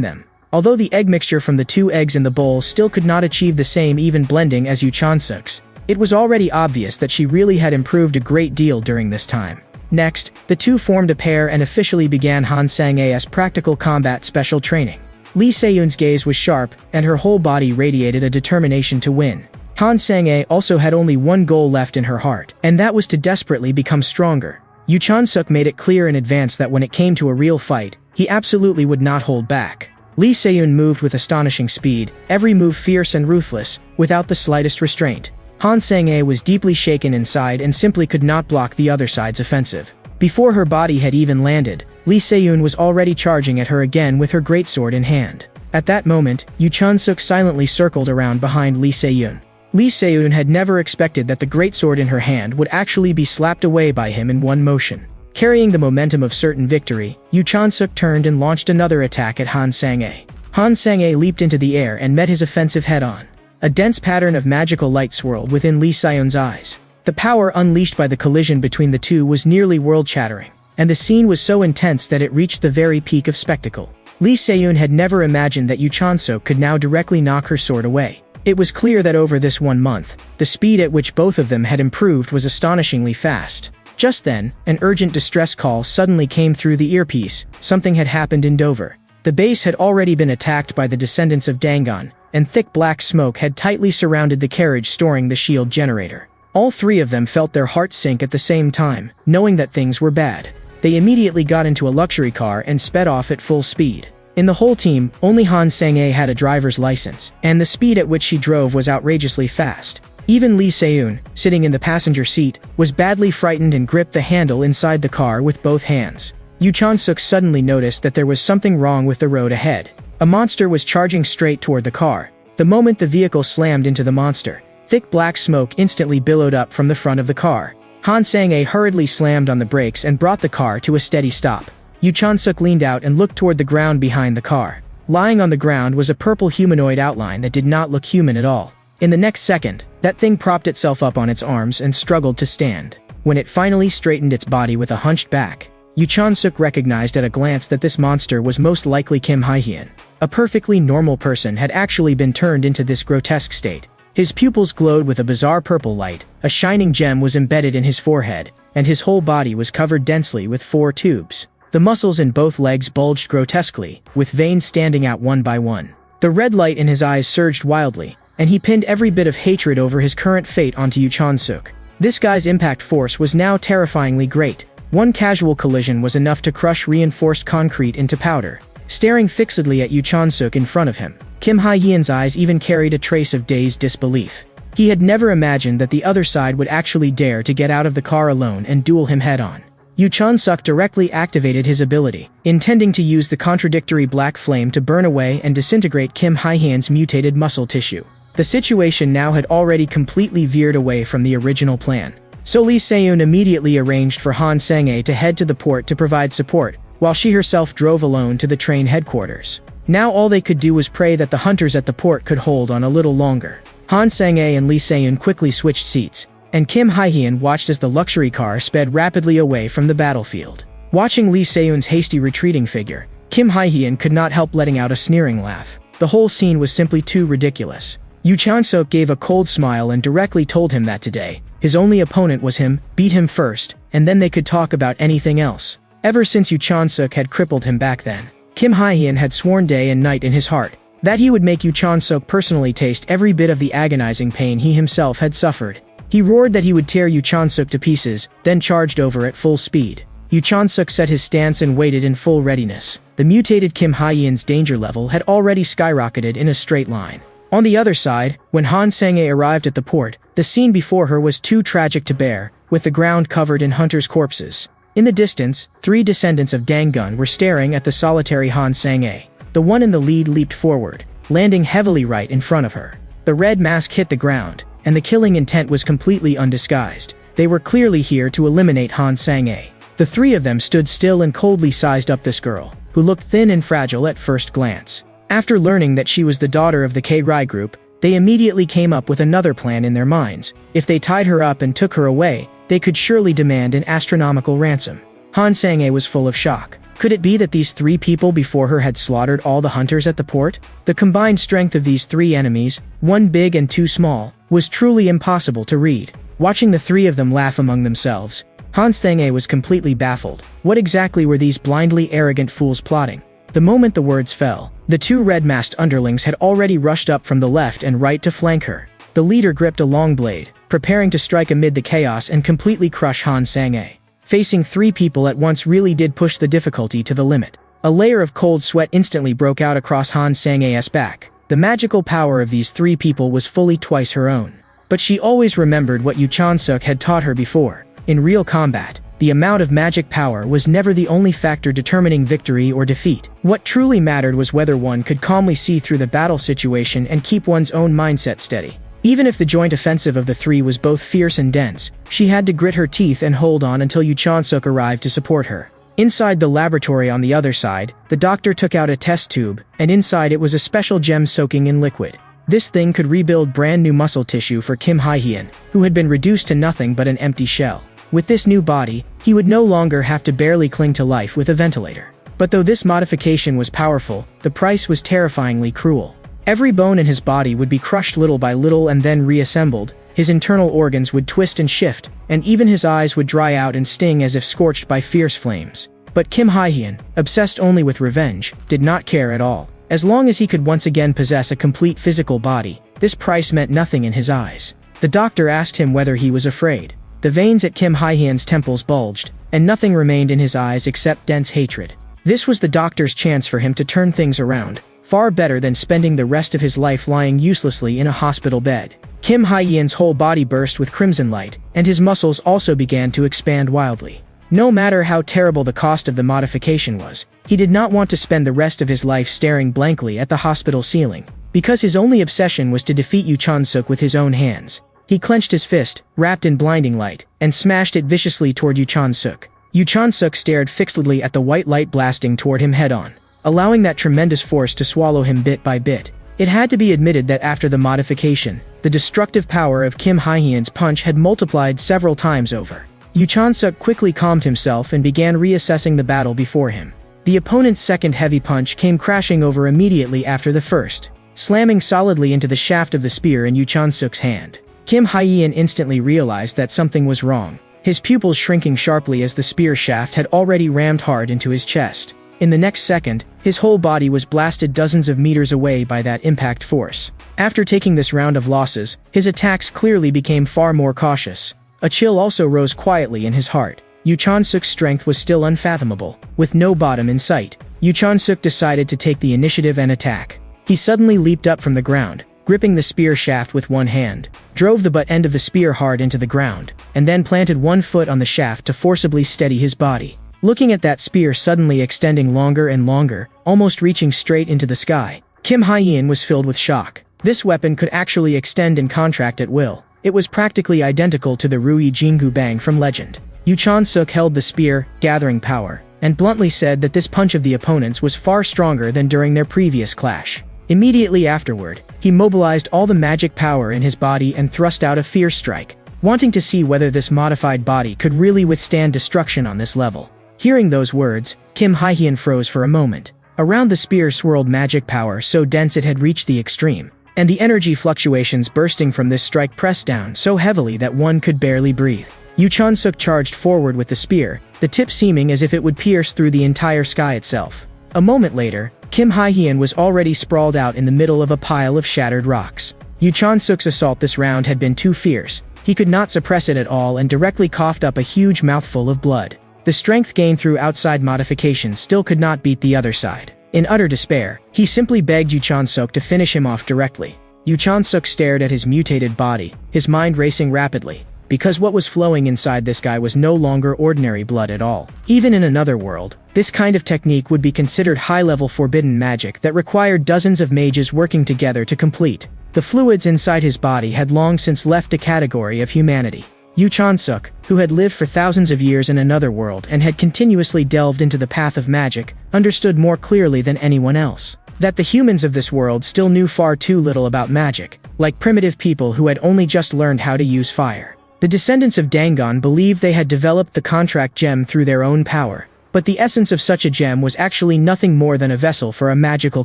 them. Although the egg mixture from the 2 eggs in the bowl still could not achieve the same even blending as Yu Chan-suk's, it was already obvious that she really had improved a great deal during this time. Next, the two formed a pair and officially began Han Sang-ae's practical combat special training. Lee Se-yoon's gaze was sharp, and her whole body radiated a determination to win. Han Sang-ae also had only one goal left in her heart, and that was to desperately become stronger. Yu Chan-suk made it clear in advance that when it came to a real fight, he absolutely would not hold back. Lee Se-yoon moved with astonishing speed, every move fierce and ruthless, without the slightest restraint. Han Sang-ae was deeply shaken inside and simply could not block the other side's offensive. Before her body had even landed, Lee Se-yoon was already charging at her again with her greatsword in hand. At that moment, Yu Chan-suk silently circled around behind Lee Se-yoon. Lee Se-yoon had never expected that the greatsword in her hand would actually be slapped away by him in one motion. Carrying the momentum of certain victory, Yu Chan-suk turned and launched another attack at Han Sang-ae. Han Sang-ae leaped into the air and met his offensive head-on. A dense pattern of magical light swirled within Lee Se-yoon's eyes. The power unleashed by the collision between the two was nearly world-shattering, and the scene was so intense that it reached the very peak of spectacle. Lee Se-yoon had never imagined that Yu Chan-suk could now directly knock her sword away. It was clear that over this 1 month, the speed at which both of them had improved was astonishingly fast. Just then, an urgent distress call suddenly came through the earpiece. Something had happened in Dover. The base had already been attacked by the descendants of Dangon, and thick black smoke had tightly surrounded the carriage storing the shield generator. All 3 of them felt their hearts sink at the same time, knowing that things were bad. They immediately got into a luxury car and sped off at full speed. In the whole team, only Han Sang-ae had a driver's license, and the speed at which she drove was outrageously fast. Even Lee Se-yoon, sitting in the passenger seat, was badly frightened and gripped the handle inside the car with both hands. Yu Chan-suk suddenly noticed that there was something wrong with the road ahead. A monster was charging straight toward the car. The moment the vehicle slammed into the monster, thick black smoke instantly billowed up from the front of the car. Han Sang-ae hurriedly slammed on the brakes and brought the car to a steady stop. Yu Chan-suk leaned out and looked toward the ground behind the car. Lying on the ground was a purple humanoid outline that did not look human at all. In the next second, that thing propped itself up on its arms and struggled to stand. When it finally straightened its body with a hunched back, Yu Chan-suk recognized at a glance that this monster was most likely Kim Hye-in. A perfectly normal person had actually been turned into this grotesque state. His pupils glowed with a bizarre purple light, a shining gem was embedded in his forehead, and his whole body was covered densely with 4 tubes. The muscles in both legs bulged grotesquely, with veins standing out one by one. The red light in his eyes surged wildly, and he pinned every bit of hatred over his current fate onto Yu Chan-suk. This guy's impact force was now terrifyingly great. One casual collision was enough to crush reinforced concrete into powder. Staring fixedly at Yu Chan-suk in front of him, Kim Hye-in's eyes even carried a trace of dazed disbelief. He had never imagined that the other side would actually dare to get out of the car alone and duel him head-on. Yu Chan-suk directly activated his ability, intending to use the contradictory black flame to burn away and disintegrate Kim Hye-in's mutated muscle tissue. The situation now had already completely veered away from the original plan. So Lee Se-yoon immediately arranged for Han Sang-ae to head to the port to provide support, while she herself drove alone to the train headquarters. Now all they could do was pray that the hunters at the port could hold on a little longer. Han Sang-ae and Lee Se-eun quickly switched seats, and Kim Hye-hyun watched as the luxury car sped rapidly away from the battlefield. Watching Lee Se-eun's hasty retreating figure, Kim Hye-hyun could not help letting out a sneering laugh. The whole scene was simply too ridiculous. Yoo Chan-suk gave a cold smile and directly told him that today, his only opponent was him, beat him first, and then they could talk about anything else. Ever since Yoo Chan-suk had crippled him back then, Kim Hye-hyun had sworn day and night in his heart that he would make Yoo Chan-suk personally taste every bit of the agonizing pain he himself had suffered. He roared that he would tear Yoo Chan-suk to pieces, then charged over at full speed. Yoo Chan-suk set his stance and waited in full readiness. The mutated Kim Hye-hyun's danger level had already skyrocketed in a straight line. On the other side, when Han Sang-ae arrived at the port, the scene before her was too tragic to bear, with the ground covered in hunters' corpses. In the distance, 3 descendants of Danggun were staring at the solitary Han Sang-ae. The one in the lead leaped forward, landing heavily right in front of her. The red mask hit the ground, and the killing intent was completely undisguised. They were clearly here to eliminate Han Sang-ae. The 3 of them stood still and coldly sized up this girl, who looked thin and fragile at first glance. After learning that she was the daughter of the K-Rai group, they immediately came up with another plan in their minds. If they tied her up and took her away, they could surely demand an astronomical ransom. Han Sang-ae was full of shock. Could it be that these 3 people before her had slaughtered all the hunters at the port? The combined strength of these 3 enemies, 1 big and 2 small, was truly impossible to read. Watching the 3 of them laugh among themselves, Han Sang-ae was completely baffled. What exactly were these blindly arrogant fools plotting? The moment the words fell, the 2 red-masked underlings had already rushed up from the left and right to flank her. The leader gripped a long blade, preparing to strike amid the chaos and completely crush Han Sang-ae. Facing 3 people at once really did push the difficulty to the limit. A layer of cold sweat instantly broke out across Han Sang-ae's back. The magical power of these 3 people was fully twice her own. But she always remembered what Yoo Chan-suk had taught her before. In real combat, the amount of magic power was never the only factor determining victory or defeat. What truly mattered was whether one could calmly see through the battle situation and keep one's own mindset steady. Even if the joint offensive of the 3 was both fierce and dense, she had to grit her teeth and hold on until Yoo Chan-suk arrived to support her. Inside the laboratory on the other side, the doctor took out a test tube, and inside it was a special gem soaking in liquid. This thing could rebuild brand new muscle tissue for Kim Hye-hyun, who had been reduced to nothing but an empty shell. With this new body, he would no longer have to barely cling to life with a ventilator. But though this modification was powerful, the price was terrifyingly cruel. Every bone in his body would be crushed little by little and then reassembled, his internal organs would twist and shift, and even his eyes would dry out and sting as if scorched by fierce flames. But Kim Hye-hyun, obsessed only with revenge, did not care at all. As long as he could once again possess a complete physical body, this price meant nothing in his eyes. The doctor asked him whether he was afraid. The veins at Kim Hye-hyun's temples bulged, and nothing remained in his eyes except dense hatred. This was the doctor's chance for him to turn things around, far better than spending the rest of his life lying uselessly in a hospital bed. Kim Hye-hyun's whole body burst with crimson light, and his muscles also began to expand wildly. No matter how terrible the cost of the modification was, he did not want to spend the rest of his life staring blankly at the hospital ceiling, because his only obsession was to defeat Yoo Chan-suk with his own hands. He clenched his fist, wrapped in blinding light, and smashed it viciously toward Yoo Chan-suk. Yoo Chan-suk stared fixedly at the white light blasting toward him head-on, allowing that tremendous force to swallow him bit by bit. It had to be admitted that after the modification, the destructive power of Kim Hye-hyun's punch had multiplied several times over. Yoo Chan-suk quickly calmed himself and began reassessing the battle before him. The opponent's second heavy punch came crashing over immediately after the first, slamming solidly into the shaft of the spear in Yoo Chan-suk's hand. Kim Hye-hyun instantly realized that something was wrong, his pupils shrinking sharply as the spear shaft had already rammed hard into his chest. In the next second, his whole body was blasted dozens of meters away by that impact force. After taking this round of losses, his attacks clearly became far more cautious. A chill also rose quietly in his heart. Yoo Chan-suk's strength was still unfathomable, with no bottom in sight. Yoo Chan-suk decided to take the initiative and attack. He suddenly leaped up from the ground, gripping the spear shaft with one hand, drove the butt end of the spear hard into the ground, and then planted one foot on the shaft to forcibly steady his body. Looking at that spear suddenly extending longer and longer, almost reaching straight into the sky, Kim Hye-hyun was filled with shock. This weapon could actually extend and contract at will. It was practically identical to the Rui Jingu Bang from Legend. Yoo Chan-suk held the spear, gathering power, and bluntly said that this punch of the opponent's was far stronger than during their previous clash. Immediately afterward, he mobilized all the magic power in his body and thrust out a fierce strike, wanting to see whether this modified body could really withstand destruction on this level. Hearing those words, Kim Hye-hyun froze for a moment. Around the spear swirled magic power so dense it had reached the extreme, and the energy fluctuations bursting from this strike pressed down so heavily that one could barely breathe. Yoo Chan-suk charged forward with the spear, the tip seeming as if it would pierce through the entire sky itself. A moment later, Kim Hye-hyun was already sprawled out in the middle of a pile of shattered rocks. Yoo Chan-suk's assault this round had been too fierce. He could not suppress it at all and directly coughed up a huge mouthful of blood. The strength gained through outside modifications still could not beat the other side. In utter despair, he simply begged Yoo Chan-suk to finish him off directly. Yoo Chan-suk stared at his mutated body, his mind racing rapidly, because what was flowing inside this guy was no longer ordinary blood at all. Even in another world, this kind of technique would be considered high-level forbidden magic that required dozens of mages working together to complete. The fluids inside his body had long since left the category of humanity. Yoo Chan-suk, who had lived for thousands of years in another world and had continuously delved into the path of magic, understood more clearly than anyone else that the humans of this world still knew far too little about magic, like primitive people who had only just learned how to use fire. The descendants of Dangon believed they had developed the contract gem through their own power, but the essence of such a gem was actually nothing more than a vessel for a magical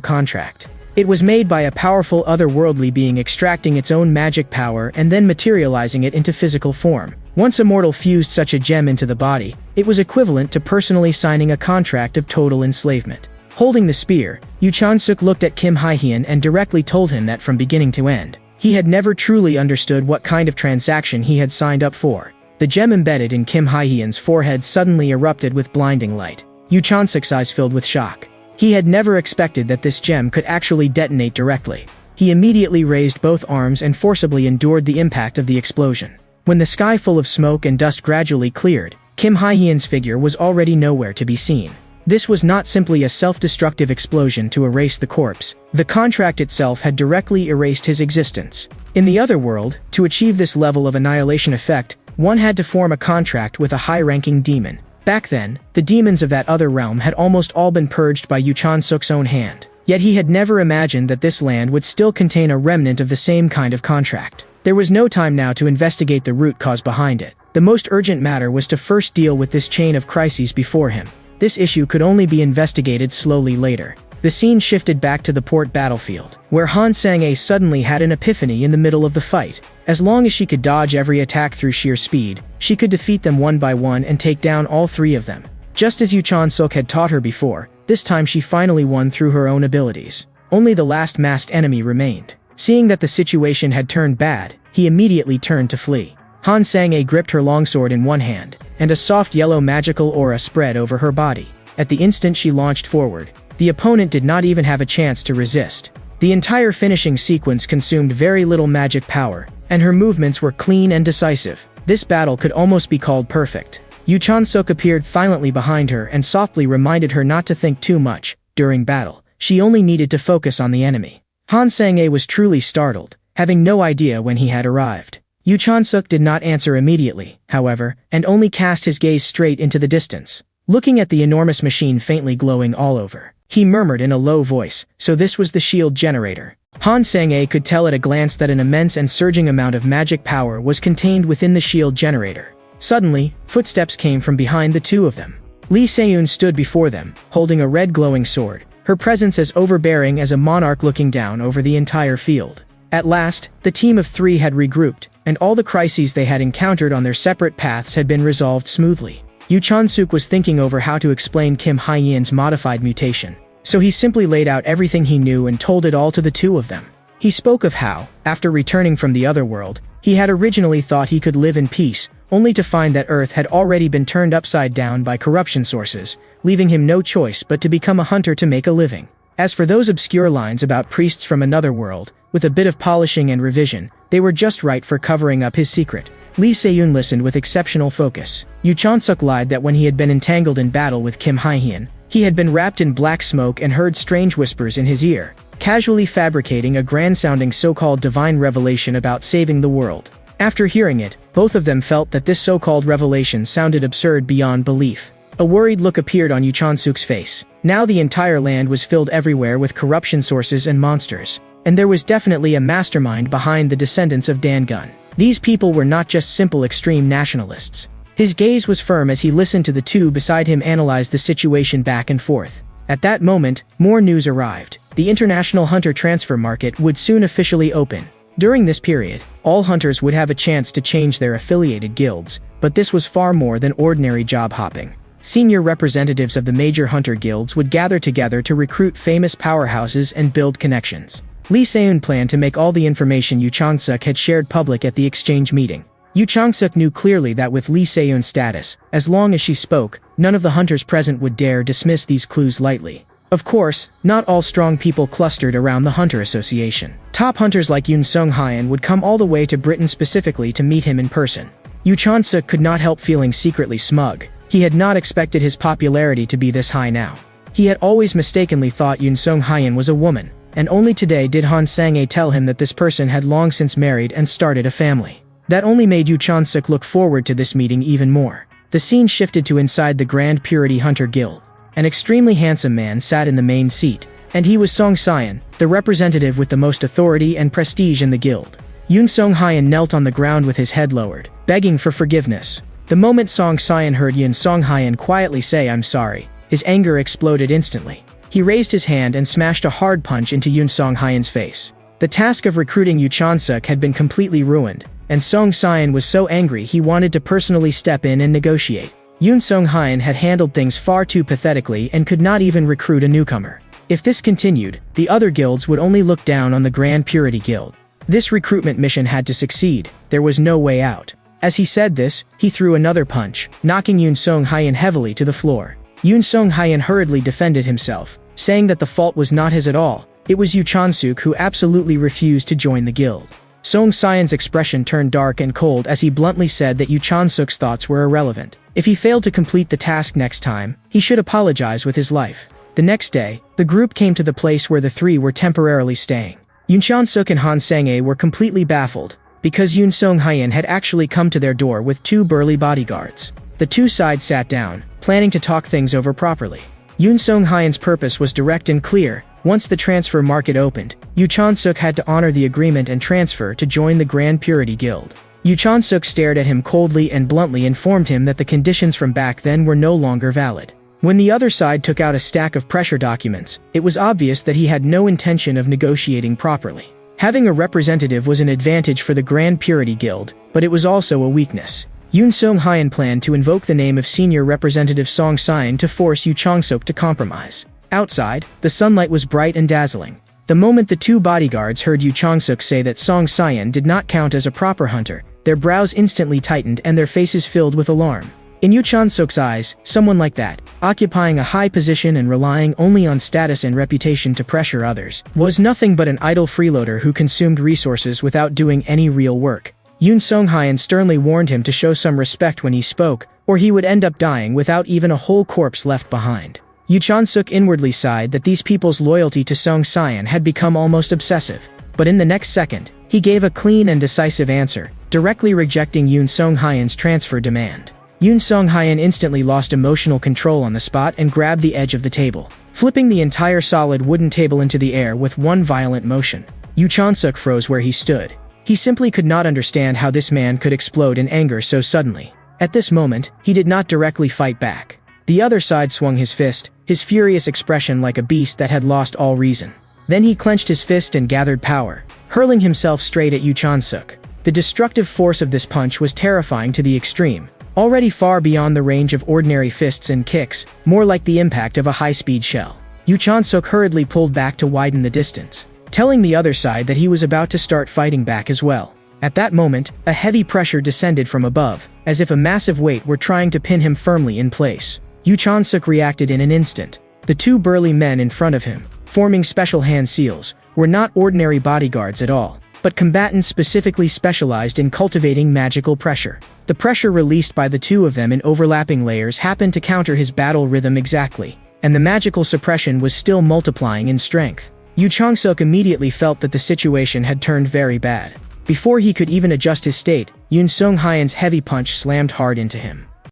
contract. It was made by a powerful otherworldly being extracting its own magic power and then materializing it into physical form. Once a mortal fused such a gem into the body, it was equivalent to personally signing a contract of total enslavement. Holding the spear, Yoo Chan-suk looked at Kim Hye-hyun and directly told him that from beginning to end, he had never truly understood what kind of transaction he had signed up for. The gem embedded in Kim Hye-hyun's forehead suddenly erupted with blinding light. Yoo Chan-suk's eyes filled with shock. He had never expected that this gem could actually detonate directly. He immediately raised both arms and forcibly endured the impact of the explosion. When the sky full of smoke and dust gradually cleared, Kim Hye-hyun's figure was already nowhere to be seen. This was not simply a self-destructive explosion to erase the corpse. The contract itself had directly erased his existence. In the other world, to achieve this level of annihilation effect, one had to form a contract with a high-ranking demon. Back then, the demons of that other realm had almost all been purged by Yoo Chan-suk's own hand. Yet he had never imagined that this land would still contain a remnant of the same kind of contract. There was no time now to investigate the root cause behind it. The most urgent matter was to first deal with this chain of crises before him. This issue could only be investigated slowly later. The scene shifted back to the port battlefield, where Han Sang-ae suddenly had an epiphany in the middle of the fight. As long as she could dodge every attack through sheer speed, she could defeat them one by one and take down all three of them. Just as Yoo Chan-suk had taught her before, this time she finally won through her own abilities. Only the last masked enemy remained. Seeing that the situation had turned bad, he immediately turned to flee. Han Sang-ae gripped her longsword in one hand, and a soft yellow magical aura spread over her body. At the instant she launched forward, the opponent did not even have a chance to resist. The entire finishing sequence consumed very little magic power, and her movements were clean and decisive. This battle could almost be called perfect. Yoo Chan-suk appeared silently behind her and softly reminded her not to think too much. During battle, she only needed to focus on the enemy. Han Sang-ae was truly startled, having no idea when he had arrived. Yoo Chan-suk did not answer immediately, however, and only cast his gaze straight into the distance. Looking at the enormous machine faintly glowing all over, he murmured in a low voice, "So this was the shield generator." Han Sang-ae could tell at a glance that an immense and surging amount of magic power was contained within the shield generator. Suddenly, footsteps came from behind the two of them. Lee Se-eun stood before them, holding a red glowing sword, her presence as overbearing as a monarch looking down over the entire field. At last, the team of three had regrouped, and all the crises they had encountered on their separate paths had been resolved smoothly. Yoo Chan-suk was thinking over how to explain Kim Hye-hyun's modified mutation, so he simply laid out everything he knew and told it all to the two of them. He spoke of how, after returning from the other world, he had originally thought he could live in peace, only to find that Earth had already been turned upside down by corruption sources, leaving him no choice but to become a hunter to make a living. As for those obscure lines about priests from another world, with a bit of polishing and revision, they were just right for covering up his secret. Lee Se-eun listened with exceptional focus. Yoo Chan-suk lied that when he had been entangled in battle with Kim Hye-hyun, he had been wrapped in black smoke and heard strange whispers in his ear, casually fabricating a grand-sounding so-called divine revelation about saving the world. After hearing it, both of them felt that this so-called revelation sounded absurd beyond belief. A worried look appeared on Yu Chon-suk's face. Now the entire land was filled everywhere with corruption sources and monsters, and there was definitely a mastermind behind the descendants of Dan-gun. These people were not just simple extreme nationalists. His gaze was firm as he listened to the two beside him analyze the situation back and forth. At that moment, more news arrived. The international hunter transfer market would soon officially open. During this period, all hunters would have a chance to change their affiliated guilds, but this was far more than ordinary job hopping. Senior representatives of the major hunter guilds would gather together to recruit famous powerhouses and build connections. Lee Se-eun planned to make all the information Yu Chang-suk had shared public at the exchange meeting. Yu Chang-suk knew clearly that with Lee Se-eun's status, as long as she spoke, none of the hunters present would dare dismiss these clues lightly. Of course, not all strong people clustered around the Hunter Association. Top hunters like Yoon Sung-hyun would come all the way to Britain specifically to meet him in person. Yu Chon-suk could not help feeling secretly smug. He had not expected his popularity to be this high now. He had always mistakenly thought Yoon Sung-hyun was a woman, and only today did Han Sang-ae tell him that this person had long since married and started a family. That only made Yu Chon-suk look forward to this meeting even more. The scene shifted to inside the Grand Purity Hunter Guild. An extremely handsome man sat in the main seat, and he was Song Sion, the representative with the most authority and prestige in the guild. Yoon Sung-hyun knelt on the ground with his head lowered, begging for forgiveness. The moment Song Sion heard Yoon Sung-hyun quietly say "I'm sorry," his anger exploded instantly. He raised his hand and smashed a hard punch into Yoon Sung-hyun's face. The task of recruiting Yu Chon-suk had been completely ruined, and Song Sion was so angry he wanted to personally step in and negotiate. Yoon Sung-hyun had handled things far too pathetically and could not even recruit a newcomer. If this continued, the other guilds would only look down on the Grand Purity Guild. This recruitment mission had to succeed. There was no way out. As he said this, he threw another punch, knocking Yoon Sung-hyun heavily to the floor. Yoon Sung-hyun hurriedly defended himself, saying that the fault was not his at all. It was Yu Chon-suk who absolutely refused to join the guild. Song Sion's expression turned dark and cold as he bluntly said that Yu Chon-suk's thoughts were irrelevant. If he failed to complete the task next time, he should apologize with his life. The next day, the group came to the place where the three were temporarily staying. Yoon Chon-suk and Han Sang-ae were completely baffled, because Yoon Sung-hyun had actually come to their door with two burly bodyguards. The two sides sat down, planning to talk things over properly. Yoon Sung-hyun's purpose was direct and clear. Once the transfer market opened, Yu Chon-suk had to honor the agreement and transfer to join the Grand Purity Guild. Yu Chon-suk stared at him coldly and bluntly informed him that the conditions from back then were no longer valid. When the other side took out a stack of pressure documents, it was obvious that he had no intention of negotiating properly. Having a representative was an advantage for the Grand Purity Guild, but it was also a weakness. Yoon Sung-hyun planned to invoke the name of Senior Representative Song Sion to force Yu Chon-suk to compromise. Outside, the sunlight was bright and dazzling. The moment the two bodyguards heard Yu Chon-suk say that Song Sion did not count as a proper hunter, their brows instantly tightened and their faces filled with alarm. In Yu Chon-suk's eyes, someone like that, occupying a high position and relying only on status and reputation to pressure others, was nothing but an idle freeloader who consumed resources without doing any real work. Yoon Sung-hyun sternly warned him to show some respect when he spoke, or he would end up dying without even a whole corpse left behind. Yu Chon-suk inwardly sighed that these people's loyalty to Song Sion had become almost obsessive. But in the next second, he gave a clean and decisive answer, directly rejecting Yoon Sung-hyun's transfer demand. Yoon Sung-hyun instantly lost emotional control on the spot and grabbed the edge of the table, flipping the entire solid wooden table into the air with one violent motion. Yu Chon-suk froze where he stood. He simply could not understand how this man could explode in anger so suddenly. At this moment, he did not directly fight back. The other side swung his fist, his furious expression like a beast that had lost all reason. Then he clenched his fist and gathered power, hurling himself straight at Yu Chon-suk. The destructive force of this punch was terrifying to the extreme, already far beyond the range of ordinary fists and kicks, more like the impact of a high-speed shell. Yu Chon-suk hurriedly pulled back to widen the distance, telling the other side that he was about to start fighting back as well. At that moment, a heavy pressure descended from above, as if a massive weight were trying to pin him firmly in place. Yu Chon-suk reacted in an instant. The two burly men in front of him, forming special hand seals, were not ordinary bodyguards at all, but combatants specifically specialized in cultivating magical pressure. The pressure released by the two of them in overlapping layers happened to counter his battle rhythm exactly, and the magical suppression was still multiplying in strength. Yu Chon-suk immediately felt that the situation had turned very bad. Before he could even adjust his state, Yoon Sung-hyun's heavy punch slammed hard into him.